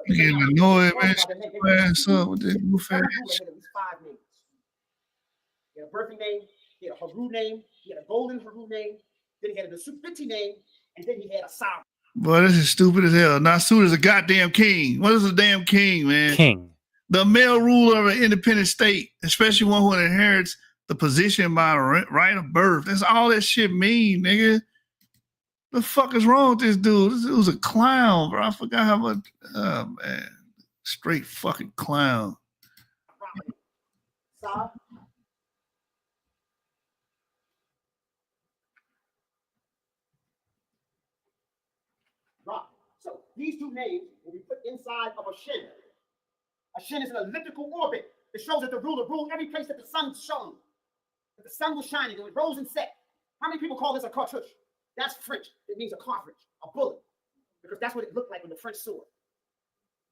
You getting annoyed, man. What's up with this goof ass? Every ruler had at least 5 names. He had a birthing name, he had a Haru name, he had a golden Haru name, then he had a Nasubiti name, and then he had a sovereign. Boy, this is stupid as hell. Nasud is a goddamn king. What is a damn king, man? King. The male ruler of an independent state, especially one who inherits the position by right of birth. That's all that shit mean, nigga. The fuck is wrong with this dude? This dude's a clown, bro. I forgot how much. Oh, man. Straight fucking clown. So these 2 names will be put inside of a shin. A shin is an elliptical orbit. It shows that the ruler ruled every place that the sun shone. That the sun was shining, it rose and set. How many people call this a cartouche? That's French. It means a cartridge, a bullet, because that's what it looked like with the French sword.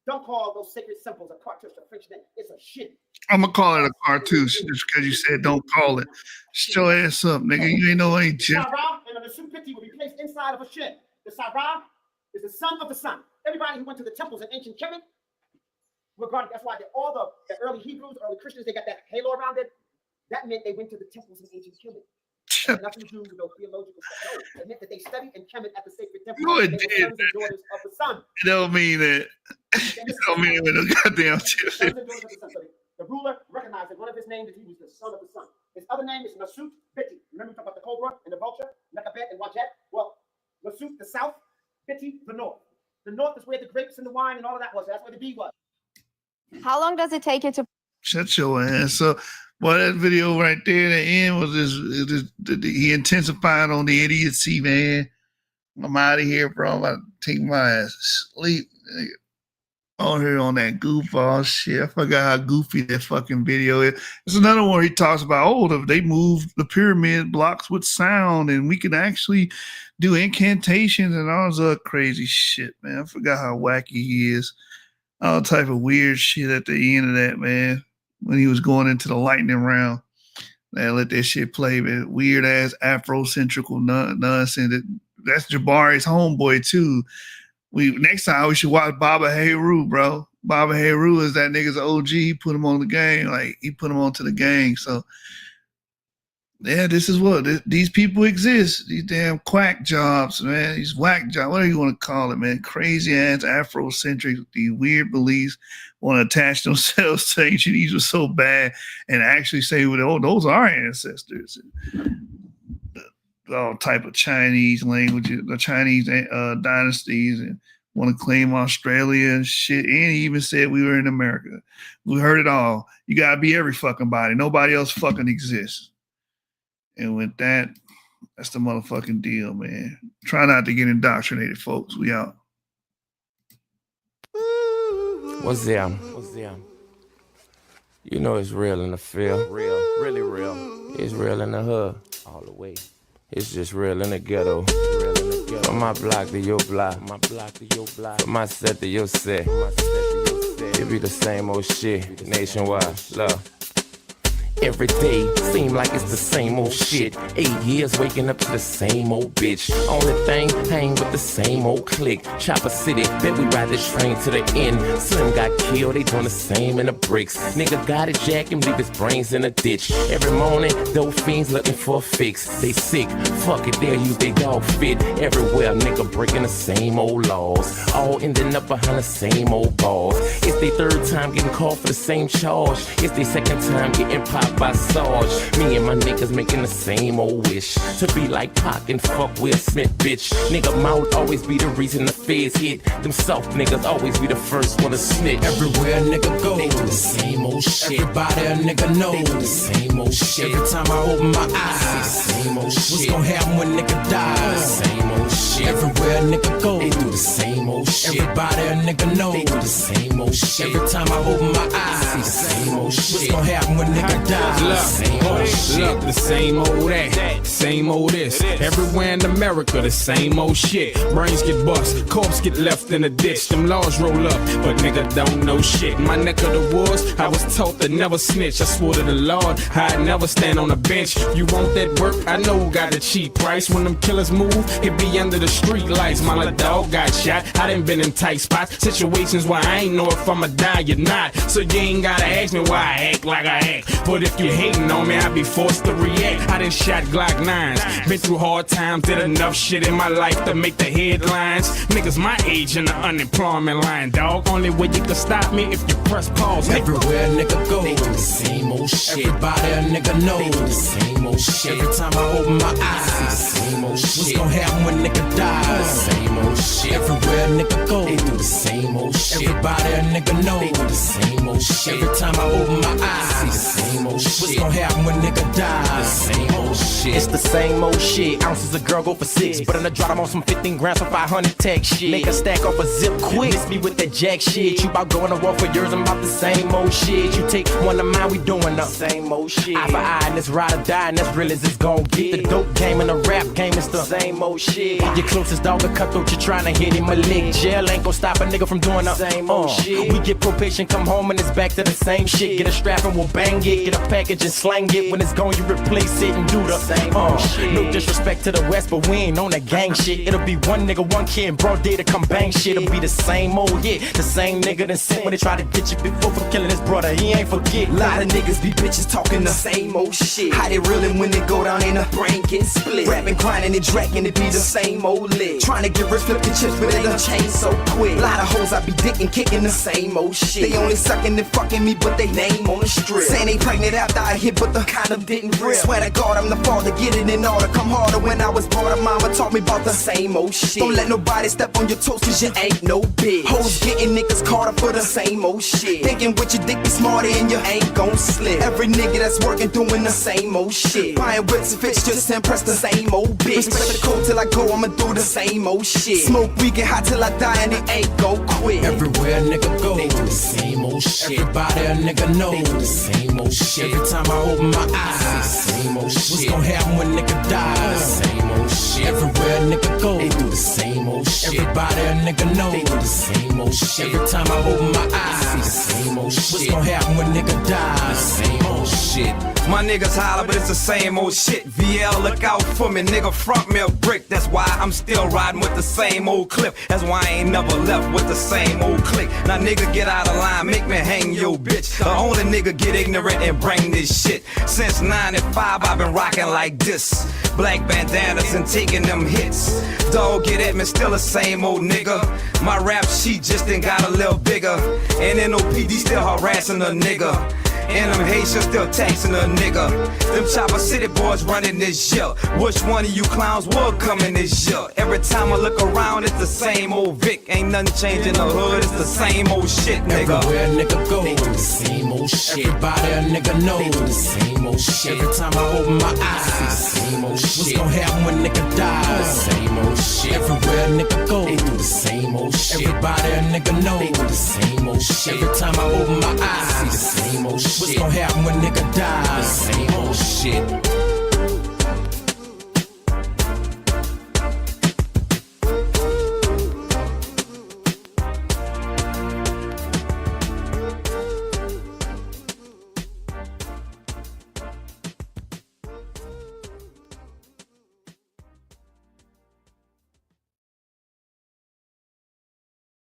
Don't call those sacred symbols a cartouche, a French name. It's a shin. I'm gonna call it a cartouche just because you said don't call it. Shut your ass up, nigga. You ain't no ain't The Jim. Sarah and the Nasubiti will be placed inside of a shin. The Sarah is the son of the sun. Everybody who went to the temples in ancient Kemet, regarding, that's why all the early Hebrews, early Christians, they got that halo around it. That meant they went to the temples in ancient Kemet. Nothing to do with those theological stuff. No, it meant that they studied in Kemet at the sacred temple. No, it They were did. sons and daughters of the sun. It don't mean that. It don't mean with no goddamn shit. Sons and daughters of the sun. So the ruler recognized that one of his names that he was the son of the sun. His other name is Nasut Biti. Remember we talked about the cobra and the vulture, Nekabet and Wajet? Well, Nasut, the south, Biti, the north. The north is where the grapes and the wine and all of that was. That's where the bee was. How long does it take you to Shut your ass up. Well, that video right there at the end was he intensified on the idiocy, man. I'm out of here, bro. I'm about to take my ass to sleep. On here on that goofball shit. I forgot how goofy that fucking video is. There's another one where he talks about, they moved the pyramid blocks with sound and we can actually do incantations and all this other crazy shit, man. I forgot how wacky he is. All type of weird shit at the end of that, man. When he was going into the lightning round. They let that shit play, man. Weird ass Afrocentric nonsense. That's Jabari's homeboy too. Next time we should watch Baba Heru, bro. Baba Heru is that nigga's OG. He put him on the gang. Like he put him onto the gang. So yeah, this is what these people exist. These damn quack jobs, man. These whack jobs. Whatever you want to call it, man. Crazy ass Afrocentric. These weird beliefs want to attach themselves to ancient Egypt so bad and actually say, well, those are our ancestors. All type of Chinese languages, the Chinese dynasties, and want to claim Australia and shit. And he even said we were in America. We heard it all. You gotta be every fucking body. Nobody else fucking exists. And with that, that's the motherfucking deal, man. Try not to get indoctrinated, folks. We out. What's them? You know it's real in the field. Real, really real. It's real in the hood. All the way. It's just real in the ghetto. From my block to your block. From my set to your set. It be the same old shit. Nationwide. Love. Every day seem like it's the same old shit. 8 years waking up to the same old bitch. Only thing, hang with the same old clique. Chopper City, bet we ride this train to the end. Slim got killed, they doing the same in the bricks. Nigga got it, jack him, leave his brains in a ditch. Every morning, dope fiends looking for a fix. They sick, fuck it, they'll use they dog fit. Everywhere, nigga breaking the same old laws. All ending up behind the same old balls. It's their third time getting caught for the same charge. It's their second time getting popped by Sarge. Me and my niggas making the same old wish to be like Pac and fuck Will Smith, bitch. Nigga mouth always be the reason the feds hit. Them soft niggas always be the first one to snitch. Everywhere a nigga go, they do the same old shit. Everybody a nigga know, they do the same old shit. Every time I open my eyes, same old shit. What's gonna happen when nigga dies? Same old shit. Everywhere a nigga go, they do the same old shit. Everybody a nigga know, they do the same old shit. Every time I open my eyes, same old old shit. What's gonna happen when nigga die? Look, the same old that, same old this. Everywhere in America, the same old shit. Brains get bust, corpse get left in the ditch. Them laws roll up, but nigga don't know shit. In my neck of the woods, I was taught to never snitch. I swore to the Lord, I'd never stand on a bench. You want that work? I know who got a cheap price. When them killers move, it be under the street lights. My little dog got shot. I done been in tight spots, situations where I ain't know if I'ma die or not. So you ain't gotta ask me why I act like I act. But if you hating on me, I be forced to react. I done shot Glock 9s, been through hard times, did enough shit in my life to make the headlines. Niggas my age in the unemployment line, dog. Only way you can stop me if you press pause. Everywhere a nigga go, they do the same old shit. Everybody a nigga know, they do the same old shit. Every time I open my eyes, the same old shit. What's gonna happen when nigga die? The same old shit. Everywhere a nigga go, they do the same old shit. Everybody a nigga know, they do the same old shit. Every time I open my eyes, the same old shit. What's gonna happen when nigga die? The same old shit. It's the same old shit. Ounces a girl go for 6, but in the drop I'm on some 15 grams for 500 tech shit. Make a stack off a zip quick. Miss me with that jack shit. You about going to war for yours, I'm about the same old shit. You take one of mine, we doing the same old shit. Eye for eye, and it's ride or die, and that's real as it's gon' get. The dope game and the rap game is the same old shit. Your closest dog a cutthroat, you tryna hit him a lick. Jail ain't gon' stop a nigga from doing the same old shit. We get probation, come home, and it's back to the same shit. Get a strap and we'll bang it. Get a package and slang it. When it's gone, you replace it and do the same shit. No disrespect to the West, but we ain't on that gang shit. It'll be one nigga, one kid, and broad day to come bang shit. It'll be the same old, yeah. The same nigga that sent when they try to get you before for killing his brother. He ain't forget. Lot of niggas be bitches talking the same old shit. How they reelin' when they go down, ain't a brain get split. Rapping, grinding, and dragging, it be the same old lick. Trying to get rich, flip the chips, but they done change so quick. Lot of hoes I be dicking, kicking the same old shit. They only sucking and fucking me, but they name on the strip. Saying they pregnant after I hit, but the condom didn't rip. Swear to God, I'm the father, get it in order. Come harder. When I was born, mama taught me about the same old shit. Don't let nobody step on your toes, cause you ain't no bitch. Hoes getting niggas caught up for the same old shit. Thinking with your dick be smarter and you ain't gon' slip. Every nigga that's working doing the same old shit. Buying whips and fixtures to impress the same old bitch. Respect the code till I go, I'ma do the same old shit. Smoke, we get hot till I die and it ain't gon' quit. Everywhere a nigga go, they do the same old shit. Everybody a nigga know, they do the same old shit. Every time I open my eyes, the same old shit. What's gonna happen when nigga die? The same old shit. Everywhere a nigga go, they do the same old shit. Everybody a nigga know, they do the same old shit. Every time I open my eyes, the same old shit. What's gonna happen when nigga die? The same old shit. My niggas holler, but it's the same old shit. VL, look out for me, nigga. Front mill brick. That's why I'm still riding with the same old clip. That's why I ain't never left with the same old click. Now, nigga, get out of line, make me hang your bitch. The only nigga get ignorant and bring this shit. Since 95, I've been rocking like this. Black bandanas and taking them hits. Dog, get at me, still the same old nigga. My rap sheet just ain't got a little bigger. And NOPD still harassing a nigga. And them Haitians still taxing a nigga. Them Chopper City boys running this shit. Which one of you clowns will come in this shit? Every time I look around, it's the same old Vic. Ain't nothing changing the hood, it's the same old shit, nigga. Everywhere a nigga go, they do the same old shit. Everybody a nigga know, they do the same old shit. Every time I open my eyes, the same old shit. What's gonna happen when nigga die? The same old shit. Everywhere a nigga go, they do the same old shit. Everybody a nigga know, they do the same old shit. Every time I open my eyes, the same old shit. What's gonna happen when nigga die? The same old shit.